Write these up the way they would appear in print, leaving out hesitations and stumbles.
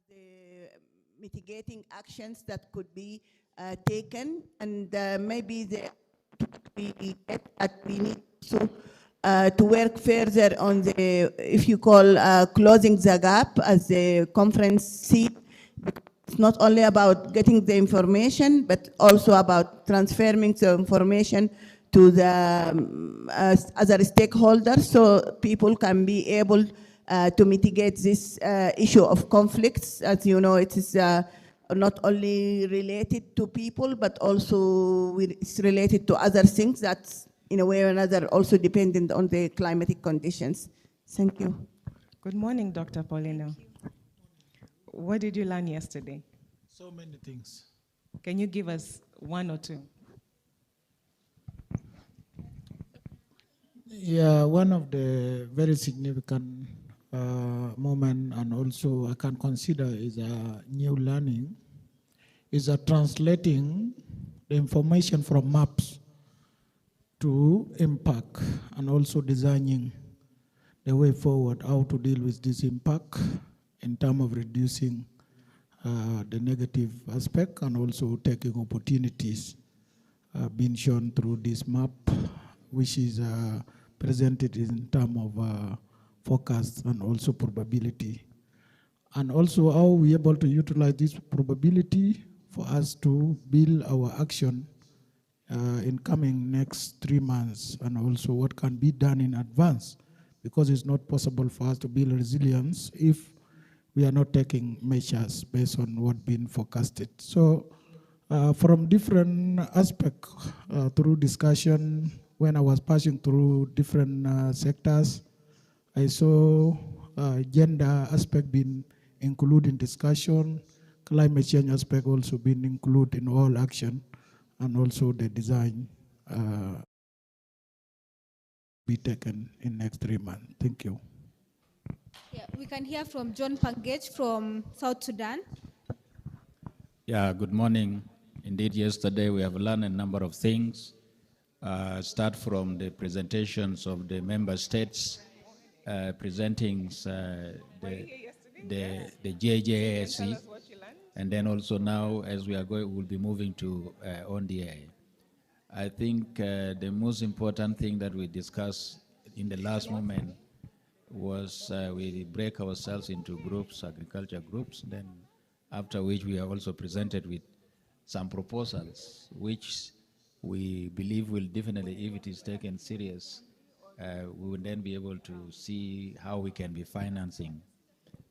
the mitigating actions that could be taken, and maybe we need to work further on the, if you call, closing the gap as the conference see. It's not only about getting the information, but also about transferring the information to the other stakeholders, so people can be able to mitigate this issue of conflicts. As you know, it is not only related to people, but also it's related to other things that's in a way or another also dependent on the climatic conditions. Thank you. Good morning, Dr. Paulino. What did you learn yesterday? So many things. Can you give us one or two? Yeah, one of the very significant moment, and also I can consider is a new learning, is a translating the information from maps to impact, and also designing the way forward, how to deal with this impact in terms of reducing the negative aspect, and also taking opportunities being shown through this map, which is presented in terms of forecast and also probability. And also how we are able to utilize this probability for us to build our action in coming next 3 months, and also what can be done in advance, because it's not possible for us to build resilience if we are not taking measures based on what been forecasted. So from different aspects, through discussion, when I was passing through different sectors, I saw gender aspect being included in discussion, climate change aspect also being included in all action, and also the design be taken in next 3 months. Thank you. Yeah, we can hear from John Pangage from South Sudan. Yeah, good morning. Indeed, yesterday we have learned a number of things. Start from the presentations of the member states presenting the JJASC, and then also now as we are going, we'll be moving to OND. I think the most important thing that we discussed in the last moment was we break ourselves into groups, agriculture groups, then after which we are also presented with some proposals, which we believe will definitely, if it is taken serious, we will then be able to see how we can be financing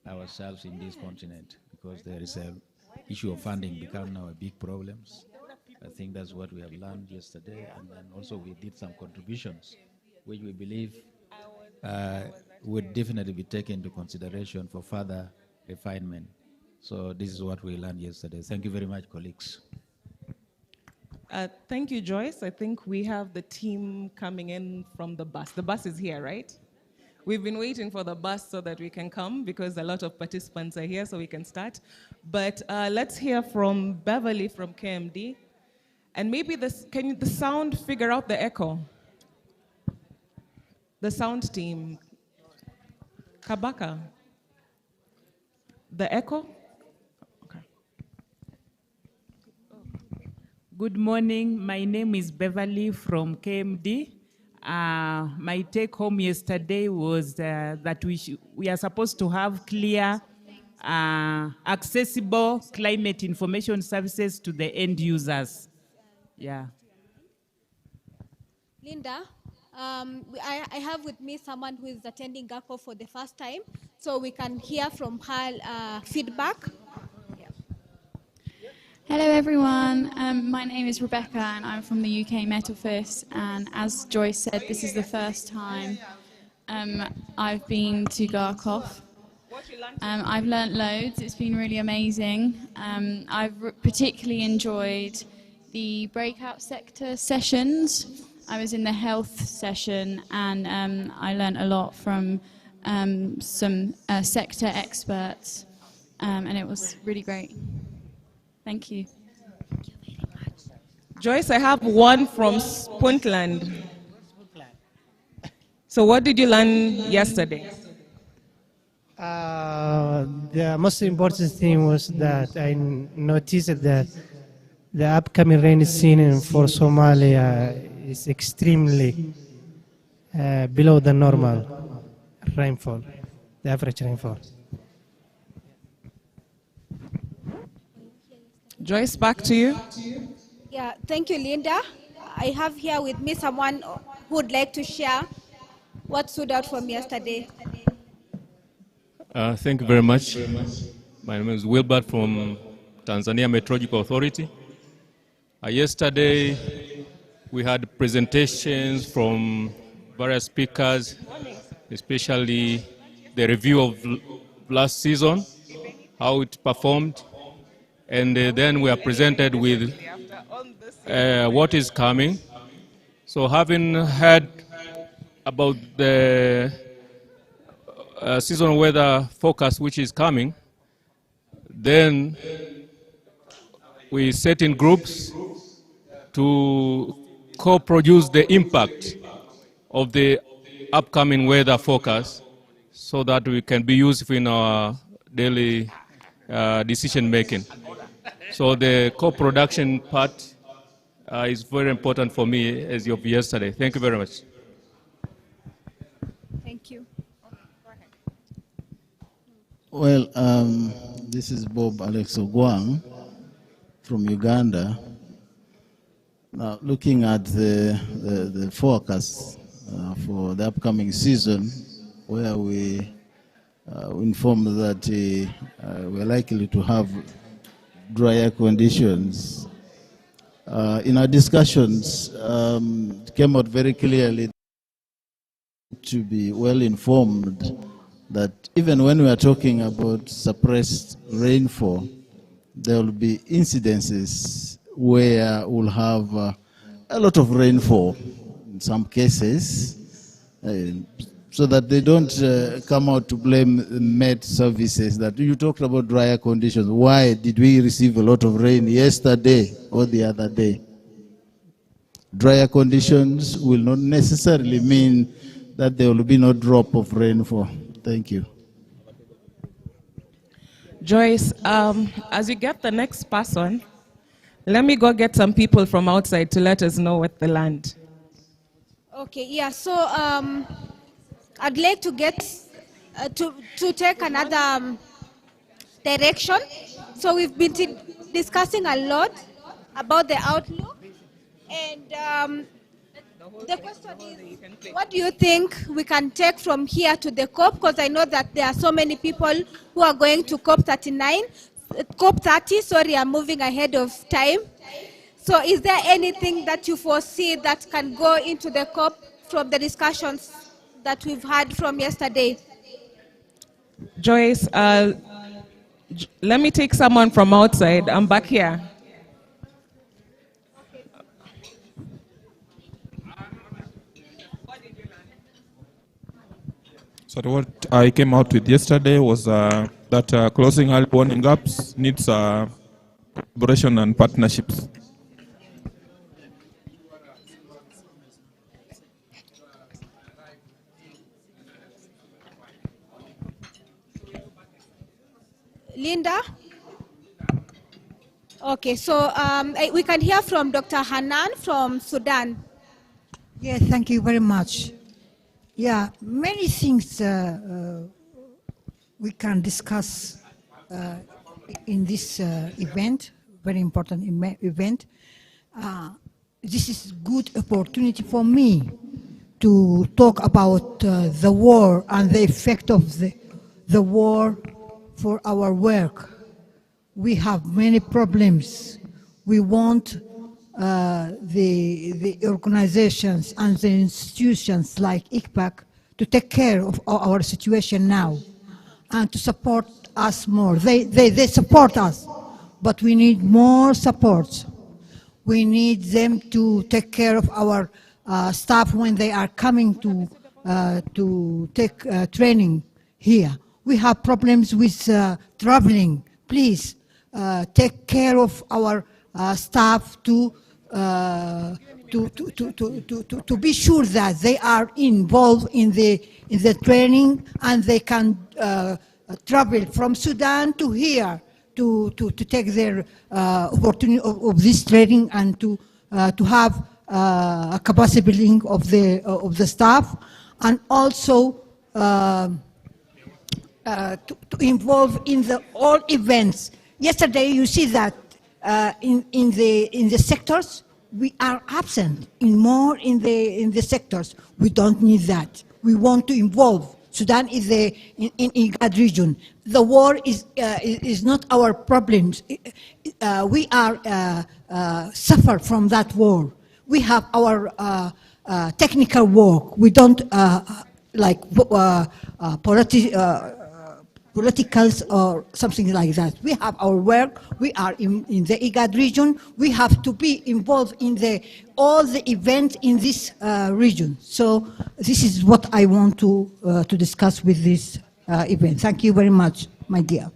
ourselves in this continent, because there is a issue of funding become now a big problem. I think that's what we have learned yesterday, and then also we did some contributions, which we believe would definitely be taken into consideration for further refinement. So this is what we learned yesterday. Thank you very much, colleagues. Thank you, Joyce. I think we have the team coming in from the bus. The bus is here, right? We've been waiting for the bus so that we can come, because a lot of participants are here, so we can start. But let's hear from Beverly from KMD. And maybe can the sound figure out the echo? The sound team. Kabaka. The echo? Okay. Good morning. My name is Beverly from KMD. My take home yesterday was that we are supposed to have clear, accessible climate information services to the end users. Yeah. Linda, I have with me someone who is attending GACO for the first time, so we can hear from her feedback. Yeah. Hello everyone, my name is Rebecca and I'm from the UK Met Office, and as Joyce said, this is the first time I've been to GARCOF. I've learnt loads, it's been really amazing. I've particularly enjoyed the breakout sector sessions. I was in the health session and I learnt a lot from some sector experts, and it was really great. Thank you. Thank you very much. Joyce, I have one from Puntland. So what did you learn yesterday? the most important thing was that I noticed that the upcoming rainy season for Somalia is extremely below the normal rainfall, the average rainfall. Joyce, back to you. Yeah, thank you, Linda. I have here with me someone who would like to share what stood out from yesterday. Thank you very much. My name is Wilbert from Tanzania Meteorological Authority. Yesterday, we had presentations from various speakers, especially the review of last season, how it performed, and then we are presented with what is coming. So having heard about the seasonal weather forecast which is coming, then we set in groups to co-produce the impact of the upcoming weather forecast so that we can be useful in our daily decision making. So the co-production part is very important for me as of yesterday. Thank you very much. Thank you. Well, this is Bob Alex Ogwang from Uganda. Now, looking at the forecast for the upcoming season, where we informed that we're likely to have drier conditions, in our discussions, it came out very clearly to be well informed that even when we are talking about suppressed rainfall, there will be incidences where we'll have a lot of rainfall in some cases, so that they don't come out to blame Met services that you talked about drier conditions. Why did we receive a lot of rain yesterday or the other day? Drier conditions will not necessarily mean that there will be no drop of rainfall. Thank you. Joyce, as you get the next person, let me go get some people from outside to let us know what the land. Okay, yeah, so I'd like to get to take another direction. So we've been discussing a lot about the outlook, and the question is, what do you think we can take from here to the COP? Because I know that there are so many people who are going to COP 30, sorry, I'm moving ahead of time. So is there anything that you foresee that can go into the COP from the discussions that we've had from yesterday? Joyce, let me take someone from outside. I'm back here. So what I came out with yesterday was that closing early warning gaps needs collaboration and partnerships. Linda? Okay, so we can hear from Dr. Hanan from Sudan. Yes, thank you very much. Yeah, many things we can discuss in this event, very important event. This is good opportunity for me to talk about the war and the effect of the war for our work. We have many problems. We want the organizations and the institutions like ICPAC to take care of our situation now and to support us more. They support us, but we need more support. We need them to take care of our staff when they are coming to take training here. We have problems with traveling. Please take care of our staff to be sure that they are involved in the training and they can travel from Sudan to here to take their opportunity of this training and to have a capacity building of the staff, and also to involve in all events. Yesterday, you see that in the sectors we are absent in the sectors. We don't need that. We want to involve. Sudan is in IGAD region. The war is not our problem. We are suffer from that war. We have our technical work. We don't like politicals or something like that. We have our work. We are in the IGAD region. We have to be involved in all the events in this region. So this is what I want to discuss with this event. Thank you very much, my dear.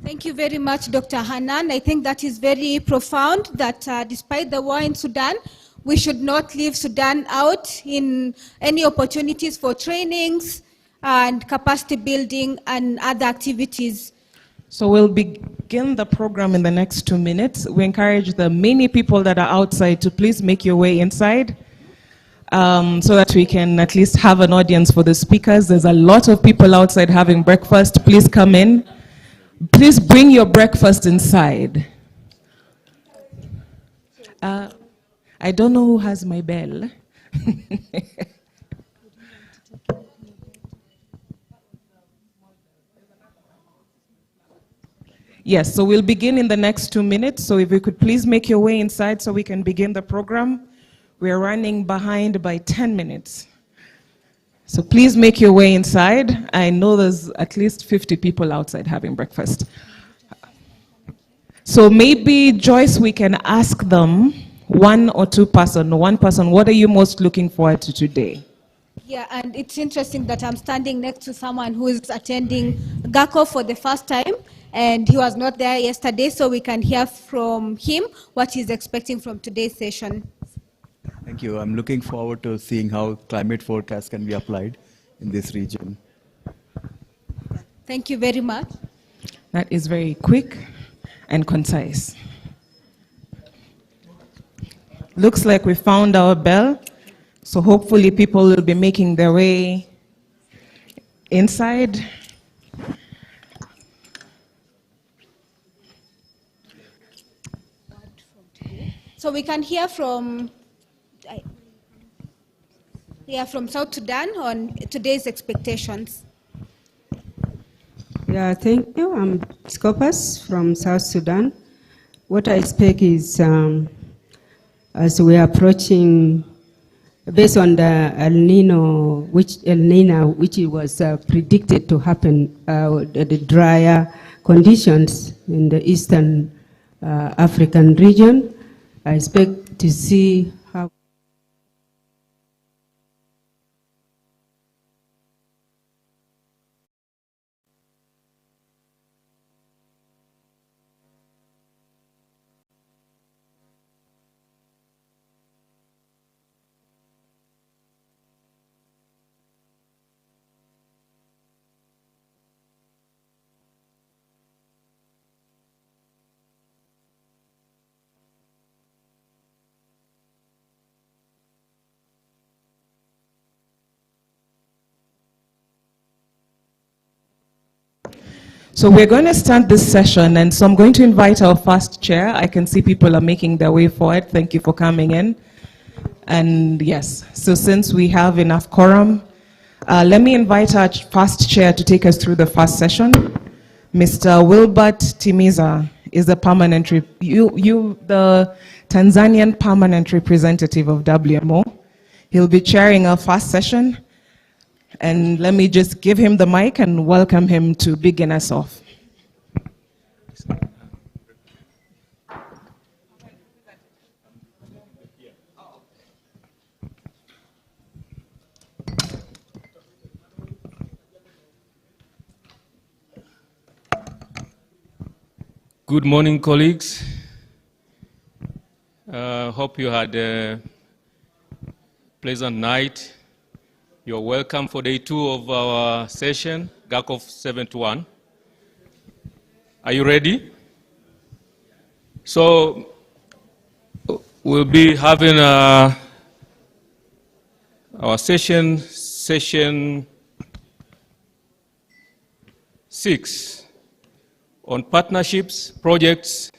Thank you very much, Dr. Hanan. I think that is very profound, that despite the war in Sudan, we should not leave Sudan out in any opportunities for trainings and capacity building and other activities. So we'll begin the program in the next 2 minutes. We encourage the many people that are outside to please make your way inside so that we can at least have an audience for the speakers. There's a lot of people outside having breakfast. Please come in. Please bring your breakfast inside. I don't know who has my bell. Yes, so we'll begin in the next 2 minutes. So if you could please make your way inside so we can begin the program. We're running behind by 10 minutes. So please make your way inside. I know there's at least 50 people outside having breakfast. So maybe, Joyce, we can ask them, one person, what are you most looking forward to today? Yeah, and it's interesting that I'm standing next to someone who is attending GACO for the first time, and he was not there yesterday, so we can hear from him what he's expecting from today's session. Thank you. I'm looking forward to seeing how climate forecasts can be applied in this region. Thank you very much. That is very quick and concise. Looks like we found our bell, so hopefully people will be making their way inside. So we can hear from South Sudan on today's expectations. Yeah, thank you. I'm Scopus from South Sudan. What I expect is, as we are approaching, based on the El Nino, which was predicted to happen, the drier conditions in the Eastern African region, I expect to see how So we're going to start this session, and so I'm going to invite our first chair. I can see people are making their way forward. Thank you for coming in. And yes, so since we have enough quorum, let me invite our first chair to take us through the first session. Mr. Wilbert Timiza is the the Tanzanian permanent representative of WMO. He'll be chairing our first session. And let me just give him the mic and welcome him to begin us off. Good morning, colleagues. Hope you had a pleasant night. You're welcome for day 2 of our session. GACOF 71. Are you ready? So we'll be having our session 6 on partnerships, projects,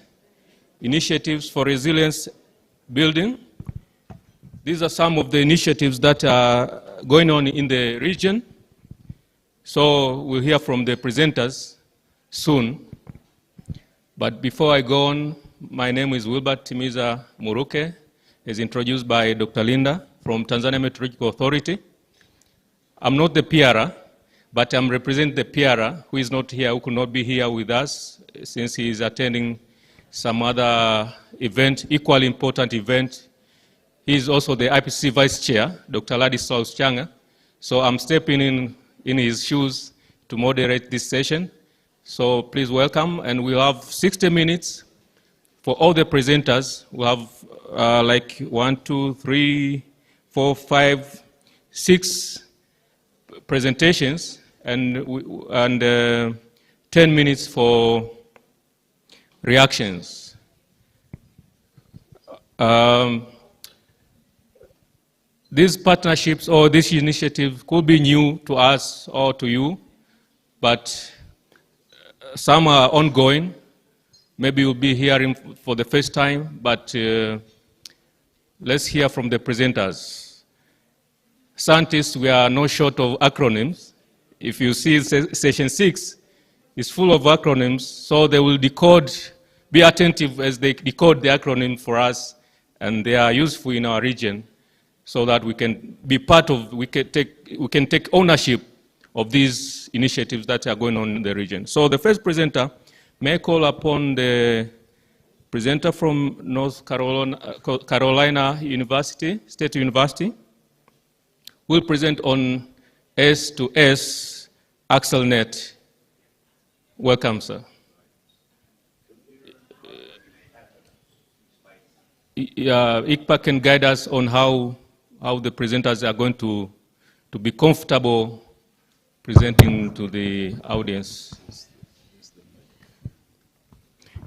initiatives for resilience building. These are some of the initiatives that are going on in the region. So we'll hear from the presenters soon. But before I go on, my name is Wilbert Timiza Muruke, as introduced by Dr. Linda from Tanzania Meteorological Authority. I'm not the PRA, but I'm representing the PRA, who is not here, who could not be here with us, since he is attending some other event, equally important event. He is also the IPCC Vice Chair, Dr. Ladislaus Changa. So I'm stepping in his shoes to moderate this session. So please welcome, and we'll have 60 minutes for all the presenters. We'll have like 1, 2, 3, 4, 5, 6 presentations, and 10 minutes for reactions. These partnerships or this initiative could be new to us or to you, but some are ongoing. Maybe you'll be hearing for the first time, but let's hear from the presenters. Scientists, we are no short of acronyms. If you see session 6, it's full of acronyms, so they will decode, be attentive as they decode the acronym for us, and they are useful in our region, so that we can be part of, we can take ownership of these initiatives that are going on in the region. So the first presenter, may I call upon the presenter from North Carolina University, State University, who will present on S2S AxleNet. Welcome, sir. ICPA can guide us on how the presenters are going to be comfortable presenting to the audience.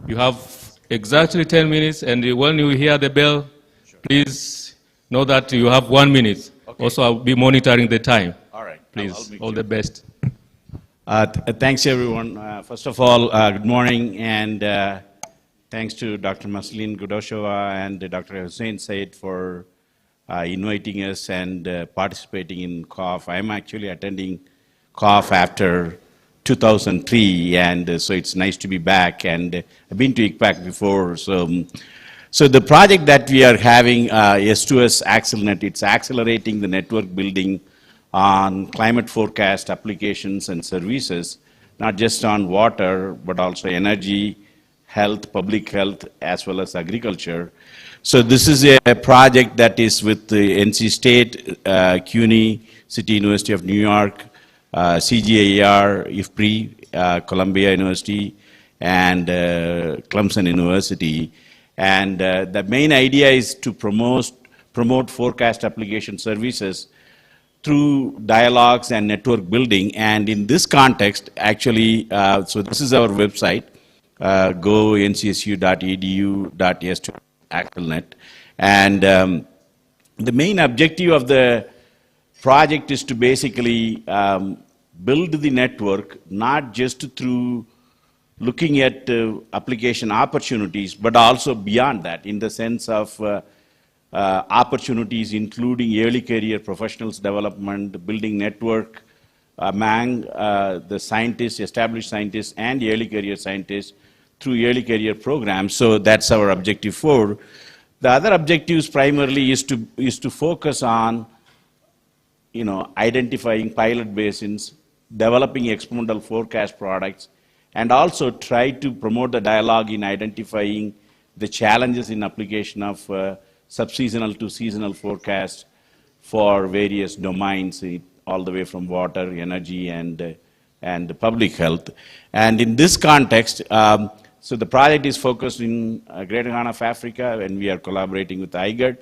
You have exactly 10 minutes, and when you hear the bell, please know that you have 1 minute. Okay. Also, I'll be monitoring the time. All right. Please, all the best. Thanks, everyone. First of all, good morning, and thanks to Dr. Maslin Gudoshova and Dr. Hussein Said for inviting us and participating in COF. I'm actually attending COF after 2003, and so it's nice to be back, and I've been to ICPAC before. So the project that we are having, S2S AxleNet, it's accelerating the network building on climate forecast applications and services, not just on water, but also energy, health, public health, as well as agriculture. So this is a project that is with the NC State, CUNY, City University of New York, CGIAR, IFPRI, Columbia University, and Clemson University. And the main idea is to promote forecast application services through dialogues and network building. And in this context, actually, so this is our website, go.ncsu.edu.s2AxleNet. And the main objective of the project is to basically build the network, not just through looking at application opportunities, but also beyond that, in the sense of opportunities including early career professionals development, building network among the scientists, established scientists, and early career scientists through early career programs. So that's our objective 4. The other objectives primarily is to focus on, identifying pilot basins, developing experimental forecast products, and also try to promote the dialogue in identifying the challenges in application of subseasonal to seasonal forecast for various domains, all the way from water, energy, and public health. And in this context, so the project is focused in Greater Horn of Africa, and we are collaborating with IGAD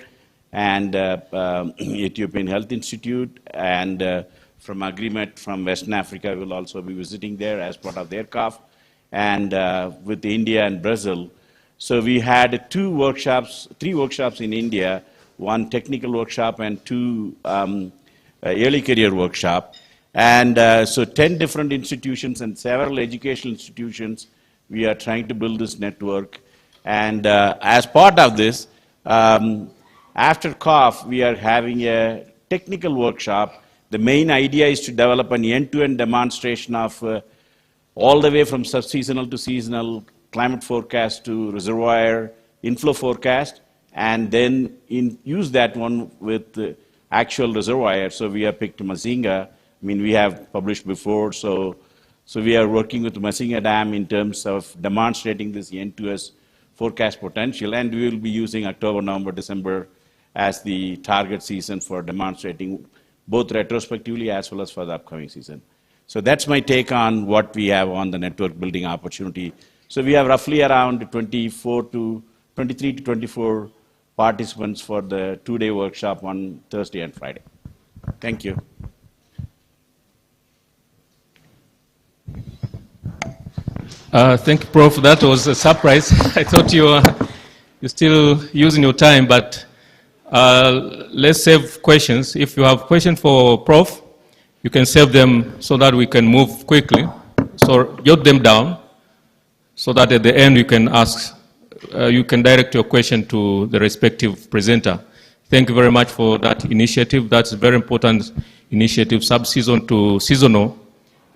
and Ethiopian Health Institute and from agreement from Western Africa will also be visiting there as part of their CAF, and with India and Brazil. So we had three workshops in India, one technical workshop and two early career workshop. And so 10 different institutions and several educational institutions, we are trying to build this network. And as part of this, after COF, we are having a technical workshop. The main idea is to develop an end-to-end demonstration of all the way from sub-seasonal to seasonal, climate forecast to reservoir inflow forecast, and then use that one with actual reservoir. So we have picked Mazinga. I mean, we have published before, so we are working with Mazinga Dam in terms of demonstrating this end-to-end forecast potential, and we will be using October, November, December as the target season for demonstrating both retrospectively as well as for the upcoming season. So that's my take on what we have on the network building opportunity. So we have roughly around 23 to 24 participants for the 2-day workshop on Thursday and Friday. Thank you. Thank you, Prof. That was a surprise. I thought you're still using your time, but let's save questions. If you have questions for Prof, you can save them so that we can move quickly. So jot them down so that at the end you can ask, you can direct your question to the respective presenter. Thank you very much for that initiative. That's a very important initiative, sub-season to seasonal.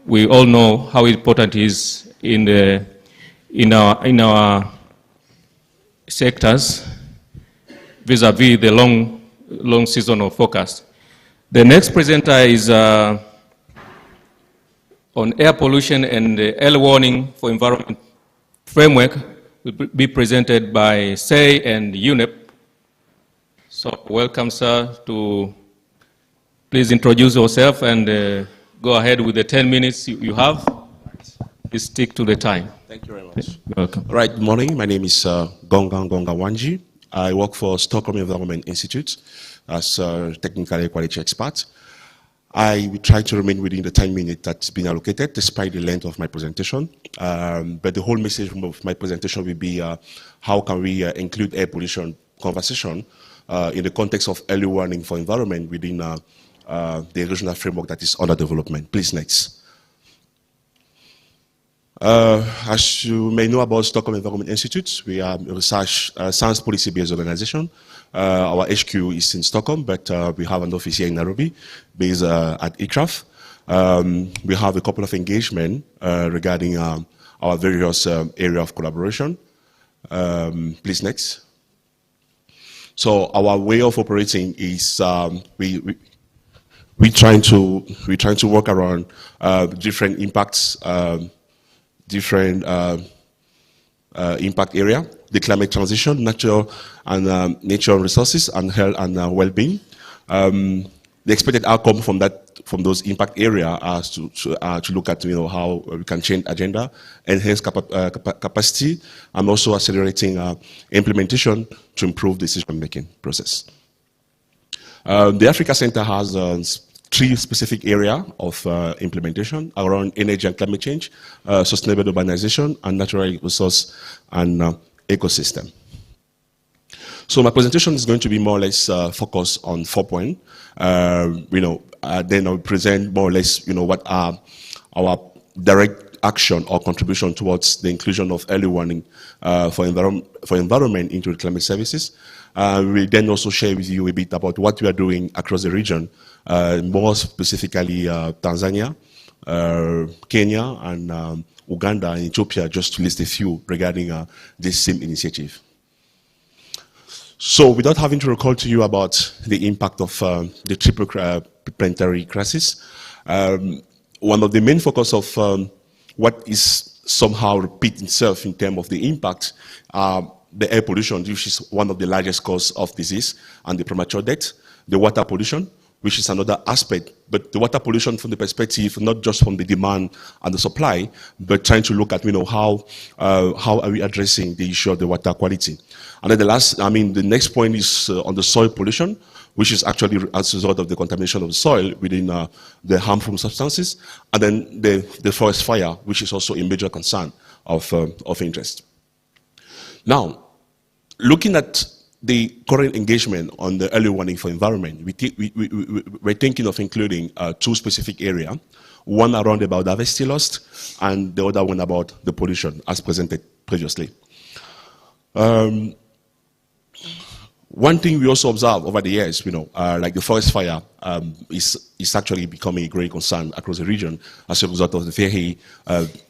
We all know how important it is in our sectors vis-a-vis the long seasonal forecast. The next presenter is on air pollution and early warning for environment framework, will be presented by SAY and UNEP. So welcome, sir, to please introduce yourself and go ahead with the 10 minutes you have. Please stick to the time. Thank you very much. You're welcome. All right, good morning. My name is Gonga Wanji. I work for Stockholm Environment Institute as a technical quality expert. I will try to remain within the 10 minutes that's been allocated, despite the length of my presentation. But the whole message of my presentation will be how can we include air pollution conversation in the context of early warning for environment within the regional framework that is under development. Please, next. As you may know about Stockholm Environment Institute, we are a research science policy-based organization. Our HQ is in Stockholm, but we have an office here in Nairobi, based at ICRAF. We have a couple of engagement regarding our various area of collaboration. Please, next. So our way of operating is we're trying to work around different impacts. Different impact area, the climate transition, natural resources, and health and well-being. The expected outcome from those impact area is to look at how we can change agenda, enhance capacity, and also accelerating implementation to improve decision-making process. The Africa Center has 3 specific areas of implementation around energy and climate change, sustainable urbanization, and natural resource and ecosystem. So my presentation is going to be more or less focused on 4 points. Then I'll present more or less, what are our direct action or contribution towards the inclusion of early warning for environment into the climate services. We'll then also share with you a bit about what we are doing across the region, more specifically Tanzania, Kenya, and Uganda and Ethiopia, just to list a few regarding this same initiative. So without having to recall to you about the impact of the triple planetary crisis, one of the main focus of what is somehow repeat itself in terms of the impact, the air pollution, which is one of the largest causes of disease and the premature death, the water pollution, which is another aspect. But the water pollution from the perspective, not just from the demand and the supply, but trying to look at, how are we addressing the issue of the water quality. And then the next point is on the soil pollution, which is actually as a result of the contamination of the soil within the harmful substances, and then the forest fire, which is also a major concern of interest. Now, looking at the current engagement on the early warning for environment, we're thinking of including two specific areas, one around the biodiversity loss and the other one about the pollution as presented previously. One thing we also observe over the years, like the forest fire is actually becoming a great concern across the region as a result of the very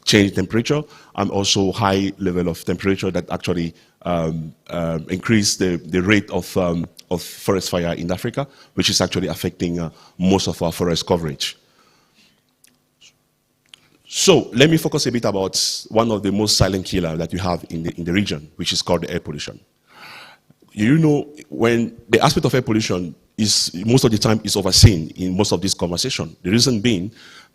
change in temperature and also high level of temperature that actually increase the rate of forest fire in Africa, which is actually affecting most of our forest coverage. So let me focus a bit about one of the most silent killers that you have in the region, which is called the air pollution. When the aspect of air pollution is most of the time is overseen in most of this conversation. The reason being,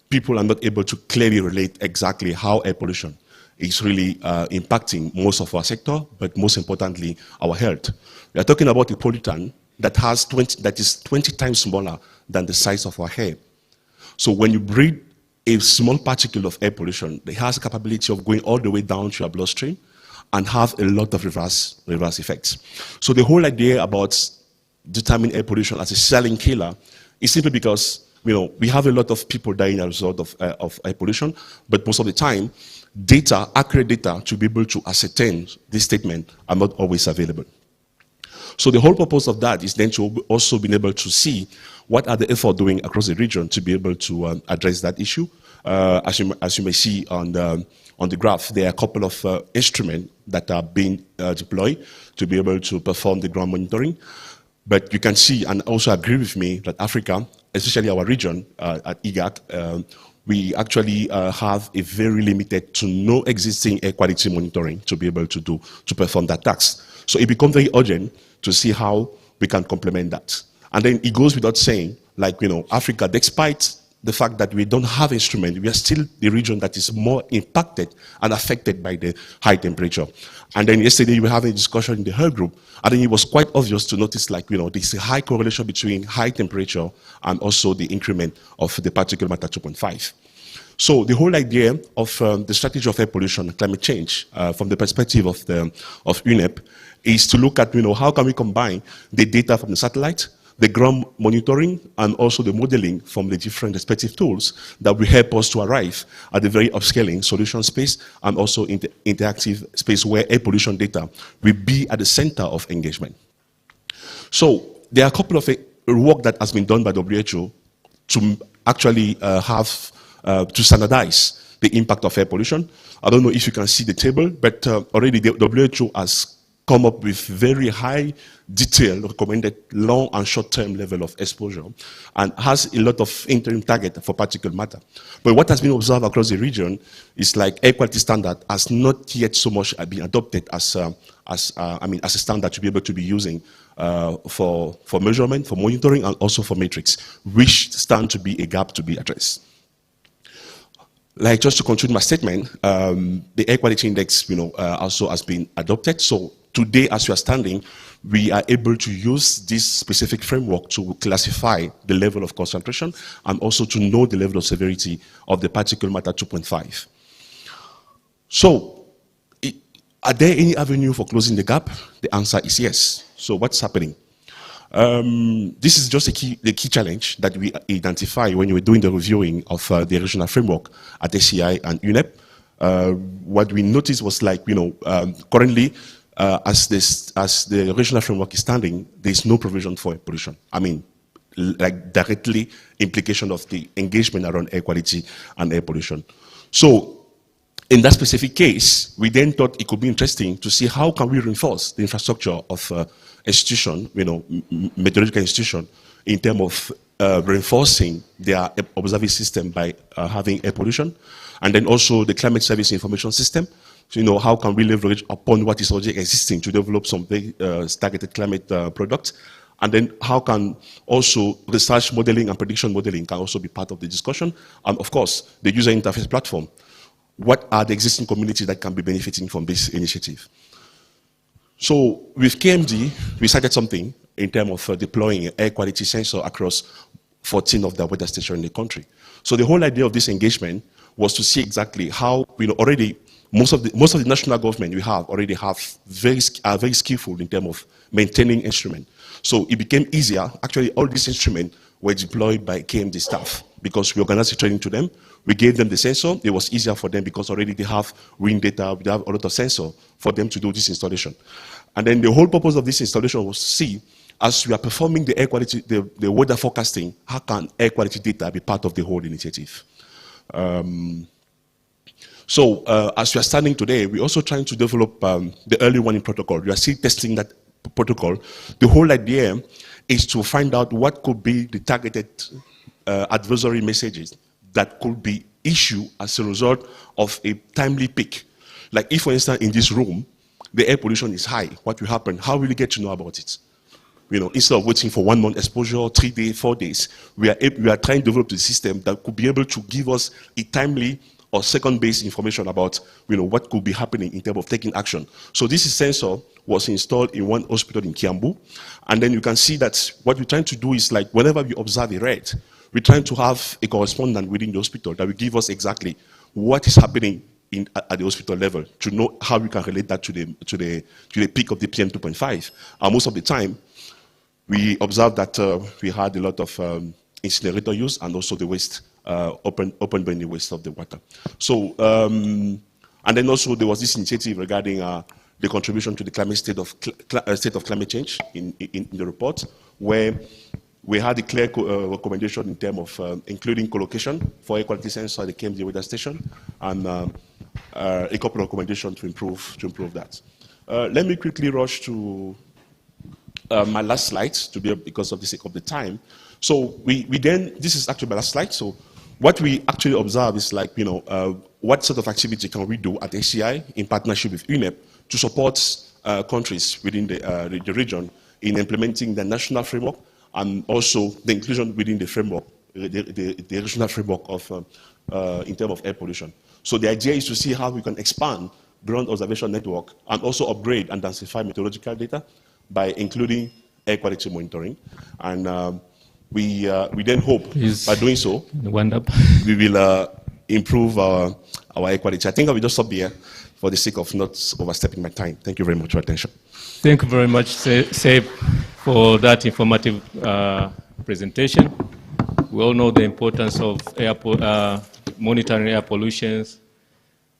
people are not able to clearly relate exactly how air pollution is really impacting most of our sector, but most importantly, our health. We are talking about a pollutant that is 20 times smaller than the size of our hair. So when you breathe a small particle of air pollution, it has a capability of going all the way down to your bloodstream and have a lot of reverse effects. So the whole idea about determining air pollution as a silent killer is simply because we have a lot of people dying as a result of air pollution, but most of the time, accurate data to be able to ascertain this statement are not always available. So the whole purpose of that is then to also be able to see what are the efforts doing across the region to be able to address that issue. As you may see on the graph, there are a couple of instruments that are being deployed to be able to perform the ground monitoring. But you can see and also agree with me that Africa, especially our region at IGAC, we actually have a very limited to no existing air quality monitoring to be able to perform that task. So it becomes very urgent to see how we can complement that. And then it goes without saying, Africa, despite the fact that we don't have instruments, we are still the region that is more impacted and affected by the high temperature. And then yesterday we were having a discussion in the health group, and then it was quite obvious to notice there's a high correlation between high temperature and also the increment of the particulate matter 2.5. So the whole idea of the strategy of air pollution and climate change from the perspective of UNEP is to look at how can we combine the data from the satellite, the ground monitoring, and also the modeling from the different respective tools that will help us to arrive at the very upscaling solution space and also interactive space where air pollution data will be at the center of engagement. So there are a couple of work that has been done by WHO to actually to standardize the impact of air pollution. I don't know if you can see the table, but already the WHO has come up with very high detail recommended long and short-term level of exposure and has a lot of interim target for particulate matter. But what has been observed across the region is air quality standard has not yet so much been adopted as a standard to be able to be using for measurement, for monitoring, and also for metrics, which stand to be a gap to be addressed. Just to conclude my statement, the air quality index, also has been adopted. So today, as we are standing, we are able to use this specific framework to classify the level of concentration and also to know the level of severity of the particulate matter 2.5. So, are there any avenue for closing the gap? The answer is yes. So what's happening? This is just the key challenge that we identify when we were doing the reviewing of the regional framework at SCI and UNEP. What we noticed was currently, as the regional framework is standing, there is no provision for air pollution. Directly implication of the engagement around air quality and air pollution. So, in that specific case, we then thought it could be interesting to see how can we reinforce the infrastructure of institution, meteorological institution, in terms of reinforcing their observing system by having air pollution, and then also the climate service information system. So, how can we leverage upon what is already existing to develop some very targeted climate products, And then how can also research modeling and prediction modeling can also be part of the discussion. And of course, the user interface platform. What are the existing communities that can be benefiting from this initiative? So with KMD, we started something in terms of deploying an air quality sensor across 14 of the weather stations in the country. So the whole idea of this engagement was to see exactly how, already most of the national government we have already are very skillful in terms of maintaining instruments. So it became easier. Actually, all these instruments were deployed by KMD staff because we organized the training to them. We gave them the sensor. It was easier for them because already they have wind data, they have a lot of sensor for them to do this installation. And then the whole purpose of this installation was to see, as we are performing the air quality, the weather forecasting, how can air quality data be part of the whole initiative? So as we are standing today, we're also trying to develop the early warning protocol. We are still testing that protocol. The whole idea is to find out what could be the targeted advisory messages that could be issued as a result of a timely peak. Like if, for instance, in this room, the air pollution is high, what will happen? How will you get to know about it? Instead of waiting for 1 month exposure, 3 days, 4 days, we are trying to develop the system that could be able to give us a timely or second-based information about what could be happening in terms of taking action. So this sensor was installed in one hospital in Kiambu, and then you can see that what we're trying to do is like whenever we observe a red, we're trying to have a correspondent within the hospital that will give us exactly what is happening at the hospital level to know how we can relate that to the peak of the PM 2.5. And most of the time, we observed that we had a lot of incinerator use and also the waste, open burning waste of the water. So, and then also there was this initiative regarding the contribution to the climate state of climate change in the report, where we had a clear recommendation in terms of including collocation for air quality sensor at the KMD weather station, and a couple of recommendations to improve that. Let me quickly rush to my last slide because of the sake of the time. So this is actually my last slide. So what we actually observe is like, what sort of activity can we do at ACI in partnership with UNEP to support countries within the region in implementing the national framework and also the inclusion within the framework, the regional framework of in terms of air pollution. So the idea is to see how we can expand ground observation network and also upgrade and densify meteorological data by including air quality monitoring. And we then hope by doing so, we will improve our air quality. I think I will just stop here for the sake of not overstepping my time. Thank you very much for your attention. Thank you very much, Seb, for that informative presentation. We all know the importance of monitoring air pollutions,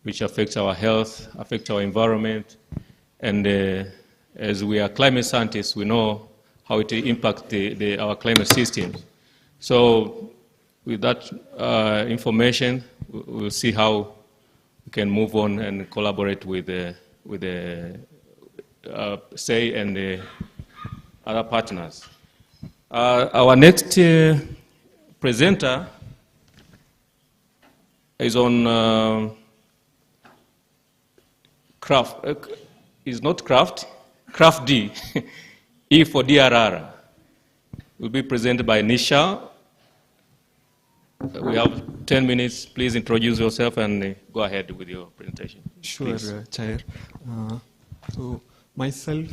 which affects our health, affects our environment, and as we are climate scientists, we know how it impacts our climate system. So with that information, we'll see how we can move on and collaborate with the SAE and the other partners. Our next presenter is on Craft D, E for DRR. Will be presented by Nisha. We have 10 minutes. Please introduce yourself and go ahead with your presentation. Sure, Chair. So myself,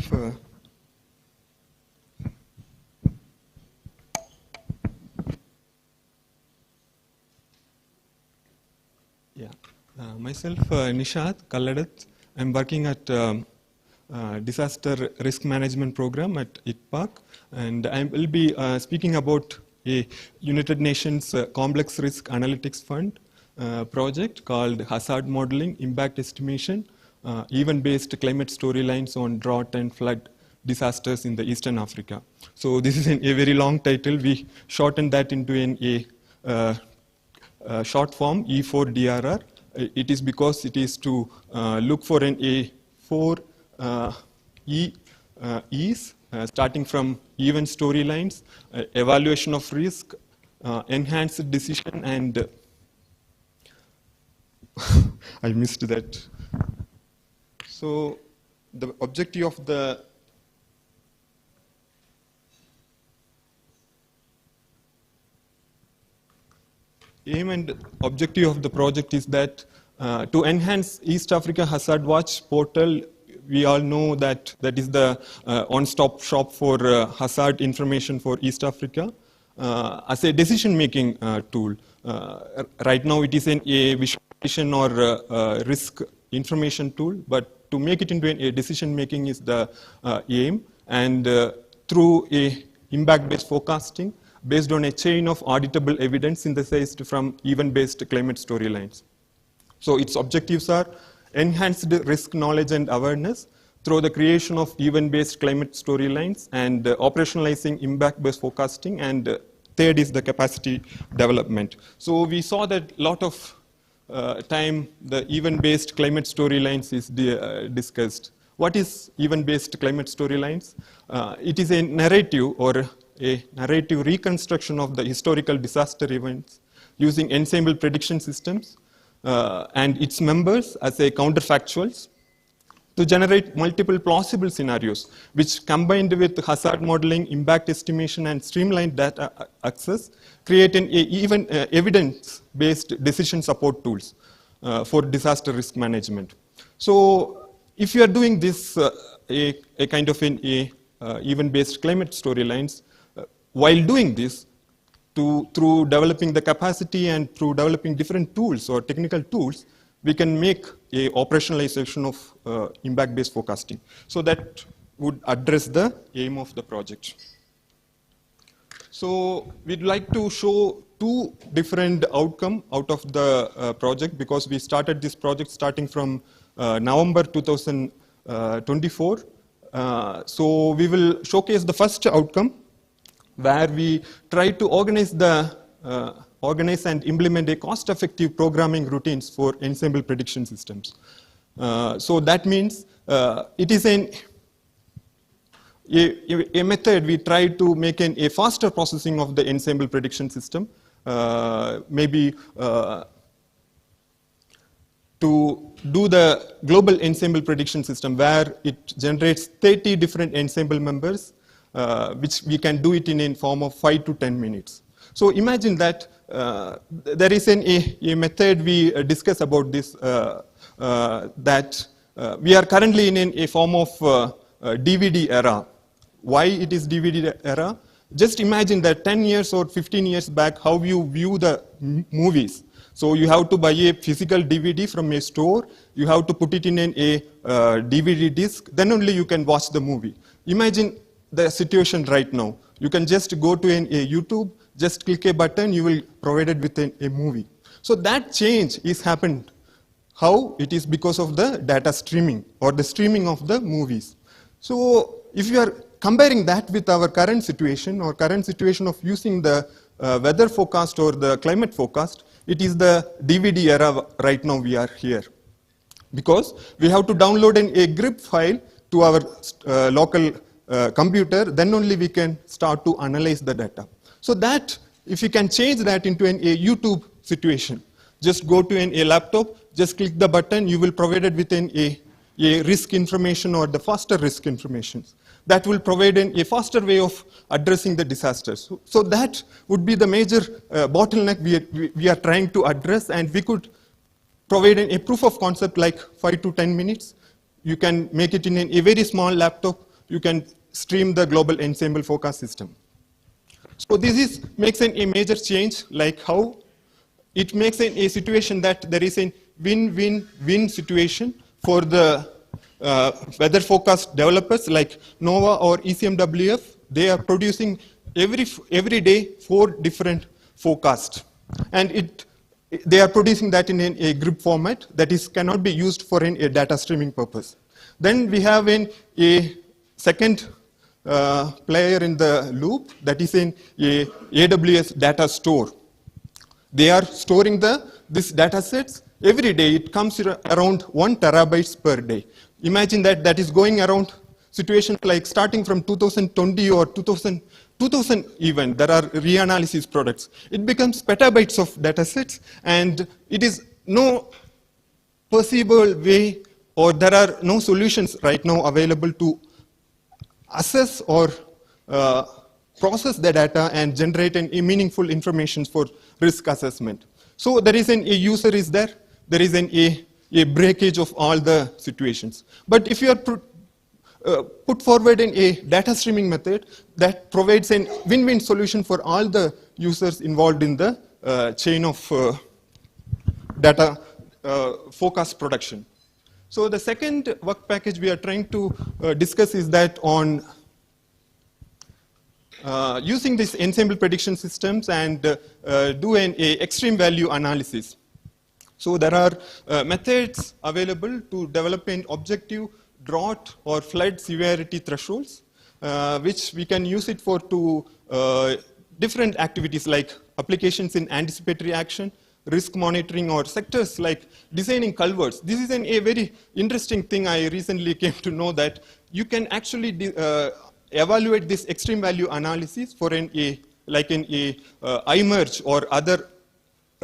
Nishad Kalladat. I'm working at Disaster Risk Management Program at ITPAC, and I will be speaking about a United Nations Complex Risk Analytics Fund project called Hazard Modeling, Impact Estimation, Event-Based Climate Storylines on Drought and Flood Disasters in the Eastern Africa. So this is a very long title. We shortened that into a short form, E4DRR. It is because it is to look for an A4 E's, starting from event storylines, evaluation of risk, enhanced decision, and I missed that. So the objective of the aim and objective of the project is that to enhance East Africa Hazard Watch portal. We all know that that is the one-stop shop for hazard information for East Africa as a decision-making tool. Right now it is a visualization or risk information tool, but to make it into a decision-making is the aim. And through a impact-based forecasting, based on a chain of auditable evidence synthesized from event-based climate storylines. So its objectives are enhanced risk knowledge and awareness through the creation of event-based climate storylines and operationalizing impact-based forecasting, and third is the capacity development. So we saw that a lot of time the event-based climate storylines is discussed. What is event-based climate storylines? It is a narrative or a narrative reconstruction of the historical disaster events using ensemble prediction systems and its members as a counterfactuals to generate multiple plausible scenarios, which combined with hazard modeling, impact estimation, and streamlined data access, create an even evidence-based decision support tools for disaster risk management. So if you are doing this, a kind of an event-based climate storylines, while doing this, through developing the capacity and through developing different tools or technical tools, we can make a operationalization of impact-based forecasting. So that would address the aim of the project. So we'd like to show two different outcomes out of the project, because we started this project starting from November 2024. So we will showcase the first outcome, where we try to organize and implement a cost-effective programming routines for ensemble prediction systems. So that means it is a method we try to make a faster processing of the ensemble prediction system, maybe to do the global ensemble prediction system, where it generates 30 different ensemble members, which we can do it in a form of 5 to 10 minutes. So imagine that there is a method we discuss about this, that we are currently in a form of DVD era. Why it is DVD era? Just imagine that 10 years or 15 years back, how you view the movies. So you have to buy a physical DVD from a store, you have to put it in a DVD disc, then only you can watch the movie. Imagine the situation right now. You can just go to a YouTube, just click a button, you will provided with a movie. So that change is happened. How? It is because of the data streaming or the streaming of the movies. So if you are comparing that with our current situation or current situation of using the weather forecast or the climate forecast, it is the DVD era right now we are here. Because we have to download a grip file to our local computer, then only we can start to analyze the data. So that, if you can change that into a YouTube situation, just go to a laptop, just click the button, you will provided with a risk information or the faster risk information. That will provide a faster way of addressing the disasters. So that would be the major bottleneck we are trying to address, and we could provide a proof of concept like 5 to 10 minutes. You can make it in a very small laptop. You can stream the global ensemble forecast system. So this makes a major change, like how it makes a situation that there is a win-win-win situation for the weather forecast developers like NOAA or ECMWF. They are producing every day 4 different forecasts, and they are producing that in a grip format that cannot be used for a data streaming purpose. Then we have a second player in the loop, that is in a AWS data store. They are storing these data sets every day. It comes around 1 terabytes per day. Imagine that is going around situations like starting from 2020 or 2000 even. There are reanalysis products. It becomes petabytes of data sets, and it is no perceivable way, or there are no solutions right now available to assess or process the data and generate meaningful information for risk assessment. So there is a user is there. There is a breakage of all the situations. But if you are put forward in a data streaming method that provides a win-win solution for all the users involved in the chain of data forecast production. So the second work package we are trying to discuss is that on using these ensemble prediction systems and do an extreme value analysis. So there are methods available to develop an objective drought or flood severity thresholds, which we can use it for different activities like applications in anticipatory action, risk monitoring, or sectors like designing culverts. This is a very interesting thing I recently came to know, that you can actually evaluate this extreme value analysis for like an iMerge or other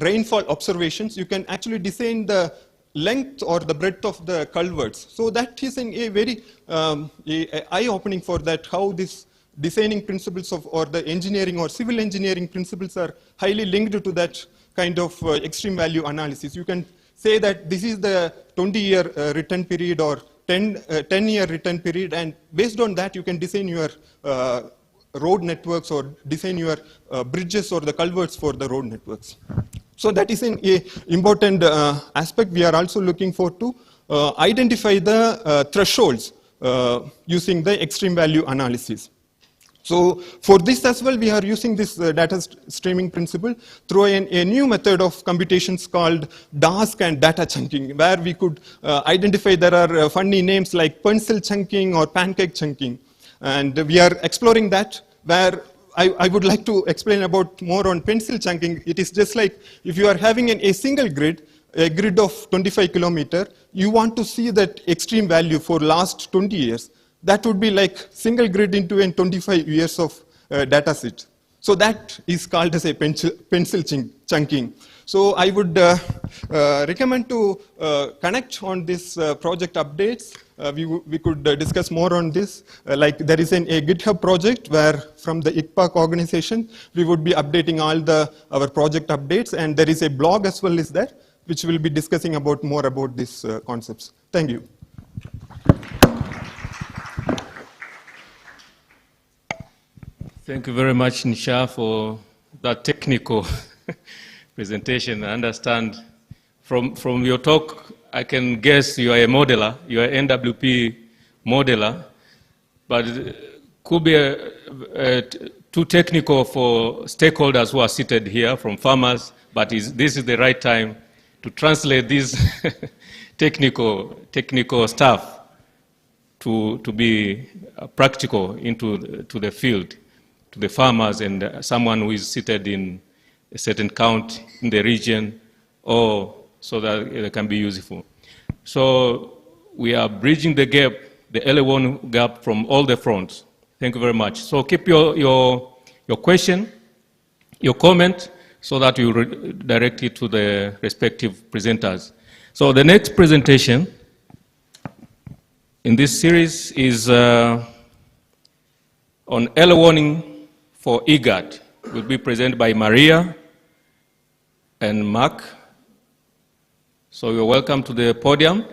rainfall observations. You can actually design the length or the breadth of the culverts. So that is a very eye-opening for that, how this designing principles or the engineering or civil engineering principles are highly linked to that kind of extreme value analysis. You can say that this is the 20-year return period or 10-year return period, and based on that you can design your road networks or design your bridges or the culverts for the road networks. So that is an important aspect. We are also looking for to identify the thresholds using the extreme value analysis. So for this as well, we are using this data streaming principle through a new method of computations called DASK and data chunking, where we could identify there are funny names like pencil chunking or pancake chunking. And we are exploring that, where I would like to explain about more on pencil chunking. It is just like if you are having a single grid, a grid of 25 kilometers, you want to see that extreme value for last 20 years. That would be like single grid into 25 years of data set. So that is called as a pencil chunking. So I would recommend to connect on this project updates. We could discuss more on this. Like there is a GitHub project where from the ICPAC organization, we would be updating all our project updates. And there is a blog as well is there, which will be discussing more about these concepts. Thank you. Thank you very much, Nisha, for that technical presentation. I understand from your talk, I can guess you are a modeler, you are an NWP modeler, but it could be too technical for stakeholders who are seated here from farmers, but this is the right time to translate this technical stuff to be practical into the field, to the farmers and someone who is seated in a certain county in the region, or so that it can be useful. So we are bridging the gap, the early warning gap from all the fronts. Thank you very much. So keep your question, your comment, so that you direct it to the respective presenters. So the next presentation in this series is on early warning for IGAD. Will be presented by Maria and Mark. So you're welcome to the podium.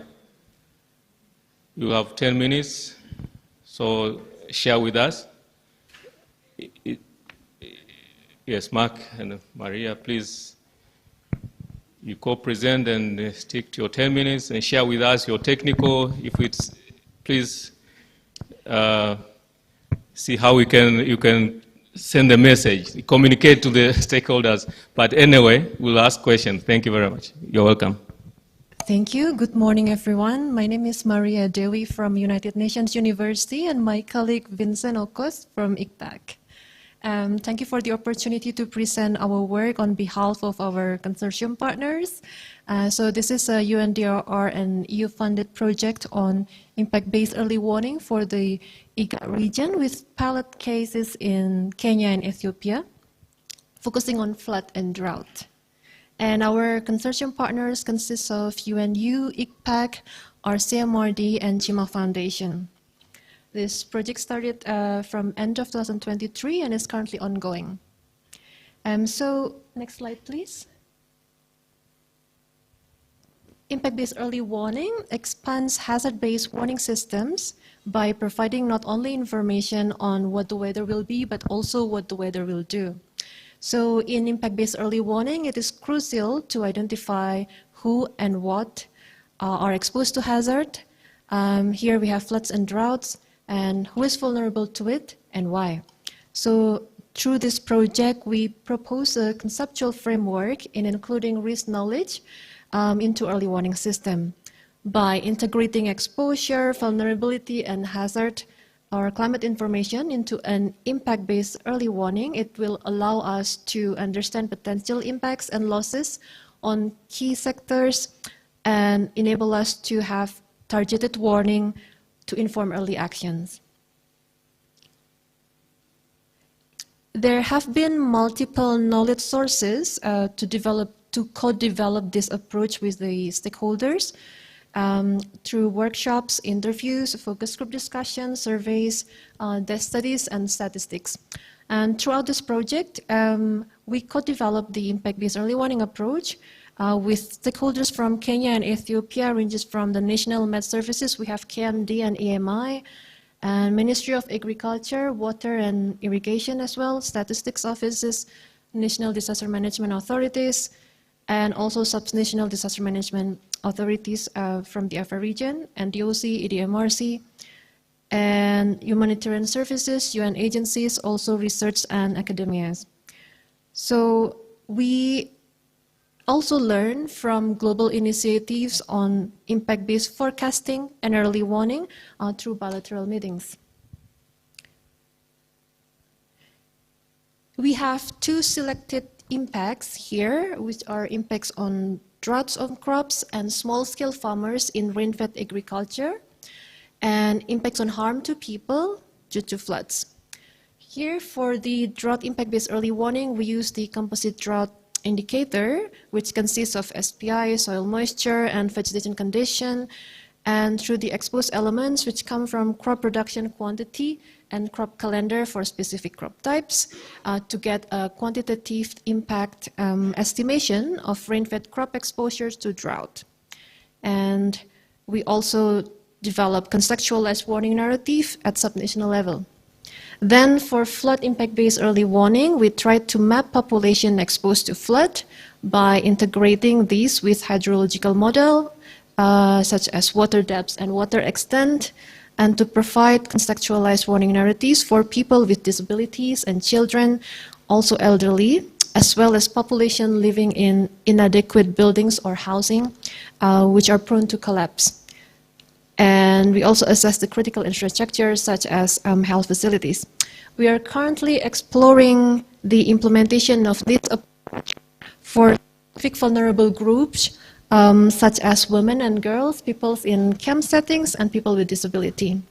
You have 10 minutes, so share with us. Yes, Mark and Maria, please, you co-present and stick to your 10 minutes and share with us your technical, if it's, please see how you can send a message, communicate to the stakeholders. But anyway, we'll ask questions. Thank you very much. You're welcome. Thank you. Good morning, everyone. My name is Maria Dewi from United Nations University and my colleague Vincent Okos from ICPAC. Thank you for the opportunity to present our work on behalf of our consortium partners. So this is a UNDRR and EU-funded project on impact-based early warning for the IGAD region with pilot cases in Kenya and Ethiopia, focusing on flood and drought. And our consortium partners consist of UNU, ICPAC, RCMRD, and JIMA Foundation. This project started from end of 2023 and is currently ongoing. So next slide, please. impact-based early warning expands hazard-based warning systems by providing not only information on what the weather will be, but also what the weather will do. So in impact-based early warning, it is crucial to identify who and what are exposed to hazard. Here we have floods and droughts, and who is vulnerable to it and why. So through this project, we propose a conceptual framework in including risk knowledge into early warning system. By integrating exposure, vulnerability, and hazard or climate information into an impact-based early warning, it will allow us to understand potential impacts and losses on key sectors and enable us to have targeted warning to inform early actions. There have been multiple knowledge sources to co-develop this approach with the stakeholders through workshops, interviews, focus group discussions, surveys, desk studies, and statistics. And throughout this project, we co-developed the impact-based early warning approach with stakeholders from Kenya and Ethiopia, ranges from the National Met Services, we have KMD and EMI, and Ministry of Agriculture, Water and Irrigation as well, statistics offices, National Disaster Management Authorities, and also subnational disaster management authorities from the Afar region, and DOC, EDMRC, and humanitarian services, UN agencies, also research and academia. So we also learn from global initiatives on impact-based forecasting and early warning through bilateral meetings. We have two selected impacts here, which are impacts on droughts on crops and small-scale farmers in rain-fed agriculture, and impacts on harm to people due to floods. Here, for the drought impact-based early warning, we use the composite drought indicator, which consists of SPI, soil moisture, and vegetation condition, and through the exposed elements, which come from crop production quantity and crop calendar for specific crop types, to get a quantitative impact estimation of rain-fed crop exposures to drought. And we also develop contextualized warning narrative at subnational level. Then for flood impact-based early warning, we tried to map population exposed to flood by integrating these with hydrological model, such as water depths and water extent, and to provide contextualized warning narratives for people with disabilities and children, also elderly, as well as population living in inadequate buildings or housing, which are prone to collapse. And we also assess the critical infrastructure, such as health facilities. We are currently exploring the implementation of this approach for specific vulnerable groups, such as women and girls, people in camp settings, and people with disability.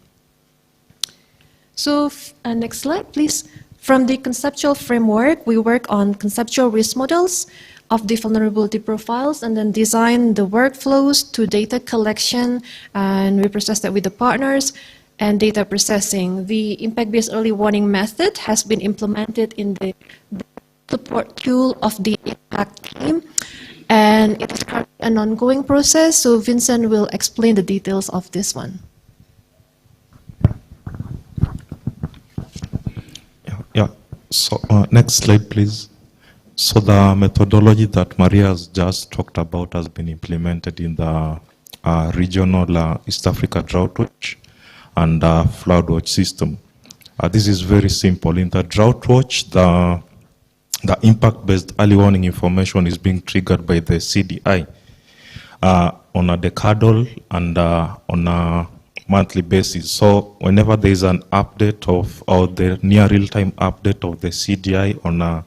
So next slide, please. From the conceptual framework, we work on conceptual risk models of the vulnerability profiles and then design the workflows to data collection, and we process that with the partners, and data processing. The impact-based early warning method has been implemented in the support tool of the impact team, and it is currently an ongoing process, so Vincent will explain the details of this one. Yeah. So next slide, please. So the methodology that Maria has just talked about has been implemented in the regional East Africa Drought Watch and Flood Watch system. This is very simple. In the Drought Watch, the impact-based early warning information is being triggered by the CDI on a decadal and on a monthly basis. So whenever there is an update of, or the near real-time update of the CDI on a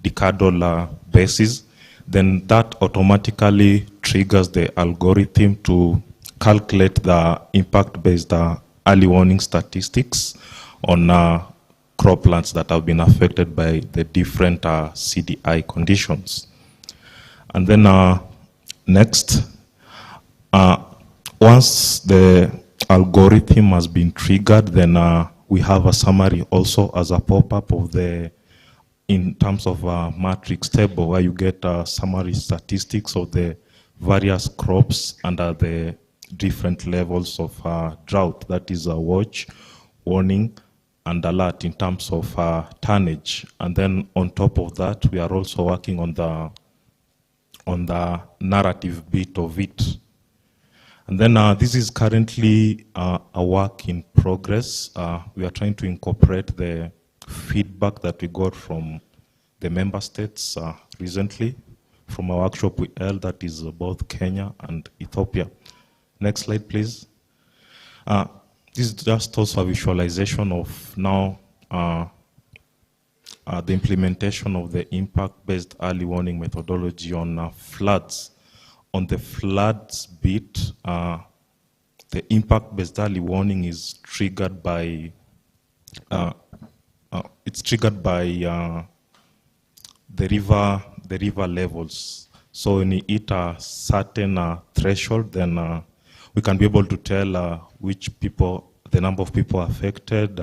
decadal basis, then that automatically triggers the algorithm to calculate the impact-based early warning statistics on croplands that have been affected by the different CDI conditions. And then next, once the algorithm has been triggered, then we have a summary also as a pop-up of the, in terms of a matrix table, where you get summary statistics of the various crops under the different levels of drought. That is a watch, warning, and alert in terms of tonnage. And then on top of that, we are also working on the narrative bit of it. And then this is currently a work in progress. We are trying to incorporate the feedback that we got from the member states recently from a workshop we held that is both Kenya and Ethiopia. Next slide, please. This is just also a visualization of now the implementation of the impact-based early warning methodology on floods. On the floods bit, the impact-based early warning is triggered by the river levels. So when you hit a certain threshold, then we can be able to tell which people, the number of people affected,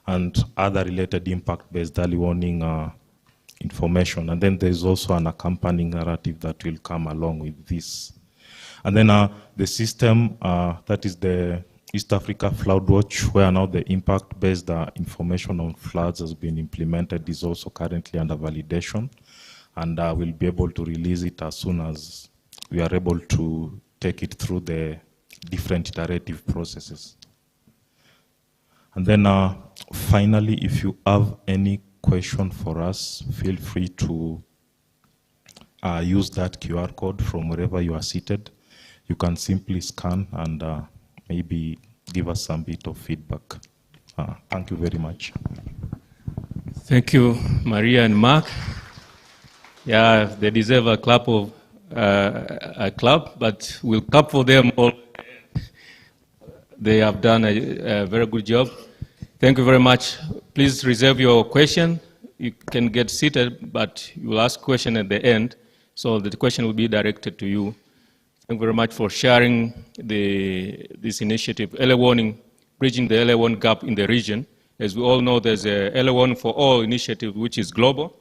and other related impact-based early warning information. And then there's also an accompanying narrative that will come along with this. And then the system, that is the East Africa Flood Watch, where now the impact-based information on floods has been implemented, is also currently under validation. And we'll be able to release it as soon as we are able to take it through the different iterative processes. And then finally, if you have any question for us, feel free to use that QR code from wherever you are seated. You can simply scan and maybe give us some bit of feedback. Thank you very much. Thank you, Maria and Mark. Yeah, they deserve a clap, but we'll clap for them all. They have done a very good job. Thank you very much. Please reserve your question. You can get seated, but you will ask question at the end, so the question will be directed to you. Thank you very much for sharing this initiative, early warning, bridging the early warning gap in the region. As we all know, there's a early warning for all initiative, which is global,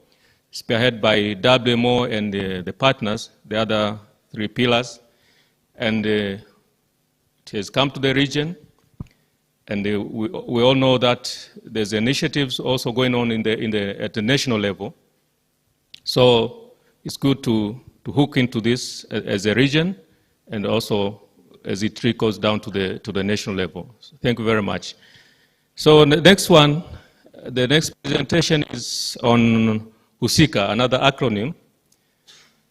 spearheaded by WMO and the partners, the other three pillars. And it has come to the region. And we all know that there's initiatives also going on at the national level. So it's good to hook into this as a region, and also as it trickles down to the national level. So thank you very much. So the next one, the next presentation is on HUSICA, another acronym.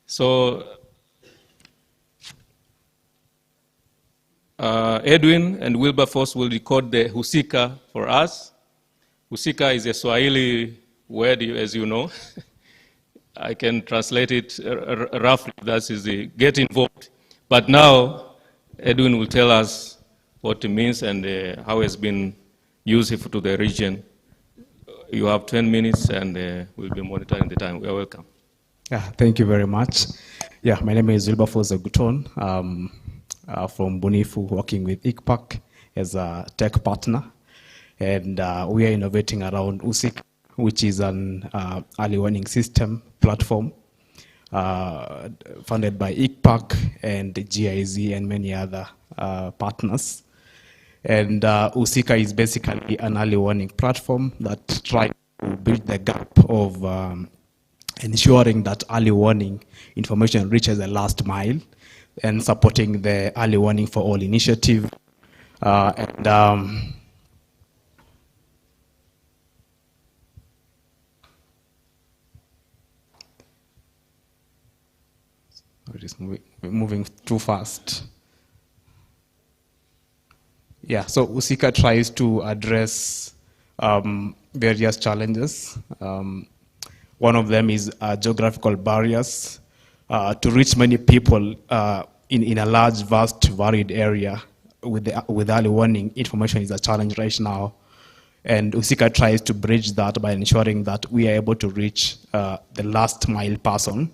So Edwin and Wilberforce will record the HUSICA for us. HUSICA is a Swahili word, as you know. I can translate it roughly, that is the get involved. But now, Edwin will tell us what it means and how it's been useful to the region. You have 10 minutes and we'll be monitoring the time. You are welcome. Yeah, thank you very much. Yeah, my name is Wilberforce Oguton. From Bunifu, working with ICPAC as a tech partner. And we are innovating around HUSICA, which is an early warning system platform funded by ICPAC and GIZ and many other partners. And HUSICA is basically an early warning platform that tries to bridge the gap of ensuring that early warning information reaches the last mile, and supporting the early warning for all initiative. It is moving too fast. Yeah, so HUSICA tries to address various challenges. One of them is geographical barriers. To reach many people in a large, vast, varied area with early warning information is a challenge right now. And HUSICA tries to bridge that by ensuring that we are able to reach the last mile person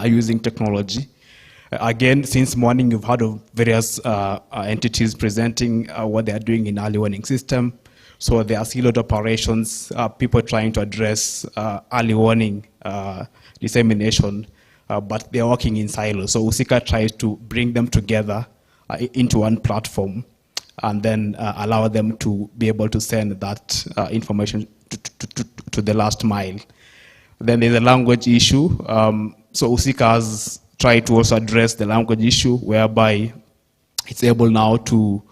using technology. Again, since morning, you've heard of various entities presenting what they are doing in early warning system. So there are siloed operations, people trying to address early warning dissemination but they're working in silos. So USICA tries to bring them together into one platform and then allow them to be able to send that information to the last mile. Then there's a language issue. So USICA has tried to also address the language issue, whereby it's able now to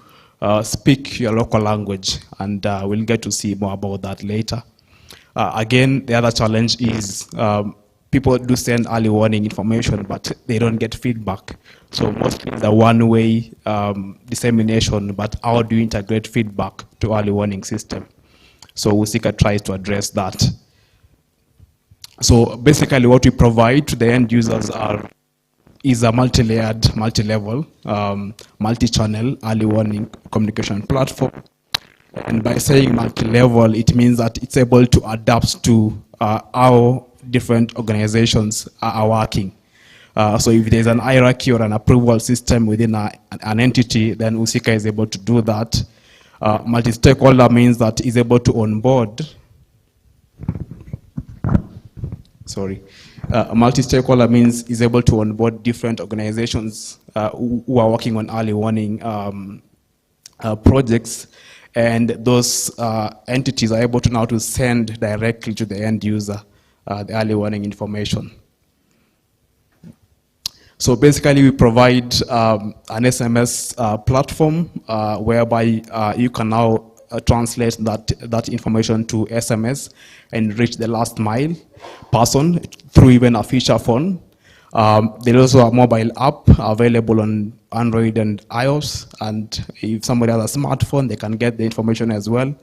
speak your local language, and we'll get to see more about that later. Again, the other challenge is people do send early warning information, but they don't get feedback. So mostly it's a one-way dissemination, but how do you integrate feedback to early warning system? So USICA tries to address that. So basically what we provide to the end users is a multi-layered, multi-level, multi-channel early warning communication platform. And by saying multi-level, it means that it's able to adapt to how different organizations are working. So if there's an hierarchy or an approval system within an entity, then USICA is able to do that. Multi-stakeholder means that it's able to onboard. Multi-stakeholder means is able to onboard different organizations who are working on early warning projects, and those entities are able to now to send directly to the end user the early warning information. So basically we provide an SMS platform whereby you can now translate that information to SMS and reach the last mile person through even a feature phone. There is also a mobile app available on Android and iOS, and if somebody has a smartphone, they can get the information as well,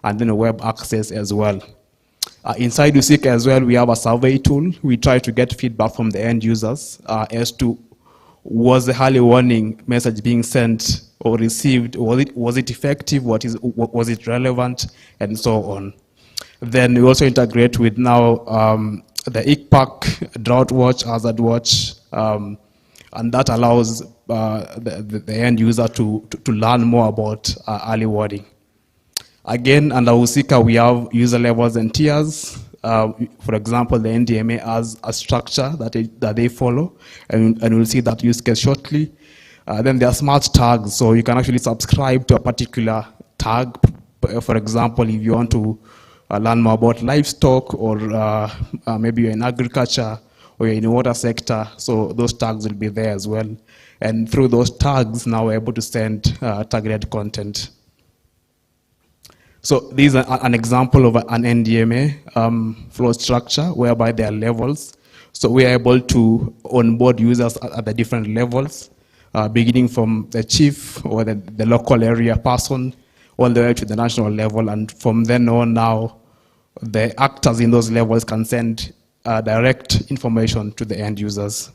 and then a web access as well. Inside USICA as well, we have a survey tool. We try to get feedback from the end users as to was the early warning message being sent or received, was it effective, was it relevant, and so on. Then we also integrate with now the ICPAC, Drought Watch, Hazard Watch, and that allows the end user to learn more about early warning. Again, under USICA, we have user levels and tiers. For example, the NDMA has a structure that they follow, and we'll see that use case shortly. Then there are smart tags, so you can actually subscribe to a particular tag. For example, if you want to learn more about livestock, or maybe you're in agriculture, or you're in the water sector, so those tags will be there as well. And through those tags, now we're able to send targeted content. So this is an example of an NDMA flow structure whereby there are levels. So we are able to onboard users at the different levels, beginning from the chief or the local area person all the way to the national level. And from then on now, the actors in those levels can send direct information to the end users.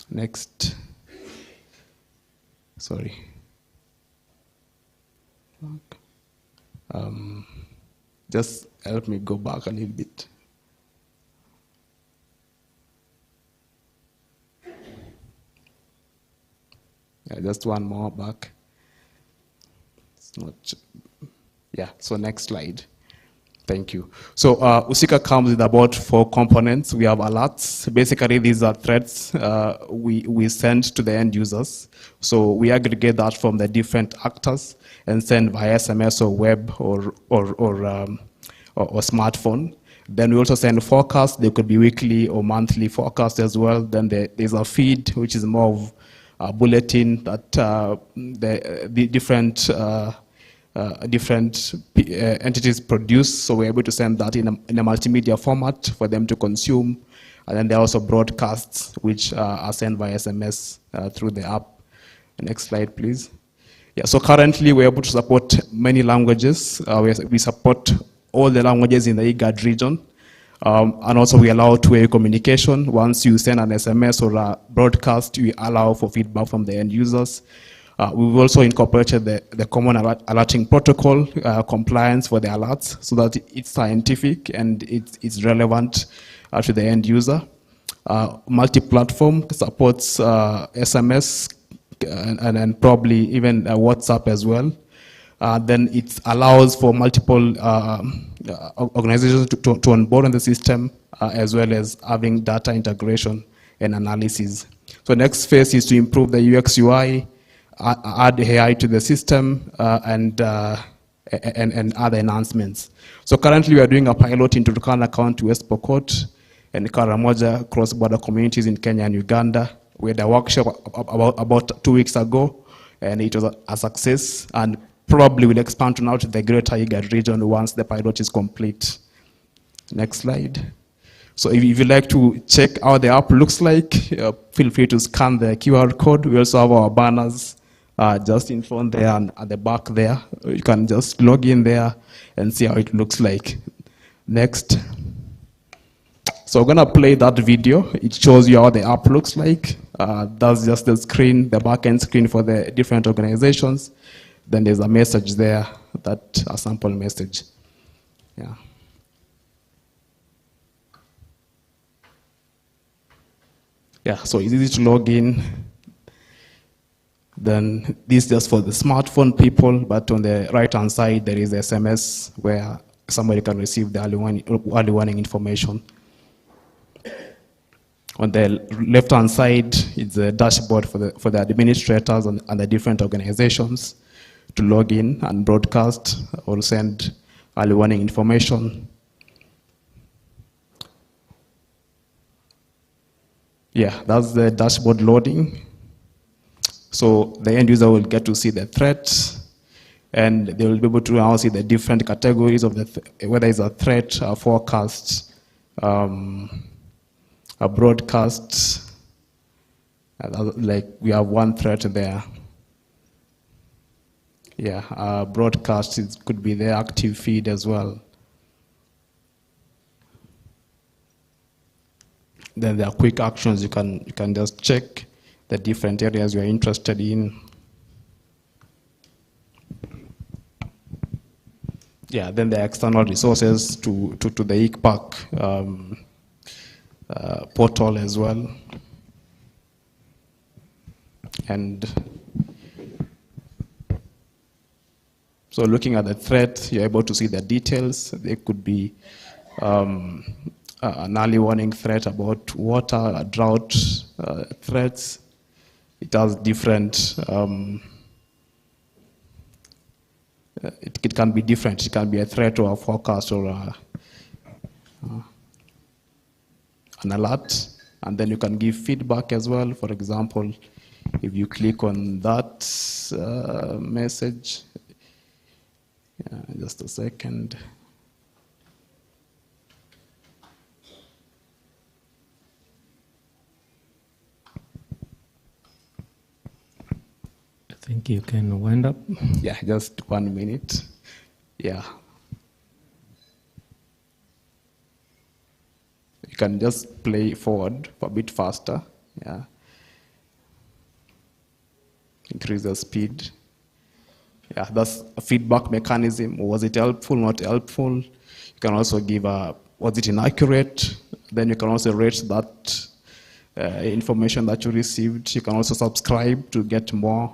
Next. Sorry. Just help me go back a little bit. Yeah, just one more back. It's not. Yeah, so next slide. Thank you. So USICA comes with about 4 components. We have alerts. Basically, these are threats we send to the end users. So we aggregate that from the different actors and send via SMS or web or smartphone. Then we also send forecasts. They could be weekly or monthly forecasts as well. Then there's a feed, which is more of a bulletin that the different entities produce, so we're able to send that in a multimedia format for them to consume. And then there are also broadcasts, which are sent via SMS through the app. Next slide, please. Yeah, so currently we're able to support many languages. We support all the languages in the IGAD region. And also we allow two-way communication. Once you send an SMS or a broadcast, we allow for feedback from the end users. We've also incorporated the common alerting protocol compliance for the alerts so that it's scientific and it's relevant to the end user. Multi-platform supports SMS and probably even WhatsApp as well. Then it allows for multiple organizations to onboard on the system, as well as having data integration and analysis. So next phase is to improve the UX UI, add AI to the system, and other enhancements. So currently we are doing a pilot in Turkana County, West Pokot, and Karamoja cross-border communities in Kenya and Uganda. We had a workshop about 2 weeks ago, and it was a success, and probably will expand to now to the greater IGAD region once the pilot is complete. Next slide. So if you'd like to check how the app looks like, feel free to scan the QR code. We also have our banners just in front there and at the back there. You can just log in there and see how it looks like. Next. So we're gonna play that video. It shows you how the app looks like. That's just the screen, the backend screen for the different organizations. Then there's a message there, that a sample message. Yeah. Yeah, so it's easy to log in. Then this is just for the smartphone people, but on the right-hand side, there is SMS where somebody can receive the early warning information. On the left-hand side, it's a dashboard for the administrators and the different organizations to log in and broadcast or send early warning information. Yeah, that's the dashboard loading. So the end user will get to see the threat, and they will be able to now see the different categories of whether it's a threat, a forecast, a broadcast. Like we have one threat there. Yeah, broadcast could be the active feed as well. Then there are quick actions. You can just check the different areas you're interested in. Yeah, then the external resources to the ICPAC portal as well. And so looking at the threat, you're able to see the details. They could be an early warning threat about water, drought threats. It has different, it can be different. It can be a threat or a forecast or an alert. And then you can give feedback as well. For example, if you click on that message, just a second. I think you can wind up. Yeah, just 1 minute. Yeah. You can just play forward for a bit faster. Yeah. Increase the speed. Yeah, that's a feedback mechanism. Was it helpful, not helpful? You can also give was it inaccurate? Then you can also rate that information that you received. You can also subscribe to get more.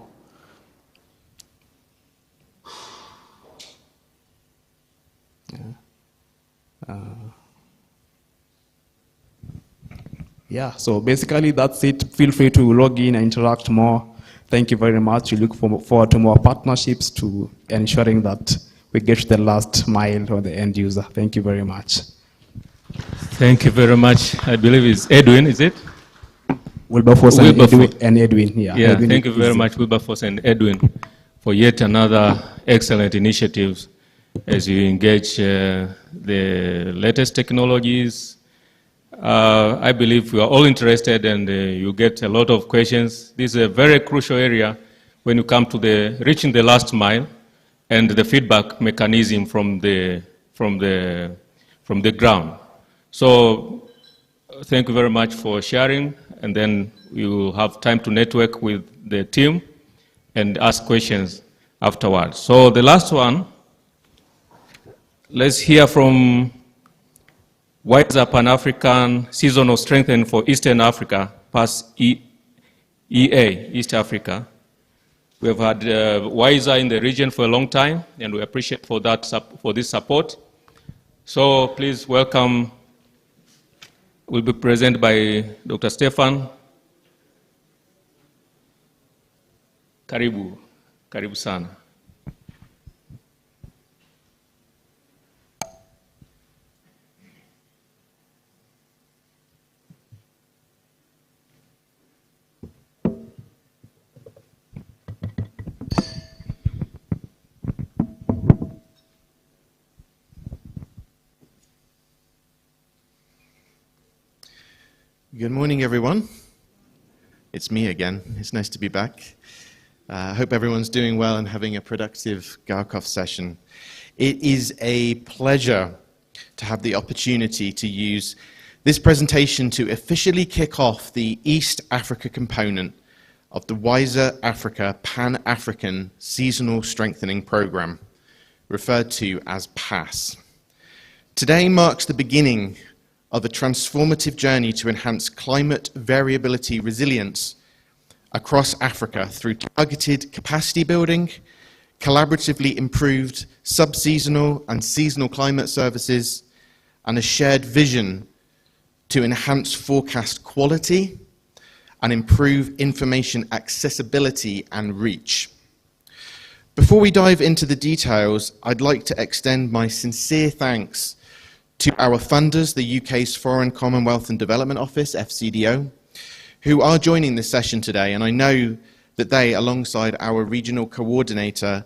Yeah, so basically that's it. Feel free to log in and interact more. Thank you very much. We look forward to more partnerships to ensuring that we get to the last mile for the end user. Thank you very much. Thank you very much. I believe it's Edwin, is it? Wilberforce and Edwin. Yeah, yeah, Edwin, thank you very much, Wilberforce and Edwin, for yet another excellent initiative as you engage the latest technologies. I believe we are all interested and you get a lot of questions. This is a very crucial area when you come to reaching the last mile and the feedback mechanism from the ground. So thank you very much for sharing, and then we will have time to network with the team and ask questions afterwards. So the last one, let's hear from Wiser Pan-African Seasonal Strengthening for Eastern Africa, PAS EA, East Africa. We have had WISER in the region for a long time, and we appreciate for this support. So please welcome, will be presented by Dr. Stefan. Karibu sana. Good morning, everyone. It's me again. It's nice to be back. I hope everyone's doing well and having a productive Garkov session. It is a pleasure to have the opportunity to use this presentation to officially kick off the East Africa component of the WISER Africa Pan-African Seasonal Strengthening Program, referred to as PASS. Today marks the beginning of a transformative journey to enhance climate variability resilience across Africa through targeted capacity building, collaboratively improved sub-seasonal and seasonal climate services, and a shared vision to enhance forecast quality and improve information accessibility and reach. Before we dive into the details, I'd like to extend my sincere thanks to our funders, the UK's Foreign Commonwealth and Development Office, FCDO, who are joining this session today, and I know that they, alongside our regional coordinator,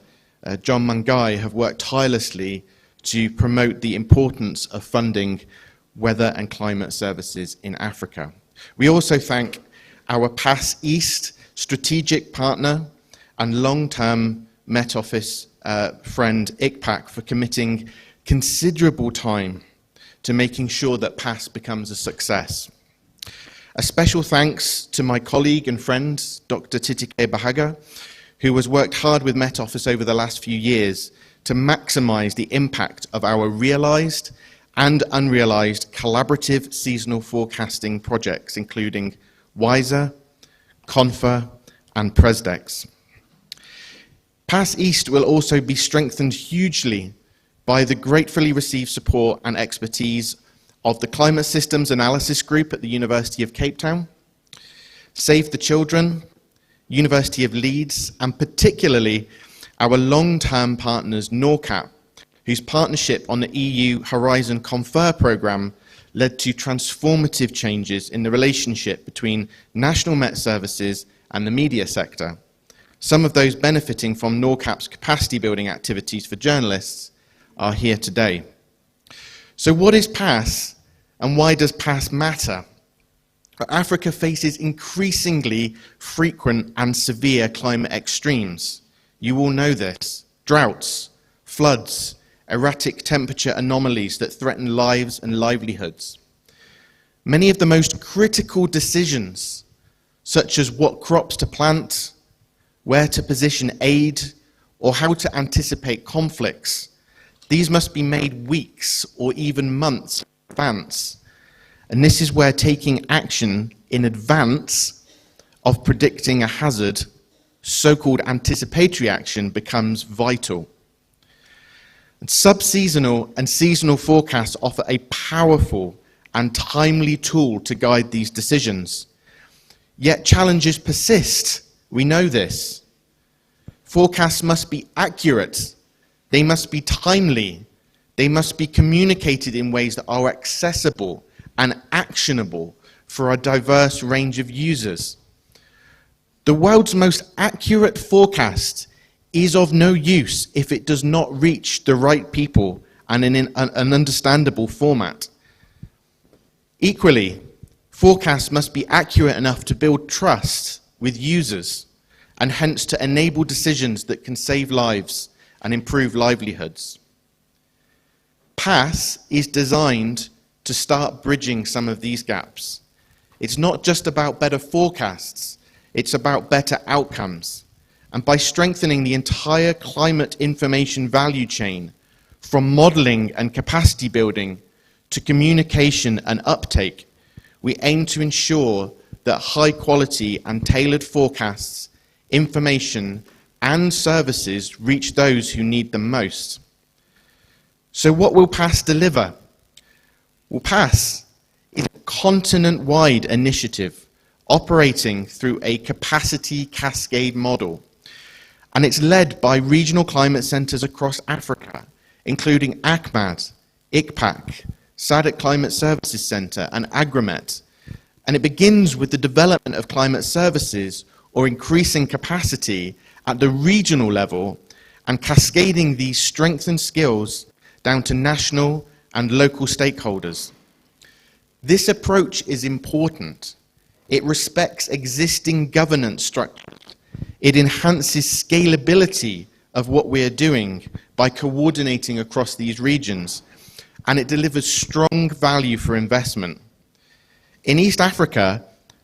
John Mangai, have worked tirelessly to promote the importance of funding weather and climate services in Africa. We also thank our PASS East strategic partner and long-term Met Office friend, ICPAC, for committing considerable time to making sure that PASS becomes a success. A special thanks to my colleague and friend, Dr. Titike Bahaga, who has worked hard with Met Office over the last few years to maximize the impact of our realized and unrealized collaborative seasonal forecasting projects, including WISER, CONFA, and PRESDEX. PASS East will also be strengthened hugely by the gratefully received support and expertise of the Climate Systems Analysis Group at the University of Cape Town, Save the Children, University of Leeds, and particularly our long-term partners, NORCAP, whose partnership on the EU Horizon Confer programme led to transformative changes in the relationship between national Met services and the media sector, some of those benefiting from NORCAP's capacity building activities for journalists are here today. So what is PASS, and why does PASS matter? Africa faces increasingly frequent and severe climate extremes. You all know this: droughts, floods, erratic temperature anomalies that threaten lives and livelihoods. Many of the most critical decisions, such as what crops to plant, where to position aid, or how to anticipate conflicts, these must be made weeks or even months in advance. And this is where taking action in advance of predicting a hazard, so-called anticipatory action, becomes vital. And sub-seasonal and seasonal forecasts offer a powerful and timely tool to guide these decisions. Yet challenges persist. We know this. Forecasts must be accurate. They must be timely. They must be communicated in ways that are accessible and actionable for a diverse range of users. The world's most accurate forecast is of no use if it does not reach the right people and in an understandable format. Equally, forecasts must be accurate enough to build trust with users and hence to enable decisions that can save lives and improve livelihoods. PASS is designed to start bridging some of these gaps. It's not just about better forecasts, it's about better outcomes. And by strengthening the entire climate information value chain, from modeling and capacity building to communication and uptake, we aim to ensure that high quality and tailored forecasts, information, and services reach those who need them most. So what will PASS deliver? Well, PASS is a continent-wide initiative operating through a capacity cascade model. And it's led by regional climate centres across Africa, including ACMAD, ICPAC, SADC Climate Services Centre, and AGRIMET. And it begins with the development of climate services or increasing capacity at the regional level and cascading these strengthened skills down to national and local stakeholders. This approach is important. It respects existing governance structures. It enhances scalability of what we are doing by coordinating across these regions, and it delivers strong value for investment. In East Africa,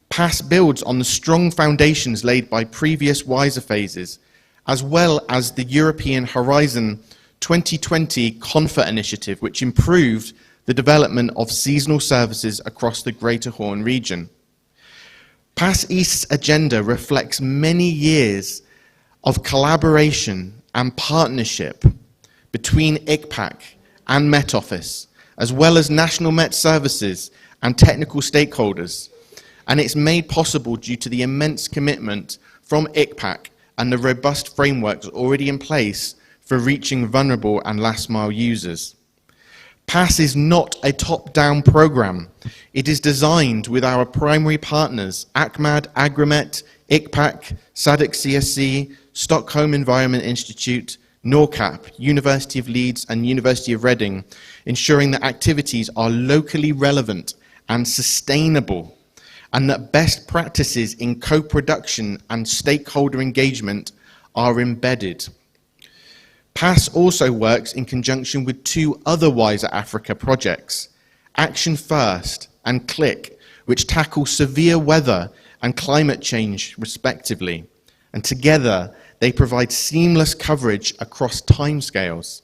PASS builds on the strong foundations laid by previous WISER phases, as well as the European Horizon 2020 CONFA initiative, which improved the development of seasonal services across the Greater Horn region. PASS East's agenda reflects many years of collaboration and partnership between ICPAC and Met Office, as well as national Met services and technical stakeholders. And it's made possible due to the immense commitment from ICPAC and the robust frameworks already in place for reaching vulnerable and last-mile users. PASS is not a top-down program. It is designed with our primary partners, ACMAD, AGRIMET, ICPAC, SADC CSC, Stockholm Environment Institute, NORCAP, University of Leeds, and University of Reading, ensuring that activities are locally relevant and sustainable, and that best practices in co-production and stakeholder engagement are embedded. PASS also works in conjunction with two other WISER Africa projects, Action First and CLICK, which tackle severe weather and climate change respectively. And together, they provide seamless coverage across timescales.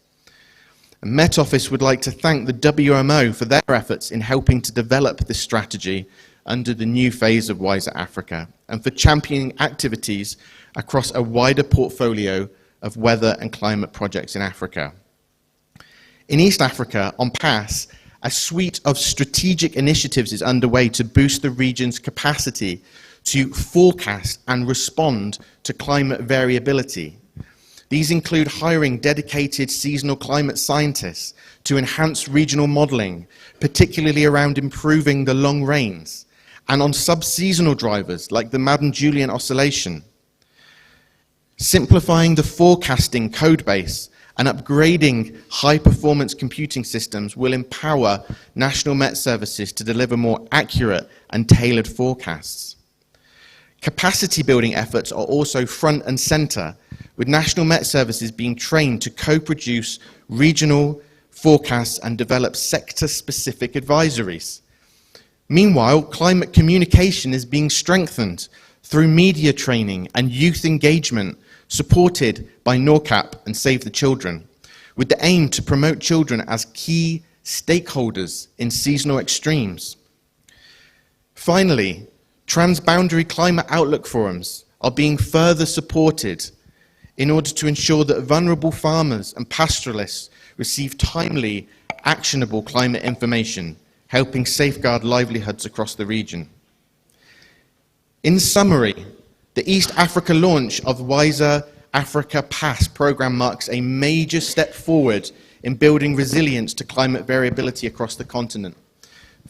Met Office would like to thank the WMO for their efforts in helping to develop this strategy under the new phase of WISER Africa, and for championing activities across a wider portfolio of weather and climate projects in Africa. In East Africa, on PASS, a suite of strategic initiatives is underway to boost the region's capacity to forecast and respond to climate variability. These include hiring dedicated seasonal climate scientists to enhance regional modelling, particularly around improving the long rains, and on sub-seasonal drivers like the Madden-Julian Oscillation. Simplifying the forecasting code base and upgrading high-performance computing systems will empower national Met services to deliver more accurate and tailored forecasts. Capacity building efforts are also front and centre, with national Met services being trained to co-produce regional forecasts and develop sector-specific advisories. Meanwhile, climate communication is being strengthened through media training and youth engagement, supported by NORCAP and Save the Children, with the aim to promote children as key stakeholders in seasonal extremes. Finally, transboundary climate outlook forums are being further supported in order to ensure that vulnerable farmers and pastoralists receive timely, actionable climate information, helping safeguard livelihoods across the region. In summary, the East Africa launch of WISER Africa PASS programme marks a major step forward in building resilience to climate variability across the continent.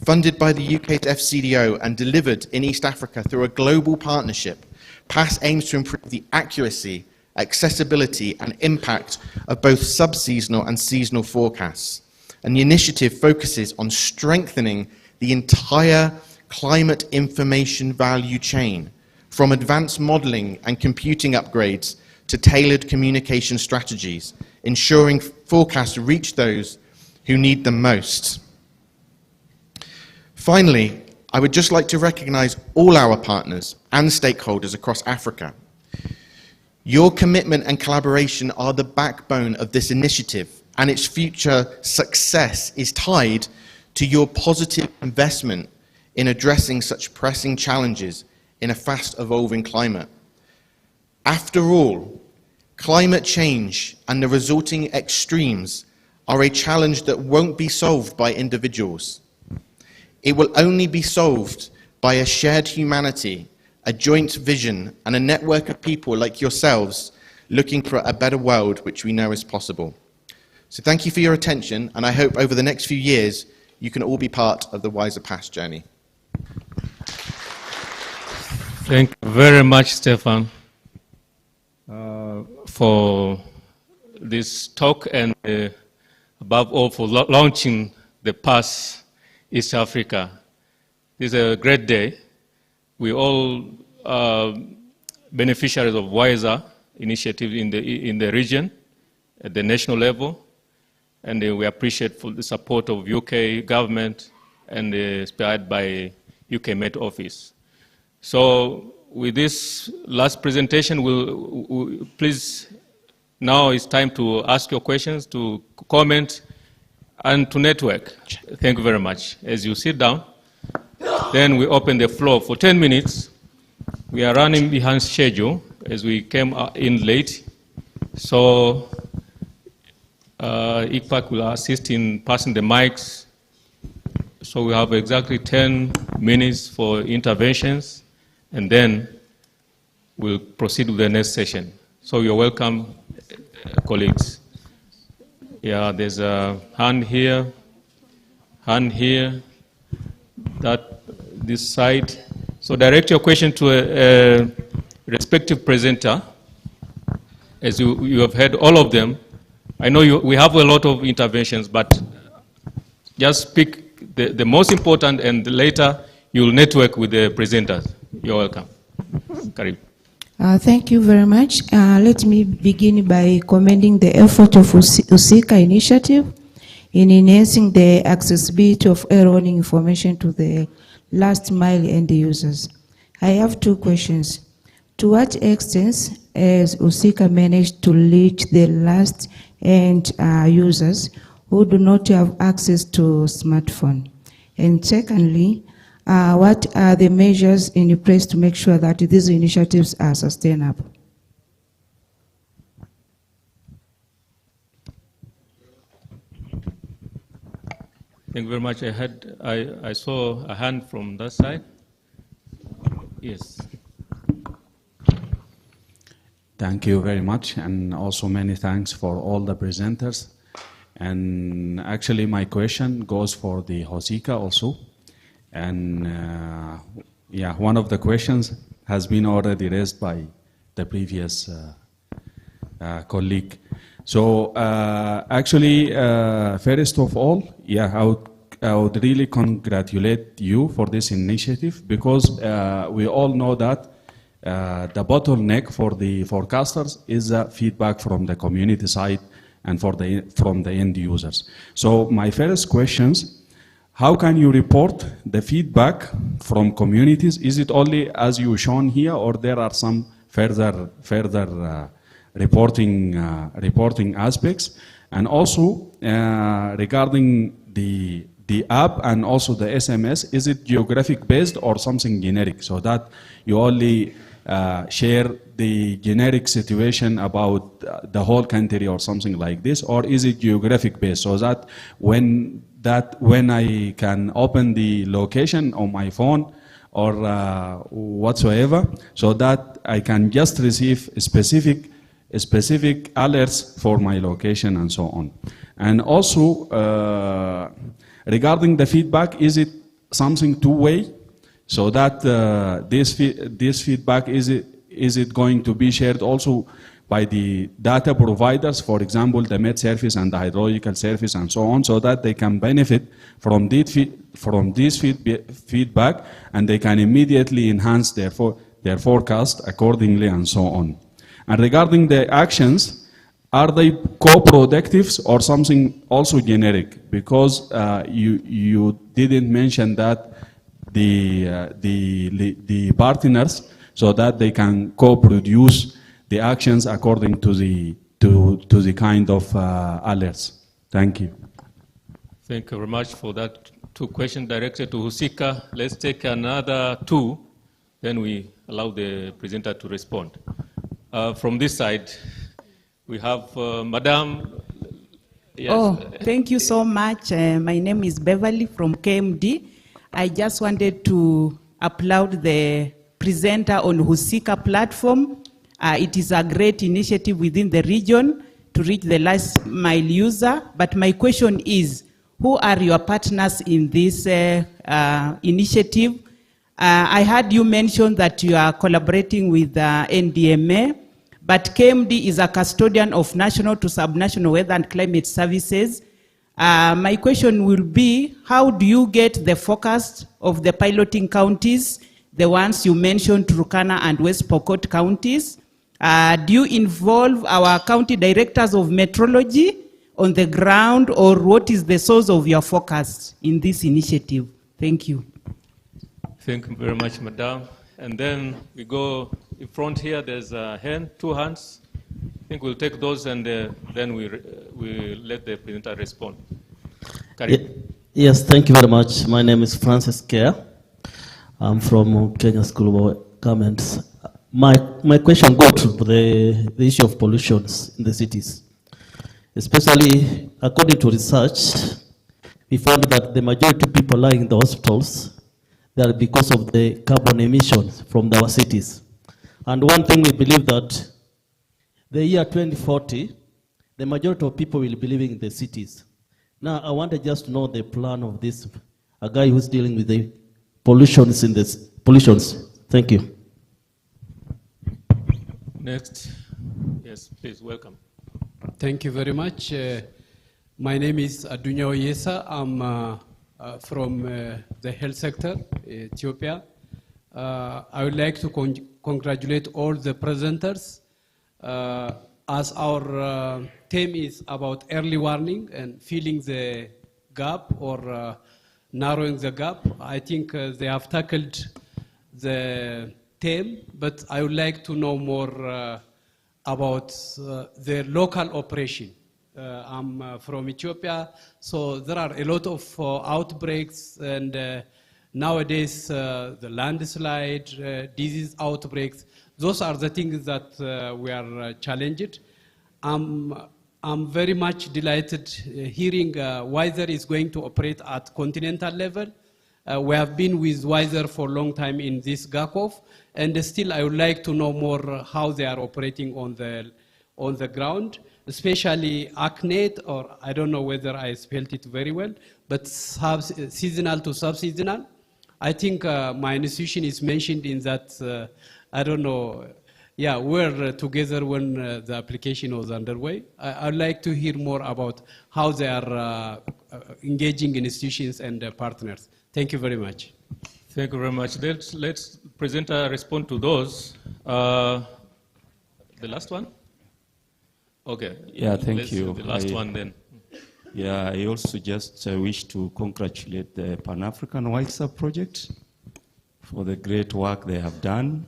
Funded by the UK's FCDO and delivered in East Africa through a global partnership, PASS aims to improve the accuracy, accessibility and impact of both sub-seasonal and seasonal forecasts. And the initiative focuses on strengthening the entire climate information value chain, from advanced modelling and computing upgrades to tailored communication strategies, ensuring forecasts reach those who need them most. Finally, I would just like to recognise all our partners and stakeholders across Africa. Your commitment and collaboration are the backbone of this initiative, and its future success is tied to your positive investment in addressing such pressing challenges in a fast-evolving climate. After all, Climate change and the resulting extremes are a challenge that won't be solved by individuals. It will only be solved by a shared humanity, a joint vision, and a network of people like yourselves looking for a better world which we know is possible. So thank you for your attention, and I hope over the next few years you can all be part of the Wiser Past journey. Thank you very much, Stefan, for this talk and above all for launching the PASS East Africa. This is a great day. We all beneficiaries of Wiser initiative in the region at the national level, and we appreciate for the support of UK government and inspired by UK Met Office. So with this last presentation, we'll please, now it's time to ask your questions, to comment, and to network. Thank you very much. As you sit down, then we open the floor for 10 minutes. We are running behind schedule as we came in late. So ICPAC will assist in passing the mics. So we have exactly 10 minutes for interventions, and then we'll proceed with the next session. So you're welcome, colleagues. Yeah, there's a hand here, this side. So direct your question to a respective presenter. As you have heard all of them, I know we have a lot of interventions, but just pick the most important, and later you'll network with the presenters. You're welcome. Karim. Thank you very much. Let me begin by commending the effort of USICA initiative in enhancing the accessibility of early information to the last mile end users. I have two questions. To what extent has USICA managed to reach the last end users who do not have access to smartphone? And secondly, what are the measures in place to make sure that these initiatives are sustainable? Thank you very much. I saw a hand from that side. Yes. Thank you very much, and also many thanks for all the presenters. And actually my question goes for the HOSICA also. And yeah, one of the questions has been already raised by the previous colleague. So actually, first of all, yeah, I would really congratulate you for this initiative, because we all know that the bottleneck for the forecasters is feedback from the community side and from the end users. So my first questions: how can you report the feedback from communities? Is it only as you shown here, or there are some further reporting aspects? And also regarding the app and also the SMS, is it geographic based or something generic, so that you only share the generic situation about the whole country or something like this, or is it geographic based, so that when I can open the location on my phone or whatsoever, so that I can just receive specific alerts for my location and so on? And also regarding the feedback, is it something two-way, so that this feedback, is it going to be shared also by the data providers, for example, the Met Service and the Hydrological Service and so on, so that they can benefit from this feedback, and they can immediately enhance their forecast accordingly and so on? And regarding the actions, are they co-productive or something also generic? Because you didn't mention that the partners, so that they can co-produce the actions according to the kind of alerts. Thank you. Thank you very much for that. Two questions directed to HOSICA. Let's take another two, then we allow the presenter to respond. From this side, We have Madam. Yes. Oh, thank you so much. My name is Beverly from KMD. I just wanted to applaud the presenter on Husika platform. It is a great initiative within the region to reach the last mile user. But my question is, who are your partners in this initiative? I heard you mention that you are collaborating with NDMA, but KMD is a custodian of national to subnational weather and climate services. My question will be, how do you get the focus of the piloting counties, the ones you mentioned, Turkana and West Pokot counties? Do you involve our county directors of meteorology on the ground, or what is the source of your focus in this initiative? Thank you. Thank you very much, Madam. And then we go in front here. There's a hand, 2 hands. I think we'll take those, and then we let the presenter respond. Yes, thank you very much. My name is Francis Kerr. I'm from Kenya School of Government. My question goes to the issue of pollutions in the cities. Especially according to research, we found that the majority of people lying in the hospitals, they are because of the carbon emissions from our cities. And one thing we believe that the year 2040, the majority of people will be living in the cities. Now, I want to just know the plan of this, a guy who's dealing with the pollutions in this, pollutions. Thank you. Next. Yes, please, welcome. Thank you very much. My name is Adunya Oyesa. I'm from the health sector, Ethiopia. I would like to congratulate all the presenters. As our theme is about early warning and filling the gap or narrowing the gap, I think they have tackled the theme, but I would like to know more about their local operation. I'm from Ethiopia, so there are a lot of outbreaks, and nowadays the landslide, disease outbreaks, those are the things that we are challenged. I'm very much delighted hearing WISER is going to operate at continental level. We have been with WISER for a long time in this GACOF, and still I would like to know more how they are operating on the ground, especially ACNET, or I don't know whether I spelled it very well, but seasonal to sub-seasonal. I think my institution is mentioned in that, I don't know, yeah, we're together when the application was underway. I'd like to hear more about how they are engaging in institutions and partners. Thank you very much. Thank you very much. Let's presenter respond to those. The last one? Okay. Yeah, thank you. The last one then. Yeah, I also just wish to congratulate the Pan-African WISER project for the great work they have done.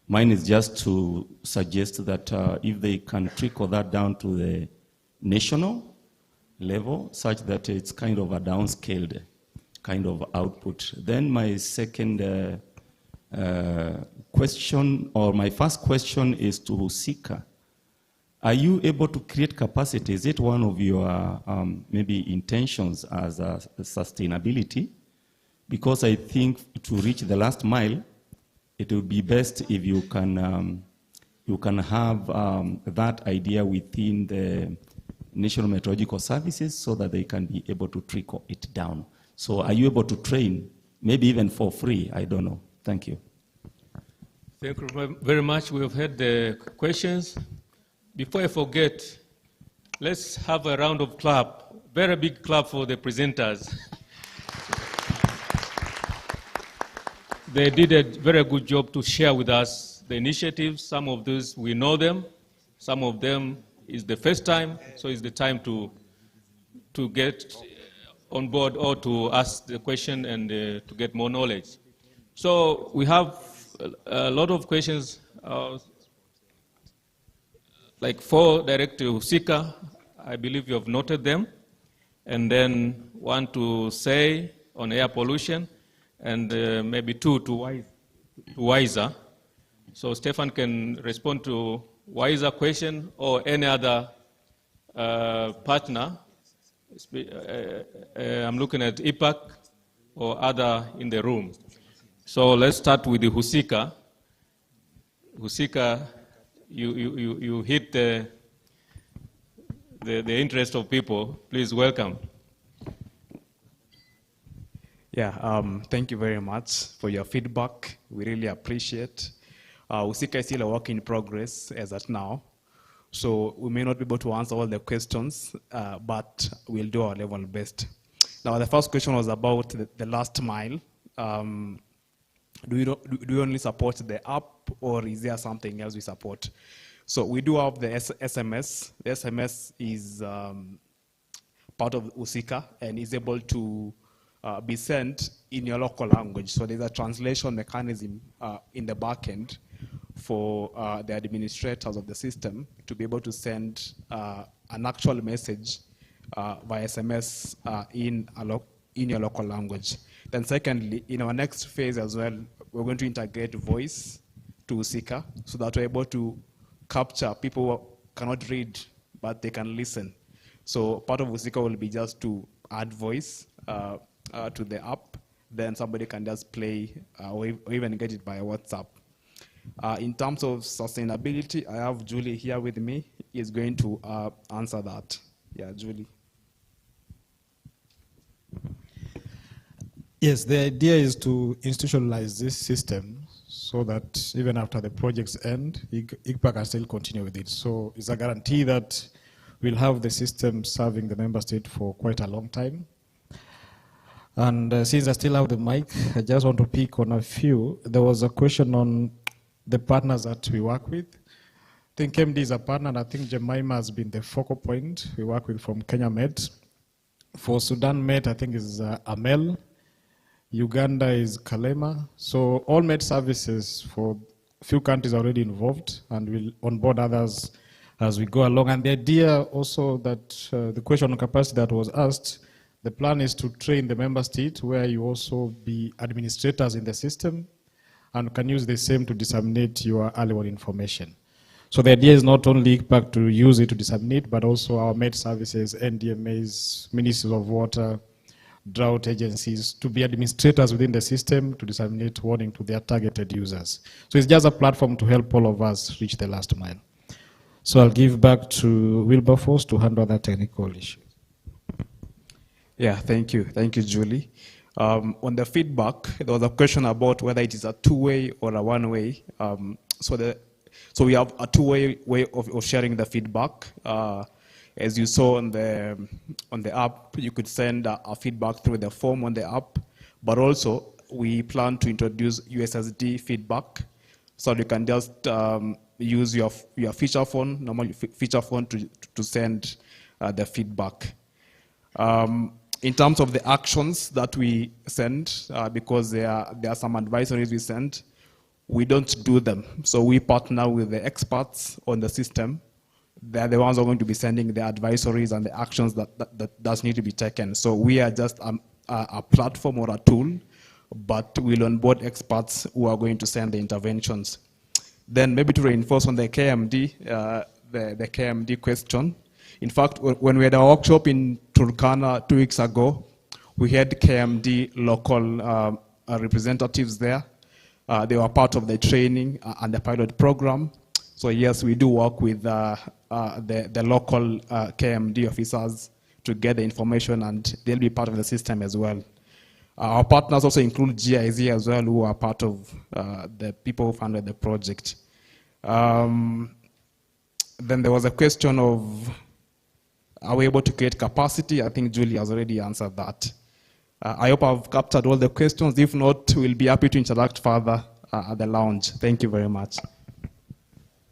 Mine is just to suggest that if they can trickle that down to the national level, such that it's kind of a downscaled kind of output. Then my second question, or my first question is to Husika. Are you able to create capacity? Is it one of your maybe intentions as a sustainability? Because I think to reach the last mile, it would be best if you can have that idea within the National Meteorological Services so that they can be able to trickle it down. So are you able to train, maybe even for free? I don't know. Thank you. Thank you very much. We have heard the questions. Before I forget, let's have a round of clap, very big clap for the presenters. They did a very good job to share with us the initiatives. Some of those, we know them. Some of them is the first time, so it's the time to get on board or to ask the question and to get more knowledge. So we have a lot of questions, like 4 direct to Husika. I believe you have noted them. And then 1 to say on air pollution, and maybe 2 to WISER. So Stefan can respond to wiser question or any other partner. I'm looking at IPAC or other in the room. So let's start with the Husika. Husika, you hit the interest of people. Please welcome. Yeah, thank you very much for your feedback. We really appreciate. Husika is still a work in progress as at now. So we may not be able to answer all the questions, but we'll do our level best. Now, the first question was about the last mile. Do you only support the app, or is there something else we support? So we do have the SMS. The SMS is part of Husika and is able to be sent in your local language. So there's a translation mechanism in the back end for the administrators of the system to be able to send an actual message via SMS in your local language. Then secondly, in our next phase as well, we're going to integrate voice to Husika so that we're able to capture people who cannot read, but they can listen. So part of Husika will be just to add voice to the app, then somebody can just play or even get it by WhatsApp. In terms of sustainability, I have Julie here with me. Is going to answer that. Yeah, Julie. Yes, the idea is to institutionalize this system so that even after the project's end, ICPA can still continue with it. So it's a guarantee that we'll have the system serving the member state for quite a long time. And since I still have the mic, I just want to pick on a few. There was a question on the partners that we work with. I think MD is a partner, and I think Jemima has been the focal point. We work with from Kenya Med. For Sudan Med, I think is Amel. Uganda is Kalema. So all Med services for a few countries are already involved, and we'll onboard others as we go along. And the idea also that the question on capacity that was asked, the plan is to train the member state where you also be administrators in the system and can use the same to disseminate your early warning information. So the idea is not only ICPAC to use it to disseminate, but also our Med services, NDMAs, Ministries of Water, drought agencies, to be administrators within the system to disseminate warning to their targeted users. So it's just a platform to help all of us reach the last mile. So I'll give back to Wilberforce to handle that technical issue. Yeah, thank you. Thank you, Julie. On the feedback, there was a question about whether it is a two-way or a one-way. So we have a two-way way of sharing the feedback. As you saw on the app, you could send a feedback through the form on the app, but also we plan to introduce USSD feedback, so you can just use your feature phone, normal feature phone, to send the feedback. In terms of the actions that we send, because there are some advisories we send, we don't do them. So we partner with the experts on the system. They're the ones who are going to be sending the advisories and the actions that does need to be taken. So we are just a platform or a tool, but we'll onboard experts who are going to send the interventions. Then maybe to reinforce on the KMD, the KMD question. In fact, when we had our workshop in Turkana 2 weeks ago, we had KMD local representatives there. They were part of the training and the pilot program. So yes, we do work with the local KMD officers to get the information, and they'll be part of the system as well. Our partners also include GIZ as well, who are part of the people who funded the project. Then there was a question of, are we able to create capacity? I think Julie has already answered that. I hope I've captured all the questions. If not, we'll be happy to interact further at the lounge. Thank you very much.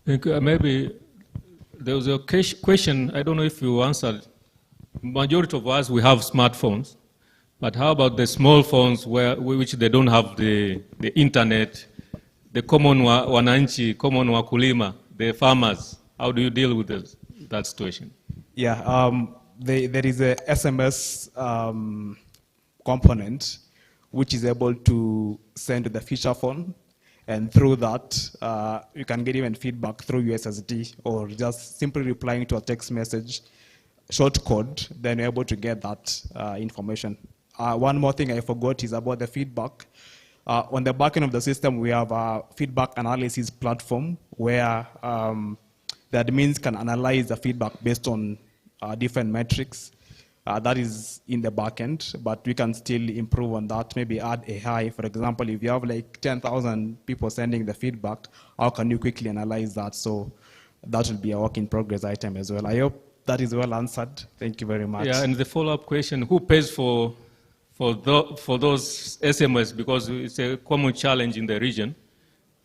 Thank you. Maybe there was a question, I don't know if you answered. Majority of us, we have smartphones, but how about the small phones which they don't have the internet, the common wananchi, common wakulima, the farmers? How do you deal with that situation? Yeah, there is a SMS component which is able to send to the feature phone, And through that, you can get even feedback through USSD or just simply replying to a text message, short code, then you're able to get that information. One more thing I forgot is about the feedback. On the back end of the system, we have a feedback analysis platform where the admins can analyze the feedback based on different metrics. That is in the back end, but we can still improve on that, maybe add AI. For example, if you have like 10,000 people sending the feedback, how can you quickly analyze that? So that will be a work in progress item as well. I hope that is well answered. Thank you very much. Yeah, and the follow-up question, who pays for those SMS, because it's a common challenge in the region?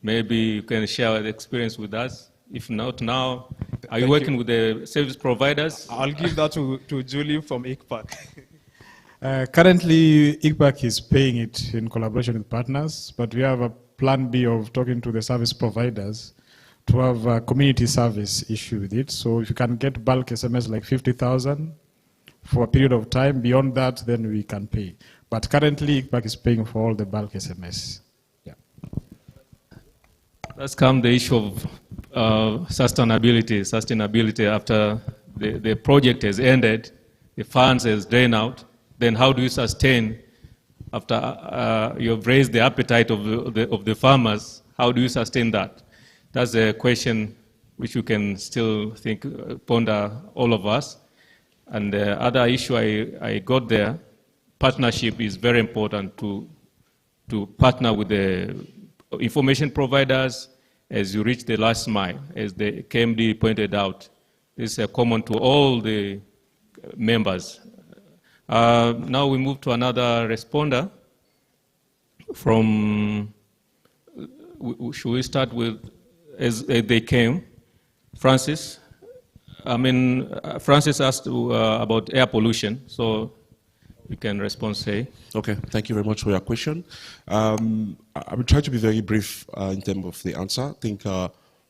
Maybe you can share the experience with us. If not now, are you working with the service providers? I'll give that to Julie from ICPAC. Currently, ICPAC is paying it in collaboration with partners, but we have a plan B of talking to the service providers to have a community service issue with it. So if you can get bulk SMS like 50,000 for a period of time, beyond that, then we can pay. But currently, ICPAC is paying for all the bulk SMS. Yeah. Let's come the issue of sustainability after the project has ended, the funds has drained out. Then how do you sustain after you've raised the appetite of the farmers? How do you sustain that? That's a question which you can still think, ponder, all of us. And the other issue I got there, partnership is very important to partner with the information providers as you reach the last mile, as the KMD pointed out. This is common to all the members. Now we move to another responder from, should we start with, as they came, Francis? Francis asked about air pollution, so you can respond, say. Okay, thank you very much for your question. I will try to be very brief in terms of the answer. I think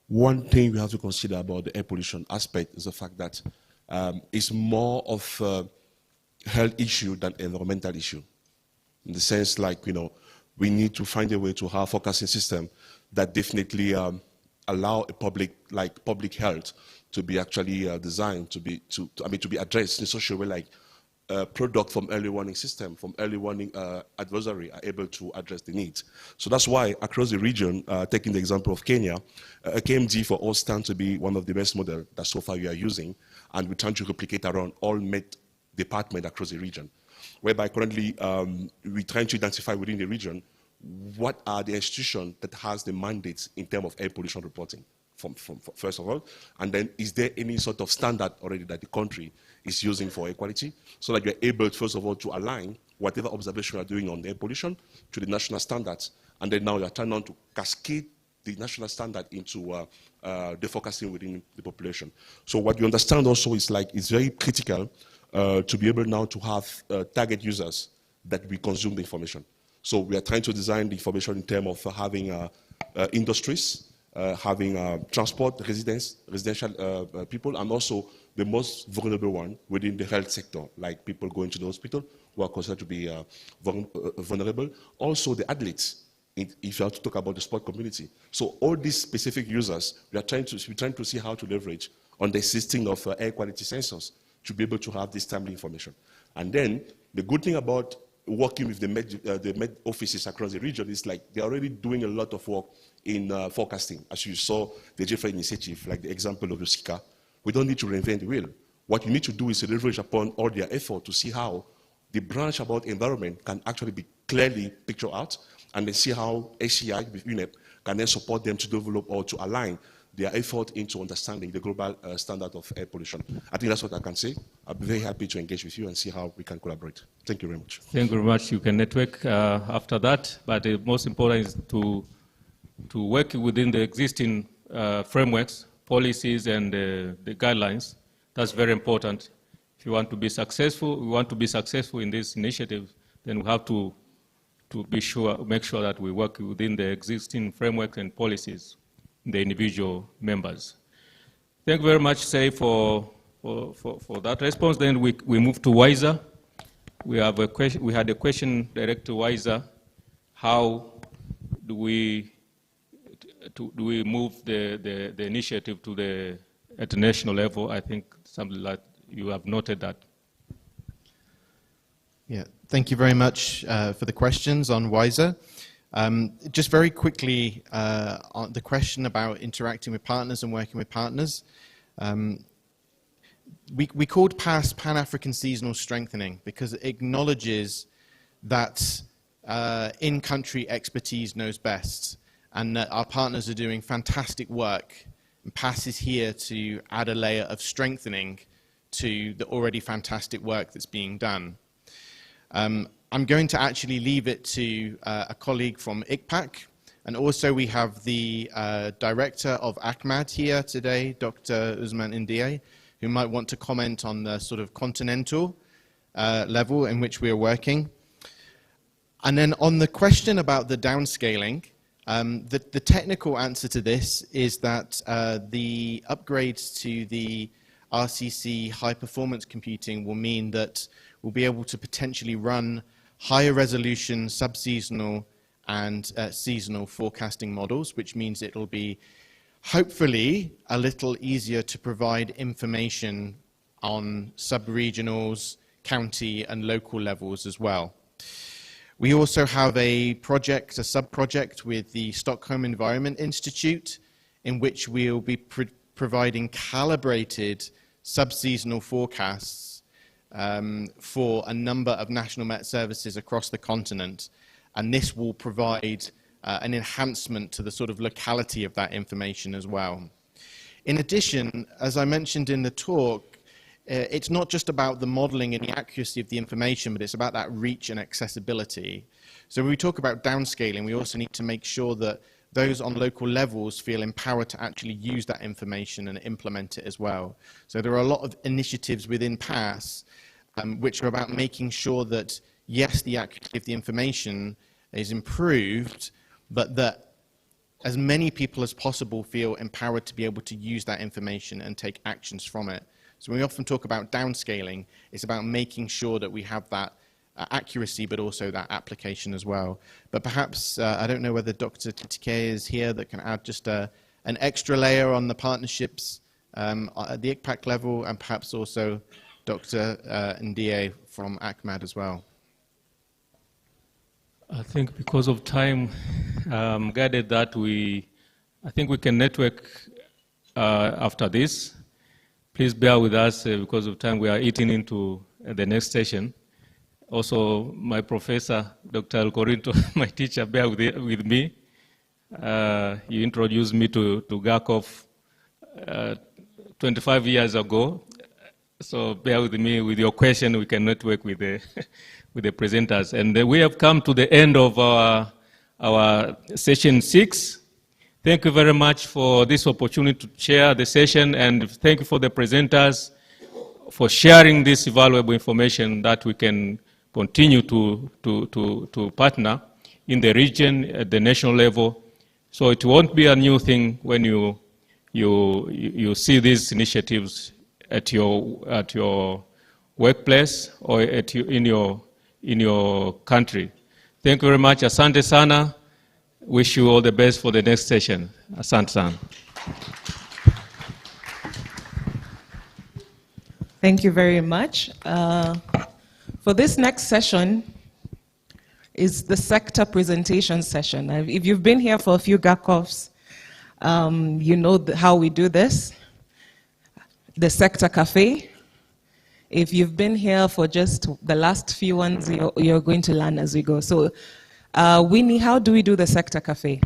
one thing we have to consider about the air pollution aspect is the fact that it's more of a health issue than environmental issue. In the sense, like, we need to find a way to have a forecasting system that definitely allow a public health to be actually designed to be addressed in such a way like product from early warning system, from early warning advisory are able to address the needs. So that's why across the region, taking the example of Kenya, KMG for us stands to be one of the best models that so far we are using, and we're trying to replicate around all Met departments across the region, whereby currently we're trying to identify within the region what are the institutions that has the mandates in terms of air pollution reporting, first of all, and then is there any sort of standard already that the country is using for air quality, so that you're able, first of all, to align whatever observation you're doing on air pollution to the national standards, and then now you're trying on to cascade the national standard into the forecasting within the population. So what you understand also is like it's very critical to be able now to have target users that we consume the information. So we are trying to design the information in terms of having industries, having transport, residential people, and also the most vulnerable one within the health sector, like people going to the hospital who are considered to be vulnerable. Also the athletes, if you have to talk about the sport community. So all these specific users, we're trying to see how to leverage on the existing of air quality sensors to be able to have this timely information. And then the good thing about working with the Med offices across the region is like they're already doing a lot of work in forecasting. As you saw, the different initiative, like the example of USICA, we don't need to reinvent the wheel. What you need to do is to leverage upon all their effort to see how the branch about environment can actually be clearly pictured out, and then see how ACI with UNEP can then support them to develop or to align their effort into understanding the global standard of air pollution. I think that's what I can say. I'll be very happy to engage with you and see how we can collaborate. Thank you very much. Thank you very much. You can network after that, but the most important is to work within the existing frameworks, policies, and the guidelines. That's very important. If you want to be successful, we want to be successful in this initiative, then we have to make sure that we work within the existing frameworks and policies, the individual members. Thank you very much, Say, for that response. Then we move to WISER. We have a question. We had a question direct to WISER. How do we do we move the initiative to at the national level? I think something like you have noted that. Yeah, thank you very much for the questions on WISER. Just very quickly, on the question about interacting with partners and working with partners. We called PASS Pan-African Seasonal Strengthening because it acknowledges that in-country expertise knows best, and that our partners are doing fantastic work, and PASS is here to add a layer of strengthening to the already fantastic work that's being done. I'm going to actually leave it to a colleague from ICPAC, and also we have the director of ACMAD here today, Dr. Usman Ndiaye, who might want to comment on the sort of continental level in which we are working. And then on the question about the downscaling, the technical answer to this is that the upgrades to the RCC high performance computing will mean that we'll be able to potentially run higher resolution sub-seasonal and seasonal forecasting models, which means it'll be hopefully a little easier to provide information on sub-regionals, county and local levels as well. We also have a project, a sub-project with the Stockholm Environment Institute, in which we'll be providing calibrated sub-seasonal forecasts for a number of national Met services across the continent, and this will provide an enhancement to the sort of locality of that information as well. In addition, as I mentioned in the talk, it's not just about the modeling and the accuracy of the information, but it's about that reach and accessibility. So when we talk about downscaling, we also need to make sure that those on local levels feel empowered to actually use that information and implement it as well. So there are a lot of initiatives within PASS which are about making sure that, yes, the accuracy of the information is improved, but that as many people as possible feel empowered to be able to use that information and take actions from it. So when we often talk about downscaling, it's about making sure that we have that accuracy, but also that application as well. But perhaps, I don't know whether Dr. Titike is here that can add just an extra layer on the partnerships at the ICPAC level, and perhaps also Dr. Ndiaye from ACMAD as well. I think because of time, guided that I think we can network after this. Please bear with us because of time. We are eating into the next session. Also, my professor, Dr. El Corinto, my teacher, bear with me. He introduced me to GACOF 25 years ago. So bear with me with your question. We can network with the with the presenters. And we have come to the end of our session 6. Thank you very much for this opportunity to chair the session, and thank you for the presenters for sharing this valuable information that we can continue to partner in the region at the national level. So it won't be a new thing when you see these initiatives at your workplace or in your country. Thank you very much. Asante sana. Wish you all the best for the next session. Asante sana. Thank you very much. For this next session is the sector presentation session. If you've been here for a few GACOFs, you know how we do this. The sector cafe. If you've been here for just the last few ones, you're going to learn as we go. So, Winnie, how do we do the sector cafe?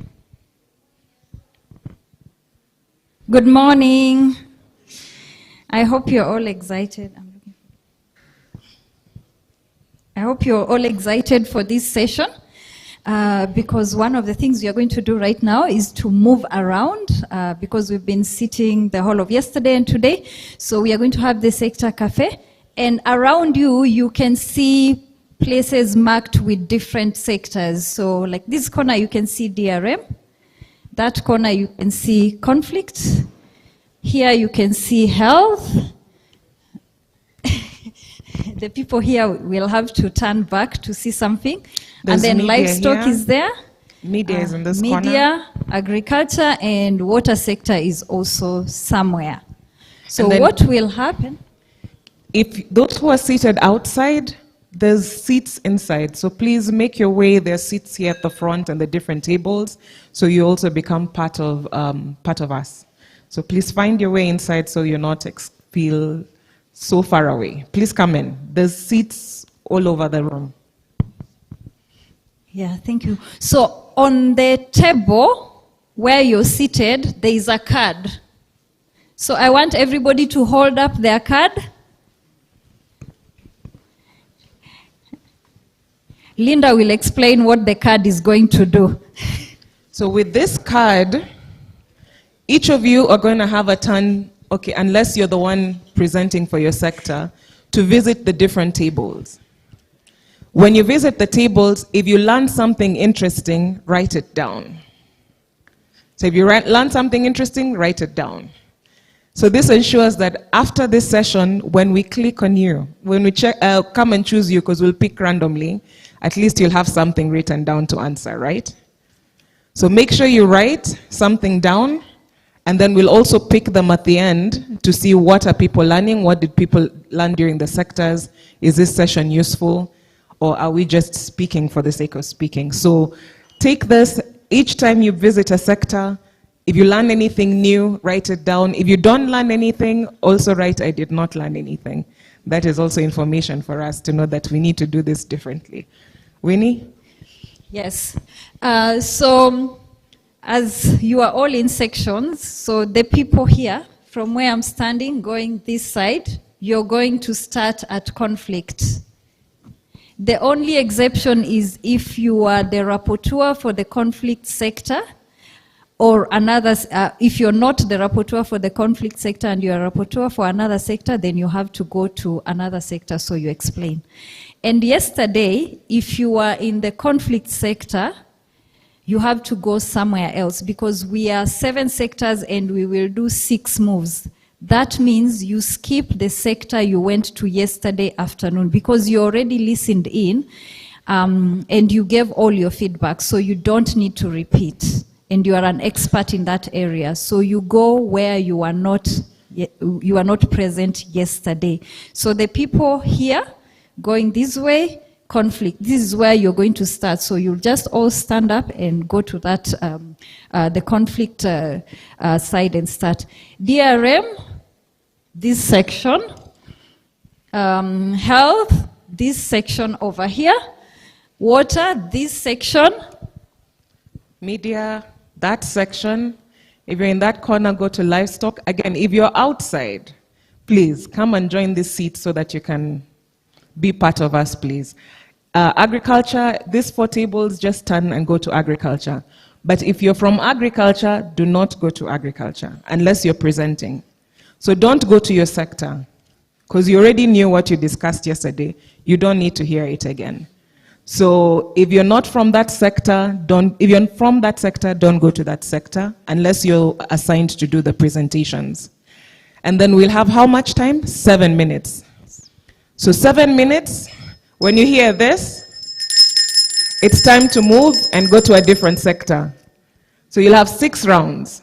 Good morning. I hope you're all excited. I hope you're all excited for this session because one of the things we are going to do right now is to move around because we've been sitting the whole of yesterday and today. So we are going to have the sector cafe, and around you, you can see places marked with different sectors. So like this corner, you can see DRM. That corner, you can see conflict. Here, you can see health. The people here will have to turn back to see something. There's and then media livestock here. is there. Media is in this corner. Media, agriculture, and water sector is also somewhere. So And then- what will happen? If those who are seated outside, there's seats inside. So please make your way. There are seats here at the front and the different tables. So you also become part of us. So please find your way inside so you're not feel so far away. Please come in. There's seats all over the room. Yeah, thank you. So on the table where you're seated, there is a card. So I want everybody to hold up their card. Linda will explain what the card is going to do. So with this card, each of you are going to have a turn, okay, unless you're the one presenting for your sector, to visit the different tables. When you visit the tables, if you learn something interesting, write it down. So if you learn something interesting, write it down. So this ensures that after this session, when we click on you, when we come and choose you, because we'll pick randomly, at least you'll have something written down to answer, right? So make sure you write something down, and then we'll also pick them at the end to see what are people learning, what did people learn during the sectors, is this session useful, or are we just speaking for the sake of speaking? So take this, each time you visit a sector, if you learn anything new, write it down. If you don't learn anything, also write, I did not learn anything. That is also information for us to know that we need to do this differently. Winnie? Yes. So as you are all in sections, so the people here, from where I'm standing, going this side, you're going to start at conflict. The only exception is if you are the rapporteur for the conflict sector, or another, if you're not the rapporteur for the conflict sector and you're a rapporteur for another sector, then you have to go to another sector, so you explain. And yesterday, if you are in the conflict sector, you have to go somewhere else, because we are 7 sectors and we will do 6 moves. That means you skip the sector you went to yesterday afternoon, because you already listened in and you gave all your feedback, so you don't need to repeat. And you are an expert in that area, so you go where you are not present yesterday. So the people here going this way, conflict, this is where you're going to start. So you'll just all stand up and go to that the conflict side and start. DRM, this section. Health, this section over here. Water, this section. Media, that section. If you're in that corner, go to livestock. Again, if you're outside, please come and join this seat so that you can be part of us, please. Agriculture, these 4 tables, just turn and go to agriculture. But if you're from agriculture, do not go to agriculture unless you're presenting. So don't go to your sector, because you already knew what you discussed yesterday. You don't need to hear it again. So if you're not from that sector, don't go to that sector unless you're assigned to do the presentations. And then we'll have how much time? 7 minutes. So 7 minutes, when you hear this, it's time to move and go to a different sector. So you'll have 6 rounds.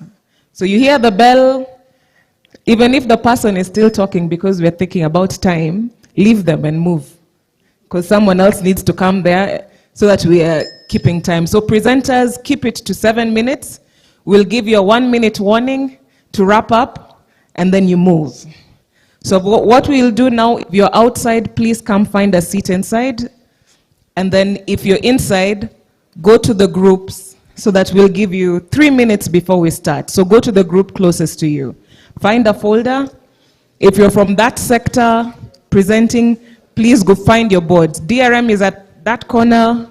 So you hear the bell, even if the person is still talking because we're thinking about time, leave them and move, because someone else needs to come there so that we are keeping time. So presenters, keep it to 7 minutes. We'll give you a 1-minute warning to wrap up, and then you move. So what we'll do now, if you're outside, please come find a seat inside. And then if you're inside, go to the groups, so that we'll give you 3 minutes before we start. So go to the group closest to you. Find a folder. If you're from that sector presenting, please go find your boards. DRM is at that corner.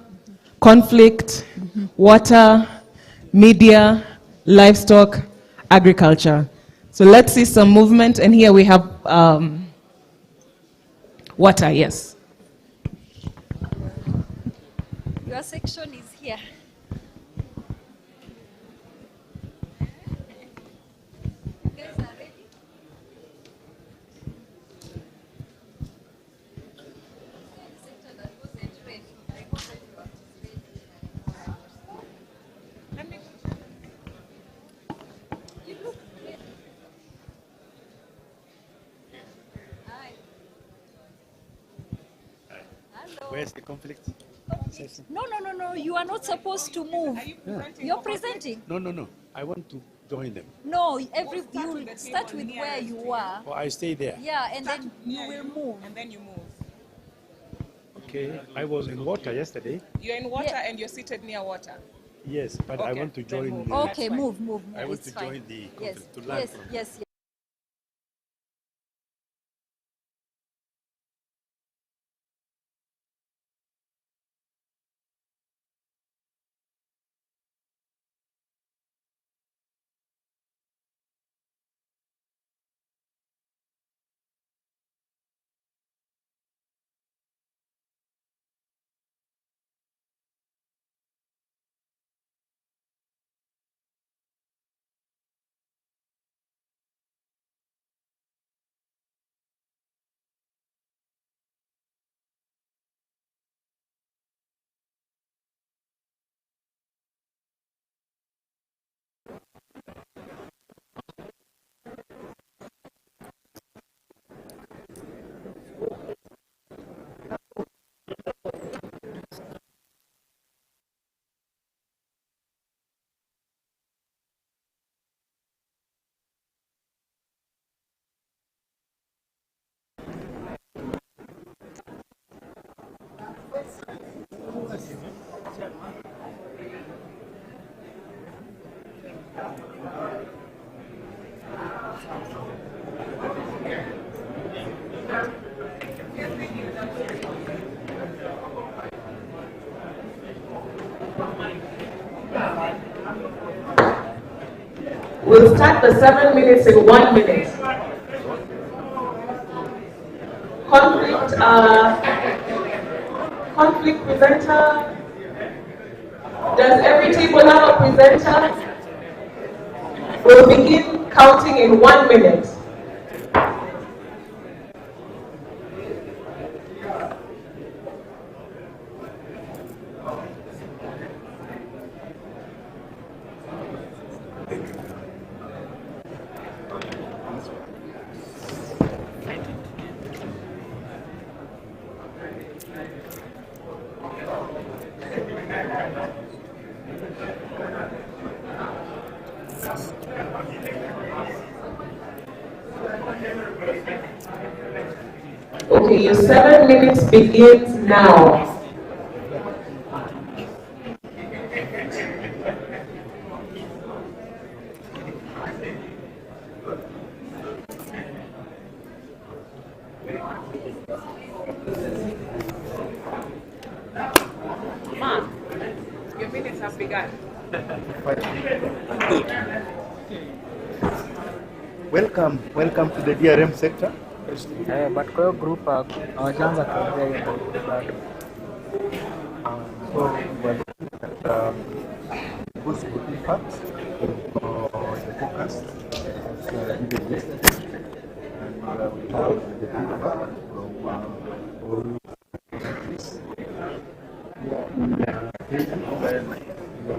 Conflict, water, media, livestock, agriculture. So let's see some movement. And here we have water, yes. Your section is here. Where's the conflict? No. You are not supposed to move. You're presenting. No. I want to join them. No, you start with where you are. Or I stay there. Yeah, and then you will move. And then you move. Okay, I was in water yesterday. You're in water and you're seated near water. Yes, but I Okay, want to then join. move. The, Okay, move. I want It's to fine. join the Yes, conflict to learn from. yes. We'll start the 7 minutes in 1 minute. Conflict presenter. Does every table have a presenter? We'll begin counting in 1 minute. Okay, your 7 minutes begins now. Mark, your minutes have begun. Welcome to the DRM sector. But kwa hiyo group hawajaanza kuongea hiyo bado. So we're looking at possible impacts or the focus given yesterday, and we have the feedback from all countries. We are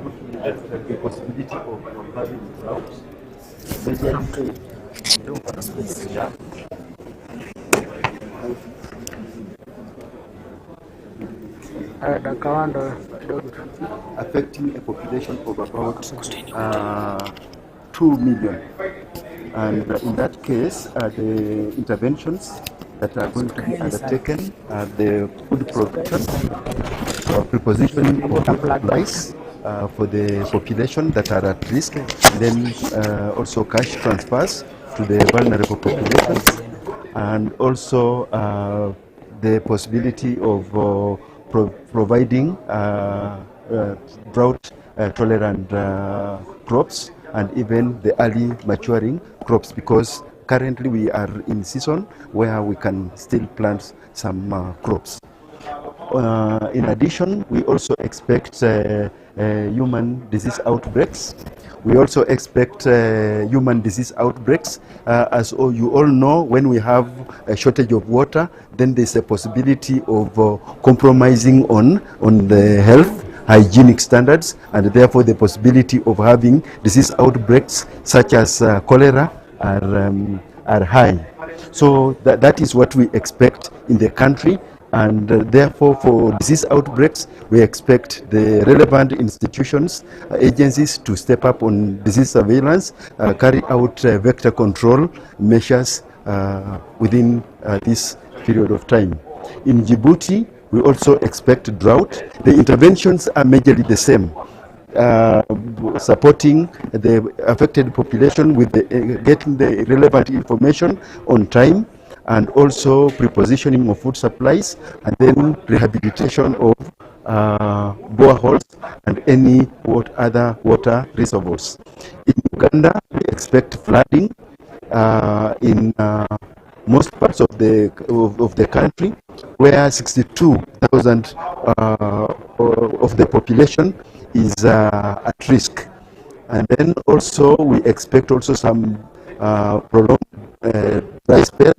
looking at the possibility of having drought. Basically, affecting a population of about 2 million. And in that case, the interventions that are going to be undertaken are the food production, prepositioning of supplies for the population that are at risk, then also cash transfers to the vulnerable populations, and also the possibility of providing drought tolerant crops, and even the early maturing crops, because currently we are in season where we can still plant some crops. In addition, we also expect human disease outbreaks. We also expect human disease outbreaks. As you all know, when we have a shortage of water, then there's a possibility of compromising on the health, hygienic standards, and therefore the possibility of having disease outbreaks such as cholera are high. So that is what we expect in the country And therefore, for disease outbreaks, we expect the relevant institutions, agencies to step up on disease surveillance, carry out vector control measures within this period of time. In Djibouti, we also expect drought. The interventions are majorly the same. Supporting the affected population with getting the relevant information on time, and also prepositioning of food supplies, and then rehabilitation of boreholes and any other water reservoirs. In Uganda, we expect flooding in most parts of the country, where 62,000 of the population is at risk. And then also we expect also some prolonged dry spell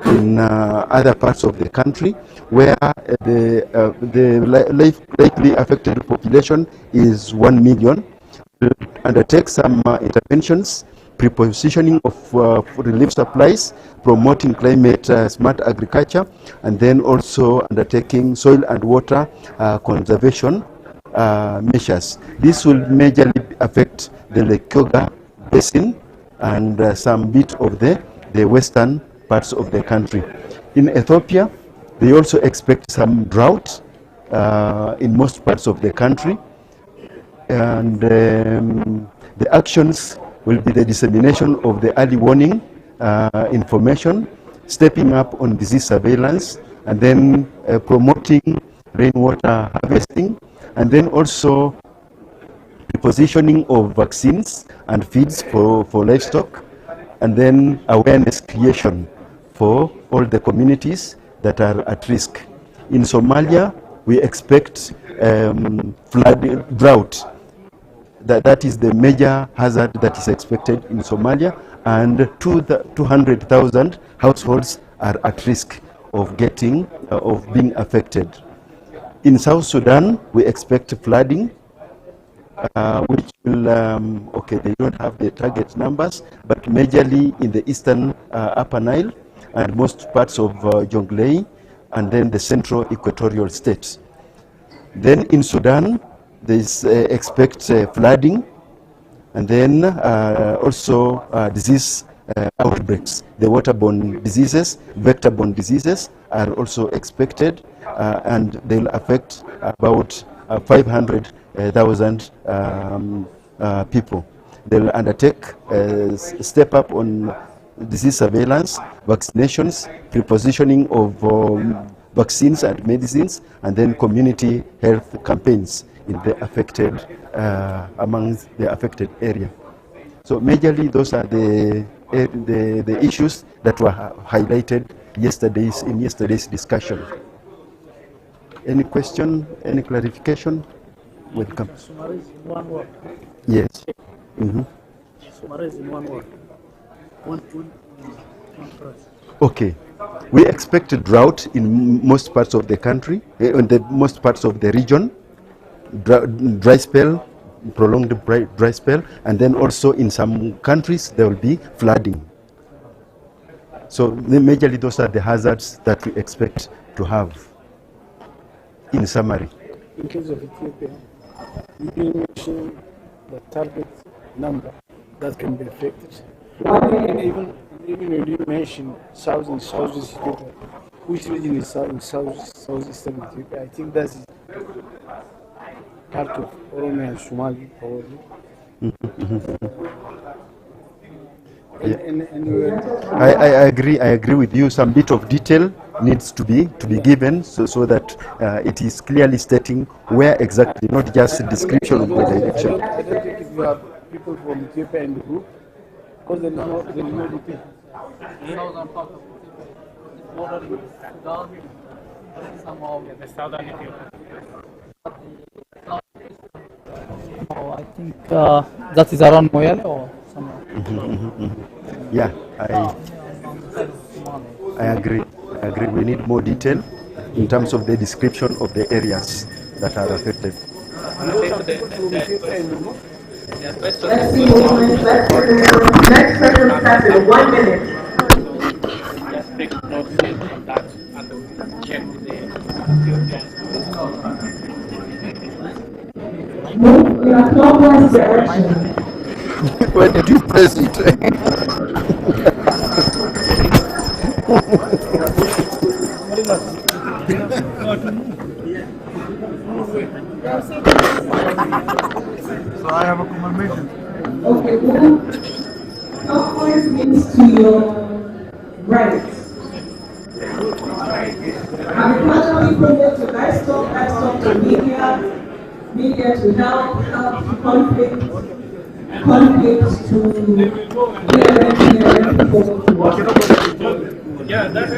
in other parts of the country, where the likely affected population is 1 million. We'll undertake some interventions, prepositioning of relief supplies, promoting climate smart agriculture, and then also undertaking soil and water conservation measures. This will majorly affect the Lake Kyoga basin and some bit of the western parts of the country. In Ethiopia, they also expect some drought in most parts of the country, and the actions will be the dissemination of the early warning information, stepping up on disease surveillance, and then promoting rainwater harvesting, and then also the positioning of vaccines and feeds for livestock, and then awareness creation for all the communities that are at risk. In Somalia, we expect flood, drought. That is the major hazard that is expected in Somalia, and 200,000 households are at risk of being affected. In South Sudan, we expect flooding, which will, okay, they don't have the target numbers, but majorly in the eastern Upper Nile and most parts of Jonglei, and then the central equatorial states. Then in Sudan, they expect flooding, and then also disease outbreaks. The waterborne diseases, vector-borne diseases are also expected, and they'll affect about 500,000 people. They'll undertake step up on disease surveillance, vaccinations, prepositioning of vaccines and medicines, and then community health campaigns in the affected, among the affected area. So majorly those are the issues that were highlighted in yesterday's discussion. Any question, any clarification? Welcome. Summarize in one word. Yes. Mm-hmm. Summarize in one word. One phrase. Okay. We expect a drought in most parts of the country, in the most parts of the region, dry spell, prolonged dry spell, and then also in some countries there will be flooding. So majorly those are the hazards that we expect to have, in summary. In case of Ethiopia, you mentioned the target number that can be affected. Even when you mention South and Southeast Ethiopia, which region is Southeastern Ethiopia? I think that's part of Oromia and Somali, probably. I agree with you. Some bit of detail needs to be given so that it is clearly stating where exactly, not just a description of the direction. I don't think if you have people from Ethiopia in the group, because they know the people. Southern part of Ethiopia, somehow the southern Ethiopia. Oh, I think that is around Moyale or somewhere. Yeah, I agree. We need more detail in terms of the description of the areas that are affected. Next session starts in 1 minute. Just take note on that and check the Move in a clockwise direction. Where did you press it? So I have a confirmation. Okay, move clockwise means to your right. Agricultural project to livestock to media to health to conflict to Yeah, that's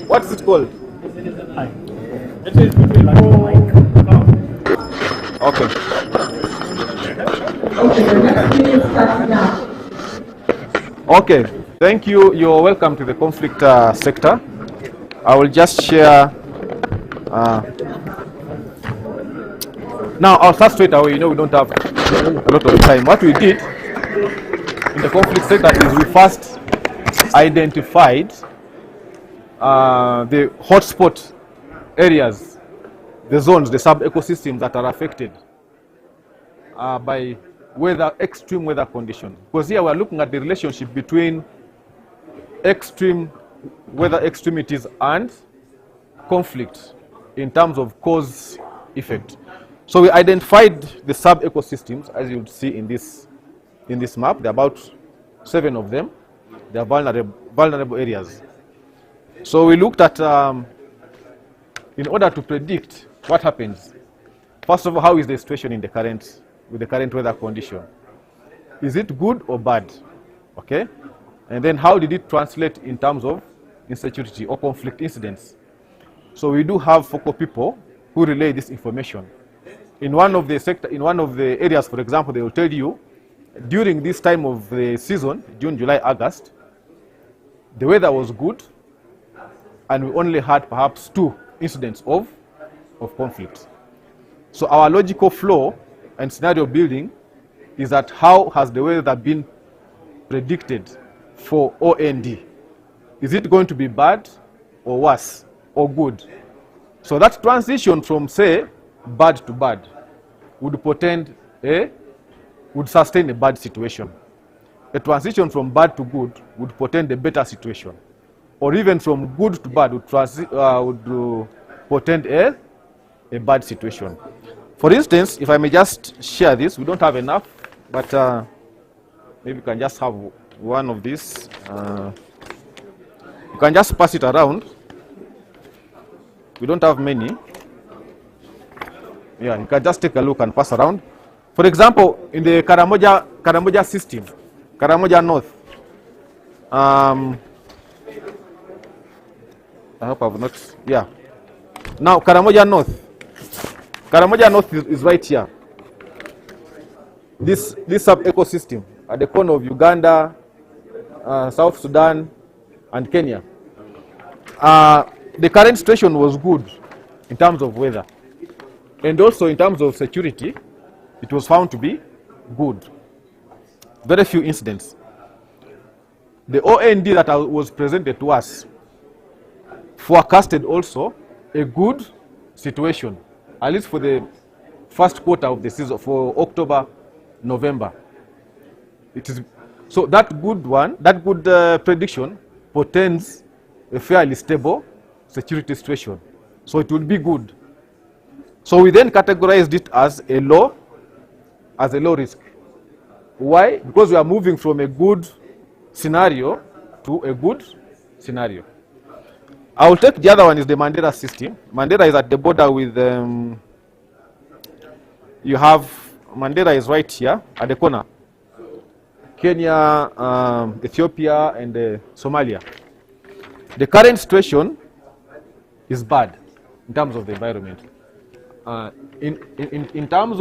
What's it called? it is between Okay. Okay, thank you. You're welcome to the conflict sector. I will just share. Now, I'll start straight away. You know, we don't have a lot of time. What we did in the conflict sector is we first identified the hotspot areas, the zones, the sub-ecosystems that are affected by extreme weather conditions. Because here we're looking at the relationship between extreme weather extremities and conflict in terms of cause effect. So we identified the sub-ecosystems, as you would see in this map. There are about 7 of them. They are vulnerable areas. So we looked at, in order to predict what happens, first of all, how is the situation with the current weather condition? Is it good or bad? Okay? And then how did it translate in terms of insecurity or conflict incidents? So we do have focal people who relay this information. In one of the areas, for example, they will tell you during this time of the season, June, July, August, the weather was good, and we only had perhaps 2 incidents of conflict. So our logical flow and scenario building is that how has the weather been predicted for OND? Is it going to be bad or worse or good? So that transition from, say, bad to bad would sustain a bad situation. A transition from bad to good would portend a better situation. Or even from good to bad would portend a bad situation. For instance, if I may just share this, we don't have enough, but maybe we can just have one of these. You can just pass it around. We don't have many. Yeah, you can just take a look and pass around. For example, in the Karamoja system, Karamoja North. I hope I've not. Yeah. Now Karamoja North. Karamoja North is right here. This sub-ecosystem at the corner of Uganda, South Sudan, and Kenya. The current situation was good in terms of weather. And also in terms of security, it was found to be good. Very few incidents. The OND that was presented to us forecasted also a good situation, at least for the first quarter of the season, for October, November. So that good prediction portends a fairly stable security situation. So it will be good. So we then categorized it as a low risk. Why? Because we are moving from a good scenario to a good scenario. I will take the other one is the Mandera system. Mandera is at the border with, you have, Mandera is right here at the corner. Kenya, Ethiopia, and Somalia. The current situation is bad in terms of the environment. In terms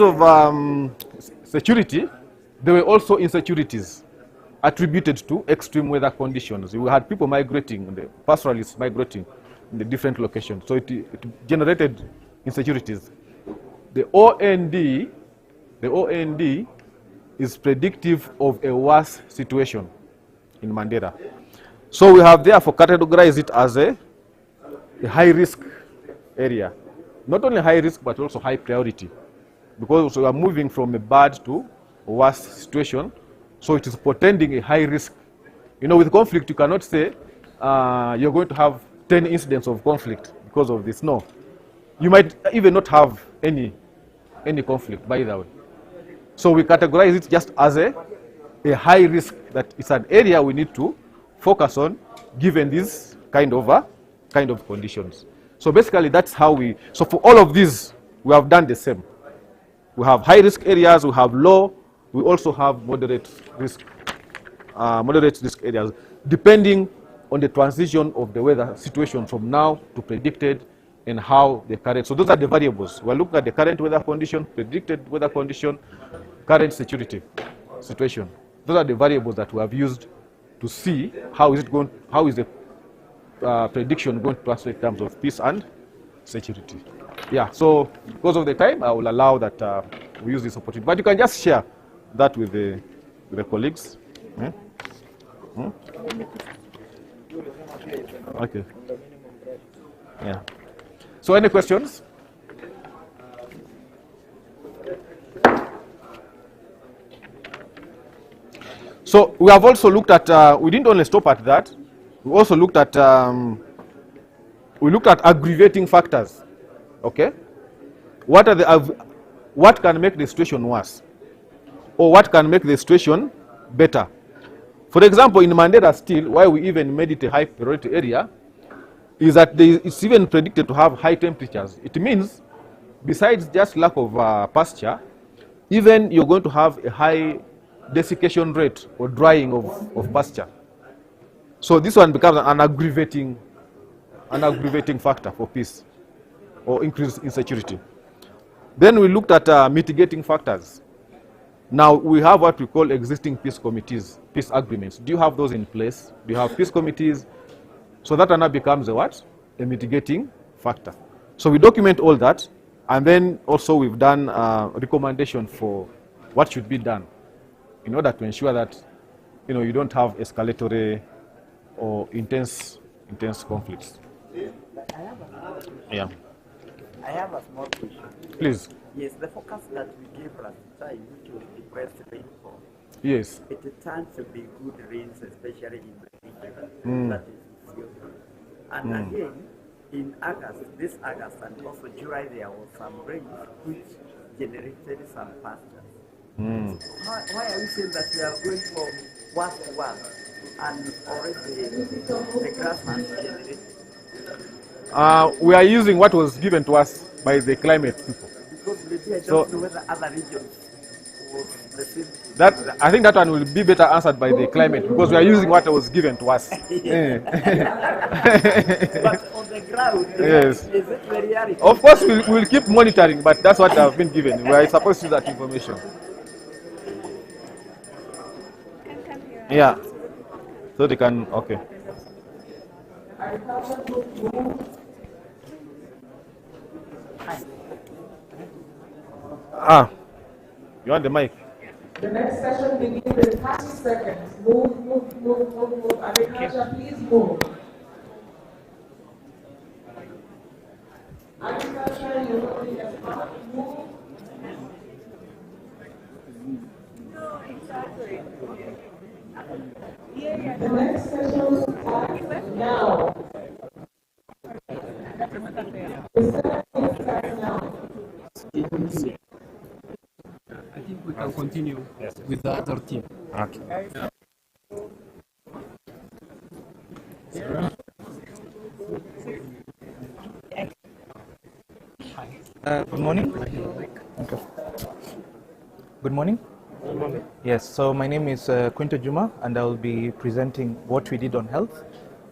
of security, there were also insecurities attributed to extreme weather conditions. We had people migrating, the pastoralists migrating in the different locations. So it generated insecurities. The OND is predictive of a worse situation in Mandera. So we have therefore categorized it as a a high risk area. Not only high risk, but also high priority. Because we are moving from a bad to a worse situation, so it is portending a high risk. You know, with conflict, you cannot say you're going to have 10 incidents of conflict because of this. No. You might even not have any conflict, by the way. So we categorize it just as a high risk, that it's an area we need to focus on given these kind of conditions. So basically that's how so for all of these, we have done the same. We have high risk areas, we have low, we also have moderate risk areas, depending on the transition of the weather situation from now to predicted and how the current. So those are the variables. We're looking at the current weather condition, predicted weather condition, current security situation. Those are the variables that we have used to see how is the prediction going to translate in terms of peace and security. Yeah, so because of the time, I will allow that we use this opportunity. But you can just share that with the colleagues. Hmm? Hmm? Okay. Yeah. So any questions? So we have also looked at, we didn't only stop at that, we also looked at aggravating factors. Okay? What can make the situation worse? Or what can make the situation better? For example, in Mandera still, why we even made it a high priority area, is that it's even predicted to have high temperatures. It means, besides just lack of pasture, even you're going to have a high desiccation rate or drying of pasture. So this one becomes an aggravating factor for peace or increased insecurity. Then we looked at mitigating factors. Now we have what we call existing peace committees, peace agreements. Do you have those in place? Do you have peace committees? So that now becomes a mitigating factor. So we document all that, and then also we've done recommendation for what should be done in order to ensure that you don't have escalatory or intense conflicts. Yeah. I have a small question. Please. Yes, the focus that we gave last time, which was the West rainfall. Yes. It turned to be good rains, especially in the region. That is Ethiopia. And again, in August, this August and also July, there was some rains which generated some pastures. Why are we saying that we are going from worse to worse and already the grass has generated? We are using what was given to us by the climate people. Because maybe I don't know whether other regions was the same. I think that one will be better answered by the climate, because we are using what was given to us. But on the ground, yes. Is it the reality? Of course, we'll keep monitoring, but that's what I've been given. We are supposed to use that information. Yeah. So they can, okay. You want the mic? The next session begins in 30 seconds. Move. Agriculture, please move. Agriculture, you're looking at move. No, exactly. The next session will start now. I think we can continue with the other team. Okay. Good morning. Okay. Good morning. Good morning. Yes, so my name is Quinto Juma, and I will be presenting what we did on health.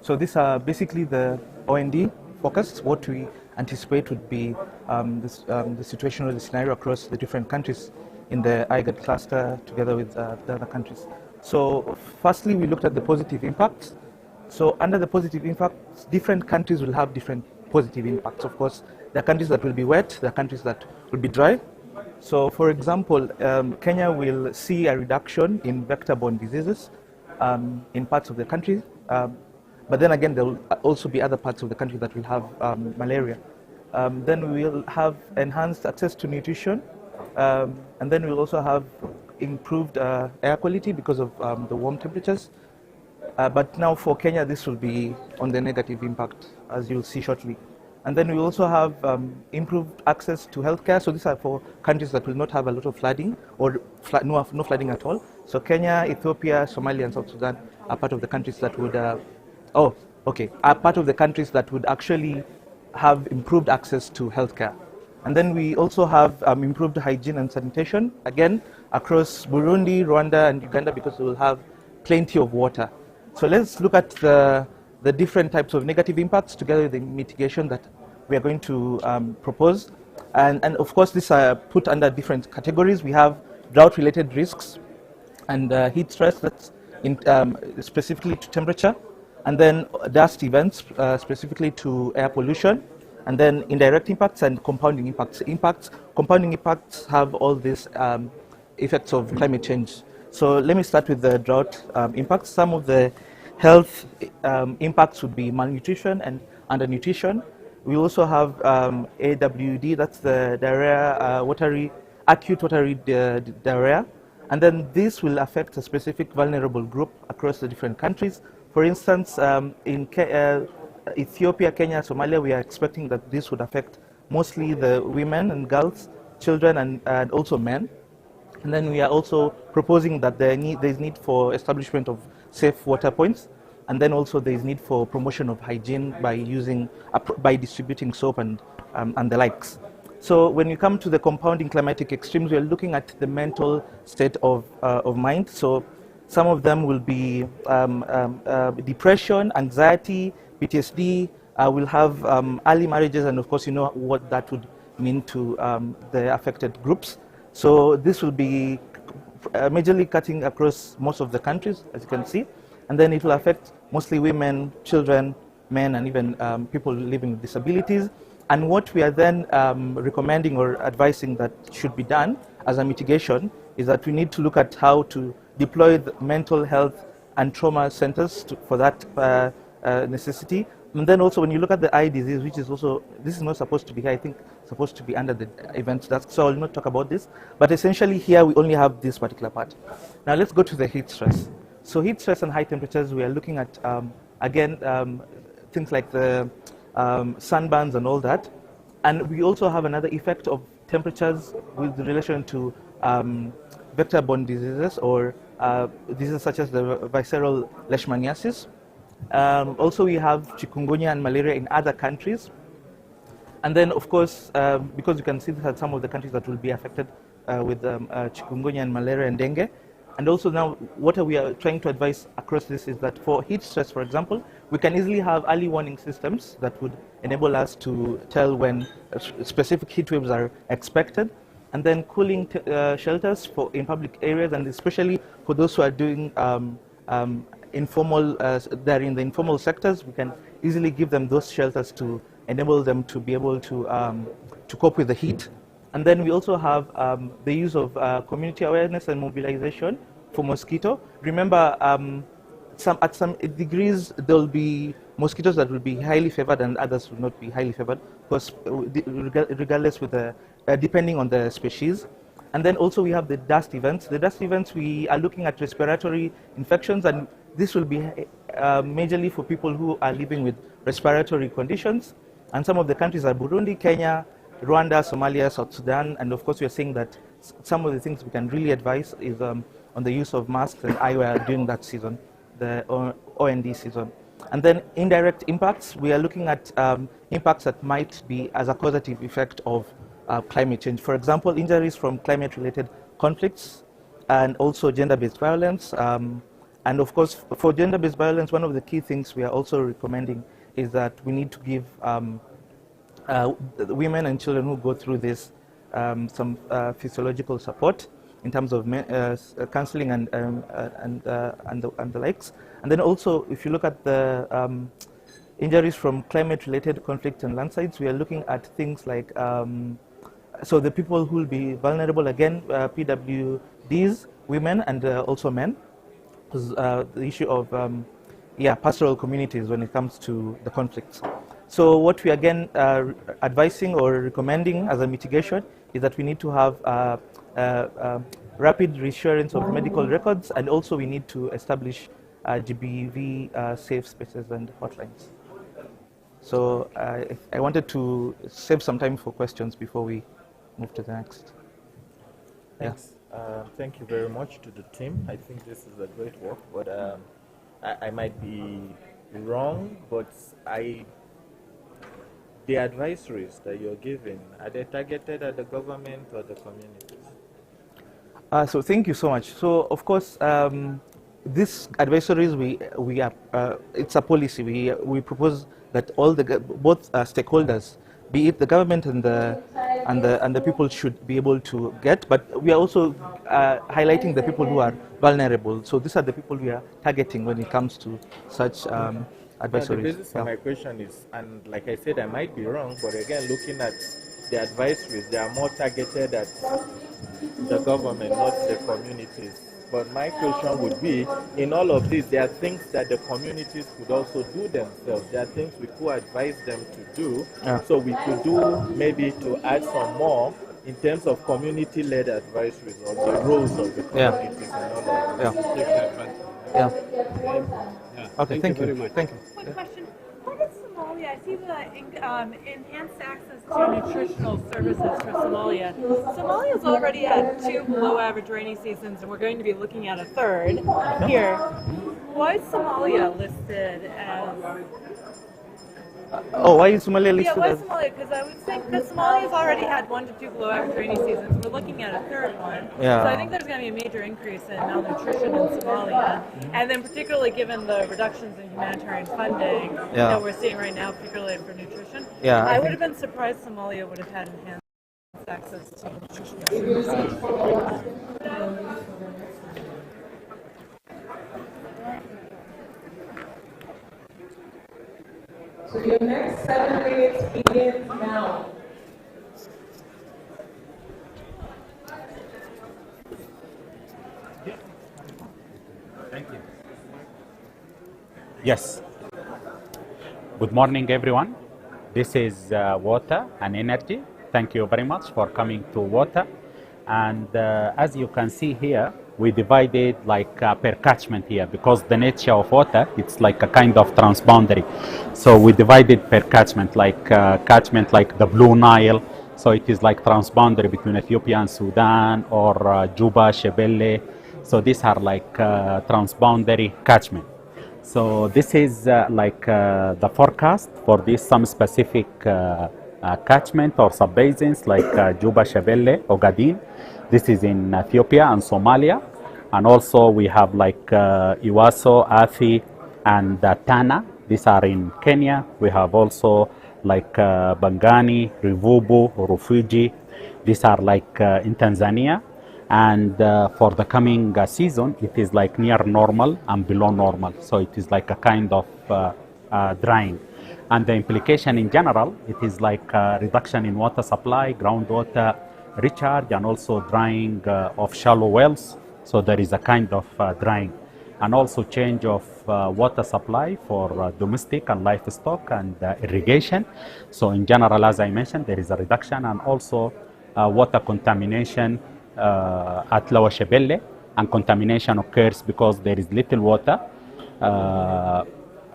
So these are basically the OND focus, what we anticipate would be the situation or the scenario across the different countries in the IGAD cluster together with the other countries. So firstly, we looked at the positive impacts. So under the positive impacts, different countries will have different positive impacts. Of course, there are countries that will be wet, there are countries that will be dry. So for example, Kenya will see a reduction in vector-borne diseases in parts of the country. But then again, there will also be other parts of the country that will have malaria. Then we will have enhanced access to nutrition, and then we'll also have improved air quality because of the warm temperatures. But now for Kenya, this will be on the negative impact, as you'll see shortly. And then we also have improved access to healthcare. So these are for countries that will not have a lot of flooding or no flooding at all. So Kenya, Ethiopia, Somalia, and South Sudan are part of the countries that would, are part of the countries that would actually have improved access to healthcare. And then we also have improved hygiene and sanitation, again, across Burundi, Rwanda, and Uganda, because we will have plenty of water. So let's look at the different types of negative impacts together with the mitigation that we are going to propose. And of course, these are put under different categories. We have drought-related risks and heat stress that's specifically to temperature, and then dust events specifically to air pollution, and then indirect impacts and compounding impacts. Compounding impacts have all these effects of climate change. So let me start with the drought impacts. Some of the health impacts would be malnutrition and undernutrition. We also have AWD, that's the diarrhea, acute watery diarrhea. And then this will affect a specific vulnerable group across the different countries. For instance, in Ethiopia, Kenya, Somalia, we are expecting that this would affect mostly the women and girls, children, and also men. And then we are also proposing that there is need for establishment of safe water points, and then also there is need for promotion of hygiene by distributing soap and the likes. So when you come to the compounding climatic extremes, we are looking at the mental state of mind. So some of them will be depression, anxiety, PTSD. We'll have early marriages, and of course, you know what that would mean to the affected groups. So this will be majorly cutting across most of the countries, as you can see, and then it will affect mostly women, children, men, and even people living with disabilities. And what we are then recommending or advising that should be done as a mitigation is that we need to look at how to deploy the mental health and trauma centers for that necessity. And then also when you look at the eye disease, which is also, this is not supposed to be here, I think supposed to be under the event, so I will not talk about this. But essentially here we only have this particular part. Now let's go to the heat stress. So heat stress and high temperatures, we are looking at, again, things like the sunburns and all that. And we also have another effect of temperatures with relation to vector-borne diseases or diseases such as the visceral leishmaniasis. Also, we have chikungunya and malaria in other countries. And then, of course, because you can see that some of the countries that will be affected with chikungunya and malaria and dengue. And also now, what we are trying to advise across this is that for heat stress, for example, we can easily have early warning systems that would enable us to tell when specific heat waves are expected. And then cooling shelters in public areas, and especially for those who are doing informal, they're in the informal sectors, we can easily give them those shelters to enable them to be able to cope with the heat. And then we also have the use of community awareness and mobilization for mosquito. Remember, at some degrees, there will be mosquitoes that will be highly favored and others will not be highly favored, because regardless with the, depending on the species. And then also we have the dust events. The dust events, we are looking at respiratory infections, and this will be majorly for people who are living with respiratory conditions. And some of the countries are Burundi, Kenya, Rwanda, Somalia, South Sudan, and of course we are saying that some of the things we can really advise is on the use of masks and eyewear during that season, the OND season. And then indirect impacts, we are looking at impacts that might be as a causative effect of climate change. For example, injuries from climate-related conflicts, and also gender-based violence. And of course, for gender-based violence, one of the key things we are also recommending is that we need to give women and children who go through this some physiological support in terms of counseling and the likes. And then also, if you look at the injuries from climate-related conflicts and landslides, we are looking at things like, so the people who will be vulnerable, again, PWDs, women and also men, because the issue of pastoral communities when it comes to the conflicts. So what we again advising or recommending as a mitigation is that we need to have rapid reassurance of medical records, and also we need to establish GBV safe spaces and hotlines. So I wanted to save some time for questions before we move to the next. Thanks. Thank you very much to the team. I think this is a great work, but I might be wrong, but the advisories that you're giving, are they targeted at the government or the communities? So thank you so much. So of course, these advisories we are it's a policy. We propose that all both stakeholders, be it the government and the people, should be able to get. But we are also highlighting the people who are vulnerable. So these are the people we are targeting when it comes to such advisories. The basis for my question is, and like I said, I might be wrong, but again, looking at the advisories, they are more targeted at the government, not the communities. But my question would be, in all of this, there are things that the communities could also do themselves. There are things we could advise them to do. So we could do maybe to add some more in terms of community-led advisories or the roles of the communities and all of this. Okay, thank you very much. Thank you. Quick question. What is Somalia? I see the enhanced access to nutritional services for Somalia. Somalia's already had 2 below-average rainy seasons, and we're going to be looking at a 3rd here. Why is Somalia listed as... why is Somalia listed why as... Somalia? Because I would think that Somalia's already had 1 to 2 below-average rainy seasons. We're looking at a 3rd one. Yeah. So I think there's going to be a major increase in malnutrition in Somalia. And then particularly given the reductions in humanitarian funding that we're seeing right now, particularly for nutrition, I would have been surprised Somalia would have had enhanced access to nutritional services. So your next 7 minutes begins now. Thank you. Yes. Good morning, everyone. This is water and energy. Thank you very much for coming to water. And as you can see here, we divided like per catchment here, because the nature of water, it's like a kind of transboundary. So we divided per catchment like the Blue Nile. So it is like transboundary between Ethiopia and Sudan, or Juba, Shebelle. So these are like transboundary catchment. So this is the forecast for some specific catchment or subbasins like Juba, Shebelle, Ogaden. This is in Ethiopia and Somalia. And also we have like Iwaso, Athi, and Tana. These are in Kenya. We have also like Bangani, Rivubu, Rufiji. These are like in Tanzania. And for the coming season, it is like near normal and below normal. So it is like a kind of drying. And the implication in general, it is like a reduction in water supply, groundwater recharge, and also drying of shallow wells. So there is a kind of drying. And also change of water supply for domestic and livestock and irrigation. So in general, as I mentioned, there is a reduction, and also water contamination at Lower Shebelle, and contamination occurs because there is little water,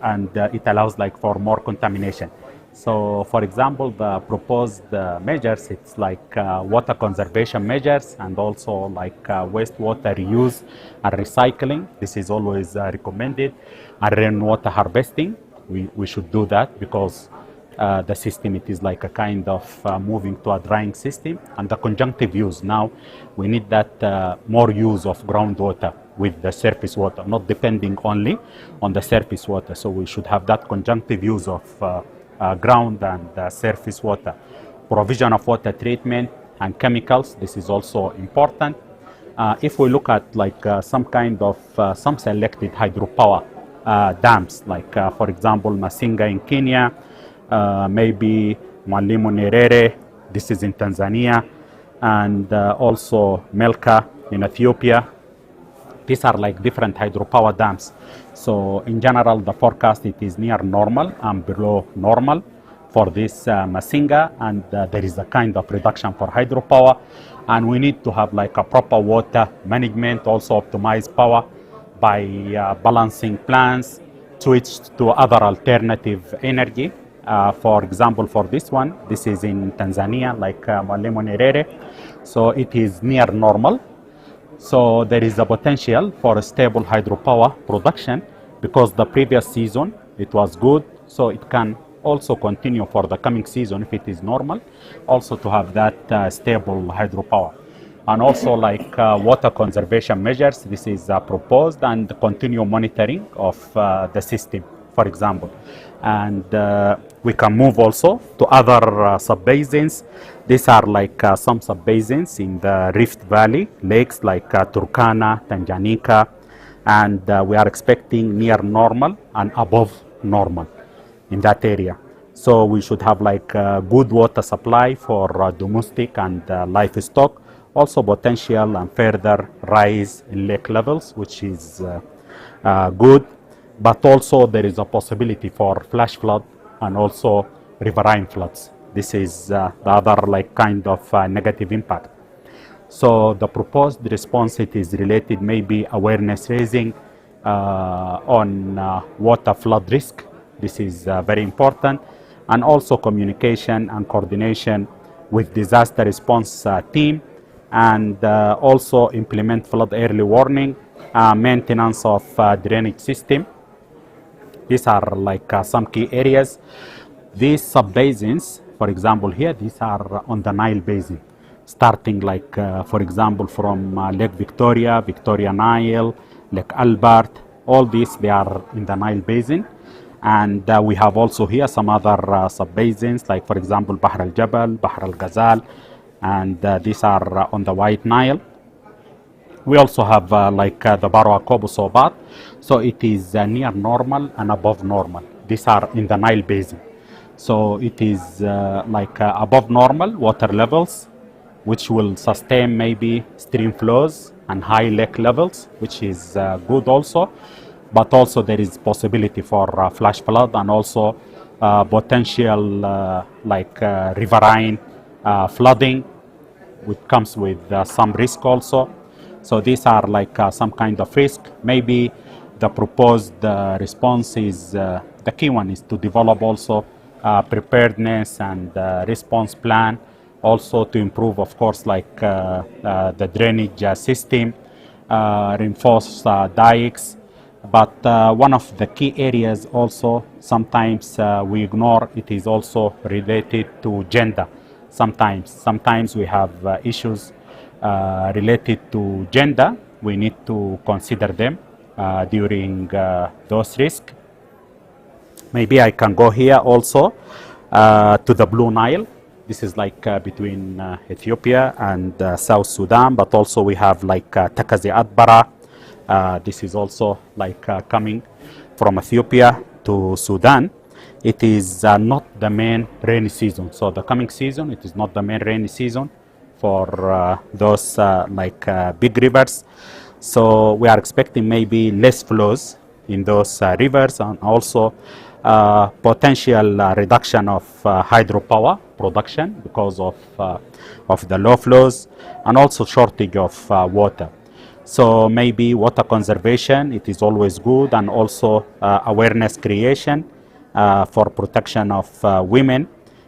and it allows like for more contamination. So for example, the proposed measures, it's like water conservation measures, and also like wastewater reuse and recycling. This is always recommended. And rainwater harvesting, we should do that, because the system, it is like a kind of moving to a drying system. And the conjunctive use, now we need that more use of groundwater with the surface water, not depending only on the surface water. So we should have that conjunctive use of ground and surface water. Provision of water treatment and chemicals, this is also important. If we look at like some kind of some selected hydropower dams, like for example Masinga in Kenya, maybe Mwalimu Nyerere, this is in Tanzania, and also Melka in Ethiopia, These are like different hydropower dams. So in general, the forecast, it is near normal and below normal for this Masinga, and there is a kind of reduction for hydropower. And we need to have like a proper water management, also optimize power by balancing plants, switch to other alternative energy. For example, for this one, this is in Tanzania, like Mwalimu Nyerere. So it is near normal. So there is a potential for a stable hydropower production because the previous season it was good. So it can also continue for the coming season if it is normal, also to have that stable hydropower. And also like water conservation measures, this is proposed, and continue monitoring of the system, for example. And we can move also to other sub-basins. These are like some sub-basins in the Rift Valley, lakes like Turkana, Tanganyika, and we are expecting near normal and above normal in that area. So we should have like good water supply for domestic and livestock. Also potential and further rise in lake levels, which is good. But also there is a possibility for flash flood and also riverine floods. This is the other like kind of negative impact. So the proposed response, it is related maybe awareness raising on water flood risk. This is very important. And also communication and coordination with disaster response team, and also implement flood early warning, maintenance of drainage system. These are like some key areas. These sub-basins, for example here, these are on the Nile Basin, starting like, for example, from Lake Victoria, Victoria Nile, Lake Albert, all these, they are in the Nile Basin. And we have also here some other sub-basins, like for example, Bahr al-Jabal, Bahr al-Ghazal, and these are on the White Nile. We also have like the Barwa Kobo Sobat, so it is near normal and above normal. These are in the Nile Basin. So it is like above normal water levels, which will sustain maybe stream flows and high lake levels, which is good also. But also there is possibility for flash flood and also potential like riverine flooding, which comes with some risk also. So these are like some kind of risk. Maybe the proposed response is, the key one is to develop also preparedness and response plan, also to improve, of course, like the drainage system, reinforce dikes. But one of the key areas also sometimes we ignore, it is also related to gender. Sometimes we have issues related to gender. We need to consider them during those risks. Maybe I can go here also to the Blue Nile. This is like between Ethiopia and South Sudan, but also we have like Takazi Adbara. This is also like coming from Ethiopia to Sudan. It is not the main rainy season. So the coming season, it is not the main rainy season for those like big rivers. So we are expecting maybe less flows in those rivers, and also potential reduction of hydropower production because of the low flows, and also shortage of water. So maybe water conservation, it is always good, and also awareness creation for protection of women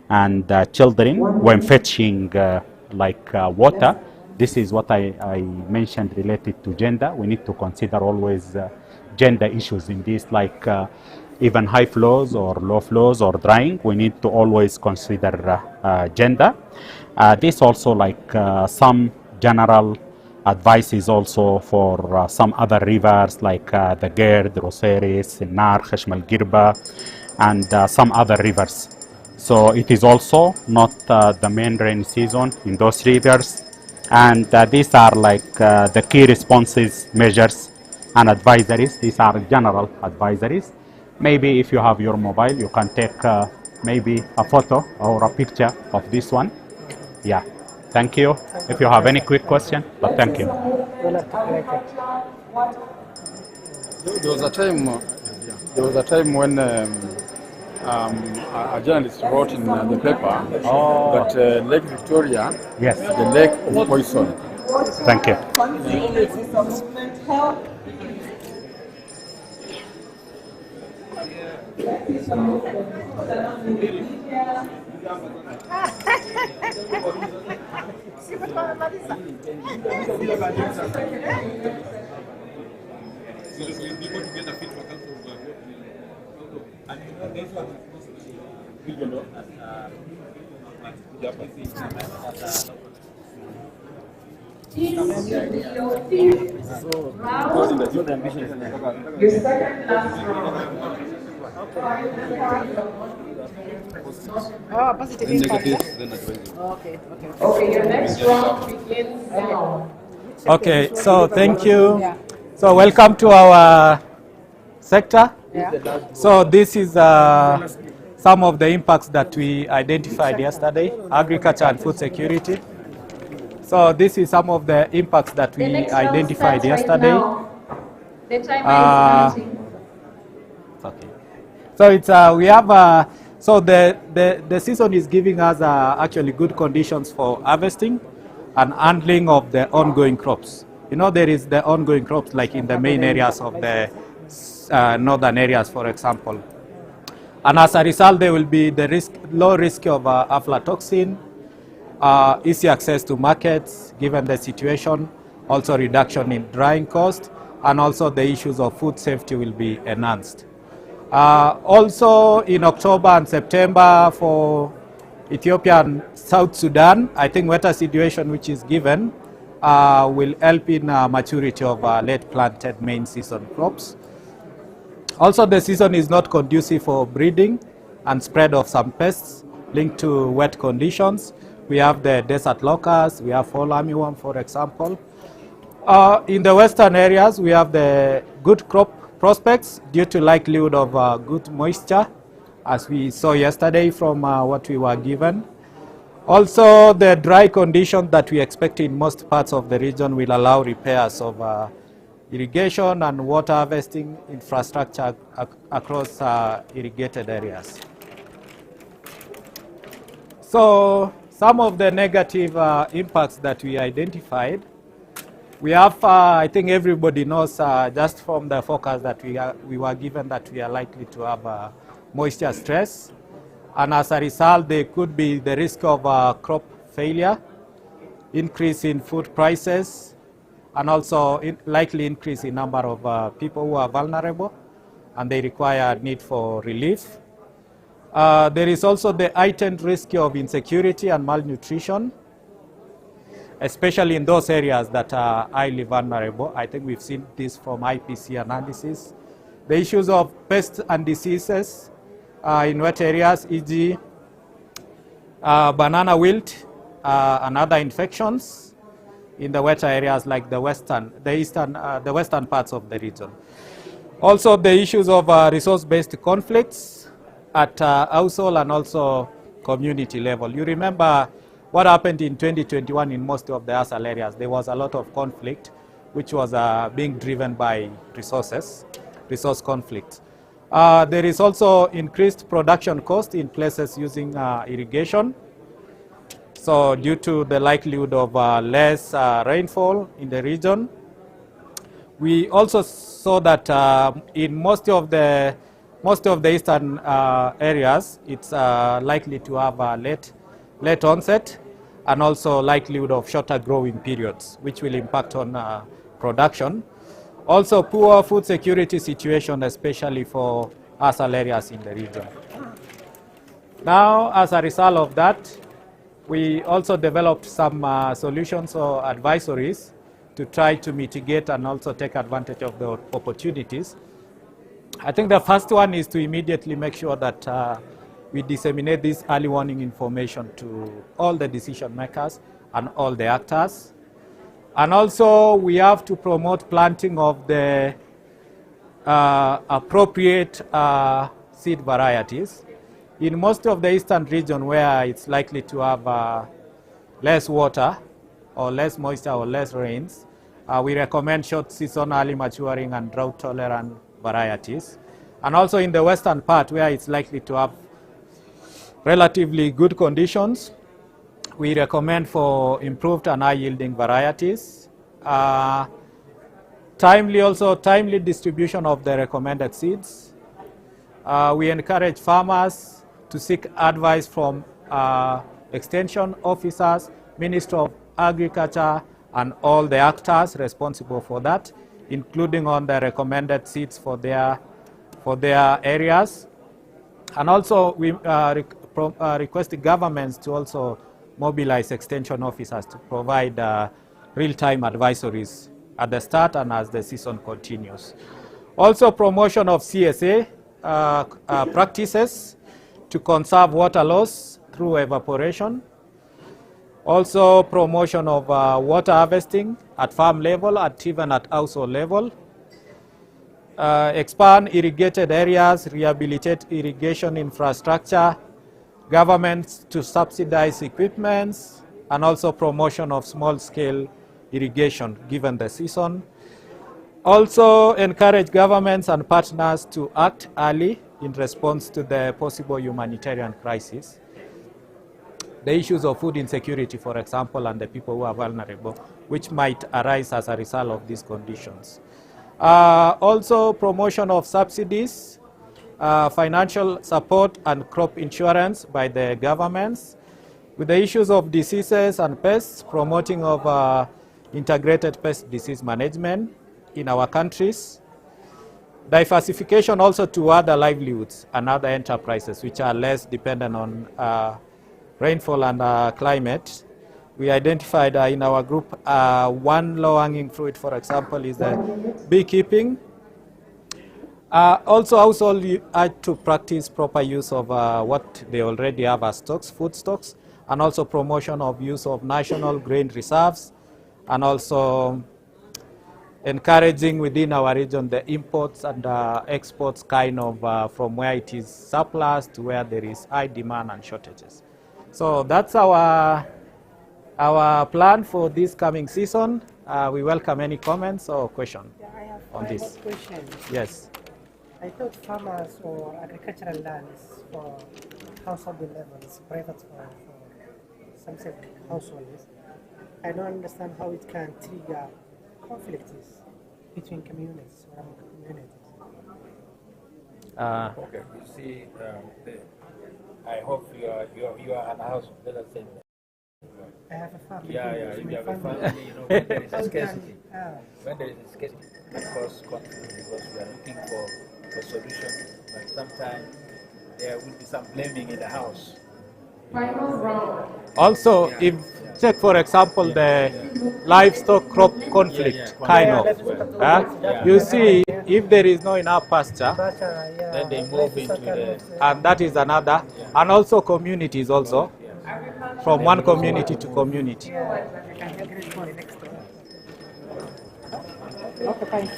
and children when fetching water. This is what I mentioned related to gender. We need to consider always gender issues in this, like even high flows or low flows or drying. We need to always consider gender. This also like some general advice is also for some other rivers like the Gerd, Roseris, Nar, Khashmal Girba, and some other rivers. So it is also not the main rainy season in those rivers. And these are like the key responses, measures, and advisories. These are general advisories. Maybe if you have your mobile, you can take maybe a photo or a picture of this one. Yeah. Thank you. If you have any quick question, but thank you. There was a time. There was a time when a journalist wrote in the paper that Lake Victoria Yes. is the lake of poison. Thank you. Your second last round. Oh, positive impact. Okay. Okay, your next round begins now. Okay, so thank you. Yeah. So welcome to our sector. Yeah. So this is some of the impacts that we identified yesterday, agriculture and food security. So this is some of the impacts that we identified yesterday. The timer is counting. Okay. So it's we have so the season is giving us actually good conditions for harvesting and handling of the ongoing crops. You know, there is the ongoing crops like in the main areas of the northern areas, for example. And as a result, there will be the low risk of aflatoxin, easy access to markets given the situation, also reduction in drying cost, and also the issues of food safety will be enhanced. Also in October and September for Ethiopia and South Sudan, I think weather situation which is given will help in maturity of late planted main season crops. Also, the season is not conducive for breeding and spread of some pests linked to wet conditions. We have the desert locusts, we have fall armyworm, for example. In the western areas, we have the good crop prospects due to likelihood of good moisture, as we saw yesterday from what we were given. Also, the dry conditions that we expect in most parts of the region will allow repairs of irrigation and water harvesting infrastructure across irrigated areas. So some of the negative impacts that we identified, we have, I think everybody knows just from the forecast that we were given that we are likely to have moisture stress. And as a result, there could be the risk of crop failure, increase in food prices, and also likely increase in number of people who are vulnerable and they require need for relief. There is also the heightened risk of insecurity and malnutrition, especially in those areas that are highly vulnerable. I think we've seen this from IPC analysis. The issues of pests and diseases in wet areas, e.g. banana wilt and other infections in the wetter areas like the western parts of the region. Also, the issues of resource-based conflicts at household and also community level. You remember what happened in 2021 in most of the ASAL areas. There was a lot of conflict, which was being driven by resource conflict. There is also increased production cost in places using irrigation. So due to the likelihood of less rainfall in the region, we also saw that in most of the eastern areas, it's likely to have a late onset and also likelihood of shorter growing periods, which will impact on production. Also, poor food security situation, especially for ASAL areas in the region. Now, as a result of that, we also developed some solutions or advisories to try to mitigate and also take advantage of the opportunities. I think the first one is to immediately make sure that we disseminate this early warning information to all the decision makers and all the actors. And also we have to promote planting of the appropriate seed varieties. In most of the eastern region where it's likely to have less water or less moisture or less rains, We recommend short season, early maturing, and drought-tolerant varieties. And also in the western part, where it's likely to have relatively good conditions, we recommend for improved and high-yielding varieties. Timely distribution of the recommended seeds. We encourage farmers to seek advice from extension officers, Ministry of Agriculture, and all the actors responsible for that, including on the recommended seeds for their areas. And also we request the governments to also mobilize extension officers to provide real-time advisories at the start and as the season continues. Also promotion of CSA practices to conserve water loss through evaporation. Also promotion of water harvesting at farm level and even at household level. Expand irrigated areas, rehabilitate irrigation infrastructure, governments to subsidize equipments, and also promotion of small-scale irrigation given the season. Also encourage governments and partners to act early in response to the possible humanitarian crisis. The issues of food insecurity, for example, and the people who are vulnerable, which might arise as a result of these conditions. Also promotion of subsidies, financial support and crop insurance by the governments. With the issues of diseases and pests, promoting of integrated pest disease management in our countries. Diversification also to other livelihoods and other enterprises which are less dependent on rainfall and climate. We identified in our group one low-hanging fruit, for example, is the beekeeping. Also household to practice proper use of what they already have as stocks, food stocks, and also promotion of use of national grain reserves, and also encouraging within our region the imports and exports kind of from where it is surplus to where there is high demand and shortages. So that's our plan for this coming season. We welcome any comments or questions on this. Question. Yes. I thought farmers or agricultural lands for household levels, private for some sort of households. I don't understand how it can trigger conflicts between communities or among communities. Okay, you see, I hope you are an house, let us say. I have a family. Yeah, if you have a family, you know, when there is a scarcity, when there is a scarcity, it causes conflict because we are looking for a solution. Like sometimes there will be some blaming in the house. Also, if check for example the livestock crop conflict kind of, you see if there is no enough pasture, then they move into the, and that is another, and also communities also, from one community to community. Okay, fine.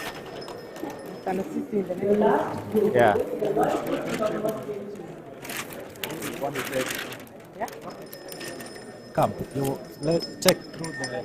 Can assist in the next Yeah. Yeah. Come, you check through the.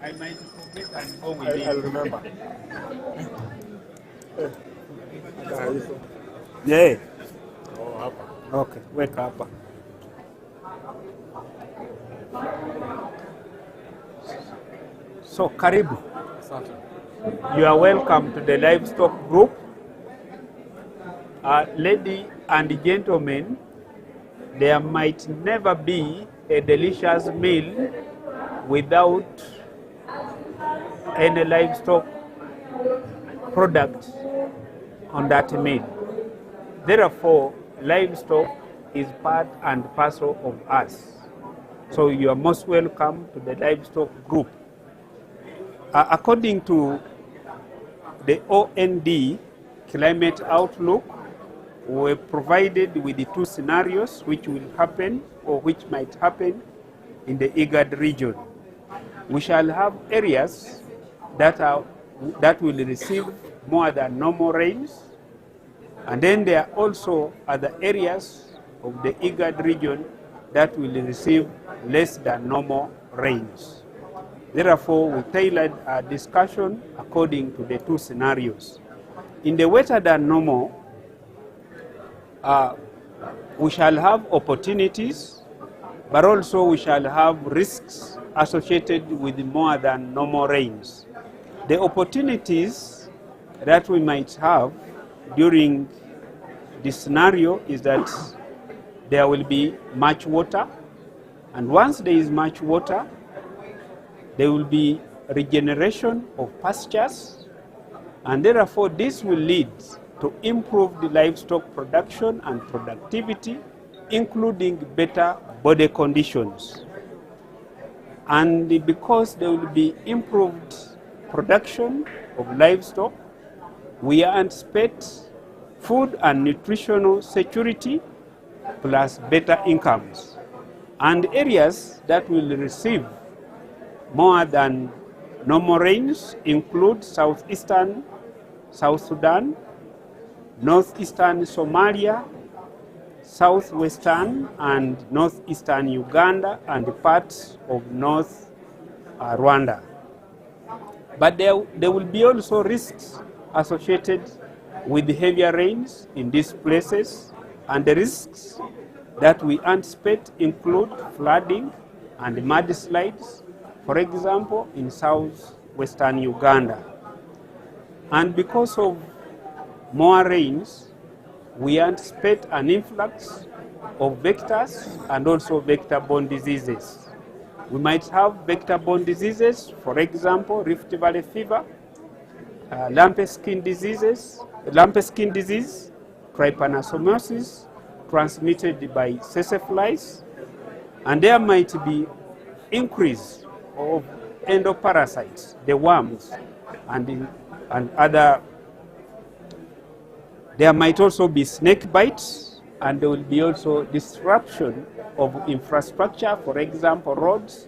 I might forget and go with it. I'll remember. Yeah. Oh, hapa. Okay, wake up. So, karibu. You are welcome to the livestock group. Ladies and gentlemen, there might never be a delicious meal without any livestock product on that meal. Therefore, livestock is part and parcel of us. So you are most welcome to the livestock group. According to the OND, climate outlook, we provided with the 2 scenarios which will happen or which might happen in the IGAD region. We shall have areas that will receive more than normal rains, and then there are also other areas of the IGAD region that will receive less than normal rains. Therefore, we tailored our discussion according to the 2 scenarios. In the wetter than normal, we shall have opportunities, but also we shall have risks associated with more than normal rains. The opportunities that we might have during this scenario is that there will be much water, and once there is much water, there will be regeneration of pastures, and therefore this will lead to improved livestock production and productivity, including better body conditions. And because there will be improved production of livestock, we anticipate food and nutritional security plus better incomes. And areas that will receive more than normal rains include southeastern South Sudan, northeastern Somalia, southwestern and northeastern Uganda, and parts of north Rwanda. But there will be also risks associated with heavier rains in these places, and the risks that we anticipate include flooding and mudslides, for example, in southwestern Uganda. And because of more rains, we anticipate an influx of vectors and also vector-borne diseases. We might have vector-borne diseases, for example, Rift Valley fever, lumpy skin disease, trypanosomosis, transmitted by tsetse flies, and there might be increase of endoparasites, the worms, and other. There might also be snake bites, and there will be also disruption of infrastructure, for example, roads,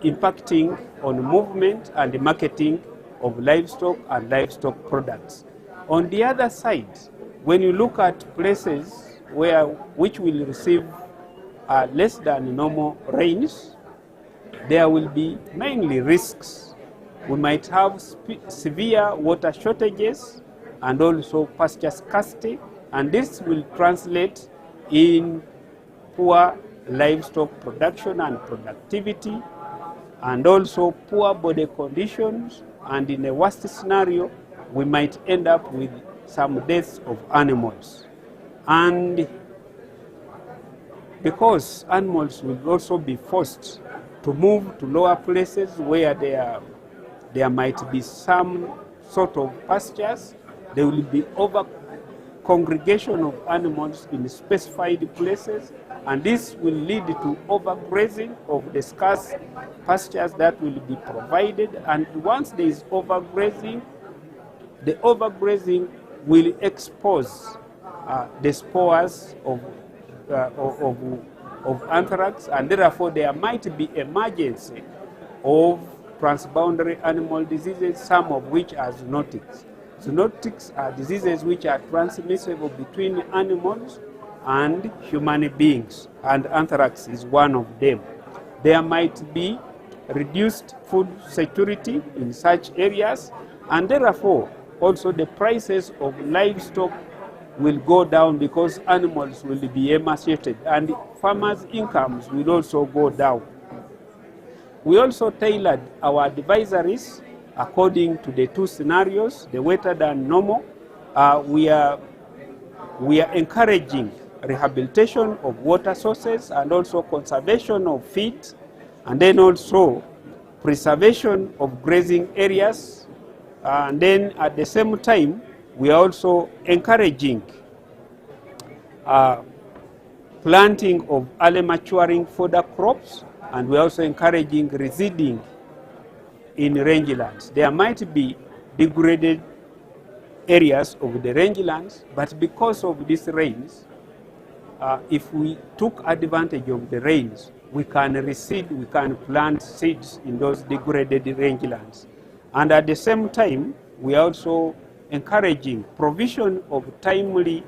impacting on movement and the marketing of livestock and livestock products. On the other side, when you look at places which will receive less than normal rains, there will be mainly risks. We might have severe water shortages and also pasture scarcity, and this will translate in poor livestock production and productivity, and also poor body conditions, and in a worst scenario, we might end up with some deaths of animals. And because animals will also be forced to move to lower places where there might be some sort of pastures, there will be over-congregation of animals in specified places, and this will lead to overgrazing of the scarce pastures that will be provided. And once there is overgrazing, the overgrazing will expose the spores of anthrax, and therefore there might be emergency of transboundary animal diseases, some of which are zoonotics. Zoonotics are diseases which are transmissible between animals and human beings, and anthrax is one of them. There might be reduced food security in such areas, and therefore also the prices of livestock will go down because animals will be emaciated, and farmers' incomes will also go down. We also tailored our advisories according to the 2 scenarios, the wetter than normal. We are encouraging rehabilitation of water sources and also conservation of feed, and then also preservation of grazing areas. And then at the same time, we are also encouraging planting of early maturing fodder crops, and we are also encouraging reseeding in rangelands. There might be degraded areas of the rangelands, but because of these rains, if we took advantage of the rains, we can reseed, we can plant seeds in those degraded rangelands. And at the same time, we are also encouraging provision of timely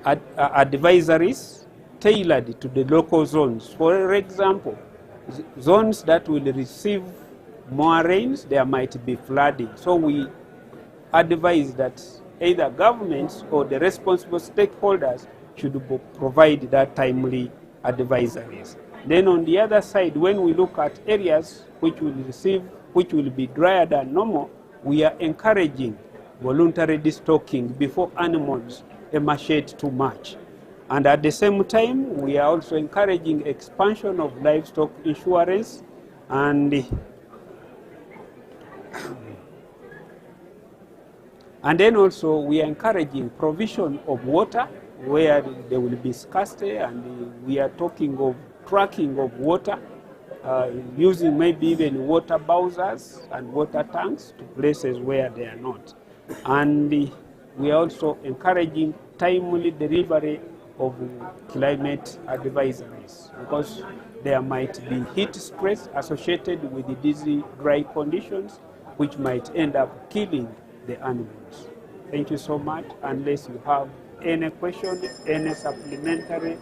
advisories tailored to the local zones. For example, zones that will receive more rains, there might be flooding. So we advise that either governments or the responsible stakeholders should provide that timely advisories. Then on the other side, when we look at areas which will be drier than normal, we are encouraging voluntary destocking before animals emaciate too much. And at the same time, we are also encouraging expansion of livestock insurance and then also we are encouraging provision of water where there will be scarcity, and we are talking of tracking of water using maybe even water bowsers and water tanks to places where they are not. And we are also encouraging timely delivery of climate advisories, because there might be heat stress associated with these dry conditions which might end up killing the animals. Thank you so much. Unless you have any question, any supplementary.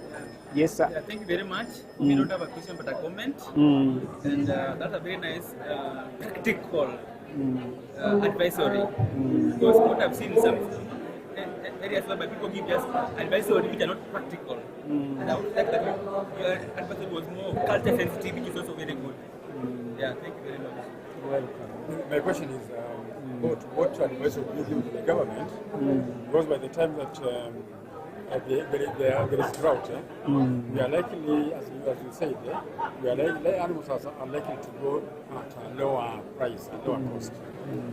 Yes, sir. Yeah, thank you very much. We don't have a question but a comment. And that's a very nice practical advisory. Because what I've seen in some areas where people give just advisory which are not practical. And I would like that your advisory was more culture sensitive, which is also very good. Yeah, thank you very much. Welcome. My question is what advice would you give to the government? Because by the time that there is drought, we are likely, as you said, animals are likely to go at a lower price, a lower cost.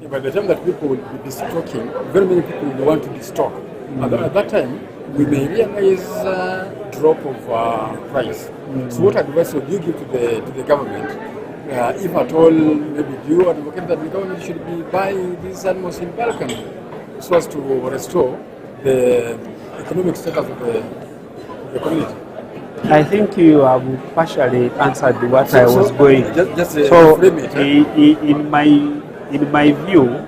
By the time that people will be destocking, very many people will want to destock. At that time, we may realize a drop of price. So what advice would you give to the government? If at all, maybe do you advocate that the government should be buying these animals in bulk so as to restore the economic status of the community? I think you have partially answered what I was going. Just so, frame it, in my view,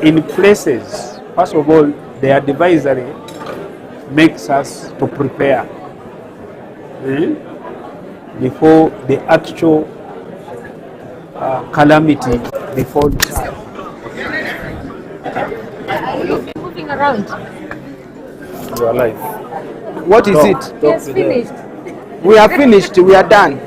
in places, first of all, the advisory makes us to prepare before the actual calamity befalls us. Are you moving around? You are alive. What is it? Yes, finished. We are finished. We are done.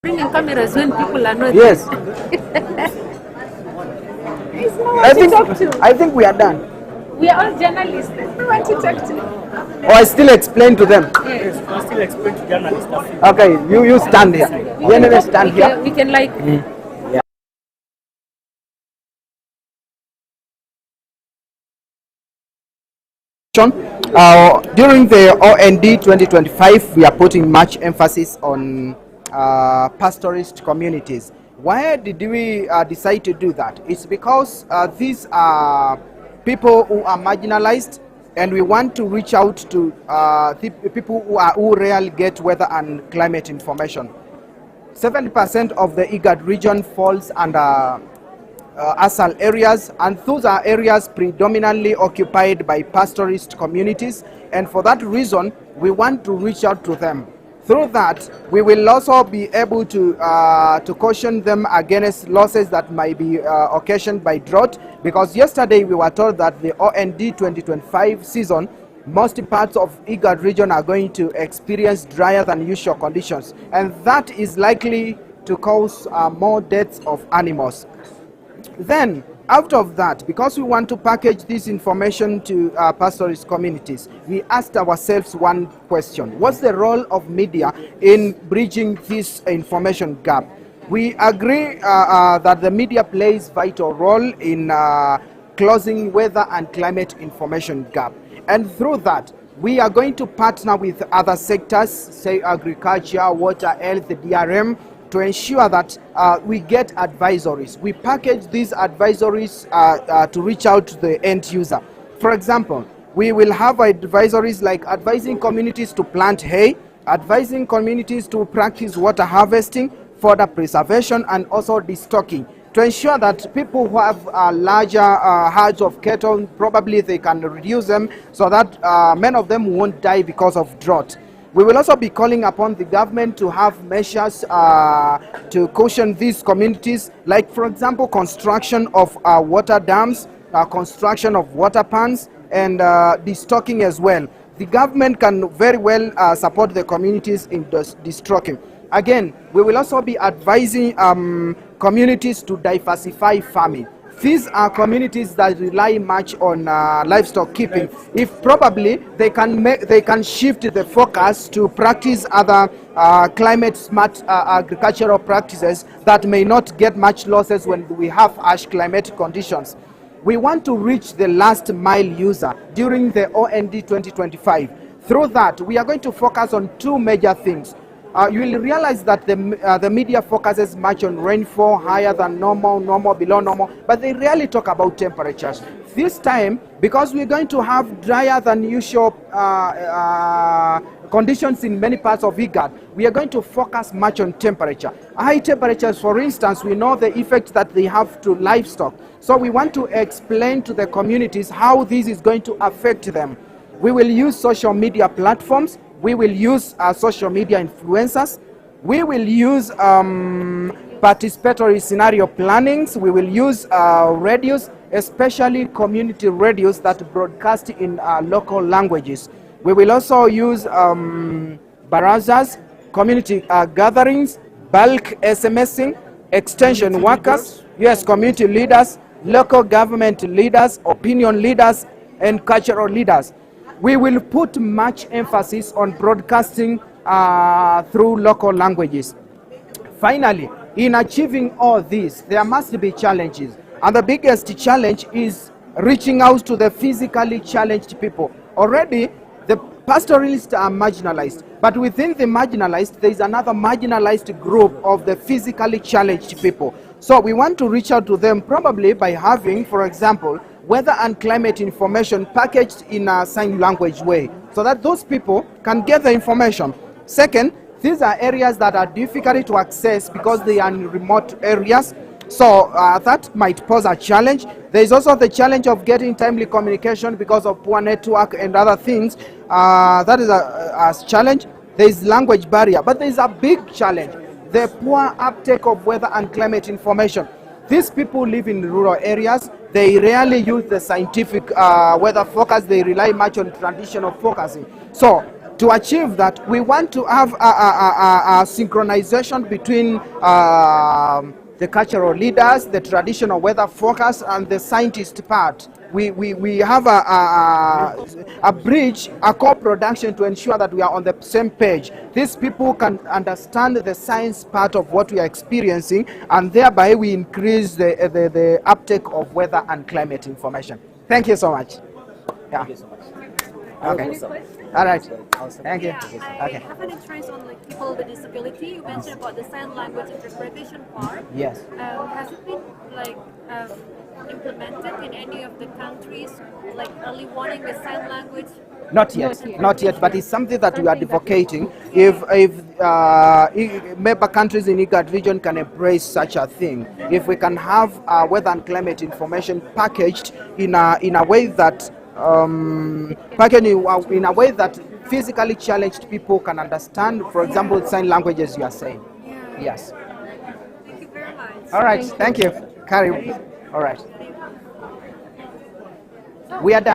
Bringing cameras when people are not. Yes. There's no one to talk to. I think we are done. We are all journalists. There's no one to talk to. Or I still explain to them. Yes, I still explain to journalists. Okay, you stand here. Stand here. We can like. Yeah. During the OND 2025, we are putting much emphasis on pastoralist communities. Why did we decide to do that? It's because these are people who are marginalized, and we want to reach out to the people who rarely get weather and climate information. 70% of the IGAD region falls under ASAL areas, and those are areas predominantly occupied by pastoralist communities, and for that reason we want to reach out to them. Through that, we will also be able to caution them against losses that might be occasioned by drought, because yesterday we were told that the OND 2025 season, most parts of IGAD region are going to experience drier than usual conditions, and that is likely to cause more deaths of animals. Then, out of that, because we want to package this information to pastoralist communities, we asked ourselves one question: what's the role of media in bridging this information gap? We agree that the media plays vital role in closing weather and climate information gap. And through that, we are going to partner with other sectors, say agriculture, water, health, DRM, to ensure that we get advisories. We package these advisories to reach out to the end user. For example, we will have advisories like advising communities to plant hay, advising communities to practice water harvesting, further preservation, and also destocking, to ensure that people who have larger herds of cattle, probably they can reduce them so that many of them won't die because of drought. We will also be calling upon the government to have measures to caution these communities, like, for example, construction of water dams, construction of water pans, and destocking as well. The government can very well support the communities in destocking. Again, we will also be advising communities to diversify farming. These are communities that rely much on livestock keeping. If probably they can shift the focus to practice other climate smart agricultural practices that may not get much losses when we have harsh climate conditions. We want to reach the last mile user during the OND 2025. Through that, we are going to focus on two major things. You will realize that the media focuses much on rainfall, higher than normal, normal, below normal, but they rarely talk about temperatures. This time, because we're going to have drier than usual conditions in many parts of IGAD, we are going to focus much on temperature. High temperatures, for instance, we know the effect that they have to livestock. So we want to explain to the communities how this is going to affect them. We will use social media platforms. We will use social media influencers. We will use participatory scenario plannings. We will use radios, especially community radios that broadcast in local languages. We will also use barazas, community gatherings, bulk SMSing, extension workers, yes, community leaders, local government leaders, opinion leaders, and cultural leaders. We will put much emphasis on broadcasting through local languages. Finally, in achieving all this, there must be challenges. And the biggest challenge is reaching out to the physically challenged people. Already, the pastoralists are marginalized, but within the marginalized, there is another marginalized group of the physically challenged people. So we want to reach out to them probably by having, for example, weather and climate information packaged in a sign language way, so that those people can get the information. Second, these are areas that are difficult to access because they are in remote areas. So that might pose a challenge. There is also the challenge of getting timely communication because of poor network and other things. That is a challenge. There is language barrier, but there is a big challenge: the poor uptake of weather and climate information. These people live in rural areas. They rarely use the scientific weather forecast. They rely much on traditional forecasting. So to achieve that, we want to have a synchronization between the cultural leaders, the traditional weather forecast, and the scientist part. We have a bridge, a co-production to ensure that we are on the same page. These people can understand the science part of what we are experiencing, and thereby we increase the uptake of weather and climate information. Thank you so much. Yeah. Thank you so much. Okay. All right. Thank you. Yeah, I have an interest on like people with disability. You mentioned about the sign language interpretation part. Yes. Has it been like implemented in any of the countries, like early warning the sign language? Not yet, but it's something that we are advocating. If member countries in IGAD region can embrace such a thing, if we can have weather and climate information packaged in a way that in a way that physically challenged people can understand, for example, sign languages you are saying. Yes. Thank you very much. All right. Thank you. Carry. All right. We are done.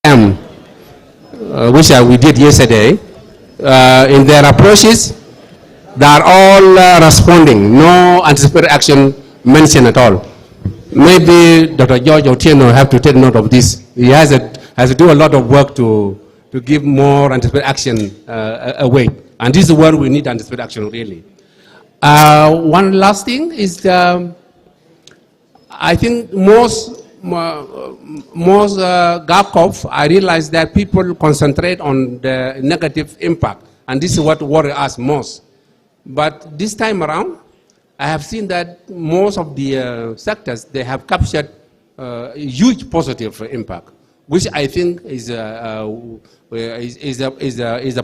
which we did yesterday, in their approaches, they are all responding. No anticipated action mentioned at all. Maybe Dr. George Otieno have to take note of this. He has to do a lot of work to give more anticipated action away. And this is where we need anticipated action, really. One last thing is, I think most GACOF, I realize that people concentrate on the negative impact, and this is what worries us most. But this time around, I have seen that most of the sectors, they have captured huge positive impact, which I think is a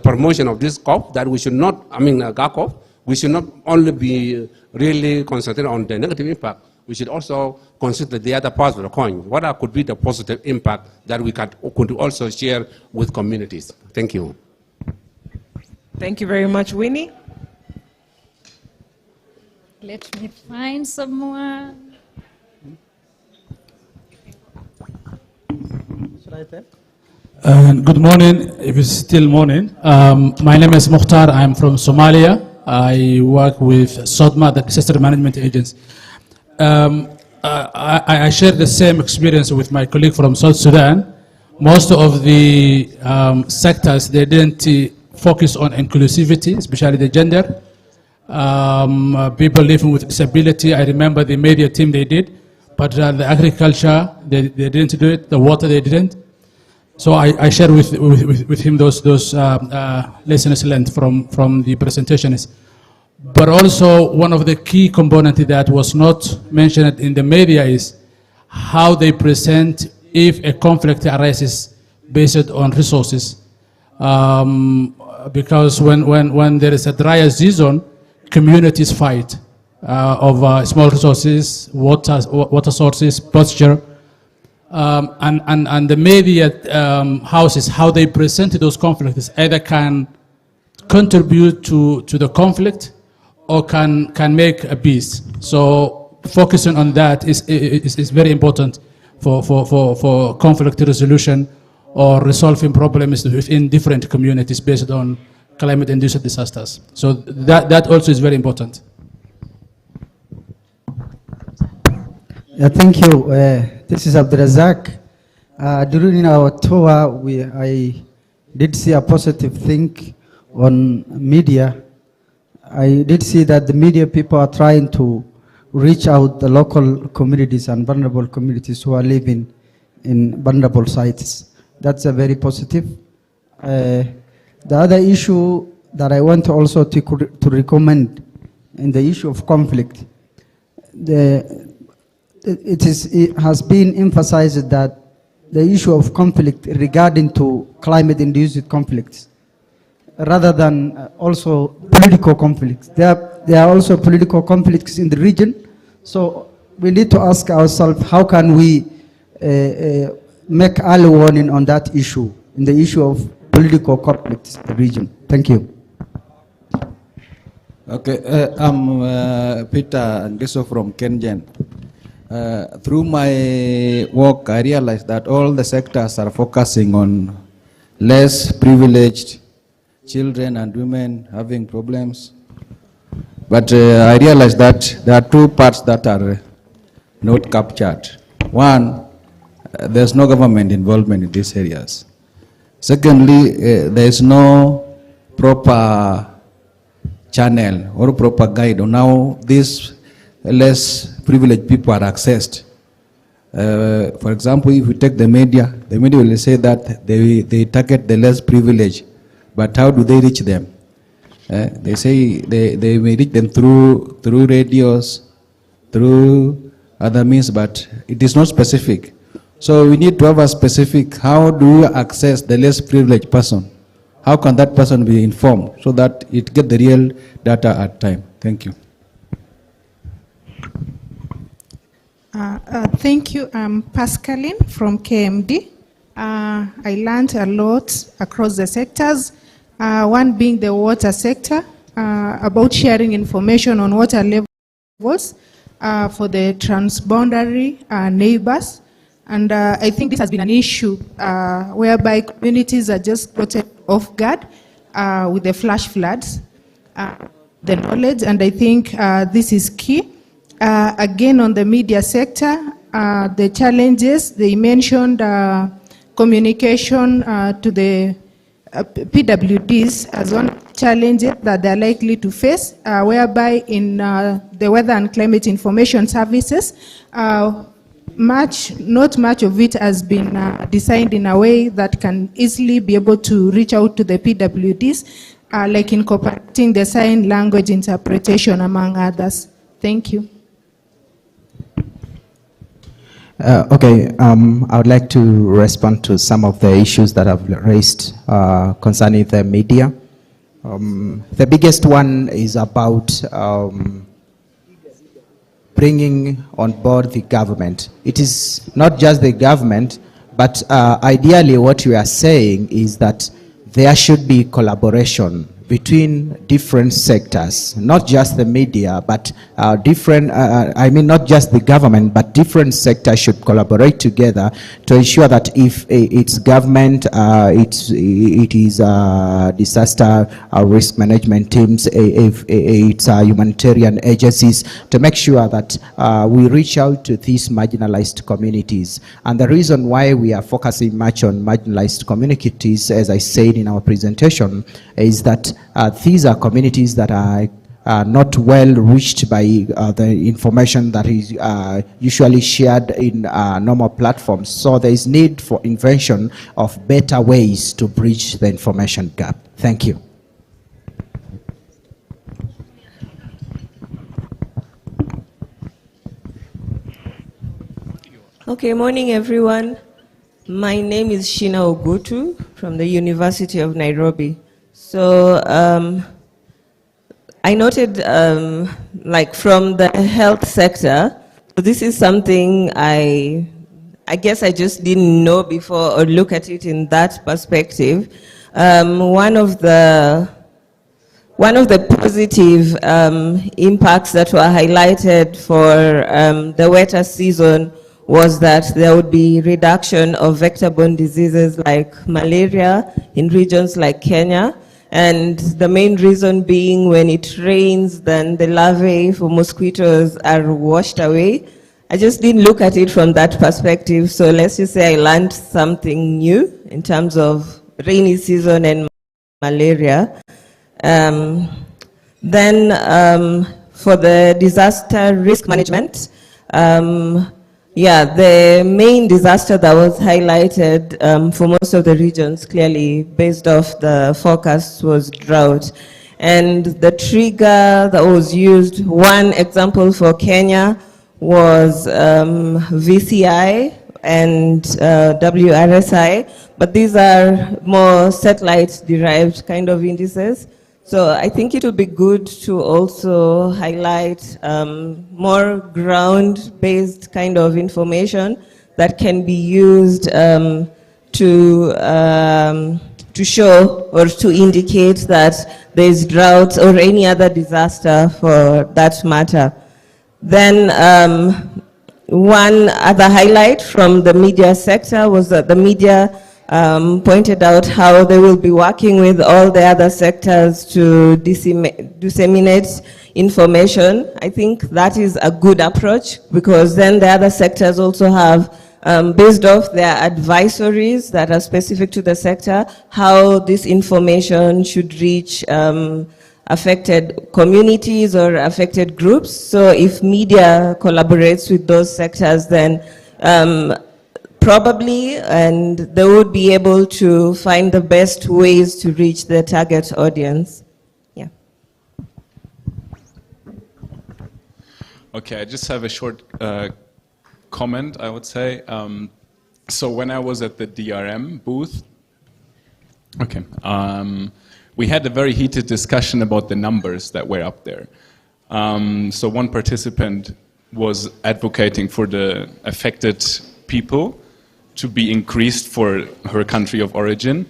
promotion of this COP, that we should not, GACOF, we should not only be really concentrated on the negative impact, we should also consider the other parts of the coin. What could be the positive impact that we could also share with communities? Thank you. Thank you very much, Winnie. Let me find someone. Should I tell? Good morning, if it's still morning. My name is Mukhtar. I'm from Somalia. I work with SODMA, the Disaster Management Agency. I share the same experience with my colleague from South Sudan. Most of the sectors, they didn't focus on inclusivity, especially the gender. People living with disability, I remember the media team they did, but the agriculture, they didn't do it, the water they didn't. So I share with him those lessons learned from the presentations. But also one of the key components that was not mentioned in the media is how they present if a conflict arises based on resources. Because when there is a dry season, communities fight over small resources, water sources, posture, and the media houses, how they present those conflicts either can contribute to the conflict or can make a peace. So focusing on that is very important for conflict resolution or resolving problems within different communities based on climate-induced disasters. So that also is very important. Yeah, thank you. This is Abdurazak. During our tour, I did see a positive thing on media. I did see that the media people are trying to reach out the local communities and vulnerable communities who are living in vulnerable sites. That's a very positive. The other issue that I want also to recommend in the issue of conflict, it has been emphasized that the issue of conflict regarding to climate-induced conflicts, rather than also political conflicts. There are also political conflicts in the region. So we need to ask ourselves, how can we make early warning on that issue, in the issue of political conflicts in the region? Thank you. Okay, I'm Peter Ndiso from Kenyan. Through my work, I realized that all the sectors are focusing on less privileged children and women having problems. But I realized that there are two parts that are not captured. One, there's no government involvement in these areas. Secondly, there is no proper channel or proper guide on how these less privileged people are accessed. For example, if we take the media will say that they target the less privileged, but how do they reach them? They say they may reach them through radios, through other means, but it is not specific. So we need to have a specific, how do you access the less privileged person? How can that person be informed so that it get the real data at time? Thank you. Thank you. I'm Pascaline from KMD. I learned a lot across the sectors, one being the water sector, about sharing information on water levels for the transboundary neighbors. And I think this has been an issue whereby communities are just caught off guard with the flash floods, the knowledge, and I think this is key. Again, on the media sector, the challenges, they mentioned communication to the PWDs as one challenge that they're likely to face, whereby in the weather and climate information services, not much of it has been designed in a way that can easily be able to reach out to the PWDs, like incorporating the sign language interpretation, among others. Thank you. Okay, I would like to respond to some of the issues that I've raised concerning the media. The biggest one is about bringing on board the government. It is not just the government, but ideally what we are saying is that there should be collaboration between different sectors, not just the media, but not just the government, but different sectors should collaborate together to ensure that if it's government, it is disaster risk management teams, if it's humanitarian agencies, to make sure that we reach out to these marginalized communities. And the reason why we are focusing much on marginalized communities, as I said in our presentation, is that these are communities that are not well reached by the information that is usually shared in normal platforms. So there is need for invention of better ways to bridge the information gap. Thank you. Okay, morning everyone. My name is Shina Ogutu from the University of Nairobi. So I noted, like from the health sector, this is something I guess I just didn't know before or look at it in that perspective. One of the positive impacts that were highlighted for the wetter season was that there would be reduction of vector-borne diseases like malaria in regions like Kenya. And the main reason being when it rains, then the larvae for mosquitoes are washed away. I just didn't look at it from that perspective. So let's just say I learned something new in terms of rainy season and malaria. Then for the disaster risk management, the main disaster that was highlighted for most of the regions, clearly based off the forecast, was drought. And the trigger that was used, one example for Kenya was VCI and WRSI, but these are more satellite-derived kind of indices. So I think it would be good to also highlight more ground-based kind of information that can be used to show or to indicate that there is drought or any other disaster for that matter. Then one other highlight from the media sector was that the media pointed out how they will be working with all the other sectors to disseminate information. I think that is a good approach because then the other sectors also have, based off their advisories that are specific to the sector, how this information should reach affected communities or affected groups. So if media collaborates with those sectors, then probably, and they would be able to find the best ways to reach their target audience. Yeah. Okay, I just have a short comment, I would say. So when I was at the DRM booth, we had a very heated discussion about the numbers that were up there. So one participant was advocating for the affected people to be increased for her country of origin.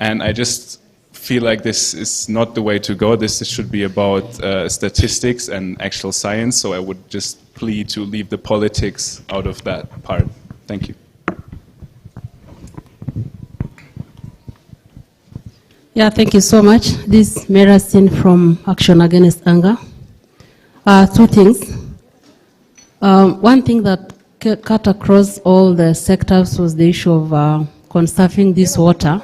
And I just feel like this is not the way to go. This should be about statistics and actual science. So I would just plead to leave the politics out of that part. Thank you. Yeah, thank you so much. This is Mera Sin from Action Against Anger. Two things. One thing that cut across all the sectors was the issue of conserving this water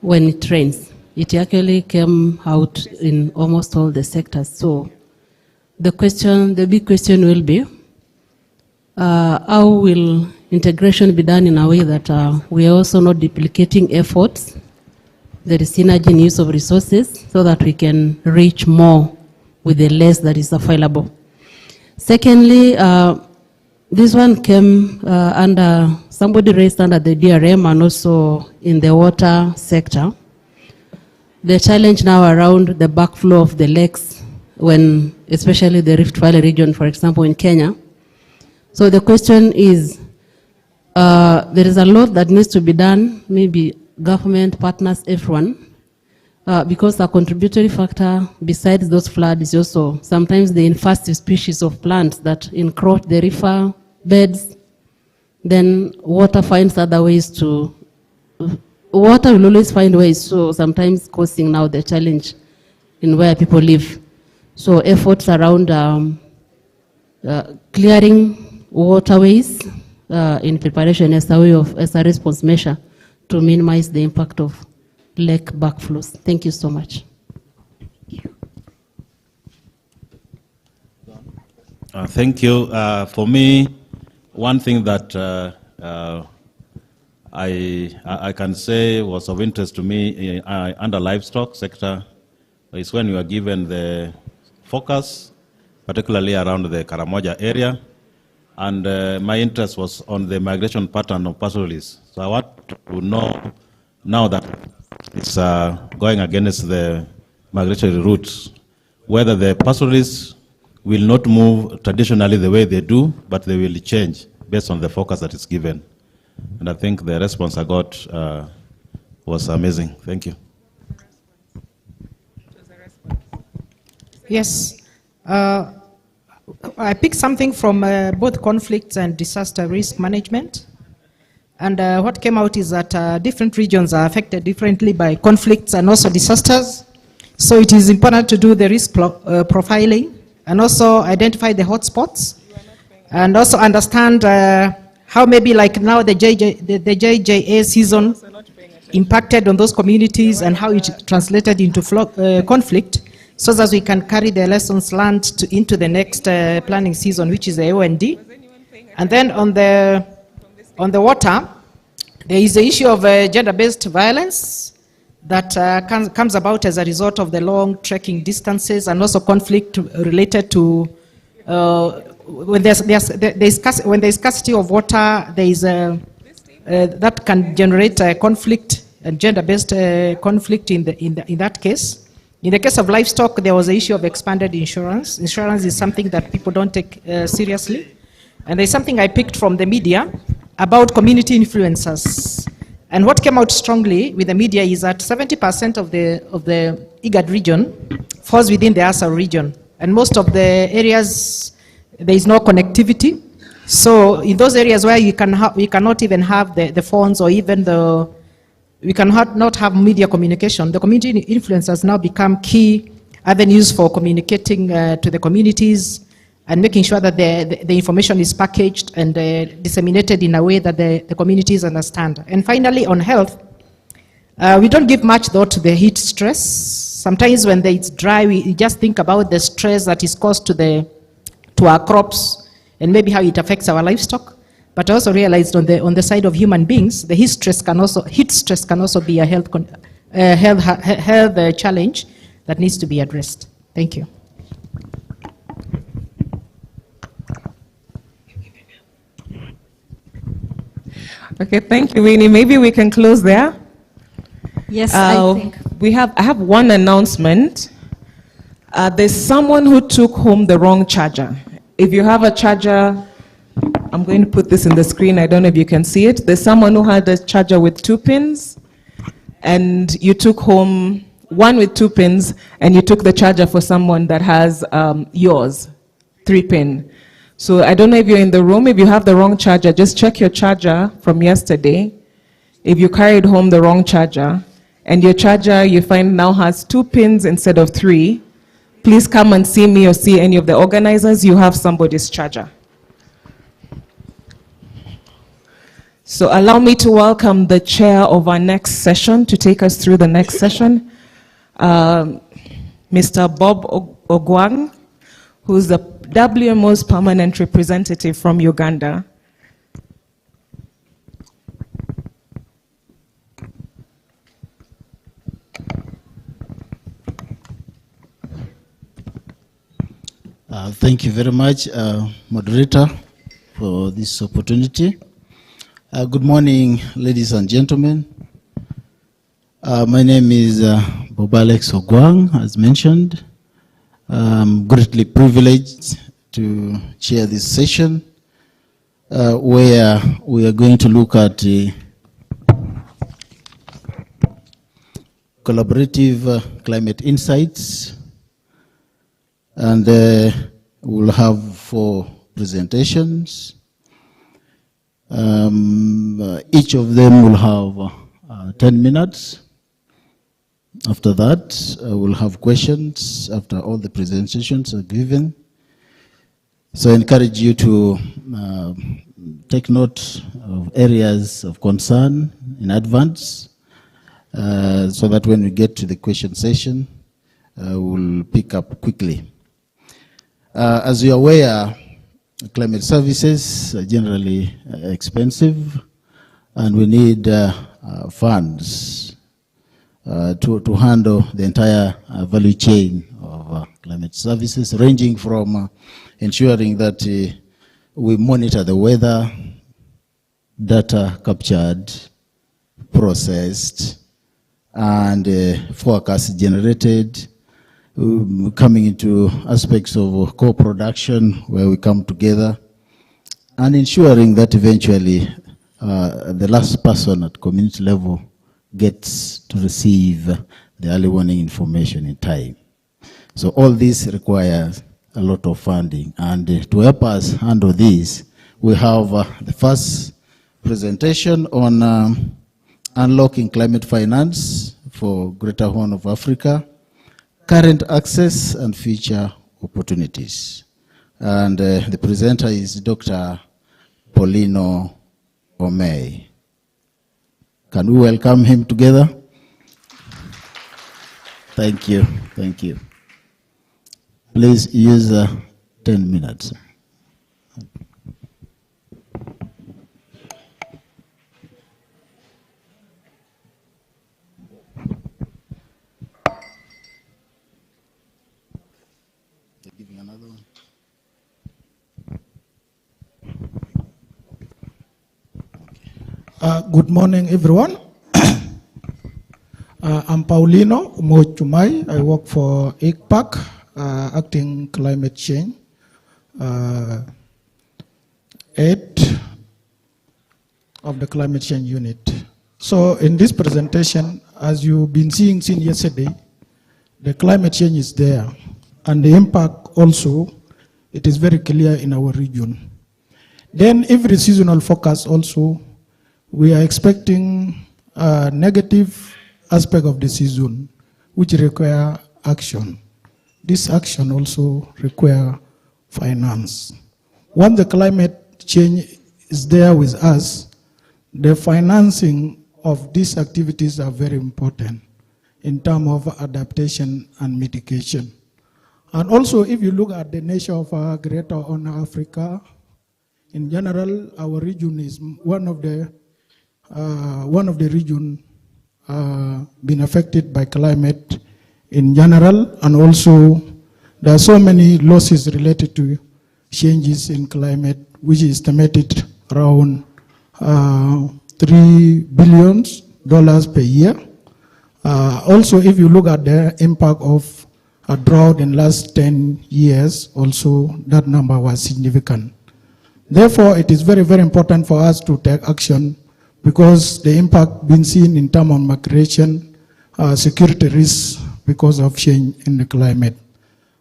when it rains. It actually came out in almost all the sectors. So the big question will be, how will integration be done in a way that we are also not duplicating efforts, there is synergy in use of resources, so that we can reach more with the less that is available. Secondly, this one came somebody raised under the DRM and also in the water sector. The challenge now around the backflow of the lakes, when especially the Rift Valley region, for example, in Kenya. So the question is, there is a lot that needs to be done, maybe government, partners, everyone, because a contributory factor besides those floods is also sometimes the invasive species of plants that encroach the river beds. Then water finds other ways to, water will always find ways, so sometimes causing now the challenge in where people live. So efforts around clearing waterways in preparation as a response measure to minimize the impact of lake backflows. Thank you so much. Thank you. For me, one thing that I can say was of interest to me under livestock sector is when we are given the focus, particularly around the Karamoja area, and my interest was on the migration pattern of pastoralists. So I want to know now that it's going against the migratory routes, whether the pastoralists will not move traditionally the way they do, but they will change based on the focus that is given. And I think the response I got was amazing. Thank you. Yes. I picked something from both conflicts and disaster risk management. And what came out is that different regions are affected differently by conflicts and also disasters. So it is important to do the risk profiling and also identify the hotspots and also understand how maybe like now the JJA season impacted on those communities and how it translated into conflict, so that we can carry the lessons learned into the next planning season, which is the OND. And then on the water, there is the issue of gender-based violence that comes about as a result of the long trekking distances and also conflict related to when there's scarcity of water, there is that can generate a conflict, a gender-based conflict in that case. In the case of livestock, there was the issue of expanded insurance. Insurance is something that people don't take seriously. And there's something I picked from the media about community influencers. And what came out strongly with the media is that 70% of the IGAD region falls within the ASA region. And most of the areas, there is no connectivity. So in those areas where we cannot even have the phones or even we cannot have media communication, the community influencers now become key avenues for communicating to the communities and making sure that the information is packaged and disseminated in a way that the communities understand. And finally, on health, we don't give much thought to the heat stress. Sometimes when it's dry, we just think about the stress that is caused to our crops and maybe how it affects our livestock. But I also realized on the side of human beings, the heat stress can also be a health challenge that needs to be addressed. Thank you. Okay, thank you, Winnie. Maybe we can close there. Yes, I think. I have one announcement. There's someone who took home the wrong charger. If you have a charger, I'm going to put this in the screen. I don't know if you can see it. There's someone who had a charger with 2 pins, and you took home one with 2 pins, and you took the charger for someone that has yours, 3-pin. So I don't know if you're in the room. If you have the wrong charger, just check your charger from yesterday. If you carried home the wrong charger, and your charger you find now has 2 pins instead of 3, please come and see me or see any of the organizers. You have somebody's charger. So allow me to welcome the chair of our next session to take us through the next session, Mr. Bob Ogwang, who's the WMO's permanent representative from Uganda. Thank you very much, moderator, for this opportunity. Good morning, ladies and gentlemen. My name is Bob Alex Ogwang, as mentioned. I'm greatly privileged to chair this session where we are going to look at collaborative climate insights, and we'll have 4 presentations. Each of them will have 10 minutes. After that, we'll have questions after all the presentations are given. So I encourage you to take note of areas of concern in advance so that when we get to the question session, we'll pick up quickly. As you're aware, climate services are generally expensive, and we need funds to handle the entire value chain of climate services, ranging from ensuring that we monitor the weather, data captured, processed, and forecasts generated, coming into aspects of co-production where we come together, and ensuring that eventually the last person at community level gets to receive the early warning information in time. So all this requires a lot of funding, and to help us handle this, we have the first presentation on unlocking climate finance for Greater Horn of Africa, current access and future opportunities. And the presenter is Dr. Paulino Omei. Can we welcome him together? Thank you, thank you. Please use 10 minutes. Good morning, everyone. I'm Paulino Umoi. I work for ICPAC, Acting Climate Change Aid of the Climate Change Unit. So in this presentation, as you've been seeing since yesterday, the climate change is there, and the impact also, it is very clear in our region. Then every seasonal forecast also, we are expecting a negative aspect of the season, which require action. This action also require finance. Once the climate change is there with us, the financing of these activities are very important in terms of adaptation and mitigation. And also, if you look at the nature of our Greater Horn of Africa, in general, our region is one of the region been affected by climate in general, and also there are so many losses related to changes in climate, which is estimated around $3 billion per year. Also, if you look at the impact of a drought in last 10 years, also that number was significant. Therefore, it is very, very important for us to take action, because the impact been seen in terms of migration, security risks because of change in the climate.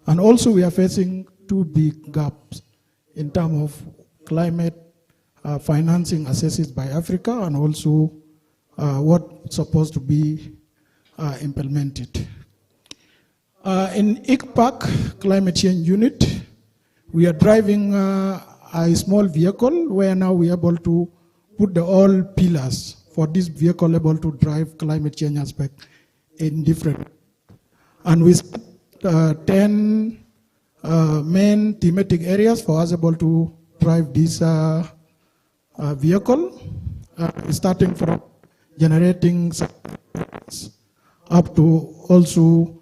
And also we are facing 2 big gaps in terms of climate financing assessed by Africa, and also what's supposed to be implemented. In ICPAC Climate Change Unit, we are driving a small vehicle where now we are able to put the all pillars for this vehicle able to drive climate change aspect in different. And we 10 main thematic areas for us able to drive this vehicle, starting from generating up to also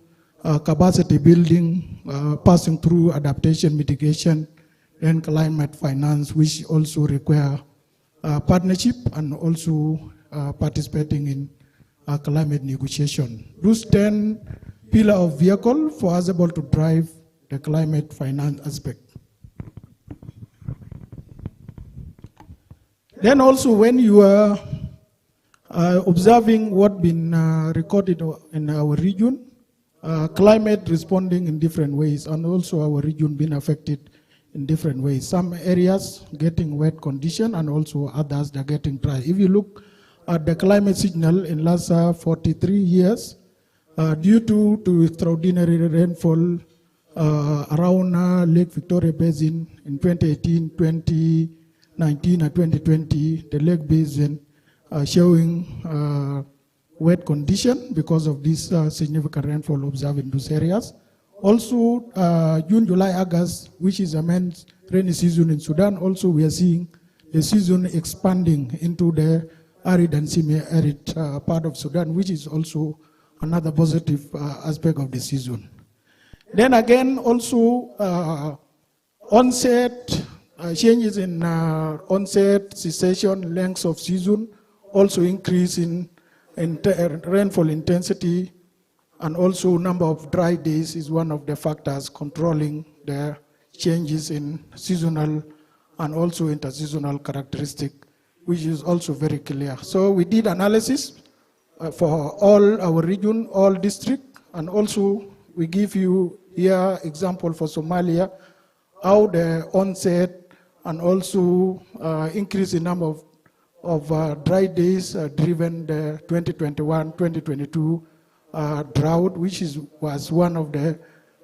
capacity building, passing through adaptation mitigation, and climate finance, which also require partnership and also participating in climate negotiation. Those 10 pillars of vehicle for us able to drive the climate finance aspect. Then also when you are observing what been recorded in our region, climate responding in different ways, and also our region being affected in different ways. Some areas getting wet condition and also others that are getting dry. If you look at the climate signal in last 43 years, due to extraordinary rainfall around Lake Victoria Basin in 2018, 2019 and 2020, the Lake Basin showing wet condition because of this significant rainfall observed in those areas. Also, June, July, August, which is a main rainy season in Sudan, also we are seeing the season expanding into the arid and semi-arid part of Sudan, which is also another positive aspect of the season. Then again, also onset, changes in onset, cessation, lengths of season, also increase in rainfall intensity, and also number of dry days is one of the factors controlling the changes in seasonal and also interseasonal characteristic, which is also very clear. So we did analysis for all our region, all district, and also we give you here example for Somalia, how the onset and also increase in number of dry days driven the 2021-2022 drought, which was one of the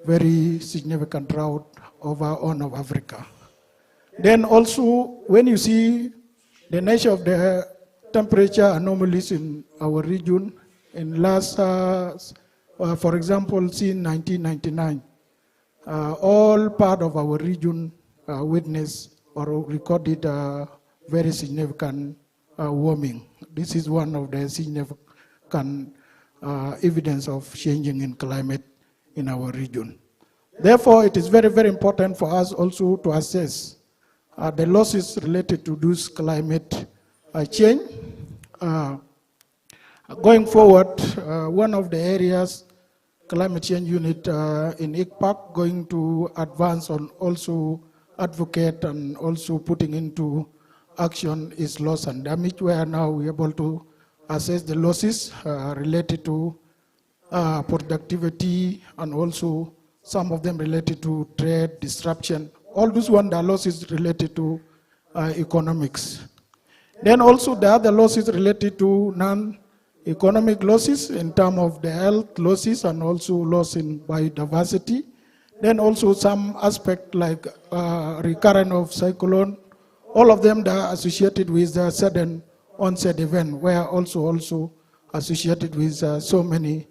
very significant drought of our Horn of Africa. Then also, when you see the nature of the temperature anomalies in our region, in last, for example, since 1999, all part of our region witnessed or recorded very significant warming. This is one of the significant evidence of changing in climate in our region. Therefore, it is very, very important for us also to assess the losses related to this climate change. Going forward, one of the areas climate change unit in ICPAC going to advance on also advocate and also putting into action is loss and damage, where now we're able to assess the losses related to productivity and also some of them related to trade disruption. All those ones are losses related to economics. Then also the other losses related to non-economic losses in terms of the health losses and also loss in biodiversity. Then also some aspect like recurrence of cyclone. All of them that are associated with the sudden onset event, where also associated with so many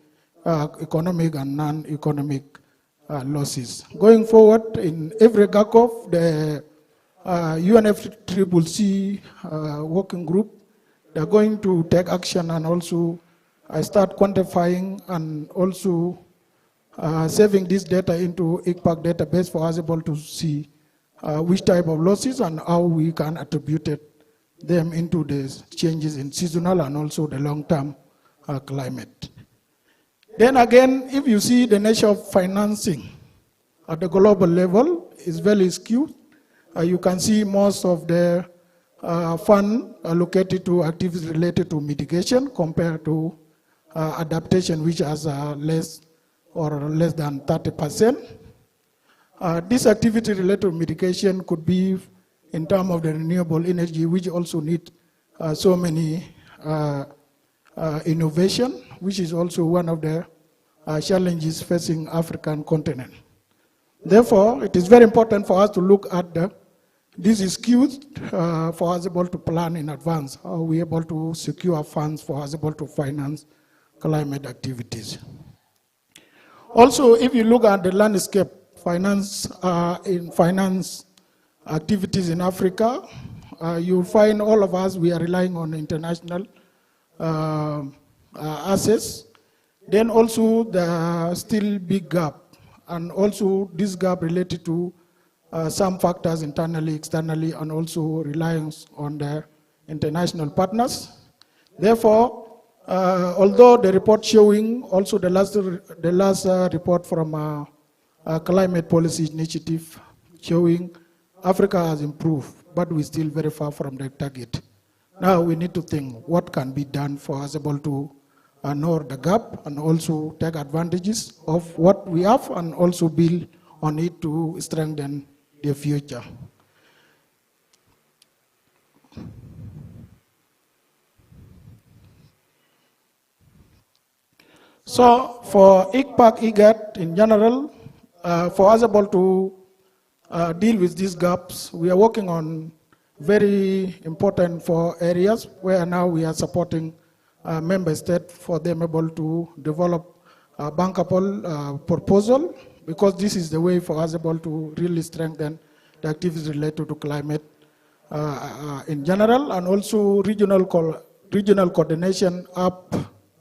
economic and non-economic losses. Going forward, in every GACOF, the UNFCCC working group, they're going to take action and also start quantifying and also saving this data into ICPAC database for us able to see which type of losses and how we can attribute them into the changes in seasonal and also the long-term climate. Then again, if you see the nature of financing at the global level is very skewed. You can see most of the fund allocated to activities related to mitigation compared to adaptation, which has less than 30%. This activity related to mitigation could be in terms of the renewable energy, which also need so many innovation, which is also one of the challenges facing African continent. Therefore, it is very important for us to look at these skills for us able to plan in advance. How we able to secure funds for us able to finance climate activities. Also, if you look at the landscape finance activities in Africa, you'll find all of us, we are relying on international assets. Then also the still big gap, and also this gap related to some factors internally, externally, and also reliance on the international partners. Therefore, although the report showing, also the last report from Climate Policy Initiative showing Africa has improved, but we're still very far from the target. Now we need to think what can be done for us able to know the gap and also take advantages of what we have and also build on it to strengthen the future. So for ICPAC, IGAT in general, for us able to deal with these gaps, we are working on very important 4 areas where now we are supporting member states for them able to develop a bankable proposal, because this is the way for us able to really strengthen the activities related to climate in general, and also regional coordination up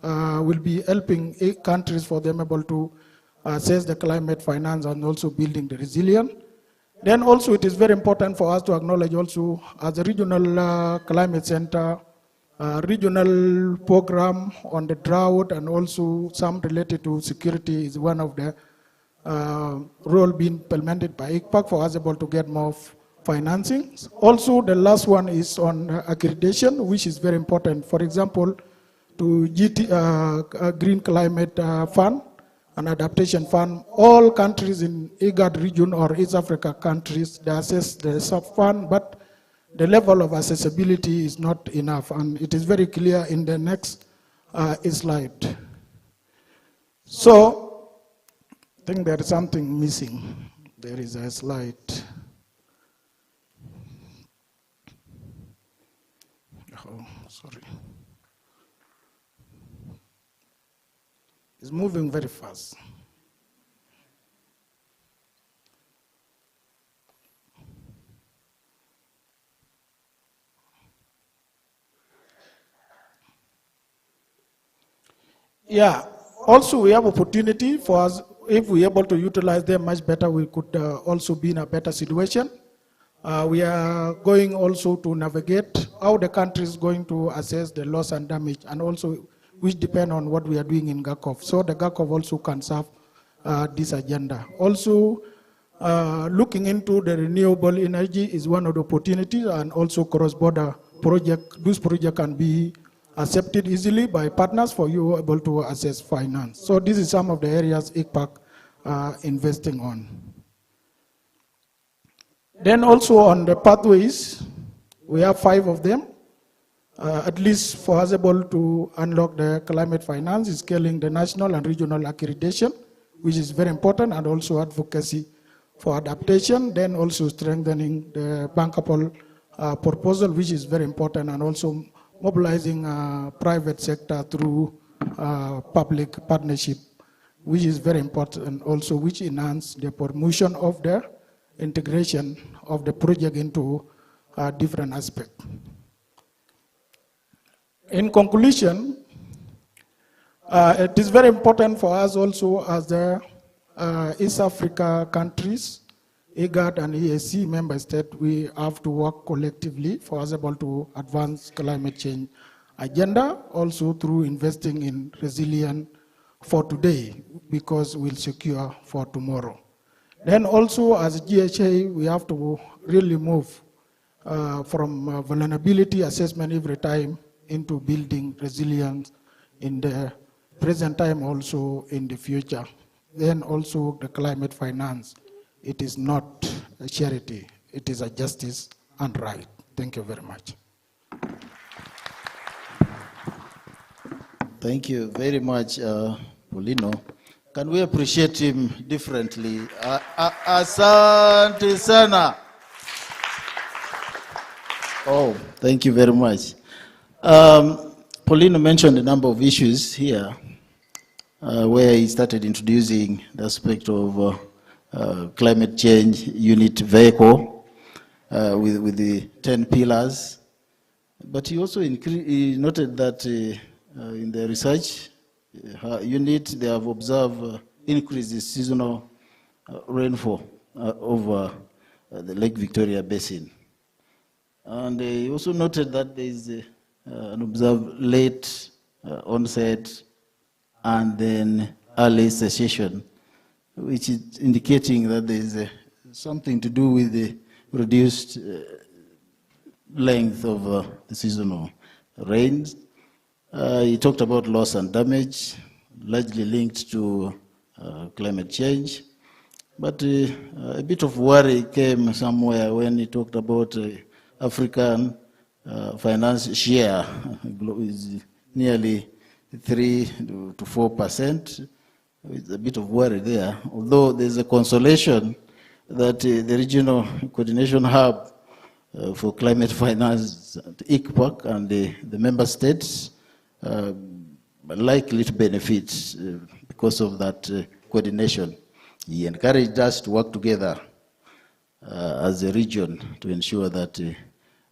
will be helping 8 countries for them able to assess the climate finance and also building the resilience. Then also it is very important for us to acknowledge also as a regional climate center, regional program on the drought and also some related to security is one of the role being implemented by ICPAC for us able to get more financing. Also the last one is on accreditation, which is very important. For example, to Green Climate Fund and Adaptation Fund, all countries in IGAD region or East Africa countries, they assess the sub-fund, but the level of accessibility is not enough, and it is very clear in the next slide. So, I think there is something missing. There is a slide. Oh, sorry. It's moving very fast. Yeah, also we have opportunity for us, if we're able to utilize them much better, we could also be in a better situation. We are going also to navigate how the country is going to assess the loss and damage, and also which depend on what we are doing in GACOF. So the GACOF also can serve this agenda. Also, looking into the renewable energy is one of the opportunities, and also cross-border project. This project can be accepted easily by partners for you able to access finance. So this is some of the areas ICPAC investing on. Then also on the pathways, we have 5 of them. At least for us able to unlock the climate finance, is scaling the national and regional accreditation, which is very important, and also advocacy for adaptation, then also strengthening the bankable proposal, which is very important, and also mobilizing private sector through public partnership, which is very important, also which enhance the promotion of the integration of the project into different aspects. In conclusion, it is very important for us also as the East Africa countries, IGAD and EAC member states, we have to work collectively for us able to advance climate change agenda, also through investing in resilience for today, because we'll secure for tomorrow. Then also as GHA, we have to really move from vulnerability assessment every time into building resilience in the present time, also in the future. Then also the climate finance. It is not a charity, it is a justice and right. Thank you very much. Thank you very much, Paulino. Can we appreciate him differently? Asante sana. Oh, thank you very much. Paulino mentioned a number of issues here where he started introducing the aspect of climate change unit vehicle with the 10 pillars. But he also he noted that in the research unit, they have observed increased seasonal rainfall over the Lake Victoria Basin. And he also noted that there is an observed late onset and then early cessation, which is indicating that there is something to do with the reduced length of the seasonal rains. He talked about loss and damage, largely linked to climate change. But a bit of worry came somewhere when he talked about African finance share is nearly 3 to 4%. With a bit of worry there, although there's a consolation that the Regional Coordination Hub for Climate Finance, ICPAC, and the member states likely to benefit because of that coordination. He encouraged us to work together as a region to ensure that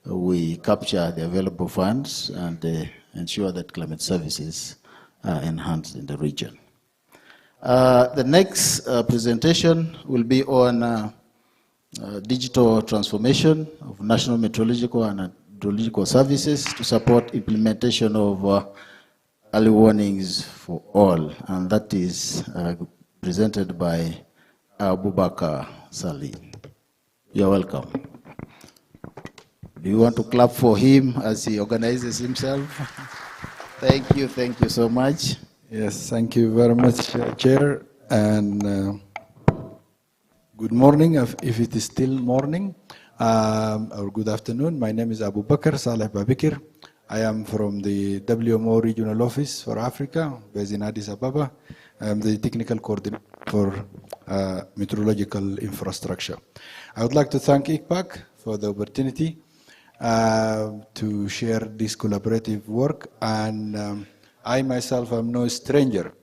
we capture the available funds and ensure that climate services are enhanced in the region. The next presentation will be on digital transformation of national meteorological and hydrological services to support implementation of early warnings for all, and that is presented by Abubakar Salim. You're welcome. Do you want to clap for him as he organizes himself? Thank you so much. Yes, thank you very much, Chair, and good morning, if it is still morning, or good afternoon. My name is Abubakar Saleh Babikir. I am from the WMO Regional Office for Africa, based in Addis Ababa. I am the technical coordinator for meteorological infrastructure. I would like to thank ICPAC for the opportunity to share this collaborative work, and I myself am no stranger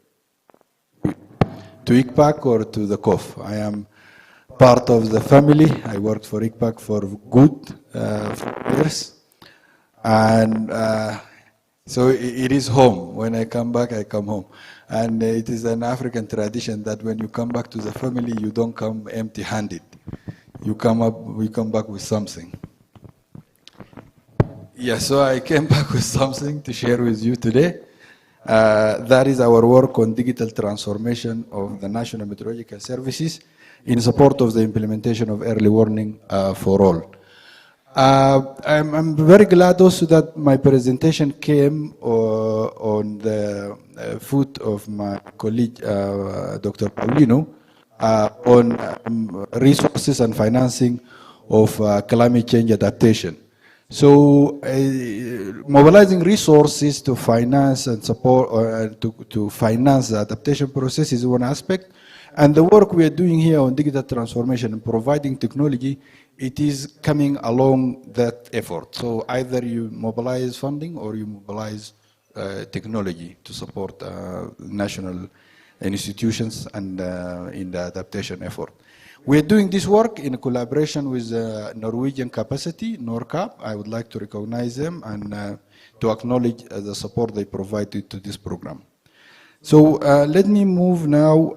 to ICPAC or to the COF. I am part of the family. I worked for ICPAC for good 4 years. And so it is home. When I come back, I come home. And it is an African tradition that when you come back to the family, you don't come empty-handed. We come back with something. Yeah, so I came back with something to share with you today. That is our work on digital transformation of the National Meteorological Services in support of the implementation of early warning for all. I'm very glad also that my presentation came on the foot of my colleague, Dr. Paulino, on resources and financing of climate change adaptation. So mobilizing resources to finance and support, to finance the adaptation process is one aspect. And the work we are doing here on digital transformation and providing technology, it is coming along that effort. So either you mobilize funding or you mobilize technology to support national institutions and in the adaptation effort. We are doing this work in collaboration with Norwegian Capacity, NORCAP. I would like to recognize them and to acknowledge the support they provided to this program. So let me move now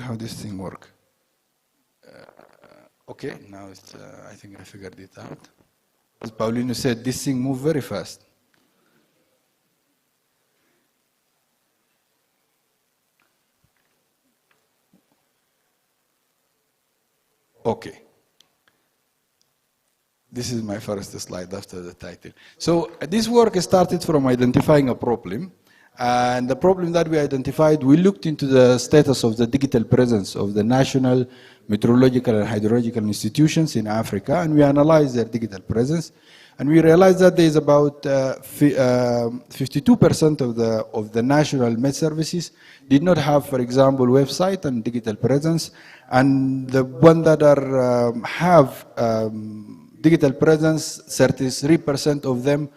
how this thing works. Okay, now it's, I think I figured it out. As Paulino said, this thing moves very fast. Okay. This is my first slide after the title. So this work started from identifying a problem, And the problem that we identified, we looked into the status of the digital presence of the national meteorological and hydrological institutions in Africa, and we analyzed their digital presence. And we realized that there is about 52% of the national Met services did not have, for example, website and digital presence. And the one that have digital presence, 33% of them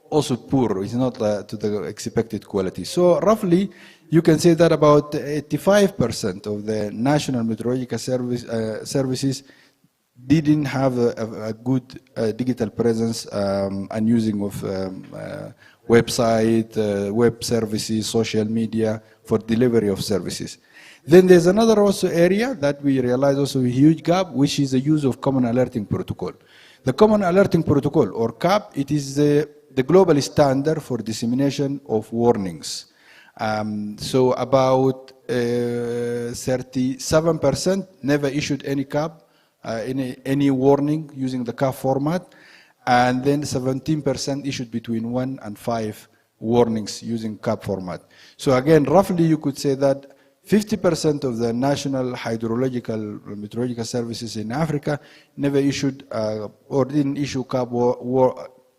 also poor. It's not to the expected quality. So roughly, you can say that about 85% of the national meteorological services didn't have a good digital presence and using of website, web services, social media for delivery of services. Then there's another also area that we realize also a huge gap, which is the use of Common Alerting Protocol. The Common Alerting Protocol, or CAP, it is the global standard for dissemination of warnings. So about 37% never issued any CAP, any warning using the CAP format, and then 17% issued between 1 and 5 warnings using CAP format. So again, roughly you could say that 50% of the national hydrological meteorological services in Africa never issued or didn't issue CAP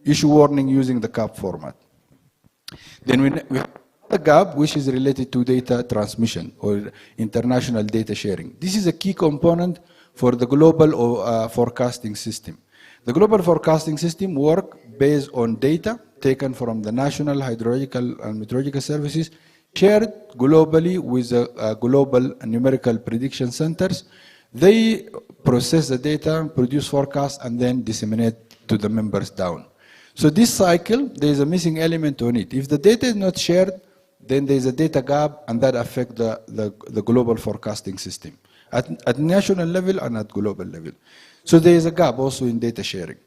issue warning using the CAP format. Then we have a gap which is related to data transmission or international data sharing. This is a key component for the global forecasting system. The global forecasting system works based on data taken from the national hydrological and meteorological services, shared globally with global numerical prediction centers. They process the data, produce forecasts, and then disseminate to the members down. So this cycle, there is a missing element on it. If the data is not shared, then there is a data gap, and that affects the global forecasting system at national level and at global level. So there is a gap also in data sharing.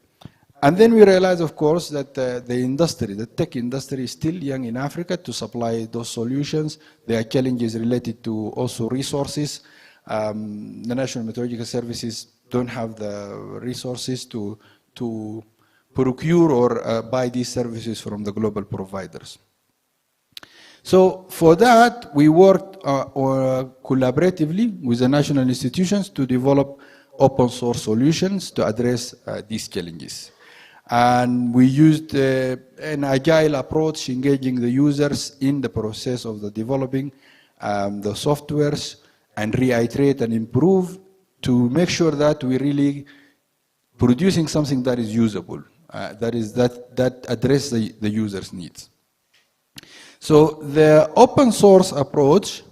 And then we realize, of course, that the industry, the tech industry, is still young in Africa to supply those solutions. There are challenges related to also resources. The National Meteorological Services don't have the resources to procure or buy these services from the global providers. So for that, we worked collaboratively with the national institutions to develop open source solutions to address these challenges. And we used an agile approach, engaging the users in the process of the developing the softwares and reiterate and improve to make sure that we really producing something that is usable, that address the user's needs. So the open source approach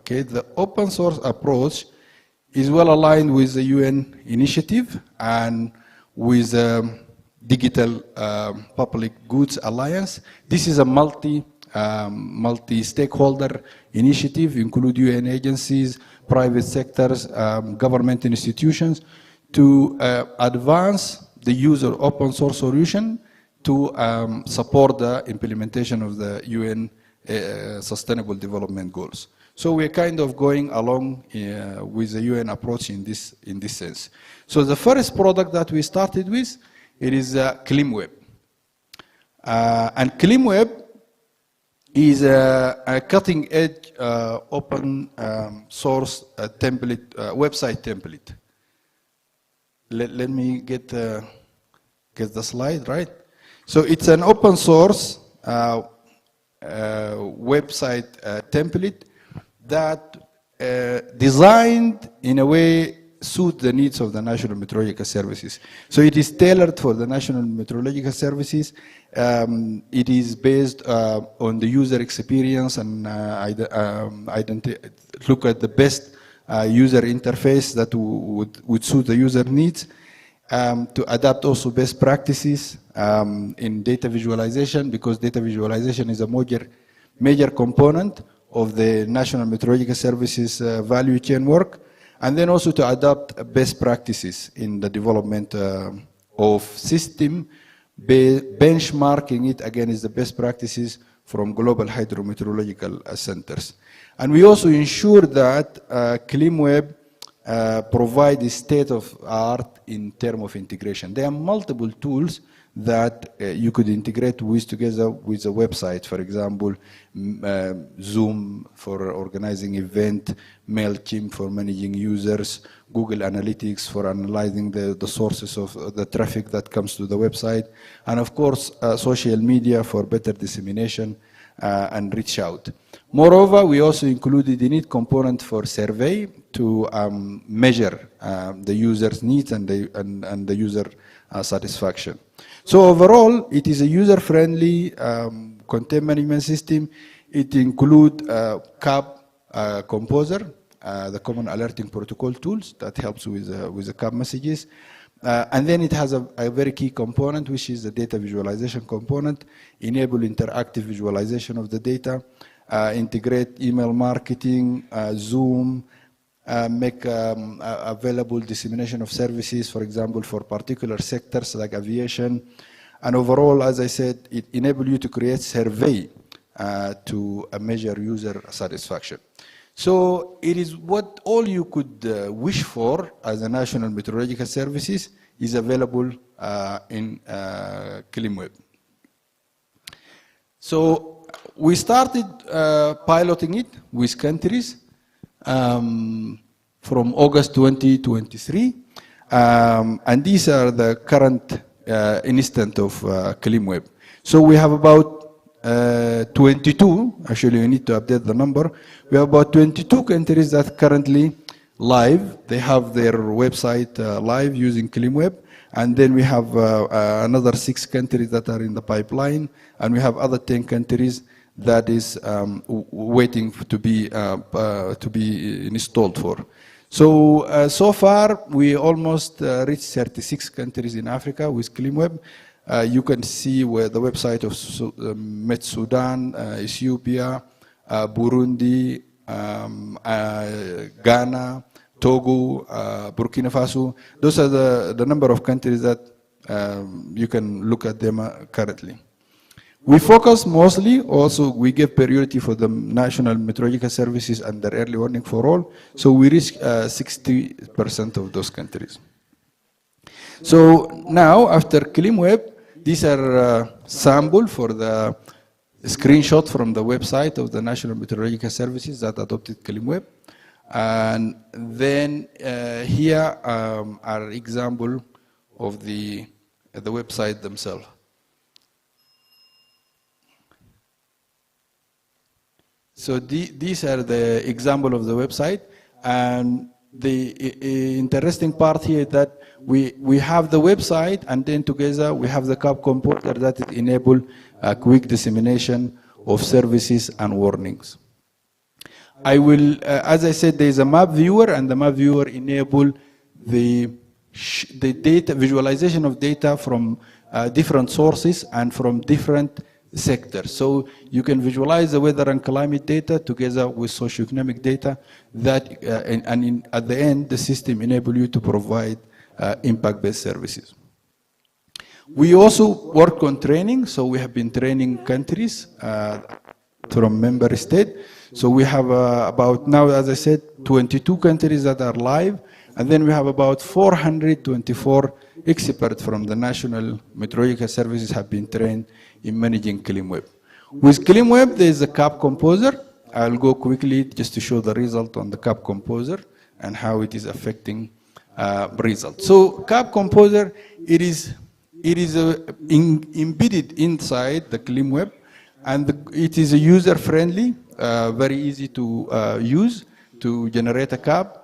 the open source approach is well aligned with the UN initiative and with the Digital Public Goods Alliance. This is a multi-stakeholder initiative, include UN agencies, private sectors, government institutions, to advance the use of open source solution to support the implementation of the UN Sustainable Development Goals. So we're kind of going along with the UN approach in this sense. So the first product that we started with, it is ClimWeb. And ClimWeb is a cutting-edge open source template, website template. Let me get the slide right. So it's an open source website template that designed in a way suit the needs of the National Meteorological Services. So it is tailored for the National Meteorological Services. It is based on the user experience and look at the best user interface that would suit the user needs. To adapt also best practices in data visualization, because data visualization is a major component of the National Meteorological Services value chain work, and then also to adapt best practices in the development of system, benchmarking it against the best practices from global hydrometeorological centers. And we also ensure that ClimWeb provide the state of art in terms of integration. There are multiple tools that you could integrate with together with a website. For example, Zoom for organizing event, MailChimp for managing users, Google Analytics for analyzing the sources of the traffic that comes to the website, and of course, social media for better dissemination and reach out. Moreover, we also included the need component for survey to measure the user's needs and the user satisfaction. So overall, it is a user-friendly content management system. It includes CAB Composer, the Common Alerting Protocol tools that helps with the CAB messages. And then it has a very key component, which is the data visualization component, enable interactive visualization of the data, integrate email marketing, Zoom, make available dissemination of services, for example, for particular sectors like aviation. And overall, as I said, it enables you to create survey to measure user satisfaction. So it is what all you could wish for as a national meteorological services is available in ClimWeb. So we started piloting it with countries from August 2023, and these are the current instance of ClimWeb. So we have about 22, actually we need to update the number. We have about 22 countries that currently live. They have their website live using ClimWeb. And then we have another 6 countries that are in the pipeline. And we have other 10 countries that is waiting to be installed for. So, so far we almost reached 36 countries in Africa with ClimWeb. You can see where the website of Met Sudan, Ethiopia, Burundi, Ghana, Togo, Burkina Faso. Those are the number of countries that you can look at them currently. We focus mostly, also we give priority for the national meteorological services and the early warning for all. So we reach 60% of those countries. So now after ClimWeb, these are sample for the screenshot from the website of the National Meteorological Services that adopted ClimWeb. And then here are example of the website themselves. So these are the example of the website, and the interesting part here is that we have the website, and then together we have the CAB composer that enable quick dissemination of services and warnings. I will, as I said, there is a map viewer, and the map viewer enable the data visualization of data from different sources and from different sectors. So you can visualize the weather and climate data together with socioeconomic data that, at the end, the system enable you to provide impact-based services. We also work on training, so we have been training countries from member state. So we have about now, as I said, 22 countries that are live, and then we have about 424 experts from the National Meteorological Services have been trained in managing ClimWeb. With ClimWeb, there is a CAB composer. I'll go quickly just to show the result on the CAB composer and how it is affecting results. So CAB composer, it is embedded inside the ClimWeb, and it is a user-friendly, very easy to use to generate a CAB.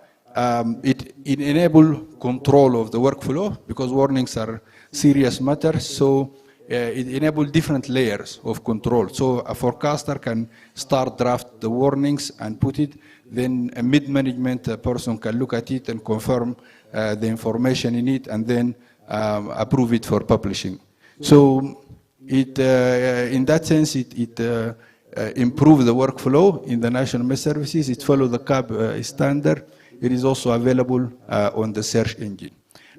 It enables control of the workflow because warnings are serious matters. So it enables different layers of control. So a forecaster can start draft the warnings and put it. Then a mid-management person can look at it and confirm the information in it, and then approve it for publishing. So it, in that sense, it improves the workflow in the National Met Services. It follows the CAB standard. It is also available on the search engine.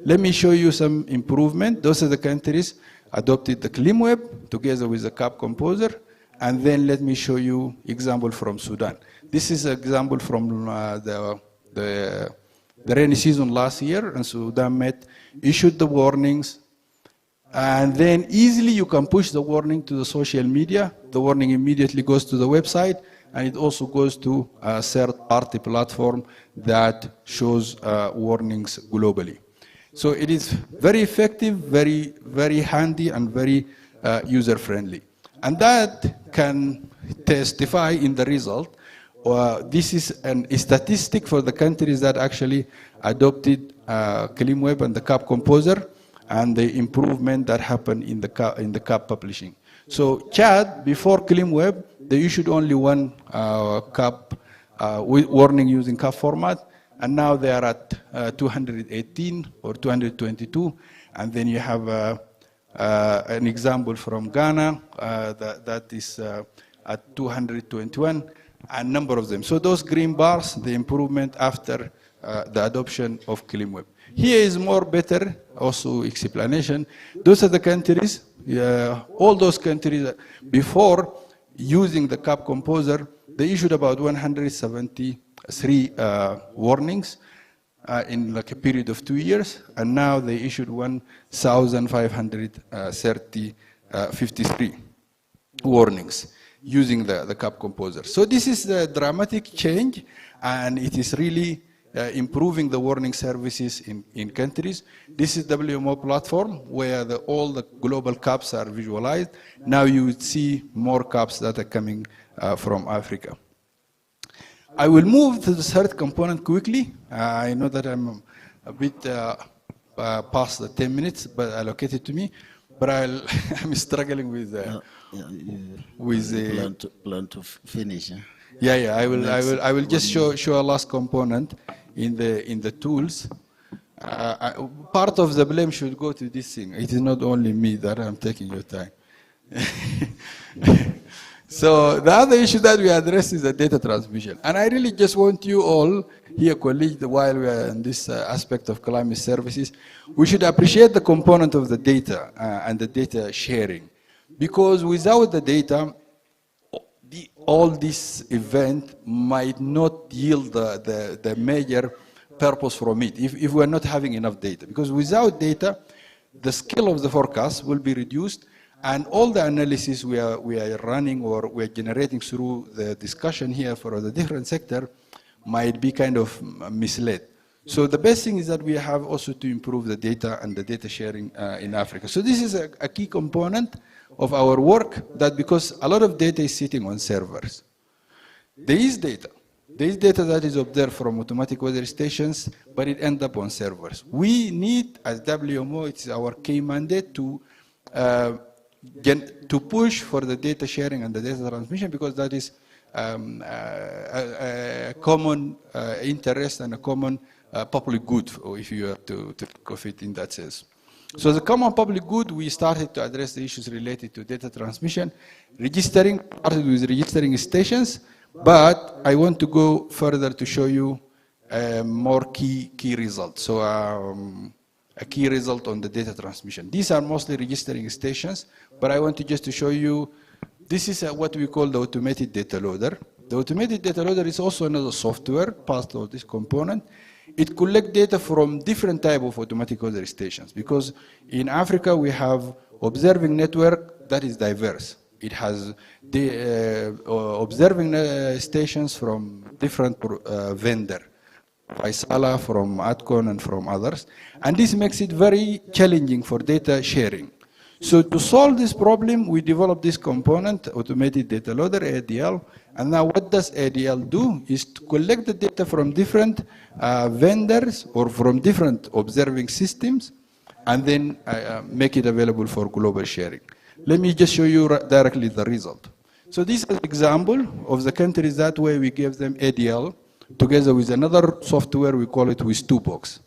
Let me show you some improvement. Those are the countries adopted the ClimWeb together with the CAB composer. And then let me show you example from Sudan. This is an example from the the rainy season last year, and Sudan Met issued the warnings. And then easily you can push the warning to the social media. The warning immediately goes to the website, and it also goes to a third-party platform that shows warnings globally. So it is very effective, very, very handy, and very user-friendly. And that can testify in the result. This is a statistic for the countries that actually adopted CleanWeb and the CAP Composer, and the improvement that happened in the CAP publishing. So Chad, before CleanWeb, they issued only one CAP warning using CAP format, and now they are at 218 or 222. And then you have an example from Ghana that is at 221, a number of them. So those green bars, the improvement after the adoption of CleanWeb. Here is more better also explanation. Those are the countries, all those countries before using the CAP Composer, they issued about 173 warnings in like a period of 2 years, and now they issued 1,553 warnings using the CAP Composer. So this is a dramatic change, and it is really improving the warning services in countries. This is WMO platform where all the global CAPs are visualized. Now you would see more CAPs that are coming from Africa. I will move to the third component quickly. I know that I'm a bit past the 10 minutes but allocated to me, but I'm struggling with plan to finish. Yeah. I will just show a last component in the tools. Part of the blame should go to this thing. It is not only me that I'm taking your time. So the other issue that we address is the data transmission. And I really just want you all here, colleagues, while we are in this aspect of climate services, we should appreciate the component of the data and the data sharing. Because without the data, all this event might not yield the major purpose from it if we're not having enough data. Because without data, the scale of the forecast will be reduced, and all the analysis we are running or we're generating through the discussion here for the different sector might be kind of misled. So the best thing is that we have also to improve the data and the data sharing in Africa. So this is a key component of our work, that because a lot of data is sitting on servers. There is data that is observed from automatic weather stations, but it ends up on servers. We need, as WMO, it's our key mandate to push for the data sharing and the data transmission, because that is a common interest and a common public good, if you have to think of it in that sense. So the common public good, we started to address the issues related to data transmission. Registering, started with registering stations, but I want to go further to show you more key results. So a key result on the data transmission. These are mostly registering stations, but I want to just to show you, this is what we call the automated data loader. The automated data loader is also another software, part of this component. It collects data from different type of automatic weather stations, because in Africa we have observing network that is diverse. It has the observing stations from different vendor, Faisala, from Atcon, and from others. And this makes it very challenging for data sharing. So to solve this problem, we developed this component, automated data loader, ADL. And now what does ADL do is to collect the data from different vendors or from different observing systems, and then make it available for global sharing. Let me just show you directly the result. So this is an example of the countries that way we gave them ADL together with another software, we call it With2Box.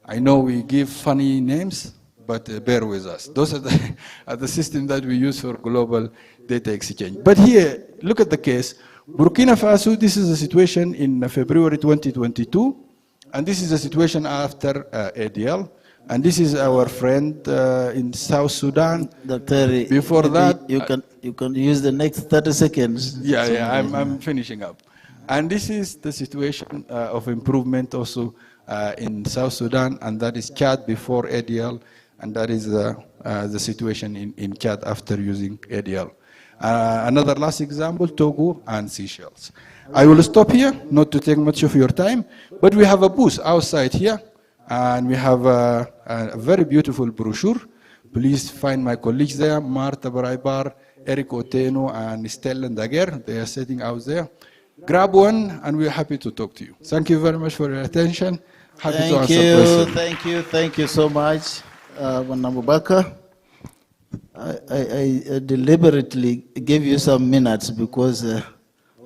I know we give funny names, but bear with us. Those are the system that we use for global data exchange. But here, look at the case. Burkina Faso, this is the situation in February 2022, and this is the situation after ADL. And this is our friend in South Sudan. Dr. Before that, you can use the next 30 seconds. Yeah, I'm finishing up. And this is the situation of improvement also in South Sudan, and that is Chad before ADL, and that is the situation in Chad after using ADL. Another last example, Togo and Seychelles. I will stop here, not to take much of your time, but we have a booth outside here, and we have a very beautiful brochure. Please find my colleagues there, Marta Baraibar, Eric Oteno, and Stella Daguerre. They are sitting out there. Grab one, and we're happy to talk to you. Thank you very much for your attention. Happy to answer questions. Thank you so much, Wanambubaka. I deliberately gave you some minutes because I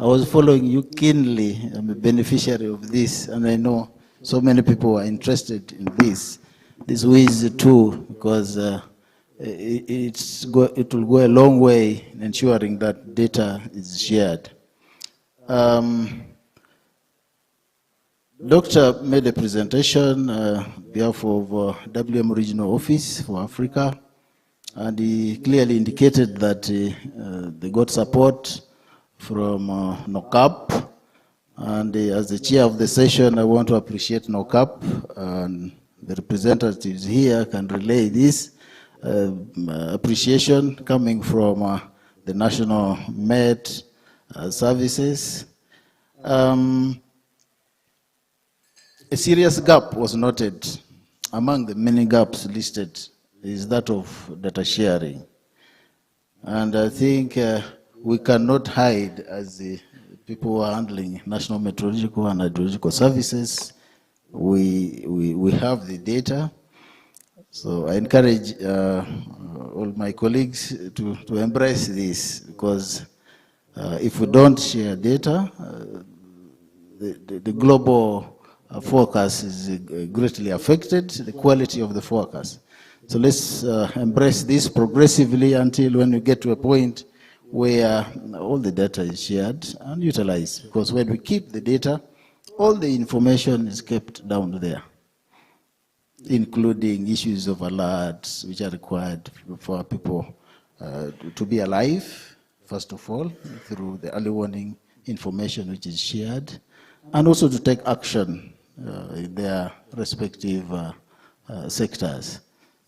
was following you keenly. I'm a beneficiary of this, and I know so many people are interested in this. This is too, because it will go a long way in ensuring that data is shared. Doctor made a presentation on behalf of WM Regional Office for Africa, and he clearly indicated that they got support from NOCAP. And as the chair of the session, I want to appreciate NOCAP, and the representatives here can relay this appreciation coming from the National Med Services. A serious gap was noted. Among the many gaps listed is that of data sharing. And I think we cannot hide, as the people who are handling national meteorological and hydrological services, we have the data. So I encourage all my colleagues to embrace this, because if we don't share data, the global forecast is greatly affected, the quality of the forecast. So let's embrace this progressively until when we get to a point where all the data is shared and utilized. Because when we keep the data, all the information is kept down there, including issues of alerts, which are required for people to be alive, first of all, through the early warning information which is shared, and also to take action in their respective sectors.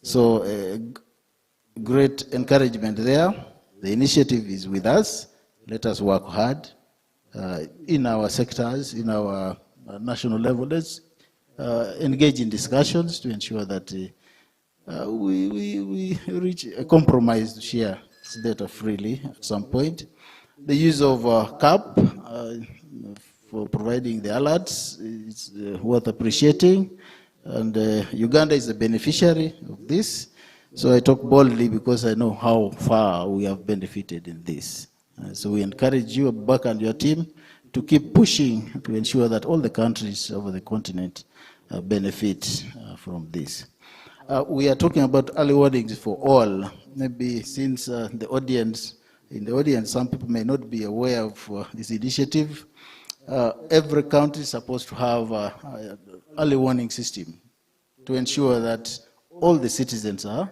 So great encouragement there. The initiative is with us. Let us work hard in our sectors, in our national level. Let's engage in discussions to ensure that we reach a compromise to share this data freely at some point. The use of CAP for providing the alerts is worth appreciating, and Uganda is the beneficiary of this. So I talk boldly because I know how far we have benefited in this. So we encourage you, Abubakar, and your team to keep pushing to ensure that all the countries over the continent benefit from this. We are talking about early warnings for all. Maybe since in the audience, some people may not be aware of this initiative. Every country is supposed to have an early warning system to ensure that all the citizens are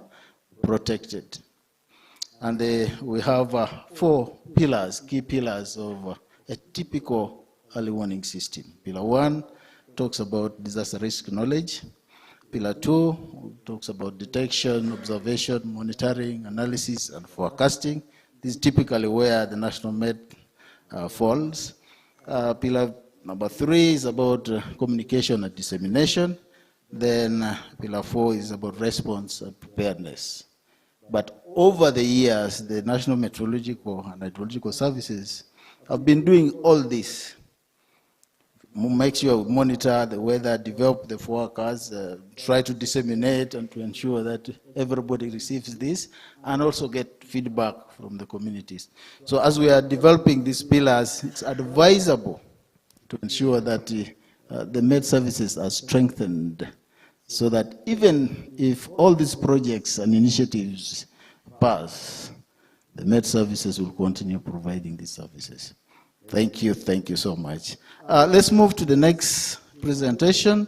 protected. And we have 4 pillars, key pillars of a typical early warning system. Pillar 1 talks about disaster risk knowledge. Pillar 2 talks about detection, observation, monitoring, analysis, and forecasting. This is typically where the National Med falls. Pillar number 3 is about communication and dissemination. Then pillar 4 is about response and preparedness. But over the years, the National Meteorological and Hydrological Services have been doing all this. Make sure we monitor the weather, develop the forecast, try to disseminate and to ensure that everybody receives this, and also get feedback from the communities. So as we are developing these pillars, it's advisable to ensure that the Med services are strengthened, so that even if all these projects and initiatives pass, the Med services will continue providing these services. Thank you so much. Let's move to the next presentation,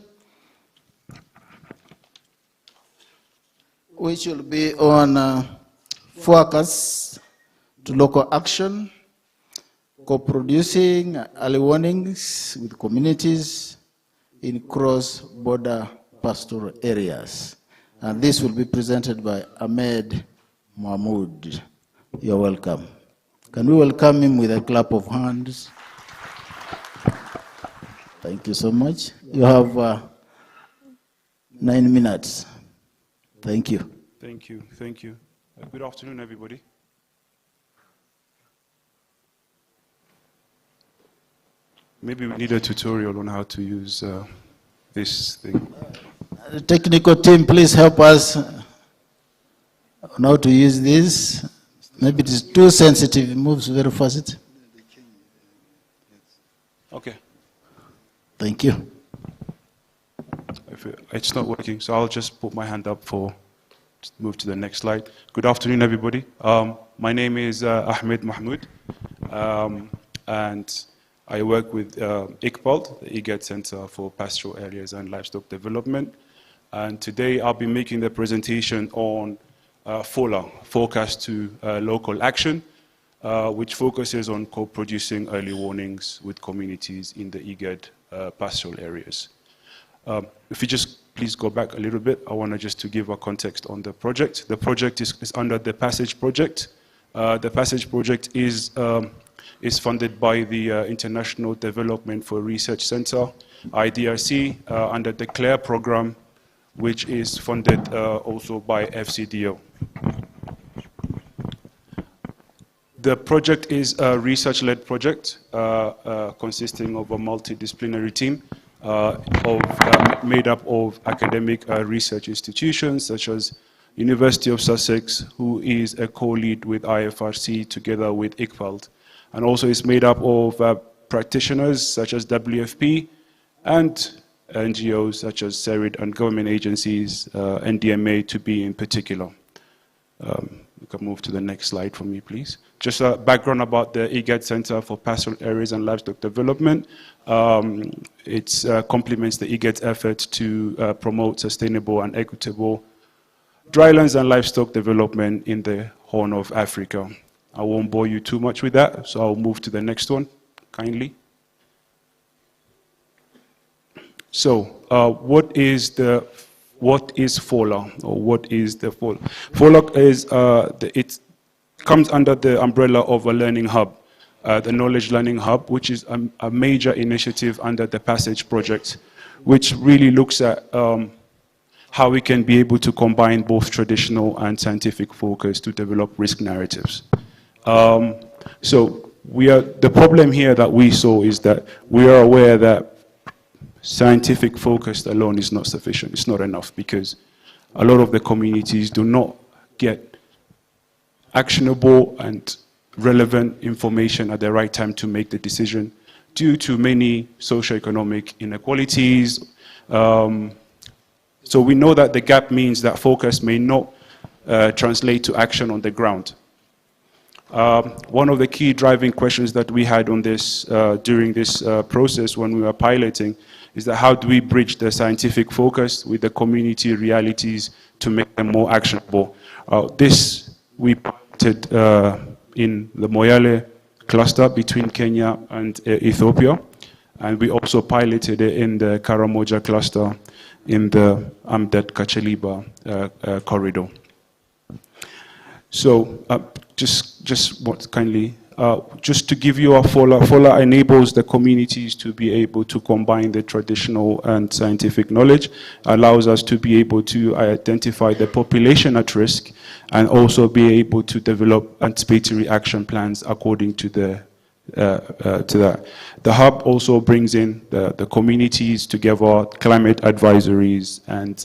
which will be on forecasts to local action, co-producing early warnings with communities in cross-border pastoral areas. And this will be presented by Ahmed Mahmoud. You're welcome. Can we welcome him with a clap of hands? Thank you so much. You have 9 minutes. Thank you. Thank you. Thank you. Good afternoon, everybody. Maybe we need a tutorial on how to use this thing. The technical team, please help us on how to use this. Maybe it is too sensitive, it moves very fast. Okay. Thank you. It's not working, so I'll just put my hand up move to the next slide. Good afternoon, everybody. My name is Ahmed Mahmoud, and I work with ICPALD, the IGAD Center for Pastoral Areas and Livestock Development. And today I'll be making the presentation on FOLA, Forecast to Local Action, which focuses on co-producing early warnings with communities in the IGAD pastoral areas. If you just please go back a little bit, I want to give a context on the project. The project is under the PASSAGE project. The PASSAGE project is funded by the International Development for Research Center, IDRC, under the CLARE program, which is funded also by FCDO. The project is a research-led project consisting of a multidisciplinary team made up of academic research institutions such as University of Sussex, who is a co-lead with IFRC together with ICPALD, and also is made up of practitioners such as WFP and NGOs such as SERID and government agencies, NDMA to be in particular. You can move to the next slide for me, please. Just a background about the IGAD Center for Pastoral Areas and Livestock Development. It complements the IGAD's effort to promote sustainable and equitable drylands and livestock development in the Horn of Africa. I won't bore you too much with that, so I'll move to the next one, kindly. So, what is FOLA, or what is the FOLA? FOLA is, it comes under the umbrella of a learning hub, the Knowledge Learning Hub, which is a major initiative under the PASSAGE project, which really looks at how we can be able to combine both traditional and scientific focus to develop risk narratives. So the problem here that we saw is that we are aware that scientific focus alone is not sufficient. It's not enough because a lot of the communities do not get actionable and relevant information at the right time to make the decision due to many socioeconomic inequalities. So we know that the gap means that focus may not translate to action on the ground. One of the key driving questions that we had on this during this process when we were piloting is that how do we bridge the scientific focus with the community realities to make them more actionable? This we piloted in the Moyale cluster between Kenya and Ethiopia, and we also piloted it in the Karamoja cluster in the Amdet Kacheliba corridor. So just to give you a FOLA enables the communities to be able to combine the traditional and scientific knowledge, allows us to be able to identify the population at risk, and also be able to develop anticipatory action plans according to that. The hub also brings in the communities together, climate advisories and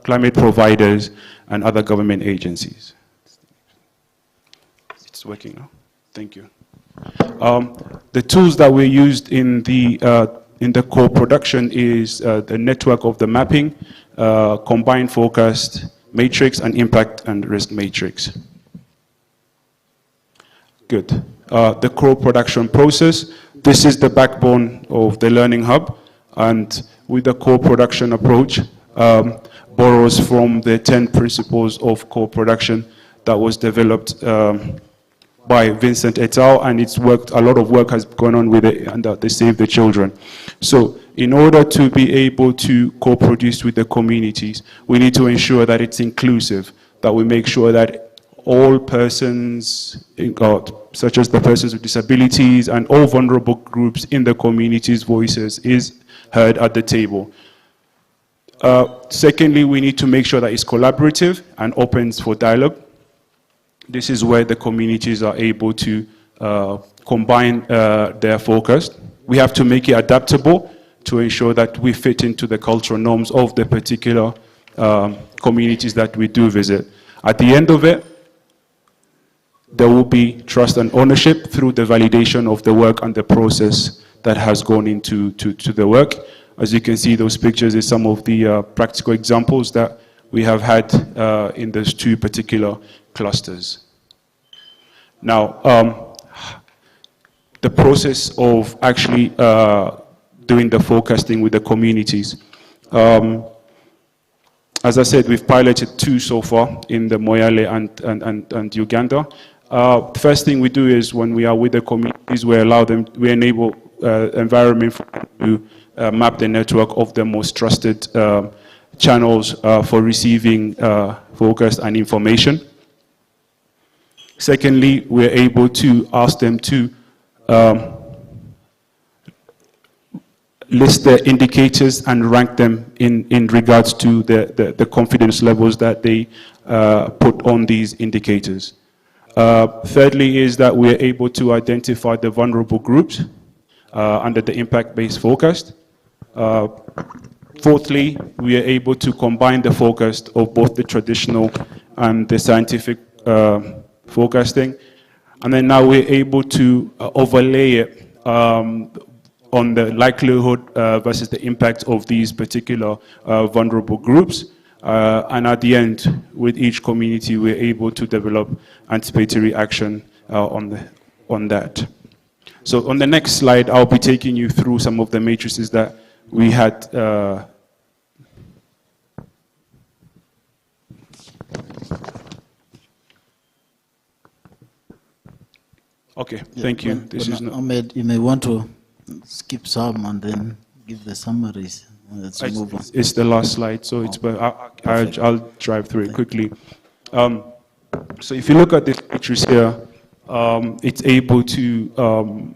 climate providers and other government agencies. It's working now. Thank you. The tools that were used in the co-production is the network of the mapping, combined forecast matrix, and impact and risk matrix. Good. The co-production process. This is the backbone of the Learning Hub, and with the co-production approach, borrows from the 10 principles of co-production that was developed by Vincent et al., and it's worked. A lot of work has gone on with it under the Save the Children. So in order to be able to co-produce with the communities, we need to ensure that it's inclusive, that we make sure that all persons, such as the persons with disabilities and all vulnerable groups in the community's voices is heard at the table. Secondly, we need to make sure that it's collaborative and opens for dialogue. This is where the communities are able to combine their focus. We have to make it adaptable to ensure that we fit into the cultural norms of the particular communities that we do visit. At the end of it, there will be trust and ownership through the validation of the work and the process that has gone into the work. As you can see, those pictures is some of the practical examples that we have had in those two particular clusters. Now, the process of actually doing the forecasting with the communities. As I said, we've piloted 2 so far in the Moyale and Uganda. First thing we do is when we are with the communities, we enable environment to map the network of the most trusted channels for receiving focus and information. Secondly, we're able to ask them to list the indicators and rank them in regards to the confidence levels that they put on these indicators. Thirdly is that we're able to identify the vulnerable groups under the impact-based forecast. Fourthly, we are able to combine the focus of both the traditional and the scientific forecasting. And then now we're able to overlay it on the likelihood versus the impact of these particular vulnerable groups. And at the end, with each community, we're able to develop anticipatory action on that. So on the next slide, I'll be taking you through some of the matrices that we had. Okay, thank you. Ahmed, you may want to skip some and then give the summaries. Let's move on. It's the last slide, so I'll drive through it quickly. So if you look at this matrix here, it's able to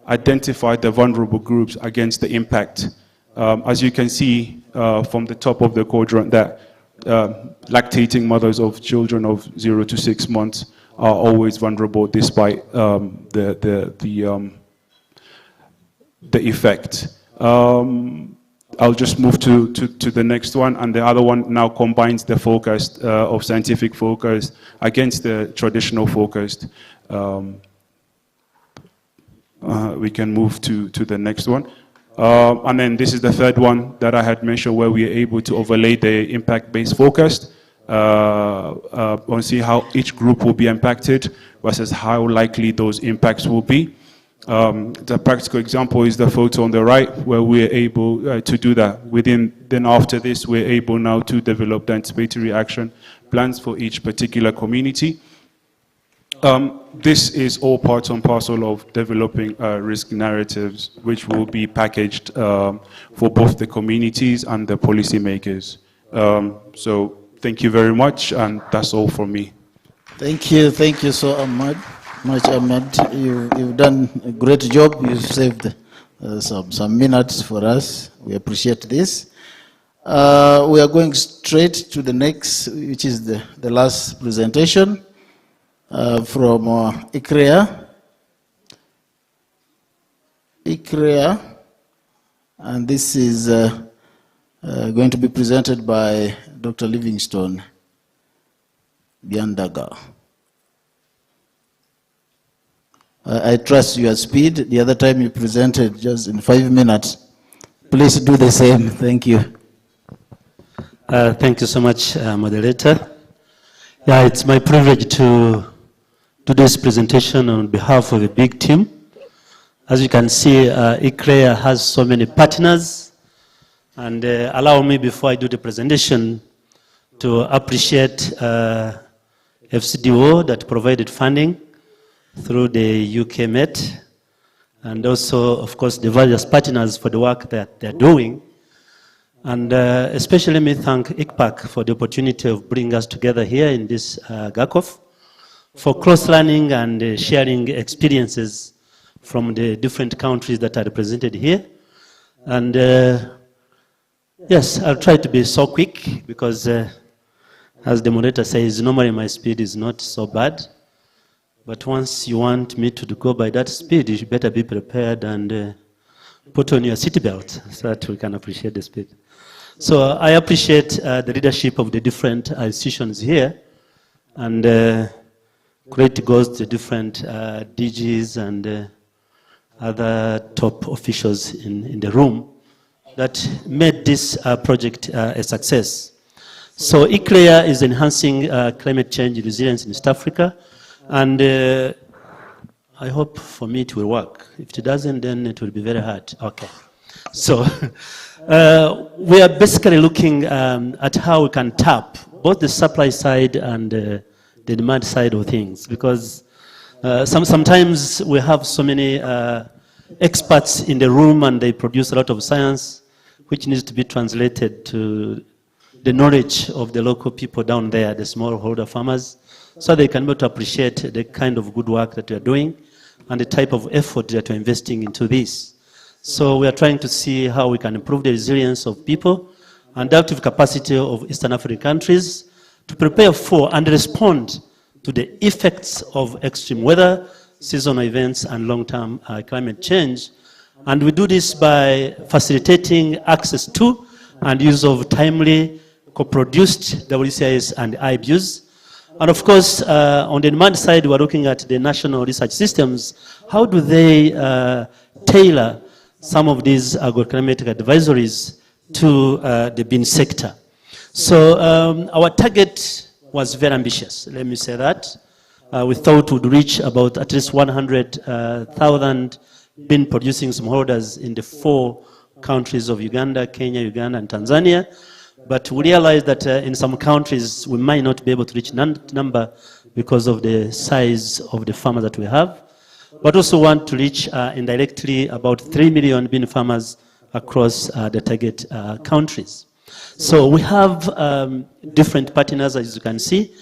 identify the vulnerable groups against the impact. As you can see from the top of the quadrant, that lactating mothers of children of 0 to 6 months are always vulnerable despite the effect. I'll just move to the next one, and the other one now combines the focus of scientific focus against the traditional focused. We can move to the next one. And then this is the third one that I had mentioned, where we are able to overlay the impact-based focus and see how each group will be impacted versus how likely those impacts will be. The practical example is the photo on the right, where we're able to do that. Then after this, we're able now to develop the anticipatory action plans for each particular community. This is all part and parcel of developing risk narratives, which will be packaged for both the communities and the policymakers. So thank you very much, and that's all from me. Thank you so much, Ahmed. You've done a great job. You've saved some minutes for us. We appreciate this. We are going straight to the next, which is the last presentation from ICREA. And this is going to be presented by Dr. Livingstone Biandaga. I trust your speed. The other time you presented just in 5 minutes. Please do the same. Thank you. Thank you so much, moderator. Yeah, it's my privilege to do this presentation on behalf of a big team. As you can see, ICREA has so many partners. And allow me, before I do the presentation, to appreciate FCDO that provided funding through the UK Met, and also, of course, the various partners for the work that they're doing. And especially let me thank ICPAC for the opportunity of bringing us together here in this GACOF for cross-learning and sharing experiences from the different countries that are represented here. And yes, I'll try to be so quick because as the moderator says, normally my speed is not so bad. But once you want me to go by that speed, you better be prepared and put on your seatbelt so that we can appreciate the speed. So I appreciate the leadership of the different institutions here, and credit goes to different DGs and other top officials in the room that made this project a success. So ICLEA is enhancing climate change resilience in East Africa, and I hope for me it will work. If it doesn't, then it will be very hard. Okay. So we are basically looking at how we can tap both the supply side and the demand side of things, because sometimes we have so many experts in the room and they produce a lot of science which needs to be translated to the knowledge of the local people down there, the smallholder farmers, so they can be able to appreciate the kind of good work that we are doing and the type of effort that we're investing into this. So we are trying to see how we can improve the resilience of people and the adaptive capacity of Eastern African countries to prepare for and respond to the effects of extreme weather, seasonal events, and long-term climate change. And we do this by facilitating access to and use of timely co-produced WCIS and IBUs. And of course, on the demand side, we're looking at the national research systems. How do they tailor some of these agroclimatic advisories to the bean sector? So our target was very ambitious, let me say that. We thought we'd reach about at least 100,000 bean producing smallholders in the 4 countries of Uganda, Kenya, Uganda, and Tanzania. But we realized that in some countries we might not be able to reach that number because of the size of the farmers that we have. But also want to reach indirectly about 3 million bean farmers across the target countries. So we have different partners, as you can see.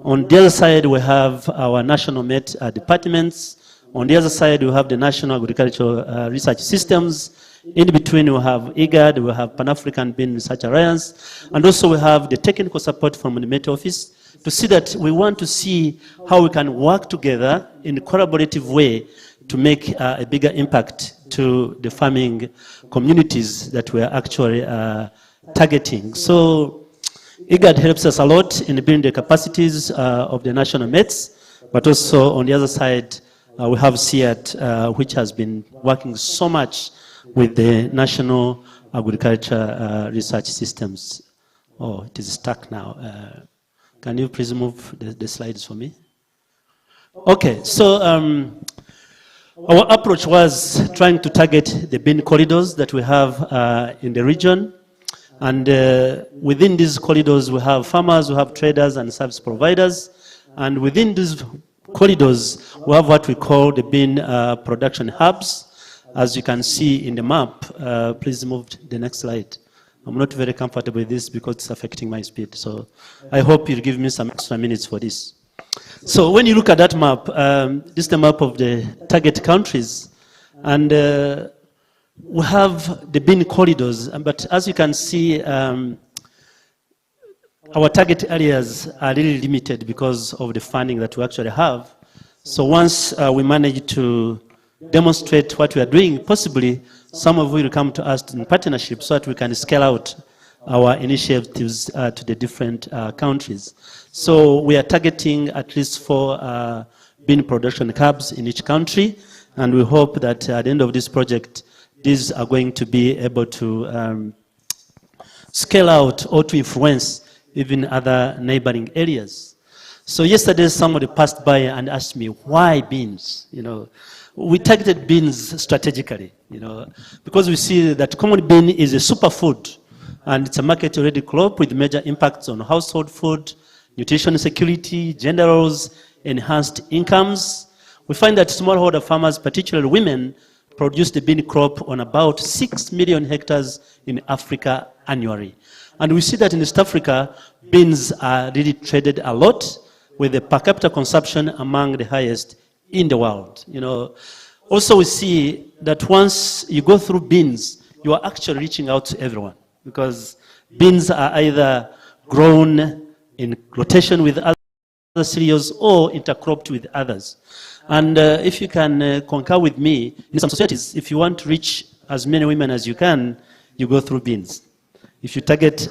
On the other side, we have our national Met departments. On the other side, we have the National Agricultural Research Systems. In between, we have IGAD, we have Pan-African Bean Research Alliance, and also we have the technical support from the Met Office to see that we want to see how we can work together in a collaborative way to make a bigger impact to the farming communities that we are actually targeting. So IGAD helps us a lot in building the capacities of the national Mets, but also on the other side, we have CIAT, which has been working so much with the National Agriculture Research Systems. Oh, it is stuck now. Can you please move the slides for me? Okay, so our approach was trying to target the bean corridors that we have in the region. And within these corridors, we have farmers, we have traders and service providers. And within these corridors, we have what we call the bean production hubs. As you can see in the map, please move to the next slide. I'm not very comfortable with this because it's affecting my speed. So I hope you'll give me some extra minutes for this. So when you look at that map, this is the map of the target countries. And we have the bean corridors. But as you can see, our target areas are really limited because of the funding that we actually have. So once we manage to demonstrate what we are doing, possibly some of you will come to us in partnership so that we can scale out our initiatives to the different countries. So we are targeting at least 4 bean production hubs in each country, and we hope that at the end of this project, these are going to be able to scale out or to influence even other neighboring areas. So yesterday somebody passed by and asked me, why beans? You know, we targeted beans strategically, you know, because we see that common bean is a superfood and it's a market-ready crop with major impacts on household food, nutrition security, gender roles, enhanced incomes. We find that smallholder farmers, particularly women, produce the bean crop on about 6 million hectares in Africa annually. And we see that in East Africa, beans are really traded a lot, with the per capita consumption among the highest in the world. You know, also we see that once you go through beans, you are actually reaching out to everyone, because beans are either grown in rotation with other cereals or intercropped with others. And if you can concur with me, in some societies, if you want to reach as many women as you can, you go through beans. If you target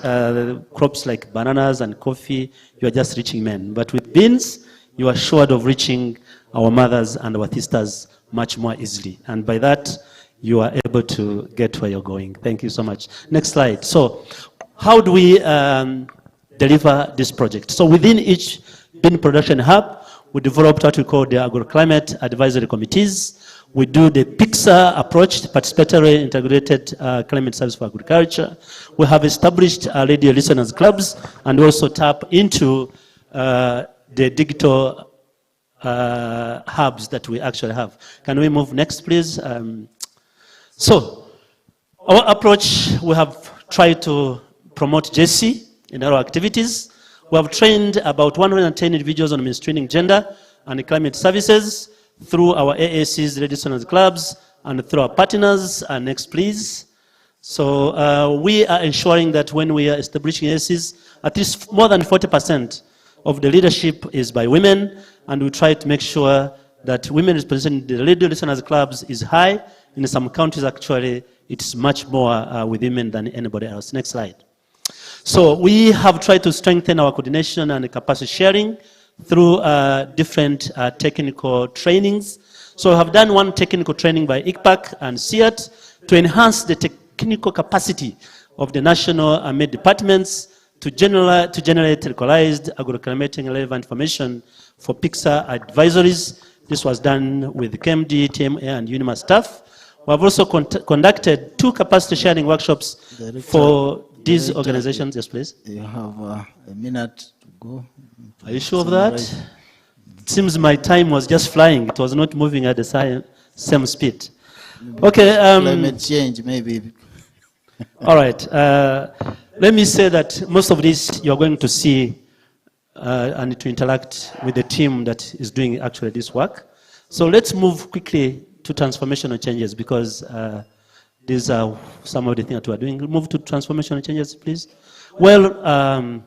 crops like bananas and coffee, you are just reaching men. But with beans, you are assured of reaching our mothers and our sisters much more easily. And by that, you are able to get where you're going. Thank you so much. Next slide. So, how do we deliver this project? So within each bean production hub, we developed what we call the agroclimate advisory committees. We do the PIXA approach, the participatory integrated climate service for agriculture. We have established radio listeners clubs and also tap into the digital hubs that we actually have. Can we move next, please? So, our approach, we have tried to promote JC in our activities. We have trained about 110 individuals on mainstreaming gender and climate services through our AACs, radio listeners clubs, and through our partners. Next, please. So we are ensuring that when we are establishing AACs, at least more than 40% of the leadership is by women, and we try to make sure that women representing the radio listeners clubs is high. In some countries, actually, it's much more with women than anybody else. Next slide. So we have tried to strengthen our coordination and capacity sharing through different technical trainings. So we have done one technical training by ICPAC and SEAT to enhance the technical capacity of the national med departments to generate localized agroclimatic relevant information for PIXA advisories. This was done with KMD, TMA, and UNIMA staff. We have also conducted 2 capacity sharing workshops for these organizations. Yes, please. You have a minute to go. Are you sure of that? It seems my time was just flying. It was not moving at the same speed. Okay. Climate change, maybe. All right. Let me say that most of this you're going to see and to interact with the team that is doing actually this work. So let's move quickly to transformational changes, because these are some of the things that we're doing. Move to transformational changes, please. Well,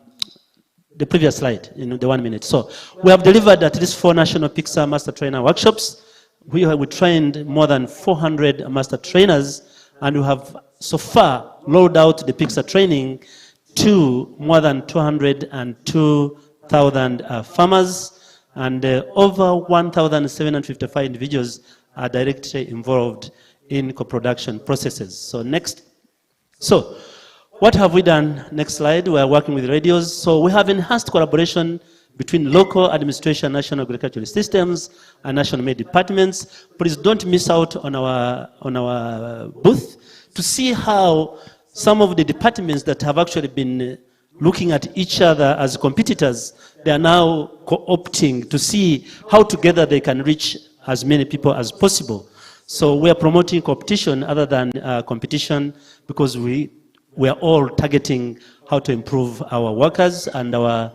the previous slide, the 1 minute. So we have delivered at least 4 national PIXA master trainer workshops. We trained more than 400 master trainers, and we have so far rolled out the PIXA training to more than 202,000 farmers, and over 1,755 individuals are directly involved in co-production processes. So next. So what have we done? Next slide. We are working with radios. So we have enhanced collaboration between local administration, national agricultural systems, and national med departments. Please don't miss out on our booth to see how some of the departments that have actually been looking at each other as competitors, they are now co-opting to see how together they can reach as many people as possible. So we are promoting competition other than competition, because we are all targeting how to improve our workers and our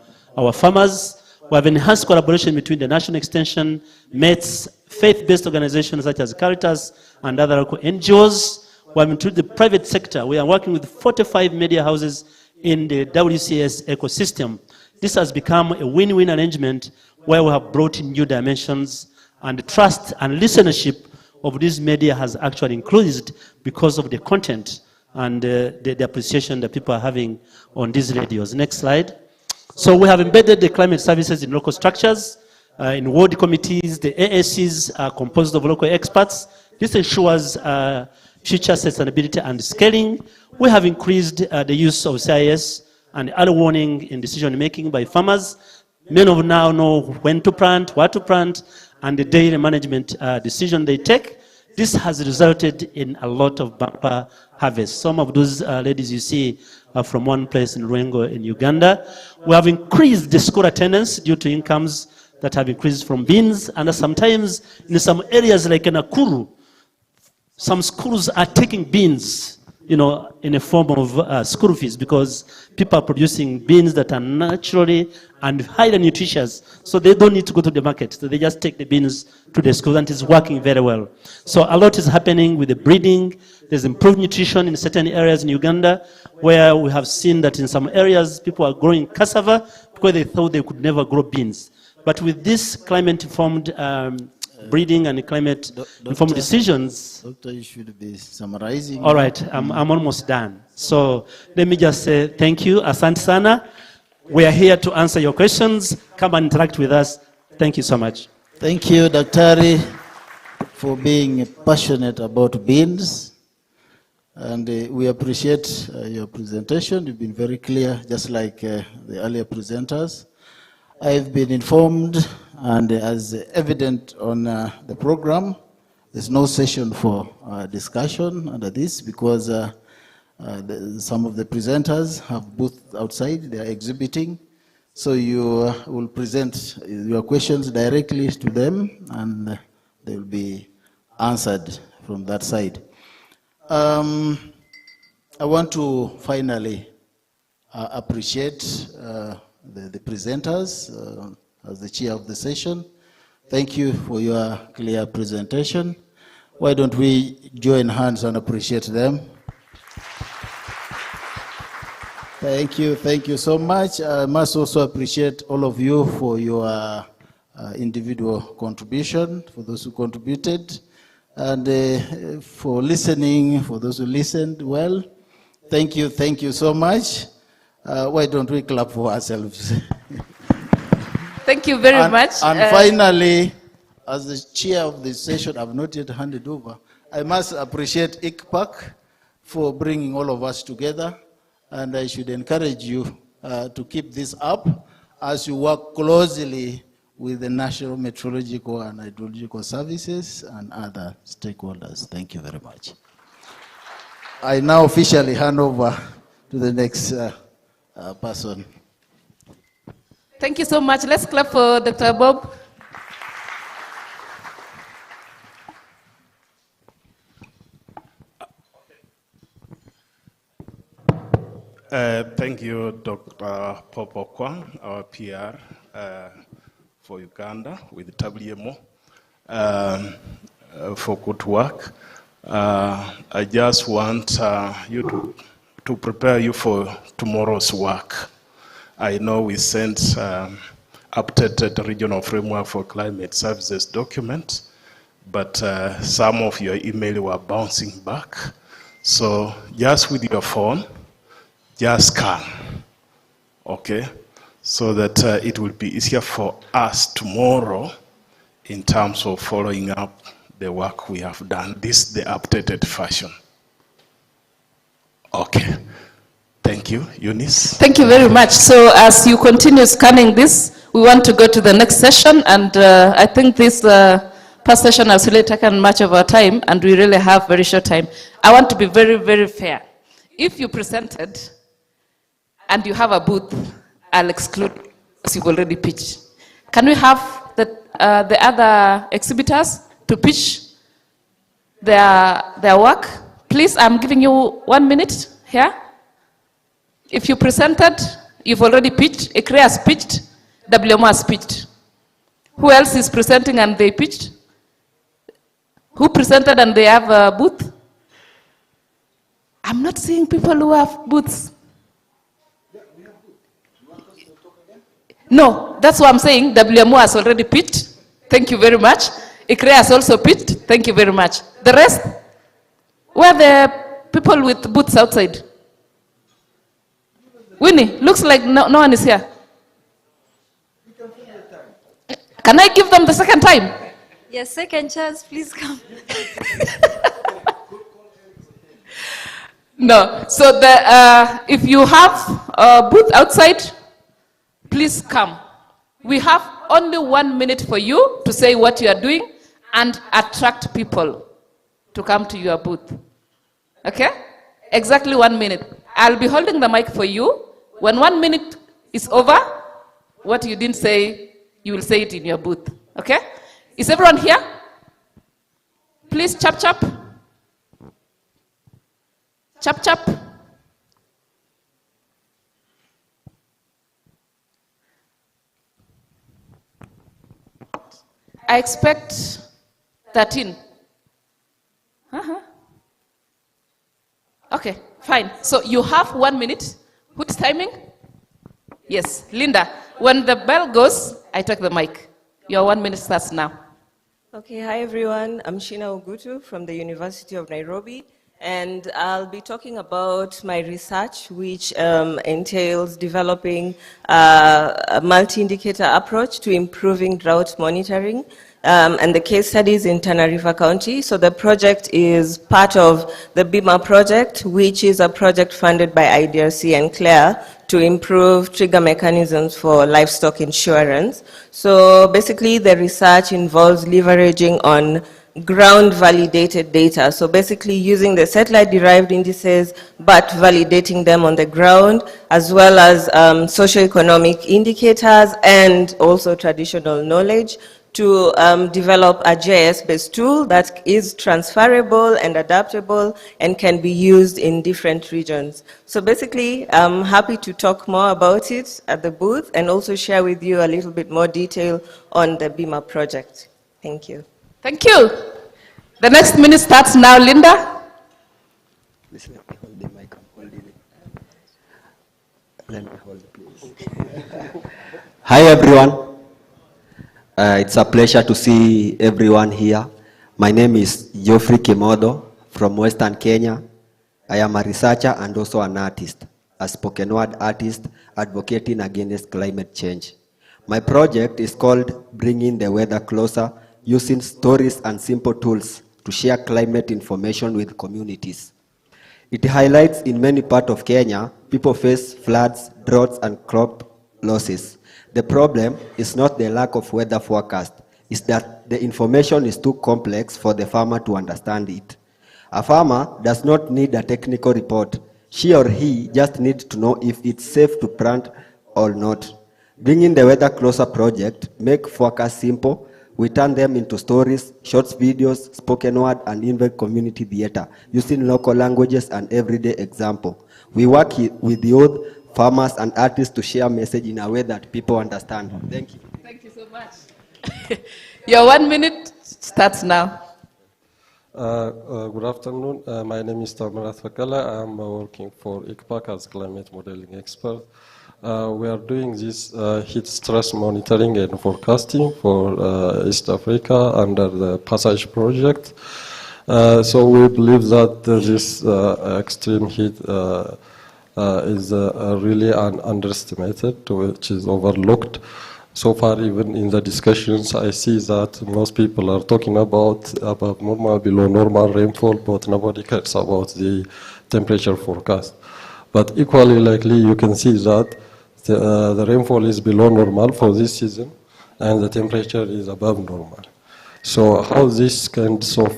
farmers. We have enhanced collaboration between the National Extension, METS, faith-based organizations such as Caritas and other local NGOs. We have included the private sector. We are working with 45 media houses in the WCS ecosystem. This has become a win-win arrangement where we have brought in new dimensions, and the trust and listenership of these media has actually increased because of the content and the appreciation that people are having on these radios. Next slide. So we have embedded the climate services in local structures, in ward committees. The AACs are composed of local experts. This ensures future sustainability and scaling. We have increased the use of CIS and early warning in decision making by farmers. Many of them now know when to plant, what to plant, and the daily management decision they take. This has resulted in a lot of bumper harvest. Some of those ladies you see are from one place in Ruengo in Uganda. We have increased the school attendance due to incomes that have increased from beans, and sometimes in some areas like Nakuru, some schools are taking beans, you know, in a form of school fees because people are producing beans that are naturally and highly nutritious. So they don't need to go to the market. So they just take the beans to the school and it's working very well. So a lot is happening with the breeding. There's improved nutrition in certain areas in Uganda where we have seen that in some areas people are growing cassava because they thought they could never grow beans. But with this climate-informed breeding and climate-informed decisions. Doctor, you should be summarizing. All right, I'm almost done. So let me just say thank you, Asante Sana. We are here to answer your questions. Come and interact with us. Thank you so much. Thank you, Daktari, for being passionate about beans. And we appreciate your presentation. You've been very clear, just like the earlier presenters. I've been informed, and as evident on the program, there's no session for discussion under this because some of the presenters have booths outside, they are exhibiting. So you will present your questions directly to them and they will be answered from that side. I want to finally appreciate the presenters as the chair of the session. Thank you for your clear presentation. Why don't we join hands and appreciate them? Thank you so much. I must also appreciate all of you for your individual contribution, for those who contributed, and for listening, for those who listened well. Thank you so much. Why don't we clap for ourselves? Thank you very much. And finally, as the chair of the session, I've not yet handed over. I must appreciate ICPAC for bringing all of us together, and I should encourage you to keep this up as you work closely with the National Meteorological and Hydrological Services and other stakeholders. Thank you very much. I now officially hand over to the next person. Thank you so much. Let's clap for Dr. Bob. Thank you, Dr. Popo Kwang, our PR for Uganda with WMO, for good work. I just want you to prepare you for tomorrow's work. I know we sent updated regional framework for climate services document, but some of your email were bouncing back. So just with your phone, just scan, okay? So that it will be easier for us tomorrow in terms of following up the work we have done. This is the updated version. Okay. Thank you. Eunice? Thank you very much. So as you continue scanning this, we want to go to the next session, and I think this past session has really taken much of our time, and we really have very short time. I want to be very, very fair. If you presented and you have a booth, I'll exclude as you've already pitched. Can we have the other exhibitors to pitch their work? Please, I'm giving you 1 minute here. If you presented, you've already pitched, ICRE has pitched, WMO has pitched. Who else is presenting and they pitched? Who presented and they have a booth? I'm not seeing people who have booths. No, that's what I'm saying. WMO has already pitched. Thank you very much. ICRE has also pitched. Thank you very much. The rest? Where are the people with booths outside? Winnie, looks like no one is here. Can I give them the second time? Yes, second chance, please come. No. So if you have a booth outside, please come. We have only 1 minute for you to say what you are doing and attract people to come to your booth. Okay? Exactly 1 minute. I'll be holding the mic for you. When 1 minute is over, what you didn't say, you will say it in your booth. Okay? Is everyone here? Please, chap chap. Chap chap. I expect 13. Okay, fine. So you have 1 minute. Who's timing? Yes, Linda. When the bell goes, I take the mic. Your 1 minute starts now. Okay, hi everyone. I'm Shina Ogutu from the University of Nairobi, and I'll be talking about my research, which entails developing a multi-indicator approach to improving drought monitoring, and the case studies in Tana River County. So the project is part of the BIMA project, which is a project funded by IDRC and CLARE to improve trigger mechanisms for livestock insurance. So basically the research involves leveraging on ground validated data. So basically using the satellite derived indices, but validating them on the ground, as well as socioeconomic indicators and also traditional knowledge to develop a GIS-based tool that is transferable and adaptable and can be used in different regions. So basically, I'm happy to talk more about it at the booth and also share with you a little bit more detail on the BIMA project. Thank you. Thank you. The next minute starts now, Linda. Please let me hold the mic. I'm holding it. Let me hold it, please. Hi, everyone. It's a pleasure to see everyone here. My name is Geoffrey Kimodo from Western Kenya. I am a researcher and also an artist, a spoken word artist advocating against climate change. My project is called Bringing the Weather Closer, using stories and simple tools to share climate information with communities. It highlights in many parts of Kenya, people face floods, droughts, and crop losses. The problem is not the lack of weather forecast, it's that the information is too complex for the farmer to understand it. A farmer does not need a technical report. She or he just needs to know if it's safe to plant or not. Bringing the Weather Closer project make forecasts simple. We turn them into stories, short videos, spoken word, and even community theater, using local languages and everyday example. We work with youth, farmers, and artists to share message in a way that people understand. Thank you. Thank you so much. Your 1 minute starts now. Good afternoon. My name is Tamara Thakala. I'm working for ICPAC as climate modeling expert. We are doing this heat stress monitoring and forecasting for East Africa under the Passage project. So we believe that this extreme heat is really underestimated, which is overlooked. So far, even in the discussions, I see that most people are talking about normal, below normal rainfall, but nobody cares about the temperature forecast. But equally likely, you can see that the rainfall is below normal for this season, and the temperature is above normal. So how these kinds of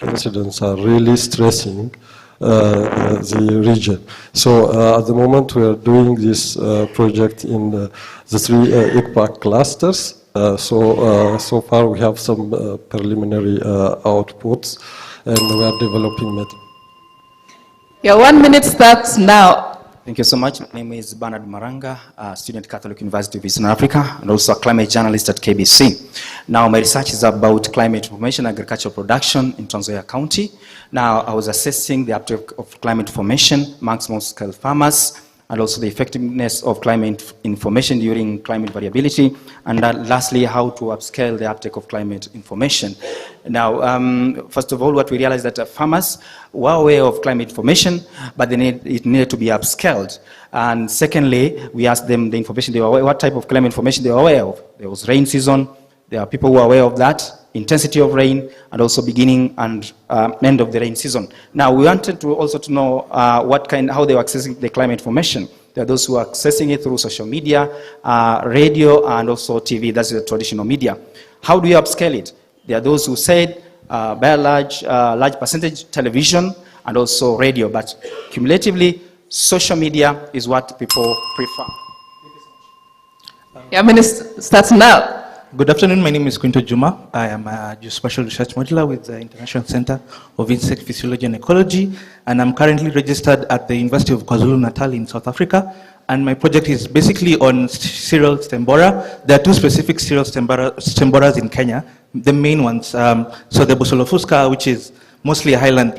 incidents are really stressing the region. So at the moment we are doing this project in the three ICPAC clusters. So far we have some preliminary outputs, and we are developing methods. Your 1 minute starts now. Thank you so much. My name is Bernard Maranga, a student at Catholic University of Eastern Africa, and also a climate journalist at KBC. Now, my research is about climate information and agricultural production in Trans Nzoia County. Now, I was assessing the uptake of climate information amongst small-scale farmers, and also the effectiveness of climate information during climate variability, and lastly, how to upscale the uptake of climate information. Now, first of all, what we realized that farmers were aware of climate information, but it needed to be upscaled. And secondly, we asked them the information they were aware, what type of climate information they were aware of. There was rain season, there are people who are aware of that, intensity of rain, and also beginning and end of the rain season. Now, we wanted to also to know how they were accessing the climate information. There are those who are accessing it through social media, radio, and also TV. That's the traditional media. How do you upscale it? There are those who said, by a large percentage, television and also radio, but cumulatively, social media is what people prefer. Your minute starts now. Good afternoon. My name is Quinto Juma. I am a geospatial research modeler with the International Center of Insect Physiology and Ecology, and I'm currently registered at the University of KwaZulu-Natal in South Africa. And my project is basically on cereal stembora. There are two specific cereal stemboras in Kenya, the main ones. So the Busolophuska, which is mostly a highland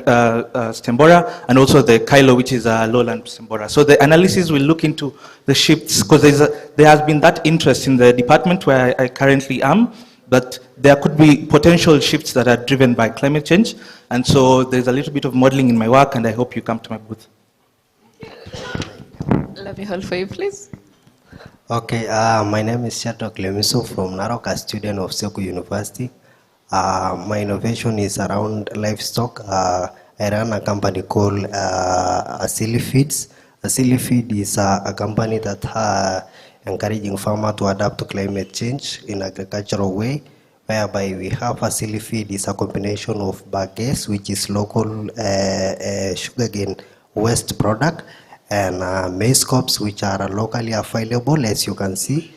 stembora, and also the Kylo, which is a lowland stembora. So the analysis will look into the shifts, because there has been that interest in the department where I currently am, but there could be potential shifts that are driven by climate change. And so there's a little bit of modeling in my work, and I hope you come to my booth. Let me hold for you, please. Okay, my name is Shato Clemiso from Narok, a student of Seku University. My innovation is around livestock. I run a company called Asili Feeds. Asili Feed is a company that encouraging farmers to adapt to climate change in agricultural way, whereby we have Asili Feed is a combination of bagasse, which is local sugarcane waste product, and maize cobs, which are locally available, as you can see.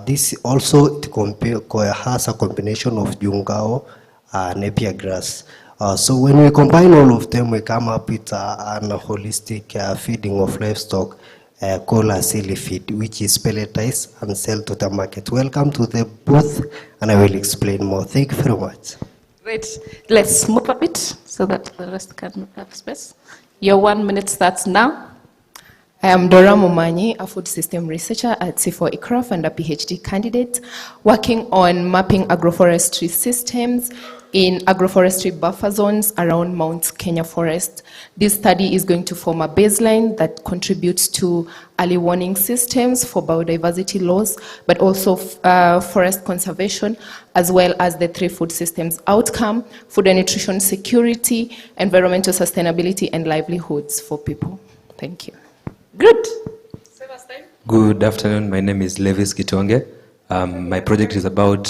This also has a combination of jungao and napier grass. So when we combine all of them, we come up with an holistic feeding of livestock called Asili Feed, which is pelletized and sold to the market. Welcome to the booth, and I will explain more. Thank you very much. Great. Let's move a bit so that the rest can have space. Your 1 minute starts now. I am Dora Momanyi, a food system researcher at C4 ICRAF and a PhD candidate working on mapping agroforestry systems in agroforestry buffer zones around Mount Kenya Forest. This study is going to form a baseline that contributes to early warning systems for biodiversity loss, but also forest conservation, as well as the 3 food systems outcome: food and nutrition security, environmental sustainability, and livelihoods for people. Thank you. Good. Good afternoon. My name is Levis Kitonge. My project is about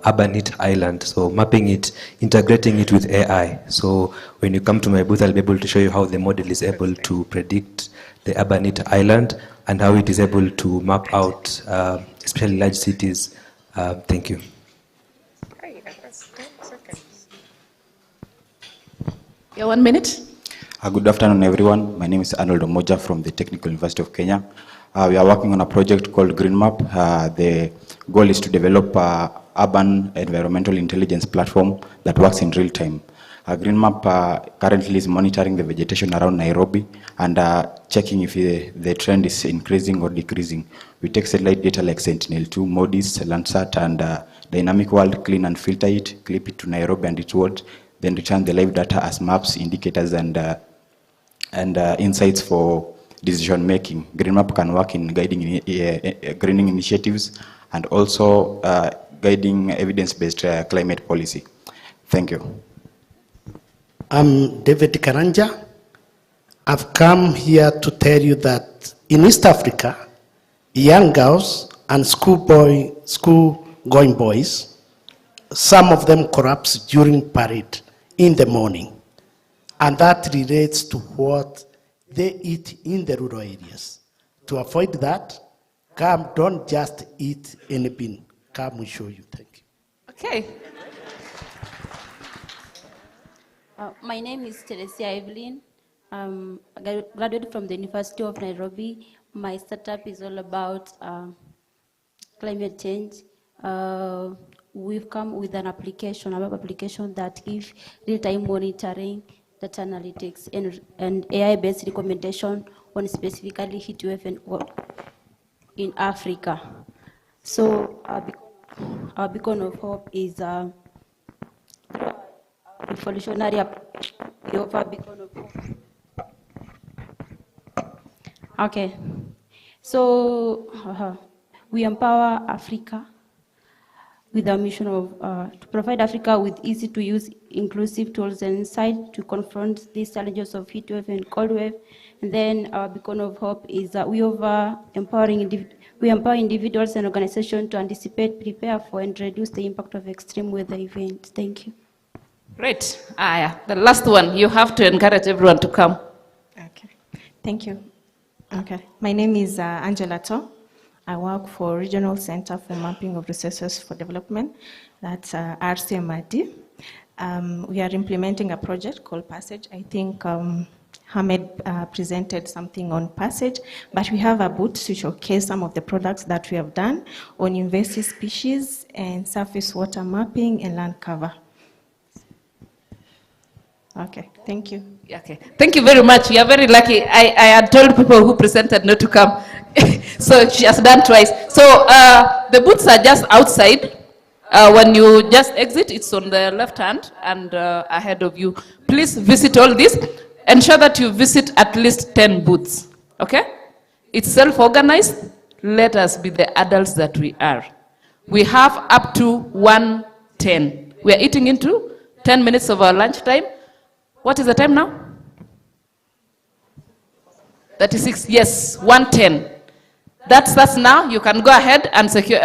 urban heat island, so mapping it, integrating it with AI. So when you come to my booth, I'll be able to show you how the model is able to predict the urban heat island and how it is able to map out, especially large cities. Thank you. Your 1 minute. Good afternoon, everyone. My name is Arnold Omoja from the Technical University of Kenya. We are working on a project called Green Map. The goal is to develop an urban environmental intelligence platform that works in real time. Green Map currently is monitoring the vegetation around Nairobi and checking if the trend is increasing or decreasing. We take satellite data like Sentinel-2, MODIS, Landsat, and Dynamic World, clean and filter it, clip it to Nairobi and its world, then return the live data as maps, indicators, and insights for decision making. Green Map can work in guiding greening initiatives and also guiding evidence-based climate policy. Thank you. I'm David Karanja. I've come here to tell you that in East Africa, young girls and school-going boys, some of them collapse during parade in the morning. And that relates to what they eat in the rural areas. To avoid that, come, don't just eat any bean. Come, we show you. Thank you. Okay. My name is Teresia Evelyn. I graduated from the University of Nairobi. My startup is all about climate change. We've come with an application, a web application that gives real-time monitoring, data analytics, and AI-based recommendation on specifically heat wave in Africa. So our beacon of hope is revolutionary beacon of hope. Okay, so we empower Africa with our mission of to provide Africa with easy-to-use, inclusive tools and insight to confront these challenges of heat wave and cold wave. And then our beacon of hope is that we empower individuals and organizations to anticipate, prepare for, and reduce the impact of extreme weather events. Thank you. Great. Yeah. The last one, you have to encourage everyone to come. Okay. Thank you. Okay. My name is Angela To. I work for Regional Center for Mapping of Resources for Development, that's RCMRD. We are implementing a project called Passage. I think Hamed presented something on Passage, but we have a booth to showcase some of the products that we have done on invasive species and surface water mapping and land cover. Okay, thank you. Okay, thank you very much. We are very lucky. I had told people who presented not to come. So she has done twice. So the booths are just outside. When you just exit, it's on the left hand and ahead of you. Please visit all this. Ensure that you visit at least 10 booths. Okay? It's self-organized. Let us be the adults that we are. We have up to 1:10. We are eating into 10 minutes of our lunch time. What is the time now? 36, yes, 1:10. That's now. You can go ahead and secure,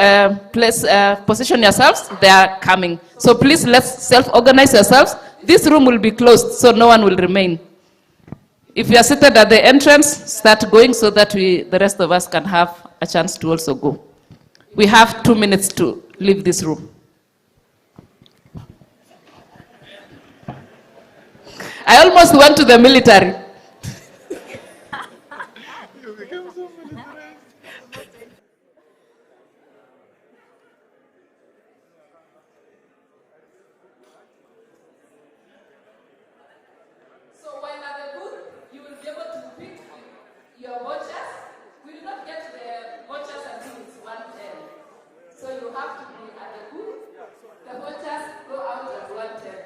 position yourselves. They are coming. So please, let's self-organize yourselves. This room will be closed, so no one will remain. If you are seated at the entrance, start going so that the rest of us can have a chance to also go. We have 2 minutes to leave this room. I almost went to the military. So while at the booth, you will be able to pick your vouchers. We will not get the vouchers until it's 1:10. So you have to be at the booth. The vouchers go out at 1:10.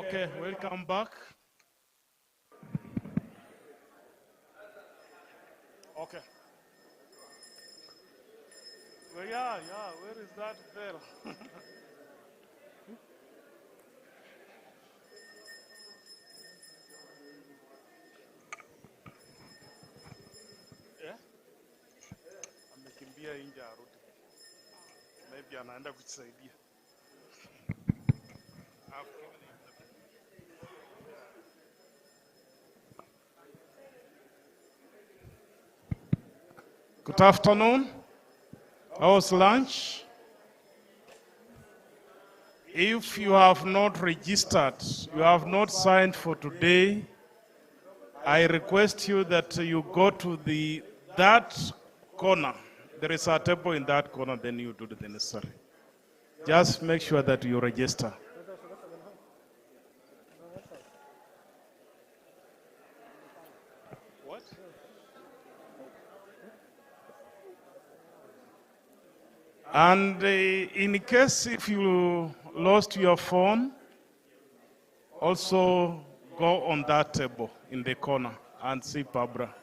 Okay, welcome back. Okay. Well, yeah, where is that bell? Yeah? Amekimbia nje arudi. Maybe anaenda kujisaidia. Good afternoon. How was lunch? If you have not registered, you have not signed for today, I request you that you go to that corner. There is a table in that corner, then you do the necessary. Just make sure that you register. What? And in case if you lost your phone, also go on that table in the corner and see Barbara.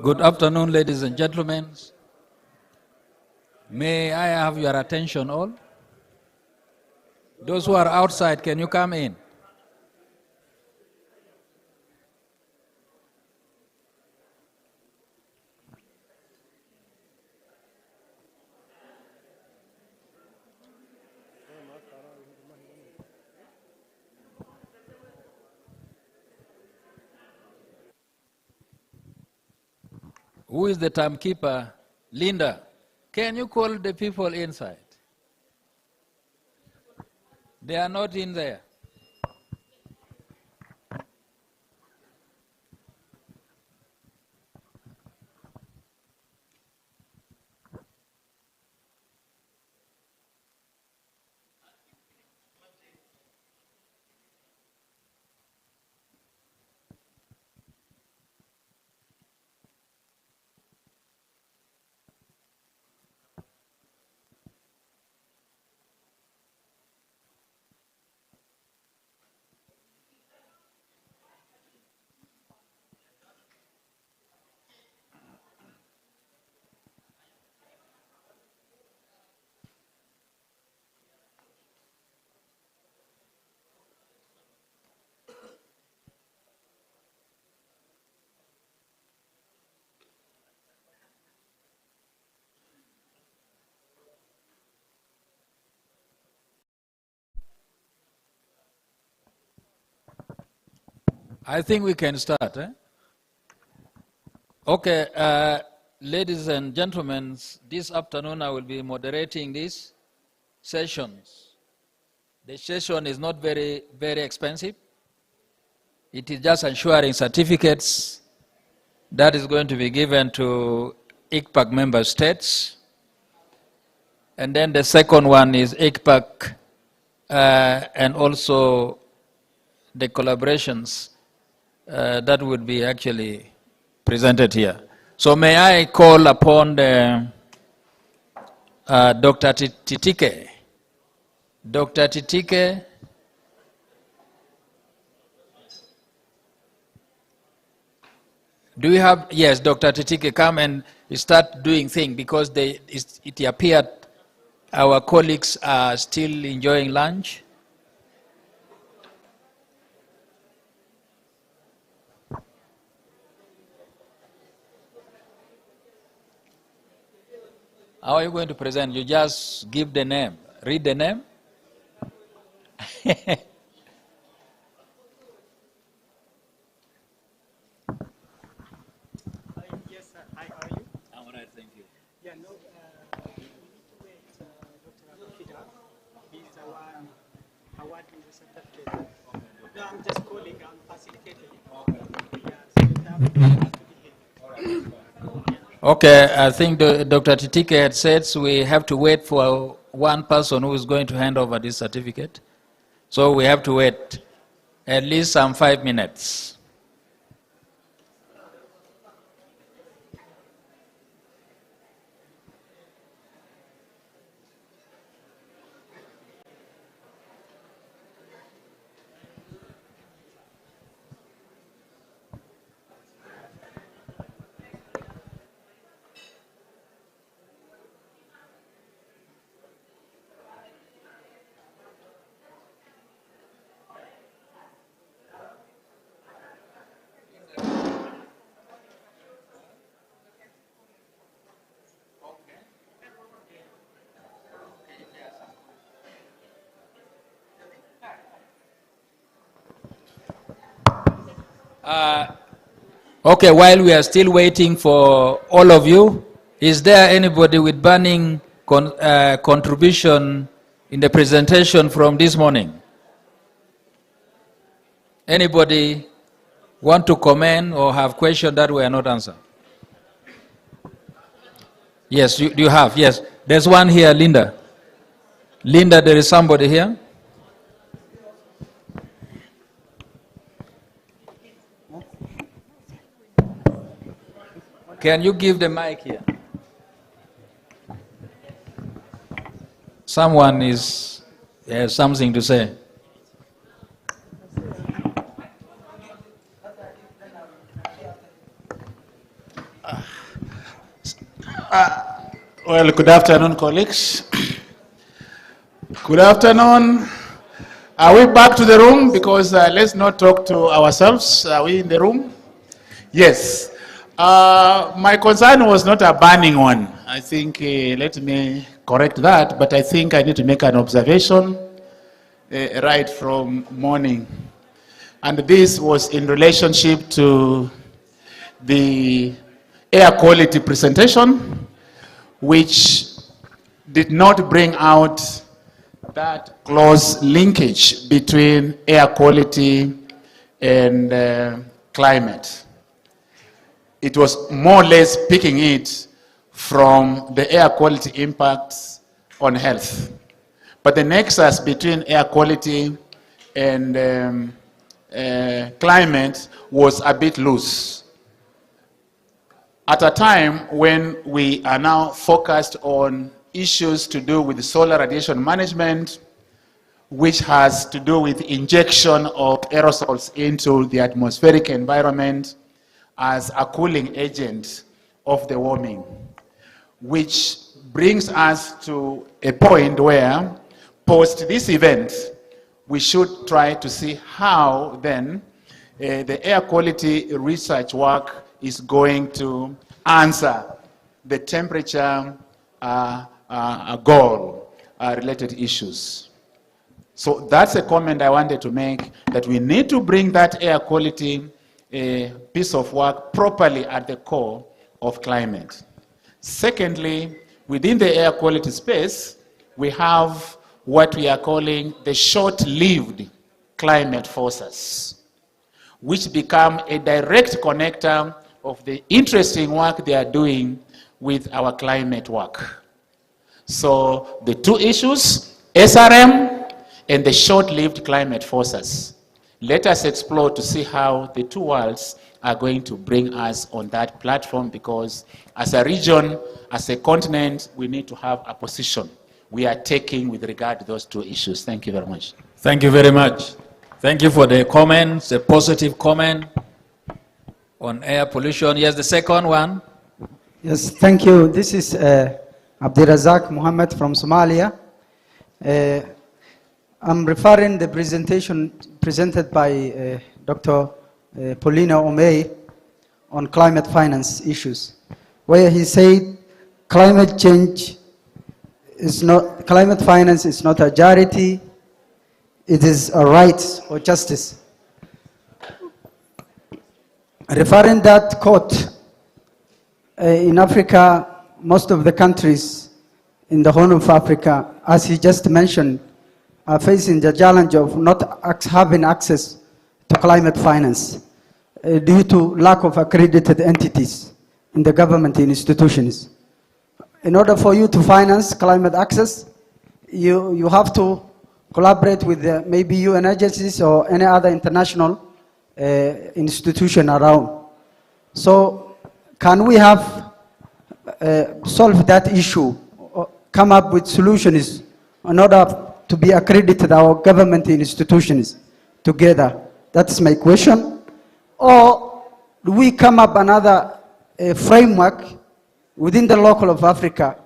Good afternoon, ladies and gentlemen. May I have your attention all? Those who are outside, can you come in? Who is the timekeeper? Linda, can you call the people inside? They are not in there. I think we can start. Okay, ladies and gentlemen, this afternoon I will be moderating these sessions. The session is not very expensive. It is just ensuring certificates that is going to be given to ICPAC member states. And then the second one is ICPAC and also the collaborations that would be actually presented here. So may I call upon the, Dr. Titike. Dr. Titike. Do we have, yes, Dr. Titike, come and start doing things because it appeared our colleagues are still enjoying lunch. How are you going to present? You just give the name. Read the name. I'm just calling, I'm facilitating. Okay, I think Dr. Titike had said we have to wait for one person who is going to hand over this certificate. So we have to wait at least some 5 minutes. Okay, while we are still waiting for all of you, is there anybody with burning contribution in the presentation from this morning? Anybody want to comment or have questions that were not answered? Yes, you have, yes. There's one here, Linda. Linda, there is somebody here. Can you give the mic here? Someone has something to say. Well, good afternoon, colleagues. Good afternoon. Are we back to the room? Because let's not talk to ourselves. Are we in the room? Yes. My concern was not a burning one. I think, let me correct that, but I think I need to make an observation right from morning. And this was in relationship to the air quality presentation, which did not bring out that close linkage between air quality and climate. It was more or less picking it from the air quality impacts on health. But the nexus between air quality and climate was a bit loose. At a time when we are now focused on issues to do with solar radiation management, which has to do with injection of aerosols into the atmospheric environment as a cooling agent of the warming, which brings us to a point where, post this event, we should try to see how then the air quality research work is going to answer the temperature goal related issues. So that's a comment I wanted to make, that we need to bring that air quality piece of work properly at the core of climate. Secondly, within the air quality space, we have what we are calling the short-lived climate forces, which become a direct connector of the interesting work they are doing with our climate work. So the two issues, SRM and the short-lived climate forces. Let us explore to see how the two worlds are going to bring us on that platform, because as a region, as a continent, we need to have a position we are taking with regard to those two issues. Thank you very much. Thank you very much. Thank you for the comments, a positive comment on air pollution. Yes, the second one. Yes, thank you. This is Abdirazak Muhammad from Somalia. I'm referring the presentation presented by Dr. Paulina Omei on climate finance issues, where he said climate change is not, climate finance is not a charity, it is a right or justice. Referring that quote, in Africa, most of the countries in the Horn of Africa, as he just mentioned, are facing the challenge of not having access to climate finance due to lack of accredited entities in the government institutions. In order for you to finance climate access, you have to collaborate with maybe UN agencies or any other international institution around. So can we have solve that issue, or come up with solutions in order to be accredited our government institutions together? That's my question. Or do we come up another framework within the local of Africa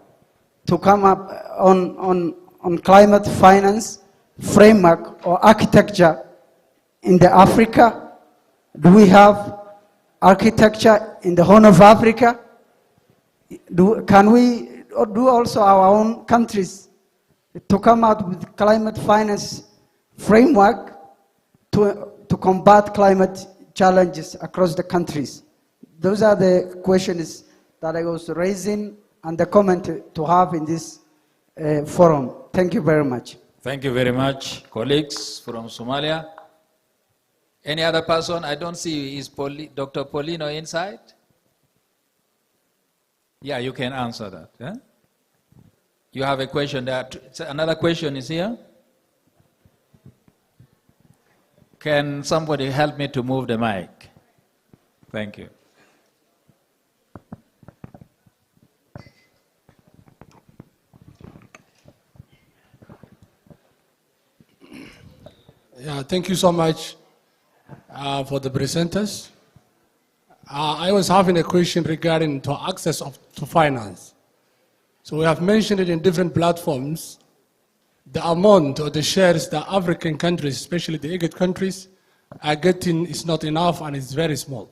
to come up on climate finance framework or architecture in the Africa? Do we have architecture in the Horn of Africa? Can we do also our own countries to come out with climate finance framework to combat climate challenges across the countries? Those are the questions that I was raising and the comment to have in this forum. Thank you very much. Thank you very much, colleagues from Somalia. Any other person? I don't see, is Dr. Paulino inside? Yeah, you can answer that. Yeah? You have a question there. Another question is here. Can somebody help me to move the mic? Thank you. Yeah, thank you so much for the presenters. I was having a question regarding to access to finance. So we have mentioned it in different platforms. The amount or the shares that African countries, especially the IGAD countries, are getting is not enough and it's very small.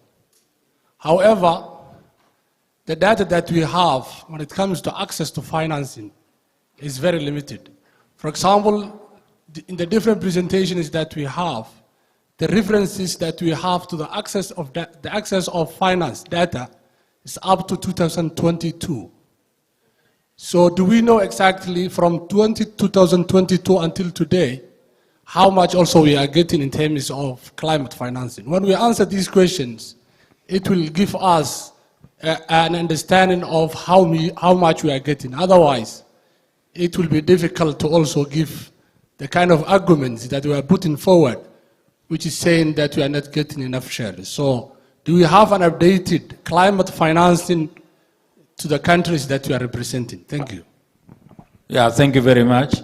However, the data that we have when it comes to access to financing is very limited. For example, in the different presentations that we have, the references that we have to the access of finance data is up to 2022. So do we know exactly from 2022 until today how much also we are getting in terms of climate financing? When we answer these questions, it will give us an understanding of how much we are getting. Otherwise, it will be difficult to also give the kind of arguments that we are putting forward, which is saying that we are not getting enough shares. So do we have an updated climate financing to the countries that we are representing? Thank you. Yeah, thank you very much.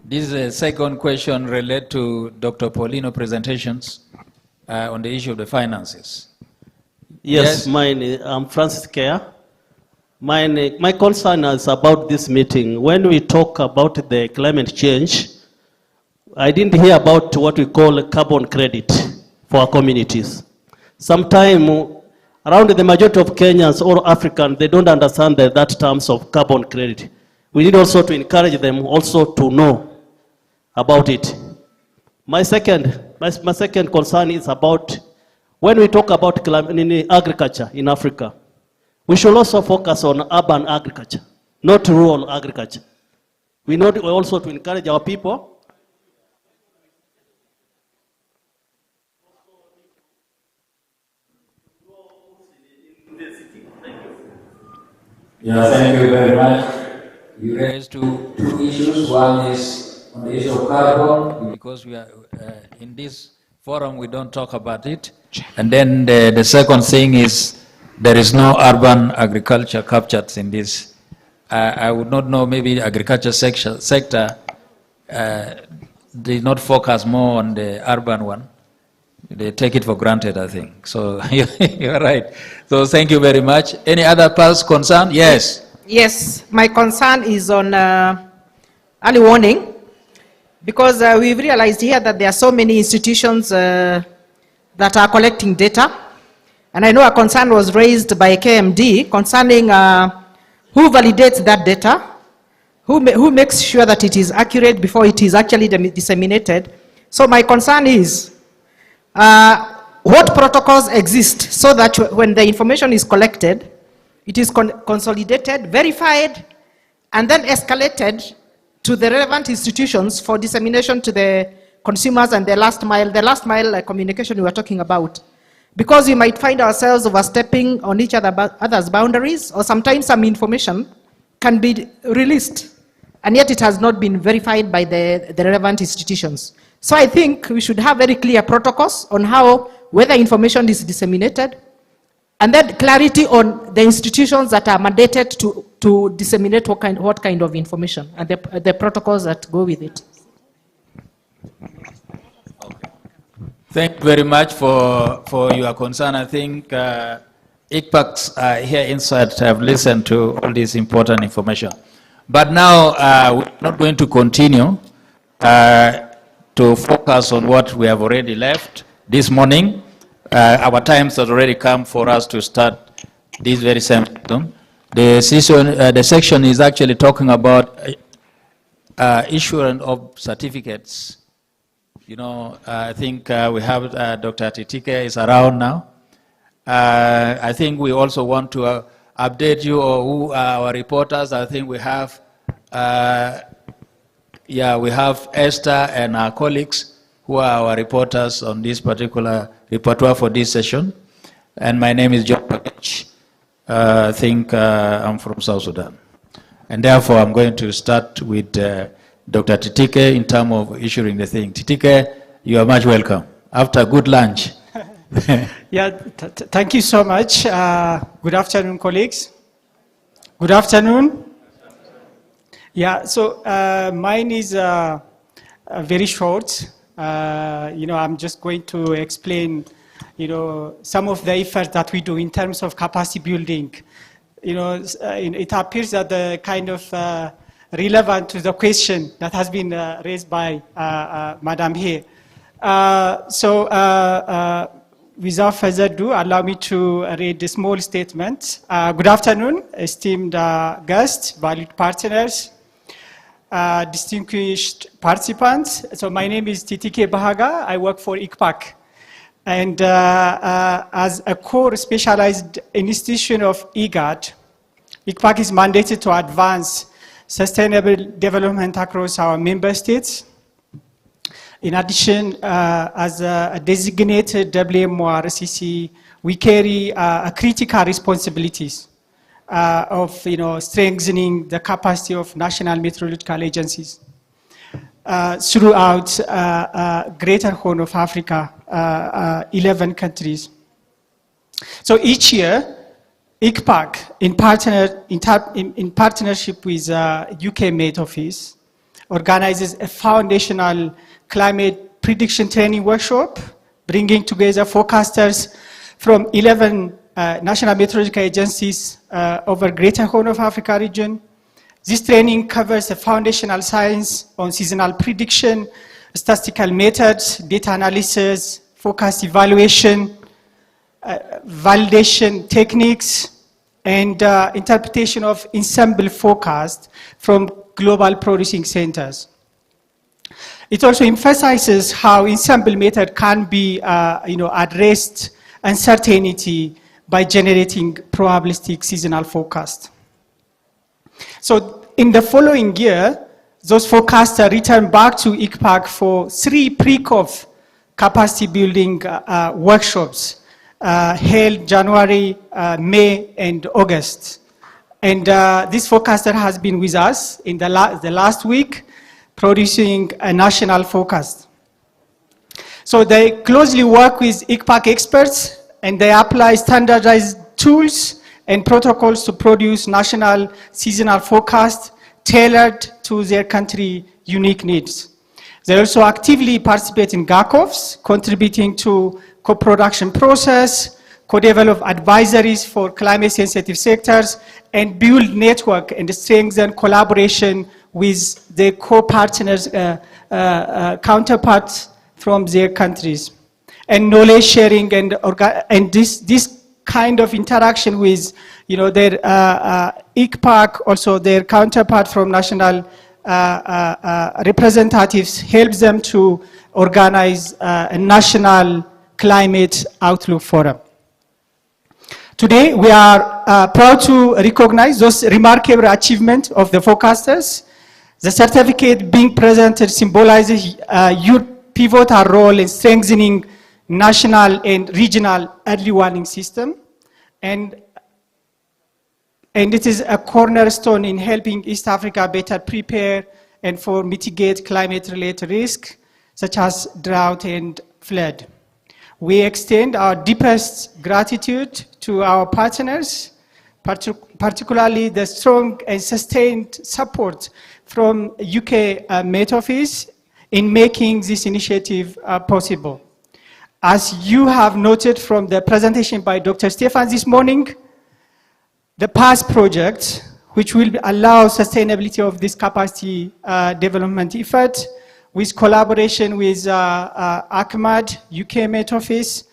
This is a second question related to Dr. Paulino presentations on the issue of the finances. Yes, I'm Francis Kea. My concern is about this meeting. When we talk about the climate change, I didn't hear about what we call carbon credit for our communities. Sometimes around the majority of Kenyans or Africans, they don't understand that terms of carbon credit. We need also to encourage them also to know about it. My second concern is about when we talk about agriculture in Africa, we should also focus on urban agriculture, not rural agriculture. We need also to encourage our people. Yeah, thank you very much. You raised two issues. One is on the issue of carbon, because we are in this forum, we don't talk about it. And then the second thing is there is no urban agriculture captured in this. I would not know, maybe the agriculture sector did not focus more on the urban one. They take it for granted, I think. So you're right. So thank you very much. Any other past concern? Yes. Yes, my concern is on early warning, because we've realized here that there are so many institutions that are collecting data. And I know a concern was raised by KMD concerning Who validates that data? Who makes sure that it is accurate before it is actually disseminated? So my concern is, what protocols exist so that when the information is collected, it is consolidated, verified, and then escalated to the relevant institutions for dissemination to the consumers and the last mile communication we were talking about. Because we might find ourselves overstepping on each other's boundaries, or sometimes some information can be released, and yet it has not been verified by the relevant institutions. So I think we should have very clear protocols on how, whether information is disseminated, and then clarity on the institutions that are mandated to disseminate what kind of information, and the protocols that go with it. Thank you very much for your concern. I think ICPACs here inside have listened to all this important information. But now we're not going to continue to focus on what we have already left this morning. Our times has already come for us to start this very same session. The section is actually talking about issuance of certificates. You know, I think we have Dr. Titike is around now. I think we also want to update you on who are our reporters. I think we have, we have Esther and our colleagues who are our reporters on this particular repertoire for this session. And my name is John Pakech. I think I'm from South Sudan. And therefore, I'm going to start with Dr. Titike in terms of issuing the thing. Titike, you are much welcome. After a good lunch. Thank you so much. Good afternoon, colleagues. Good afternoon. So mine is very short. I'm just going to explain, some of the efforts that we do in terms of capacity building. It appears that the kind of relevant to the question that has been raised by Madam here. Without further ado, allow me to read a small statement. Good afternoon, esteemed guests, valued partners, distinguished participants. So my name is Titike Bahaga. I work for ICPAC. And as a core specialized institution of IGAD, ICPAC is mandated to advance sustainable development across our member states. In addition, as a designated WMO-RCC, we carry critical responsibilities of strengthening the capacity of national meteorological agencies throughout Greater Horn of Africa, 11 countries. So each year, ICPAC, in partnership with UK Met Office, organizes a foundational climate prediction training workshop, bringing together forecasters from 11 national meteorological agencies over Greater Horn of Africa region. This training covers the foundational science on seasonal prediction, statistical methods, data analysis, forecast evaluation, validation techniques, and interpretation of ensemble forecast from global producing centers. It also emphasizes how ensemble method can be addressed uncertainty by generating probabilistic seasonal forecast. So in the following year, those forecasters returned back to ICPAC for 3 pre-COP capacity building workshops held January, May, and August. And this forecaster has been with us in the last week, producing a national forecast. So they closely work with ICPAC experts, and they apply standardized tools and protocols to produce national seasonal forecasts tailored to their country unique needs. They also actively participate in GACOFs, contributing to co-production process, co-develop advisories for climate-sensitive sectors, and build network and strengthen collaboration with their co-partners, counterparts from their countries. And knowledge sharing and this kind of interaction with, their ICPAC, also their counterpart from national representatives, helps them to organize a national climate outlook forum. Today, we are proud to recognize those remarkable achievements of the forecasters. The certificate being presented symbolizes your pivotal role in strengthening national and regional early warning system, and it is a cornerstone in helping East Africa better prepare and for mitigate climate-related risks such as drought and flood. We extend our deepest gratitude to our partners, particularly the strong and sustained support from UK Met Office in making this initiative possible. As you have noted from the presentation by Dr. Stefan this morning, the past project, which will allow sustainability of this capacity development effort, with collaboration with ACMAD, UK Met Office,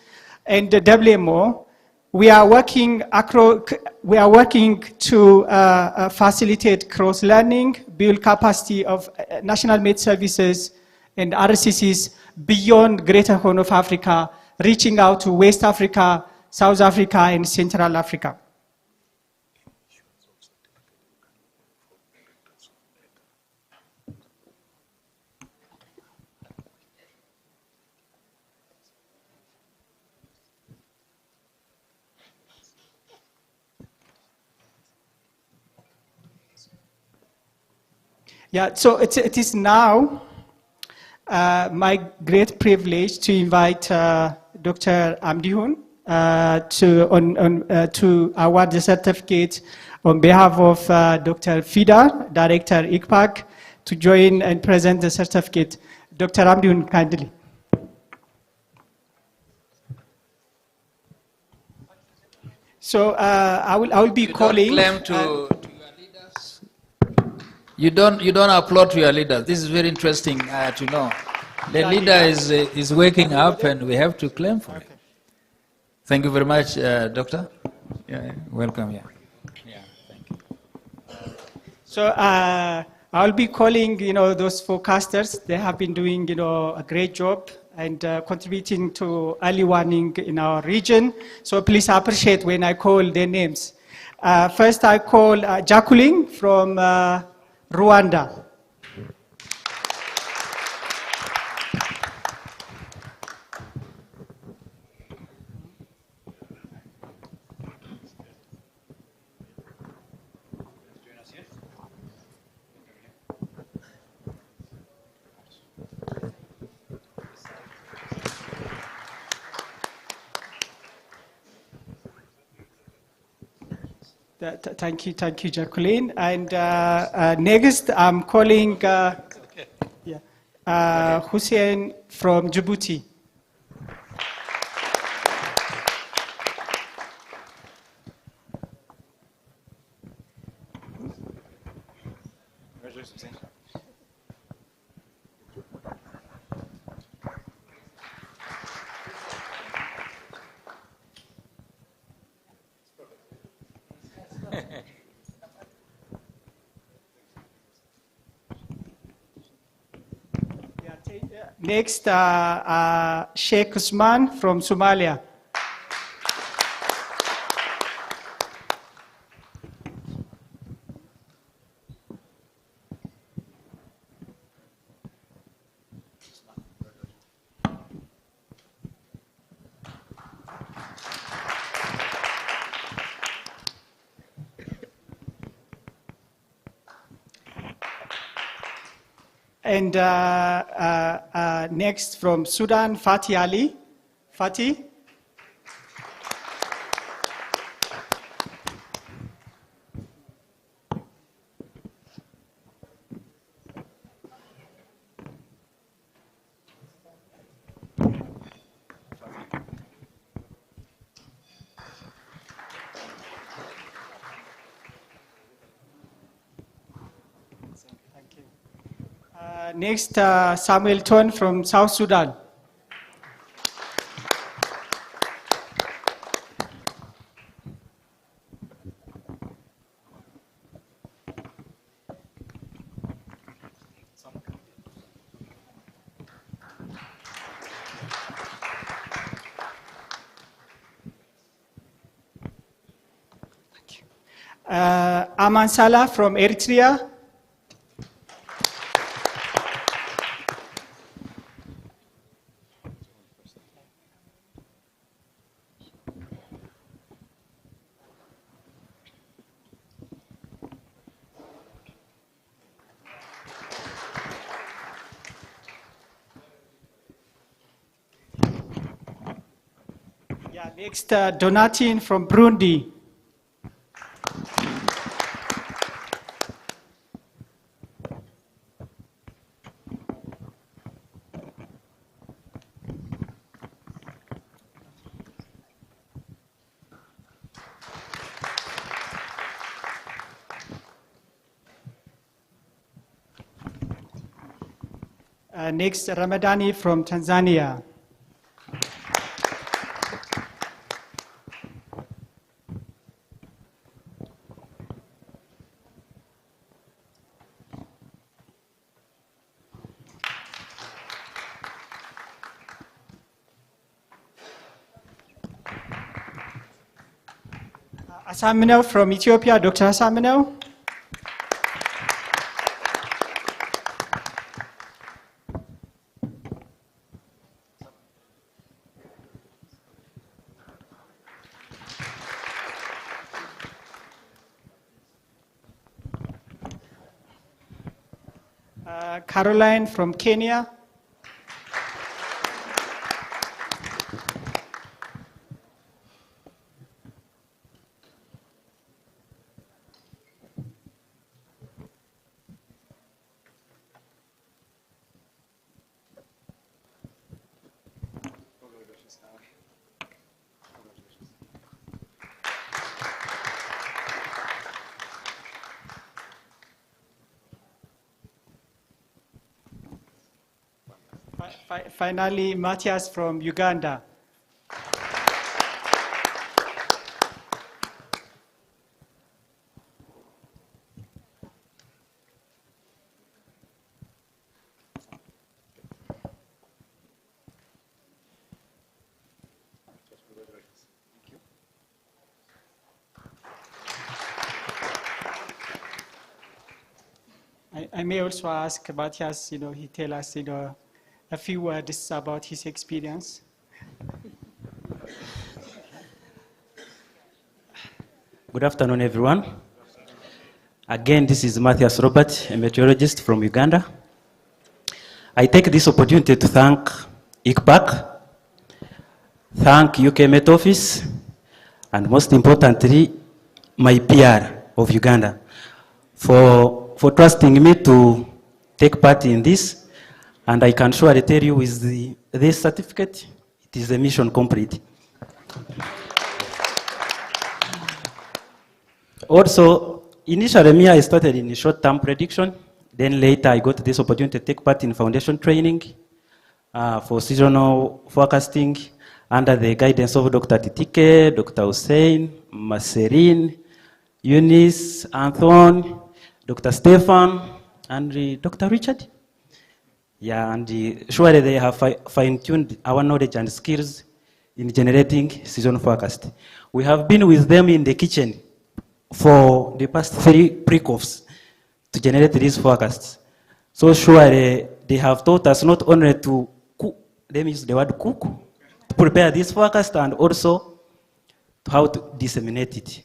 and the WMO, we are working to facilitate cross-learning, build capacity of national med services and RCCs beyond Greater Horn of Africa, reaching out to West Africa, South Africa, and Central Africa. Yeah, so it is now my great privilege to invite Dr. Amdihun to award the certificate on behalf of Dr. Fida, Director ICPAC, to join and present the certificate. Dr. Amdihun, kindly. So I will be calling. Claim to You don't applaud to your leaders. This is very interesting to know. The leader is waking up, and we have to claim for it. Thank you very much, Doctor. Yeah, welcome. Yeah. Thank you. So I'll be calling, those forecasters. They have been doing, a great job and contributing to early warning in our region. So please appreciate when I call their names. First, I call Jacqueline from Rwanda. Thank you, Jacqueline. And next, I'm calling Hussein from Djibouti. Next, Sheikh Usman from Somalia. And next from Sudan, Fatih Ali. Fatih. Next, Samuel Ton from South Sudan. Aman Salah from Eritrea. Yeah, next, Donatin from Burundi. Next, Ramadani from Tanzania. Asaminel from Ethiopia, Dr. Asaminel. Caroline from Kenya. Finally, Matthias from Uganda. I may also ask Matthias, he tell us, a few words about his experience. Good afternoon, everyone. Again, this is Matthias Robert, a meteorologist from Uganda. I take this opportunity to thank ICPAC, thank UK Met Office, and most importantly, my PR of Uganda for trusting me to take part in this. And I can surely tell you with this certificate, it is a mission complete. Also, initially I started in short-term prediction. Then later I got this opportunity to take part in foundation training for seasonal forecasting under the guidance of Dr. Titike, Dr. Hussein, Maserin, Eunice, Anthony, Dr. Stefan, and Dr. Richard. Yeah, and surely they have fine-tuned our knowledge and skills in generating season forecast. We have been with them in the kitchen for the past 3 pre-coffs to generate these forecasts. So surely they have taught us not only to cook, let me use the word cook, to prepare this forecast and also how to disseminate it.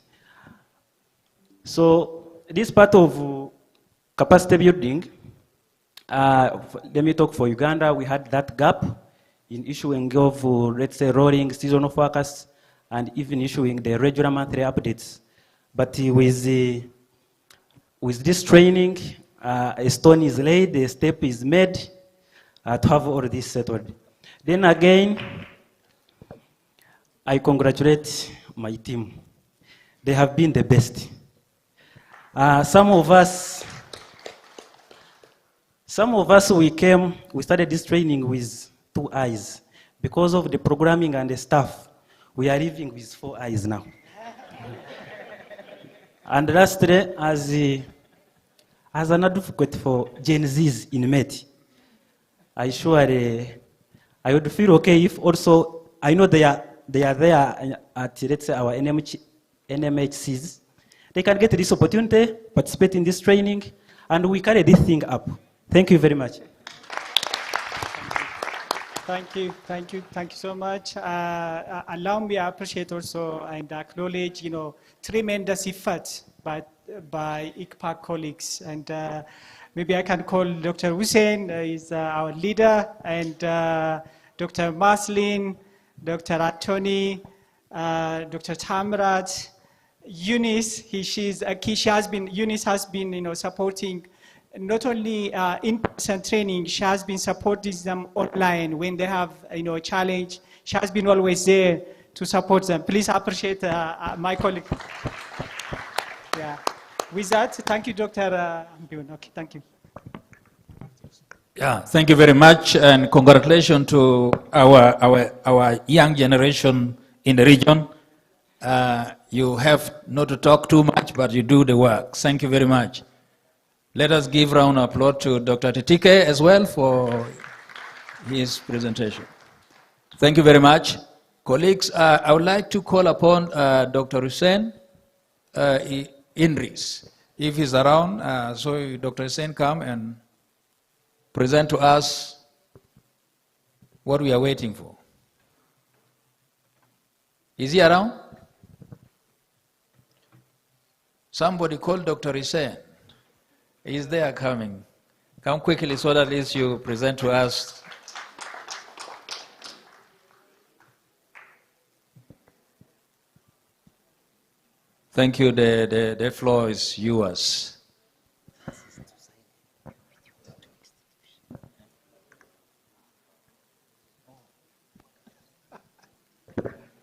So this part of capacity building, let me talk for Uganda. We had that gap in issuing of, let's say, rolling seasonal forecasts and even issuing the regular monthly updates. But with this training, a stone is laid, a step is made to have all this settled. Then again, I congratulate my team. They have been the best. Some of us, we started this training with 2 eyes. Because of the programming and the stuff, we are living with 4 eyes now. And lastly, as an advocate for Gen Zs in MET, I would feel okay if also, I know they are there at, let's say, our NMHCs. they can get this opportunity, participate in this training, and we carry this thing up. Thank you very much. Thank you so much. Allow me to appreciate also and acknowledge, tremendous effort by ICPAC colleagues. And maybe I can call Dr. Hussein, is our leader, and Dr. Maslin, Dr. Atoni, Dr. Tamrat, Eunice. Eunice has been, supporting not only in-person training, she has been supporting them online when they have, a challenge. She has been always there to support them. Please appreciate my colleague. Yeah. With that, thank you, Dr. Okay, thank you. Yeah, thank you very much, and congratulations to our young generation in the region. You have not to talk too much, but you do the work. Thank you very much. Let us give round of applause to Dr. Titike as well for his presentation. Thank you very much. Colleagues, I would like to call upon Dr. Hussein Indris, if he's around, so Dr. Hussein come and present to us what we are waiting for. Is he around? Somebody call Dr. Hussein. Is there coming? Come quickly so that at least you present to us. Thank you. The floor is yours.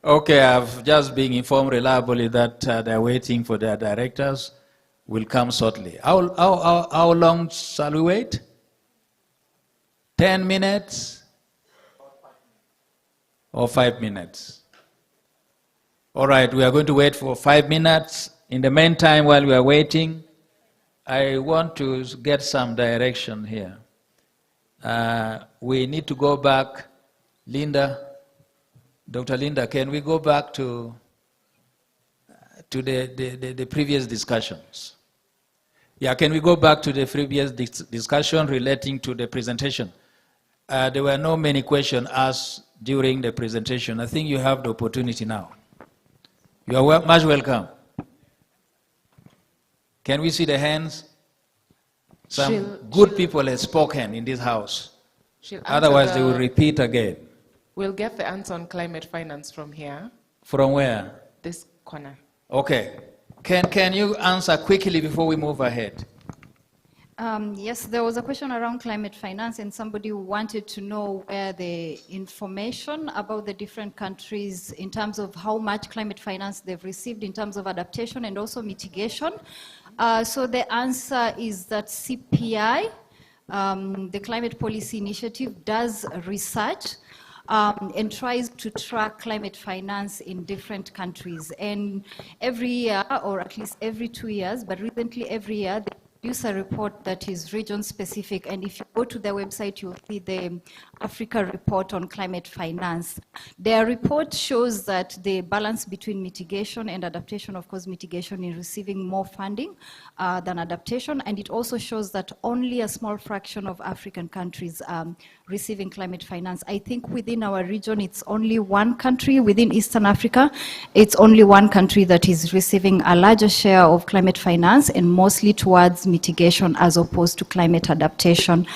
Okay, I've just been informed reliably that they're waiting for their directors. Will come shortly. How long shall we wait? 10 minutes? Or 5 minutes? All right, we are going to wait for 5 minutes. In the meantime, while we are waiting, I want to get some direction here. We need to go back. Linda, Dr. Linda, can we go back to the previous discussions? Yeah, can we go back to the previous discussion relating to the presentation? There were no many questions asked during the presentation. I think you have the opportunity now. You are much welcome. Can we see the hands? Some good people have spoken in this house. Otherwise, they will repeat again. We'll get the answer on climate finance from here. From where? This corner. Okay. Can you answer quickly before we move ahead? Yes, there was a question around climate finance, and somebody wanted to know where the information about the different countries in terms of how much climate finance they've received in terms of adaptation and also mitigation. So the answer is that CPI, the Climate Policy Initiative, does research and tries to track climate finance in different countries. And every year, or at least every 2 years, but recently every year, they produce a report that is region-specific. And if you go to their website, you'll see the Africa report on climate finance. Their report shows that the balance between mitigation and adaptation, of course, mitigation is receiving more funding than adaptation. And it also shows that only a small fraction of African countries receiving climate finance. I think within our region, it's only one country, within Eastern Africa, it's only one country that is receiving a larger share of climate finance and mostly towards mitigation as opposed to climate adaptation.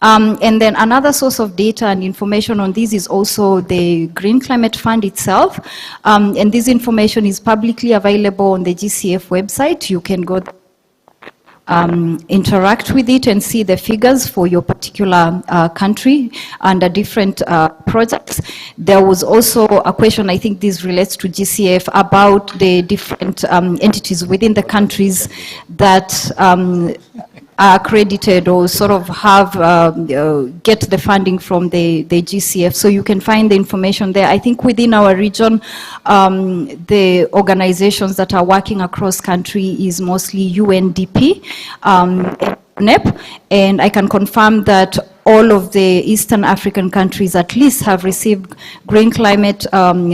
And then another source of data and information on this is also the Green Climate Fund itself. And this information is publicly available on the GCF website. You can go interact with it and see the figures for your particular country under different projects. There was also a question, I think this relates to GCF, about the different entities within the countries that are accredited or sort of have get the funding from the GCF. So you can find the information there. I think within our region, the organizations that are working across country is mostly UNDP, NEP, and I can confirm that all of the Eastern African countries at least have received green climate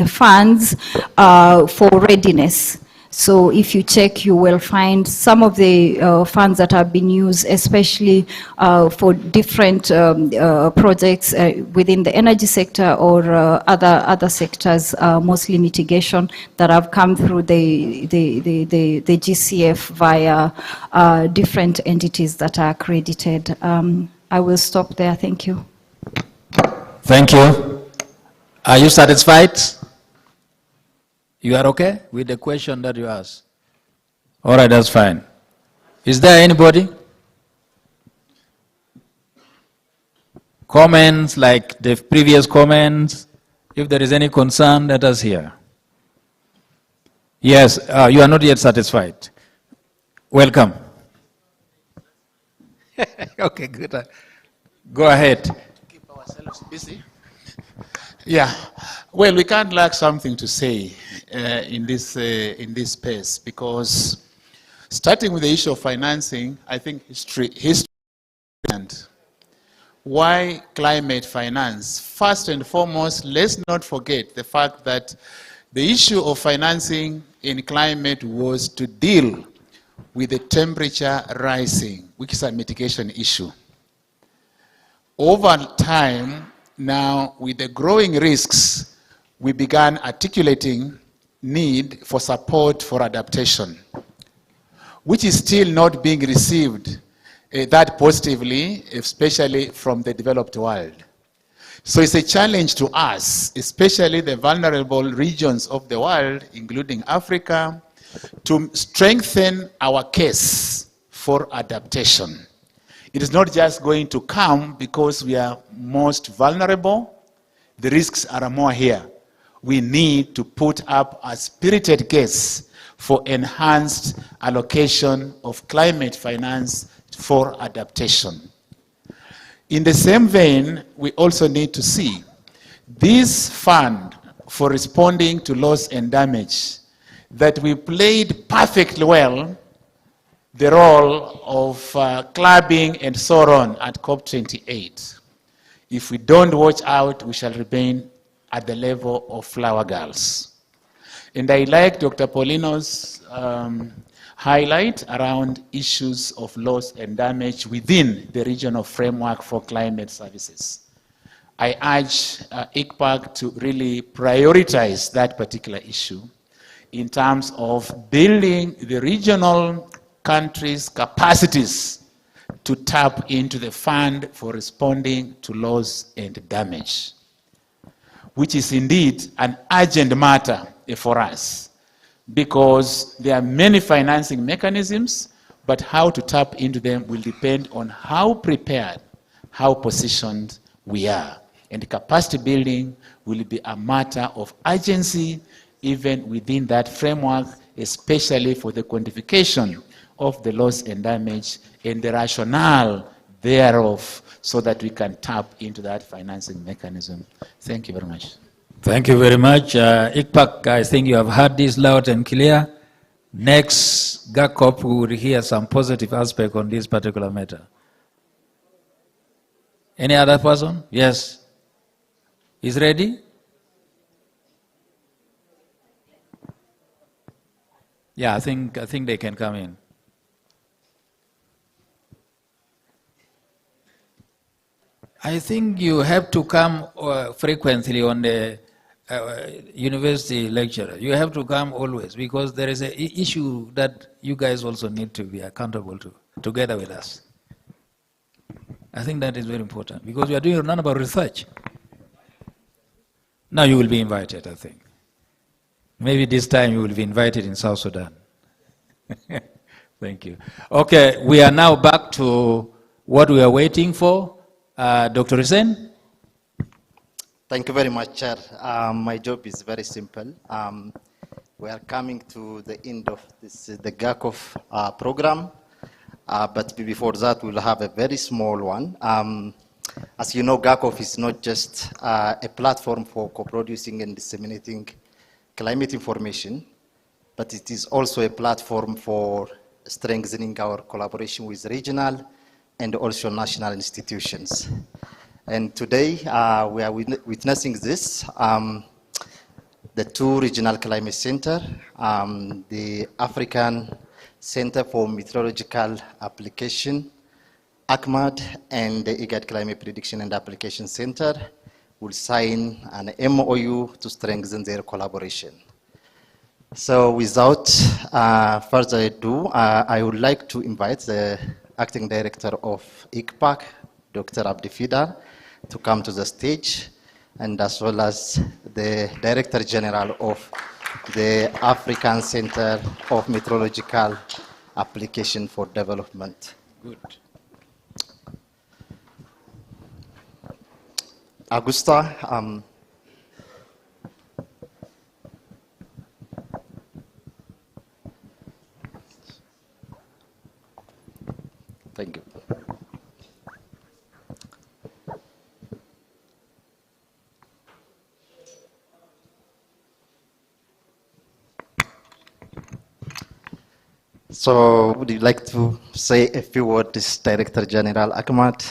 funds for readiness. So if you check, you will find some of the funds that have been used, especially for different projects within the energy sector or other sectors, mostly mitigation, that have come through the GCF via different entities that are accredited. I will stop there. Thank you. Thank you. Are you satisfied? You are okay with the question that you asked? All right, that's fine. Is there anybody? Comments like the previous comments? If there is any concern, let us hear. Yes, you are not yet satisfied. Welcome. Okay, good. Go ahead. Keep ourselves busy. Yeah, well, we can't lack something to say in this space, because starting with the issue of financing, I think history and why climate finance? First and foremost, let's not forget the fact that the issue of financing in climate was to deal with the temperature rising, which is a mitigation issue. Over time, now, with the growing risks, we began articulating need for support for adaptation, which is still not being received that positively, especially from the developed world. So it's a challenge to us, especially the vulnerable regions of the world, including Africa, to strengthen our case for adaptation. It is not just going to come because we are most vulnerable. The risks are more here. We need to put up a spirited case for enhanced allocation of climate finance for adaptation. In the same vein, we also need to see this fund for responding to loss and damage, that we played perfectly well the role of clubbing and so on at COP28. If we don't watch out, we shall remain at the level of flower girls. And I like Dr. Paulino's highlight around issues of loss and damage within the regional framework for climate services. I urge ICPAC to really prioritize that particular issue in terms of building the regional countries' capacities to tap into the fund for responding to loss and damage, which is indeed an urgent matter for us, because there are many financing mechanisms, but how to tap into them will depend on how prepared, how positioned we are. And capacity building will be a matter of urgency even within that framework, especially for the quantification of the loss and damage and the rationale thereof, so that we can tap into that financing mechanism. Thank you very much. Thank you very much. ICPAC, I think you have heard this loud and clear. Next, GACOP will hear some positive aspect on this particular matter. Any other person? Yes. Is ready? Yeah, I think they can come in. I think you have to come frequently on the university lecture. You have to come always, because there is an issue that you guys also need to be accountable to, together with us. I think that is very important, because we are doing none about research. Now you will be invited, I think. Maybe this time you will be invited in South Sudan. Thank you. Okay, we are now back to what we are waiting for. Dr. Hussein? Thank you very much, Chair. My job is very simple. We are coming to the end of the GACOF program, but before that, we'll have a very small one. As you know, GACOF is not just a platform for co-producing and disseminating climate information, but it is also a platform for strengthening our collaboration with regional and also national institutions. And today, we are witnessing this. the two regional climate center, the African Center for Meteorological Application, ACMAD, and the IGAD Climate Prediction and Application Center will sign an MOU to strengthen their collaboration. So without further ado, I would like to invite the Acting Director of ICPAC, Dr. Abdi Fidar, to come to the stage, and as well as the Director General of the African Center of Meteorological Application for Development. Good. Augusta, thank you. So, would you like to say a few words, Director General Ahmad,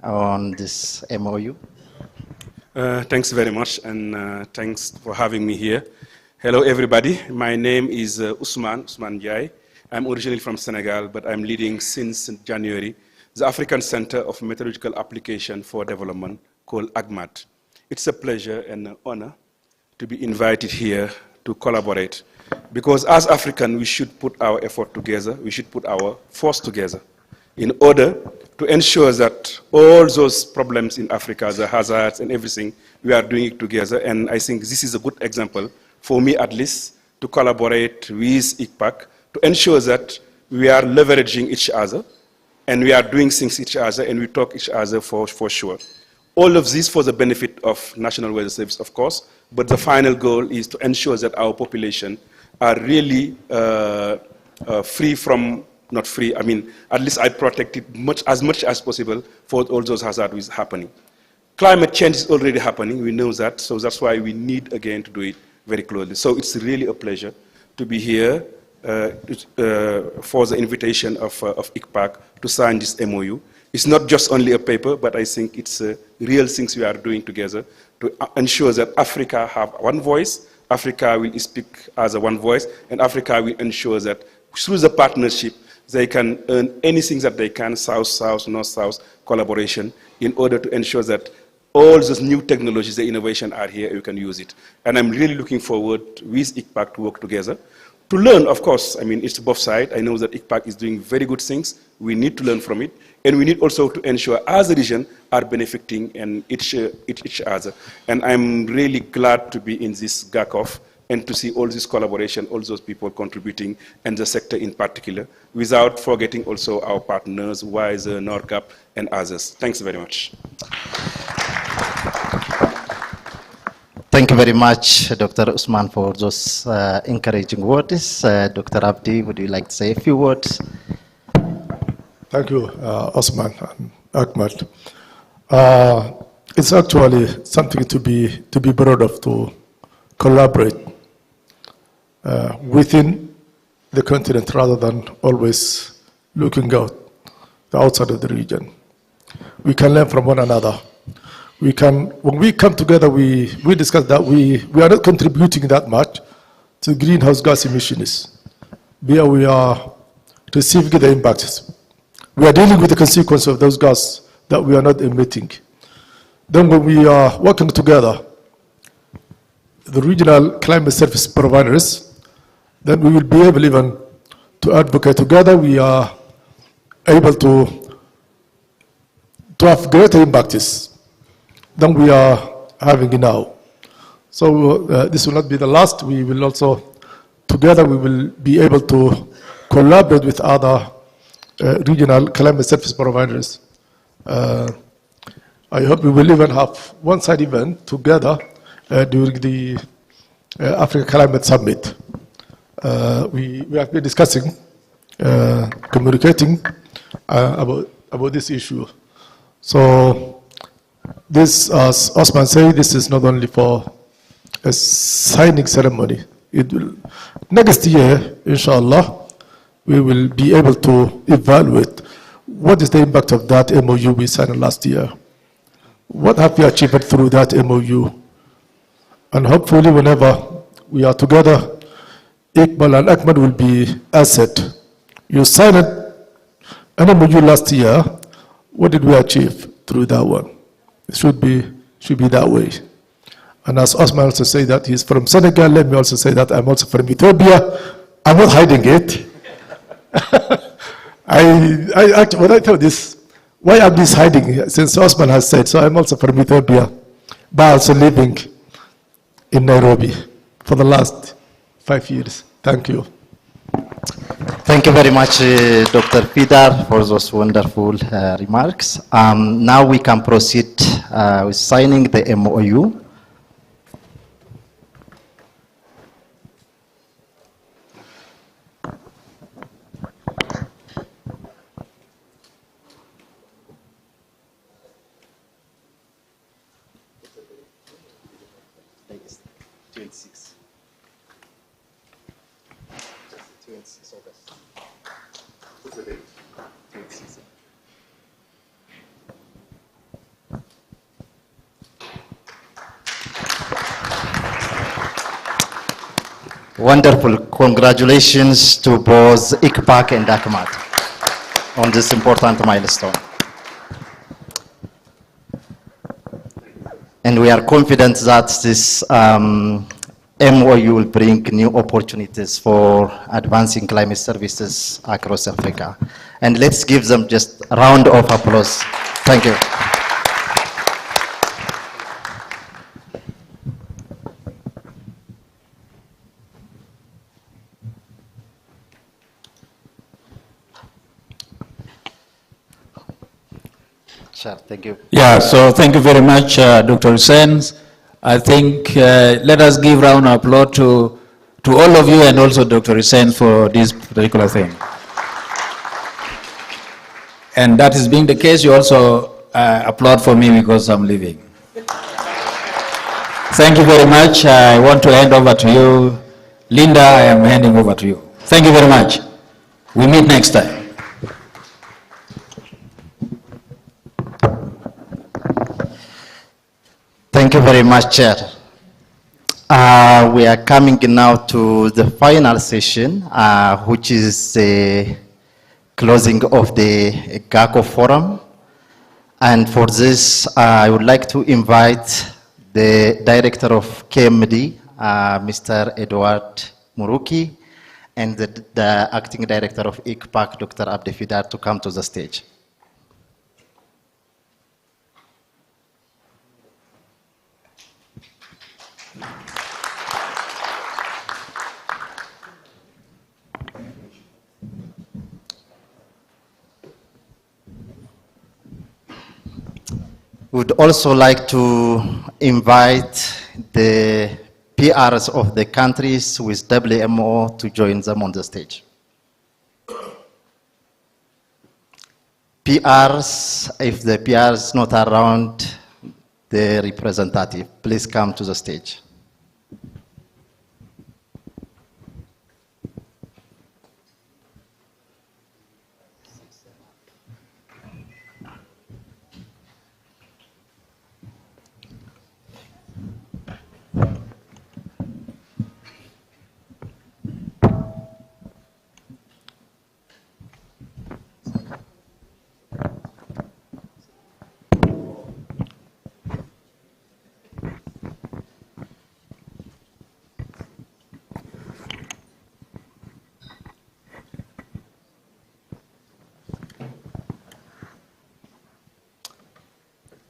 on this MOU? Thanks very much, and thanks for having me here. Hello, everybody. My name is Usman Jai. I'm originally from Senegal, but I'm leading since January the African Center of Meteorological Application for Development, called ACMAD. It's a pleasure and an honor to be invited here to collaborate, because as Africans, we should put our effort together, we should put our force together in order to ensure that all those problems in Africa, the hazards and everything, we are doing it together. And I think this is a good example, for me at least, to collaborate with ICPAC to ensure that we are leveraging each other and we are doing things each other and we talk each other for sure. All of this for the benefit of National Weather Service, of course, but the final goal is to ensure that our population are really free from, not free, I mean, at least I protect it as much as possible for all those hazards happening. Climate change is already happening, we know that, so that's why we need again to do it very closely. So it's really a pleasure to be here for the invitation of ICPAC to sign this MOU. It's not just only a paper, but I think it's real things we are doing together to ensure that Africa have one voice, Africa will speak as a one voice, and Africa will ensure that through the partnership, they can earn anything that they can, South-South, North-South collaboration, in order to ensure that all those new technologies, the innovation are here, you can use it. And I'm really looking forward with ICPAC to work together. To learn, of course, I mean, it's both sides. I know that ICPAC is doing very good things. We need to learn from it. And we need also to ensure, as a region, are benefiting and each other. And I'm really glad to be in this GACOF and to see all this collaboration, all those people contributing, and the sector in particular, without forgetting also our partners, WISE, NORCAP, and others. Thanks very much. Thank you very much, Dr. Usman, for those encouraging words. Dr. Abdi, would you like to say a few words? Thank you, Osman and Ahmad. It's actually something to be proud of, to collaborate within the continent rather than always looking outside of the region. We can learn from one another. We can, when we come together, we discuss that we are not contributing that much to greenhouse gas emissions. Here we are receiving the impacts. We are dealing with the consequence of those gases that we are not emitting. Then when we are working together, the regional climate service providers, then we will be able even to advocate together. We are able to have greater impacts than we are having now. So this will not be the last. We will also, together we will be able to collaborate with other regional climate service providers. I hope we will even have one-side event together during the Africa Climate Summit. We have been discussing, communicating about this issue. So this, as Osman said, this is not only for a signing ceremony. It will, next year, inshallah, we will be able to evaluate what is the impact of that MOU we signed last year. What have we achieved through that MOU? And hopefully whenever we are together. Iqbal and Ahmed will be asset. You signed an MOU last year. What did we achieve through that one? It should be that way. And as Osman also say that he's from Senegal, let me also say that I'm also from Ethiopia. I'm not hiding it. I actually, when I tell this, why I'm this hiding? Since Osman has said, so I'm also from Ethiopia, but also living in Nairobi for the last 5 years. Thank you. Thank you very much, Dr. Pidar, for those wonderful remarks. Now we can proceed with signing the MOU. Wonderful. Congratulations to both Ikpak and Ahmad on this important milestone. And we are confident that this MOU will bring new opportunities for advancing climate services across Africa. And let's give them just a round of applause. Thank you. Sure, thank you. Yeah, so thank you very much, Dr. Hussein. I think let us give round of applause to all of you and also Dr. Hussein for this particular thing. And that is being the case, you also applaud for me because I'm leaving. Thank you very much. I want to hand over to you. Linda, I am handing over to you. Thank you very much. We meet next time. Thank you very much, Chair. We are coming now to the final session, which is the closing of the GACO Forum. And for this, I would like to invite the Director of KMD, Mr. Edward Muruki, and the Acting Director of ICPAC, Dr. Abdefidar, to come to the stage. Would also like to invite the PRs of the countries with WMO to join them on the stage. PRs, if the PR is not around, the representative, please come to the stage.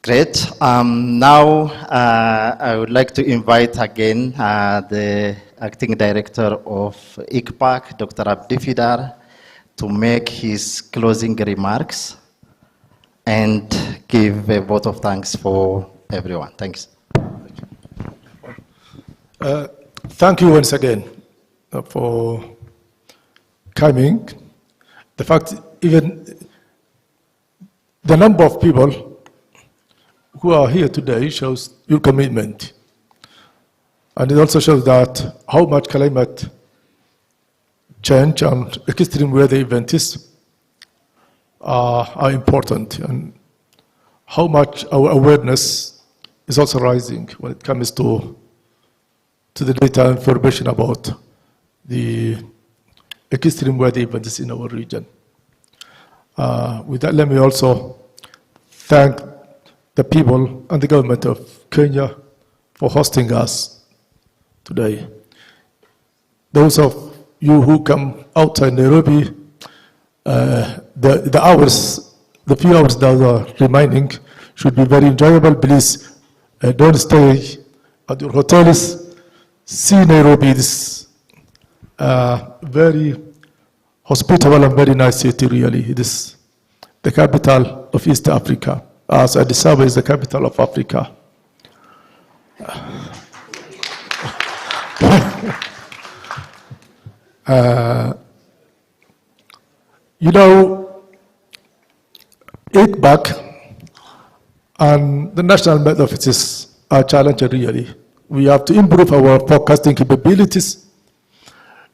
Great. Now I would like to invite again the Acting Director of ICPAC, Dr. Abdefidar, to make his closing remarks and give a vote of thanks for everyone. Thanks. Thank you once again for coming. The fact, even the number of people who are here today shows your commitment. And it also shows that how much climate change and extreme weather events are important, and how much our awareness is also rising when it comes to to the data information about the extreme weather events in our region. With that, let me also thank the people and the government of Kenya for hosting us today. Those of you who come outside Nairobi, the few hours that are remaining should be very enjoyable. Please don't stay at your hotels. See Nairobi, this very hospitable and very nice city, really. It is the capital of East Africa, as Addis Ababa is the capital of Africa. You know, ICBAC and the national med offices are challenging, really. We have to improve our forecasting capabilities.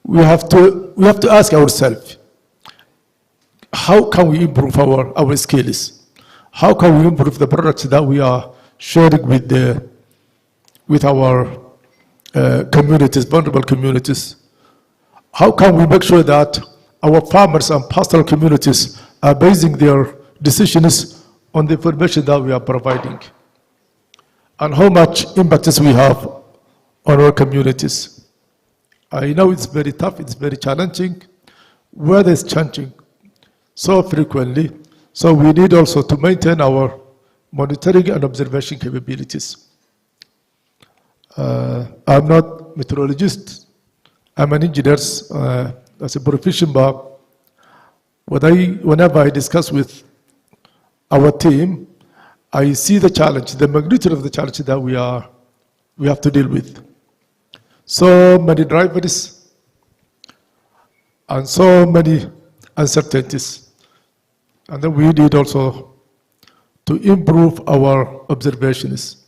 We have to ask ourselves, how can we improve our skills? How can we improve the products that we are sharing with our communities, vulnerable communities? How can we make sure that our farmers and pastoral communities are basing their decisions on the information that we are providing? And how much impact we have on our communities? I know it's very tough, it's very challenging. Weather is changing so frequently, so we need also to maintain our monitoring and observation capabilities. I'm not a meteorologist, I'm an engineer as a profession, but whenever I discuss with our team, I see the challenge, the magnitude of the challenge that we have to deal with. So many drivers and so many uncertainties. And then we need also to improve our observations,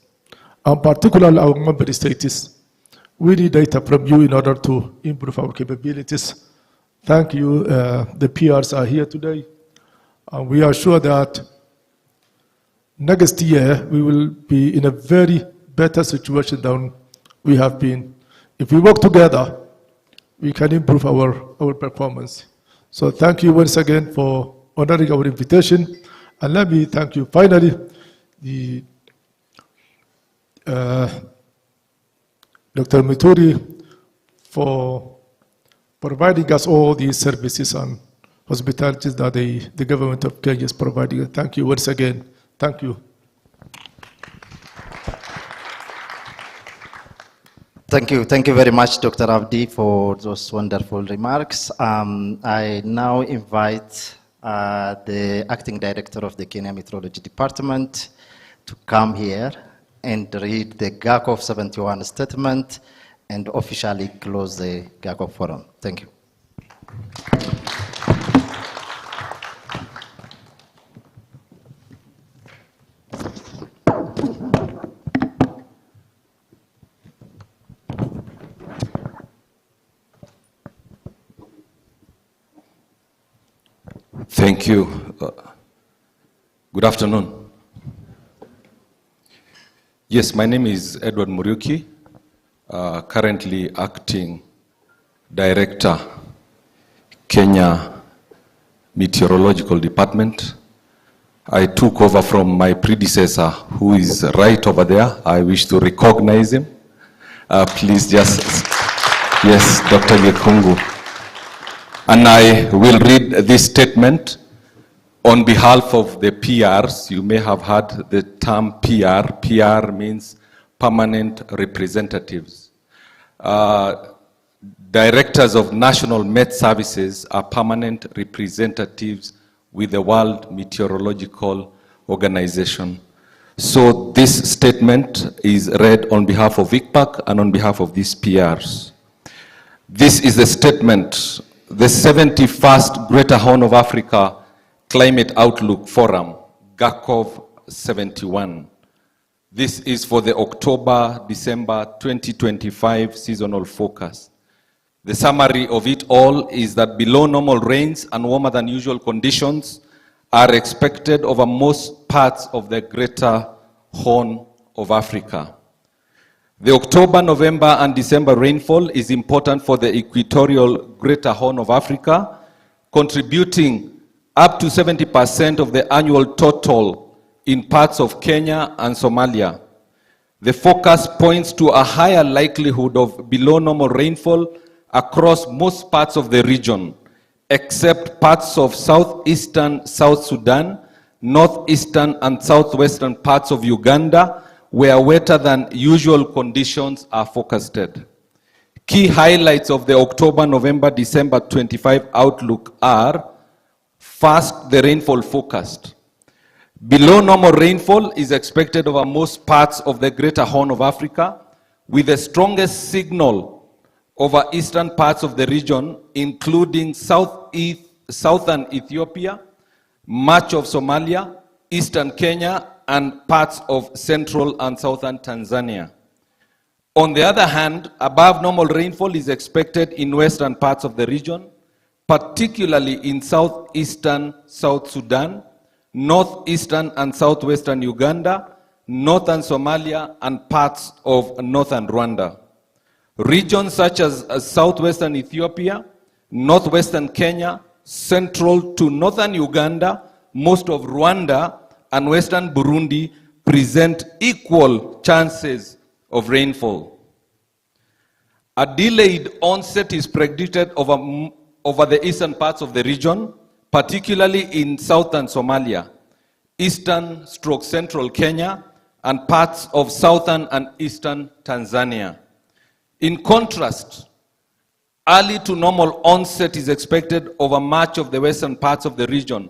and particularly our member states. We need data from you in order to improve our capabilities. Thank you. The PRs are here today. And we are sure that next year we will be in a very better situation than we have been. If we work together, we can improve our performance. So thank you once again for honoring our invitation. And let me thank you finally, Dr. Mituri, for providing us all these services and hospitalities that the government of Kenya is providing. Thank you once again. Thank you. Thank you very much, Dr. Abdi, for those wonderful remarks. I now invite the Acting Director of the Kenya Meteorology Department to come here and read the GACOF 71 statement and officially close the GACOF forum. Thank you. Thank you. Good afternoon. Yes, my name is Edward Muriuki, currently Acting Director, Kenya Meteorological Department. I took over from my predecessor, who is right over there. I wish to recognize him. Please just, yes, Dr. Gekungu. And I will read this statement on behalf of the PRs. You may have heard the term PR. PR means permanent representatives. Directors of National Met Services are permanent representatives with the World Meteorological Organization. So this statement is read on behalf of ICPAC and on behalf of these PRs. This is the statement. The 71st Greater Horn of Africa Climate Outlook Forum, GACOF 71. This is for the October-December 2025 seasonal forecast. The summary of it all is that below normal rains and warmer than usual conditions are expected over most parts of the Greater Horn of Africa. The October, November, and December rainfall is important for the equatorial Greater Horn of Africa, contributing up to 70% of the annual total in parts of Kenya and Somalia. The forecast points to a higher likelihood of below normal rainfall across most parts of the region, except parts of southeastern South Sudan, northeastern and southwestern parts of Uganda, where wetter than usual conditions are forecasted. Key highlights of the October, November, December 25 outlook are: first, the rainfall forecast. Below normal rainfall is expected over most parts of the Greater Horn of Africa, with the strongest signal over eastern parts of the region, including southern Ethiopia, much of Somalia, eastern Kenya, and parts of central and southern Tanzania. On the other hand, above normal rainfall is expected in western parts of the region, particularly in southeastern South Sudan, northeastern and southwestern Uganda, northern Somalia, and parts of northern Rwanda. Regions such as southwestern Ethiopia, northwestern Kenya, central to northern Uganda, most of Rwanda, and western Burundi present equal chances of rainfall. A delayed onset is predicted over the eastern parts of the region, particularly in southern Somalia, eastern / central Kenya, and parts of southern and eastern Tanzania. In contrast, early to normal onset is expected over much of the western parts of the region,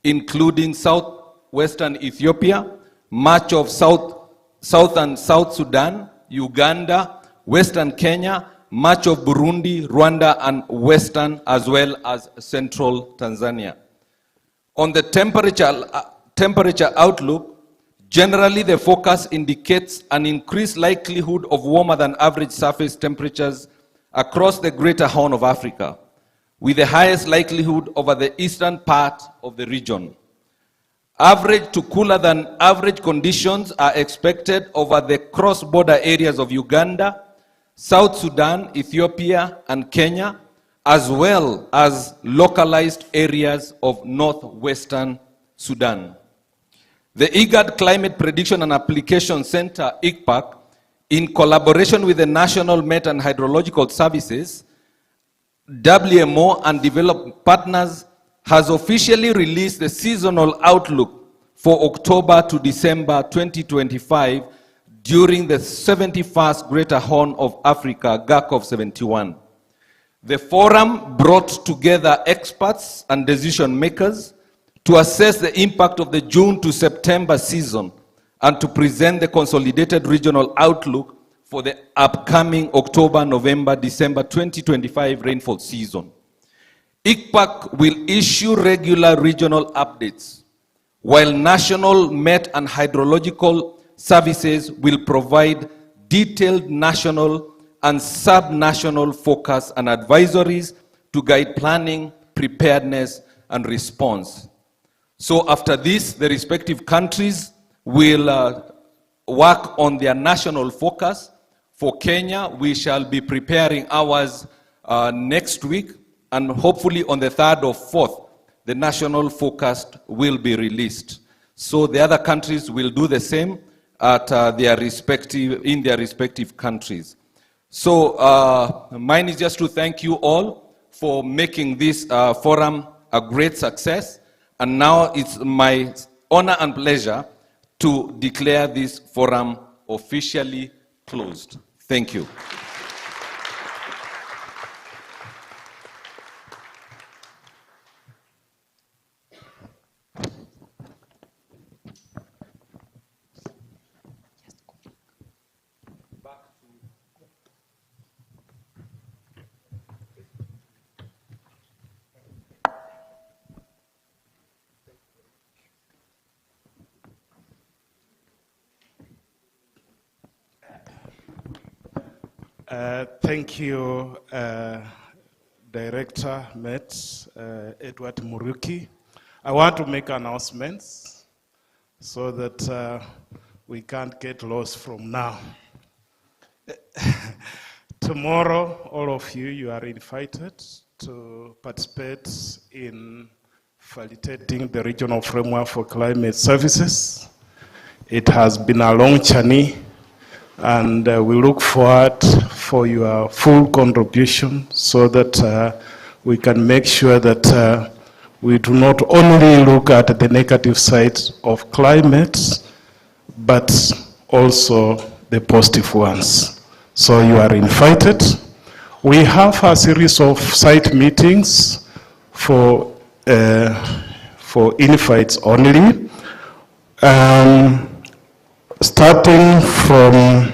including southwestern Ethiopia, much of southern South Sudan, Uganda, western Kenya, much of Burundi, Rwanda, and western as well as central Tanzania. On the temperature outlook, generally the forecast indicates an increased likelihood of warmer than average surface temperatures across the Greater Horn of Africa, with the highest likelihood over the eastern part of the region. Average to cooler than average conditions are expected over the cross-border areas of Uganda, South Sudan, Ethiopia, and Kenya, as well as localized areas of northwestern Sudan. The IGAD Climate Prediction and Application Center, ICPAC, in collaboration with the National Met and Hydrological Services, WMO, and development partners, has officially released the seasonal outlook for October to December 2025 during the 71st Greater Horn of Africa, GACOF 71. The forum brought together experts and decision makers to assess the impact of the June to September season and to present the consolidated regional outlook for the upcoming October, November, December 2025 rainfall season. ICPAC will issue regular regional updates, while National Met and Hydrological Services will provide detailed national and sub-national forecasts and advisories to guide planning, preparedness, and response. So after this, the respective countries will work on their national forecast. For Kenya, we shall be preparing ours next week, and hopefully on the 3rd or 4th, the national forecast will be released. So the other countries will do the same at in their respective countries. So mine is just to thank you all for making this forum a great success. And now it's my honor and pleasure to declare this forum officially closed. Thank you. Thank you, Director Met Edward Muruki. I want to make announcements so that we can't get lost from now. Tomorrow, all of you, you are invited to participate in facilitating the regional framework for climate services. It has been a long journey, and we look forward for your full contribution so that we can make sure that we do not only look at the negative side of climate, but also the positive ones. So you are invited. We have a series of site meetings for invites only. Starting from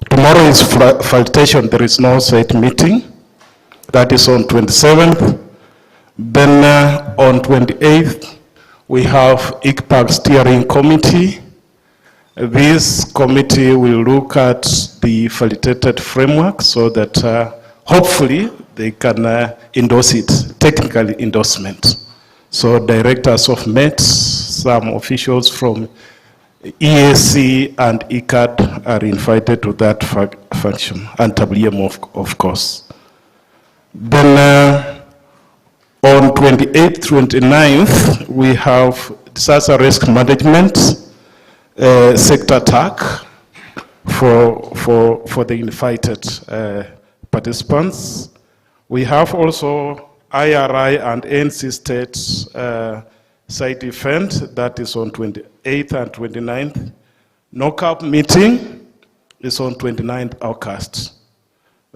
tomorrow is facilitation, there is no site meeting. That is on 27th. Then on 28th, we have ICPAC steering committee. This committee will look at the facilitated framework so that hopefully they can endorse it, technical endorsement. So directors have met, some officials from EAC and ICAD are invited to that function, and WM of course. Then on 28th, 29th, we have disaster risk management sector TAC for the invited participants. We have also IRI and NC State site event that is on 28th and 29th. NOCAP meeting is on 29th August.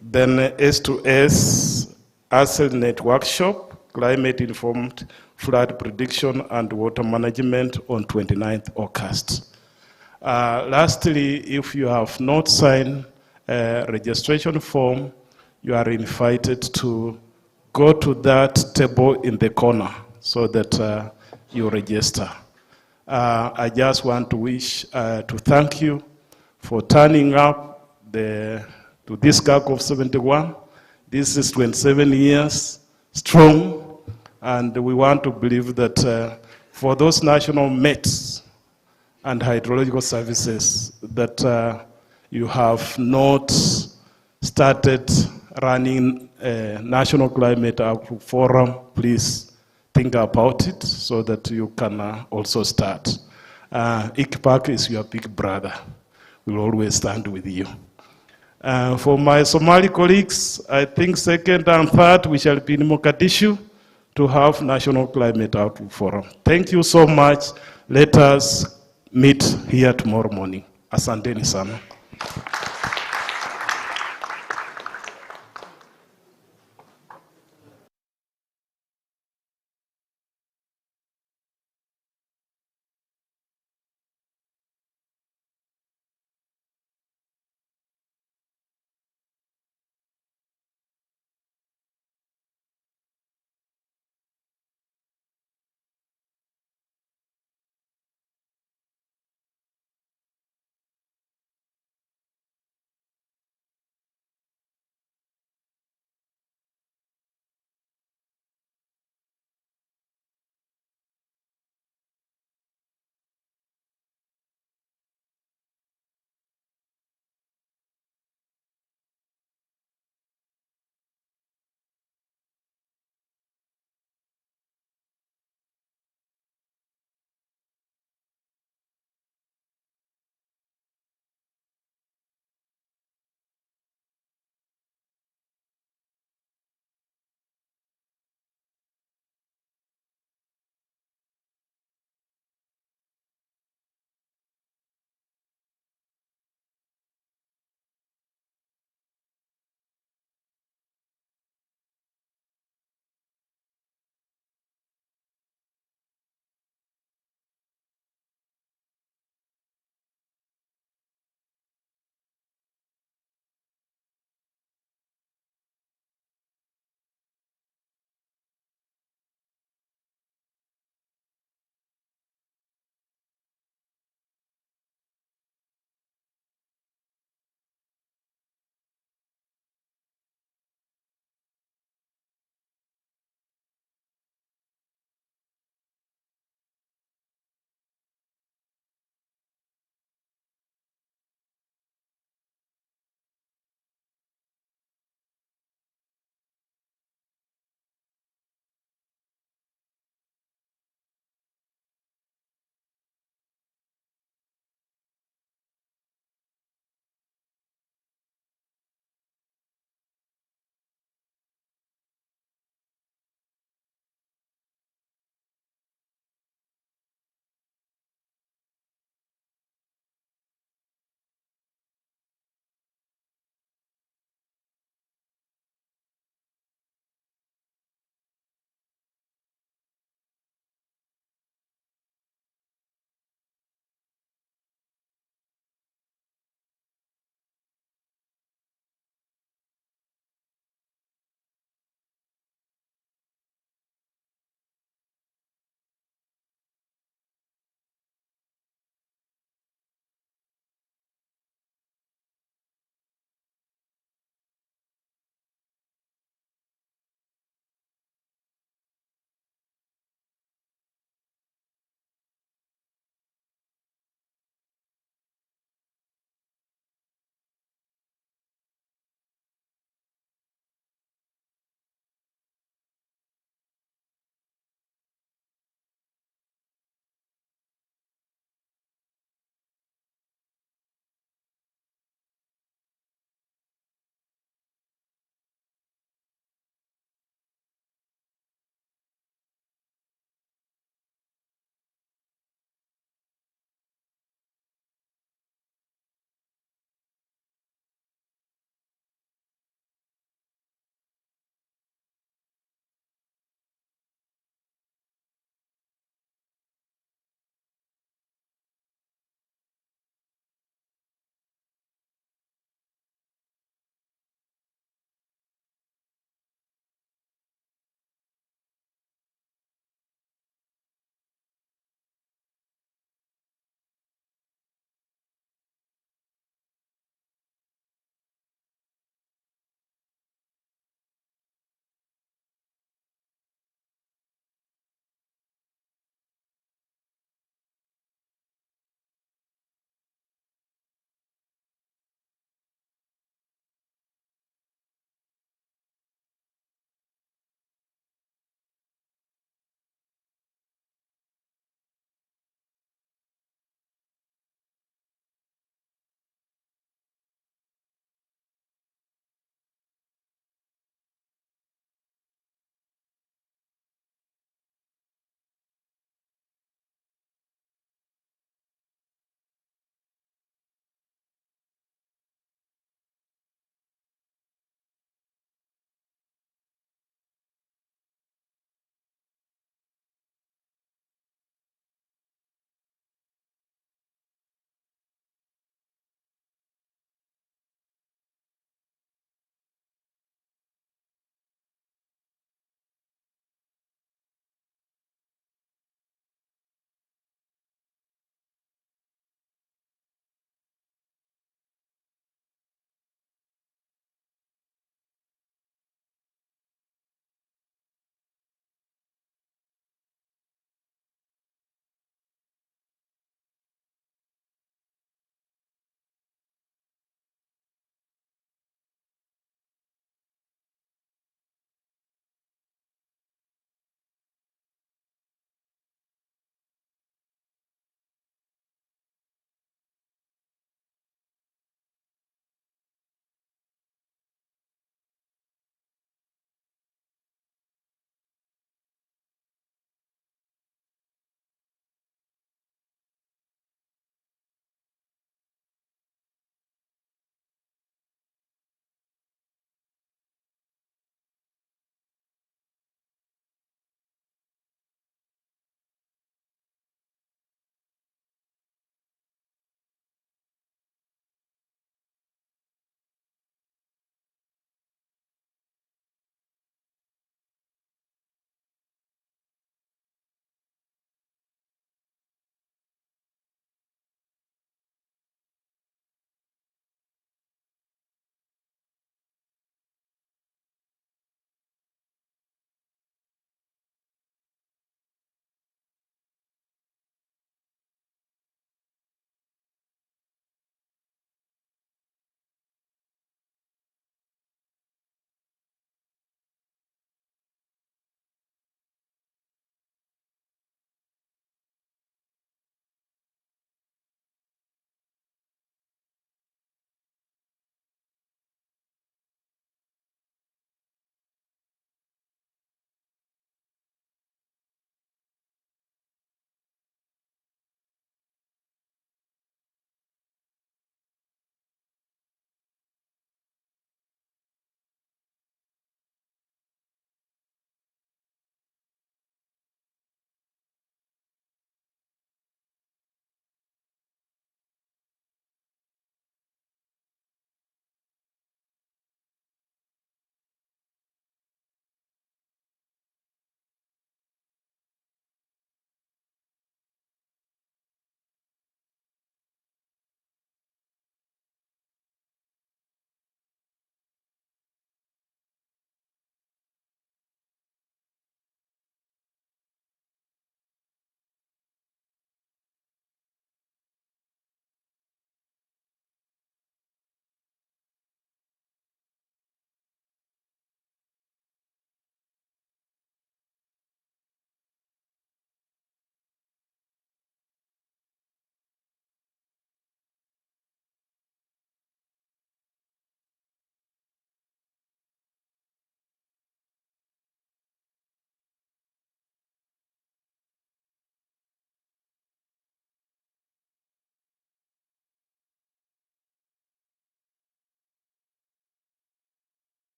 Then S2S ASELNet workshop, climate informed flood prediction and water management on 29th August. Lastly, if you have not signed a registration form, you are invited to go to that table in the corner so that you register. I just want to wish to thank you for turning up to this GAC of 71. This is 27 years strong, and we want to believe that for those national METs and hydrological services that you have not started running a national climate outlook forum, please think about it so that you can also start. ICPAC is your big brother. We will always stand with you. For my Somali colleagues, I think second and third we shall be in Mogadishu to have National Climate Outlook Forum. Thank you so much. Let us meet here tomorrow morning. Asanteni sana.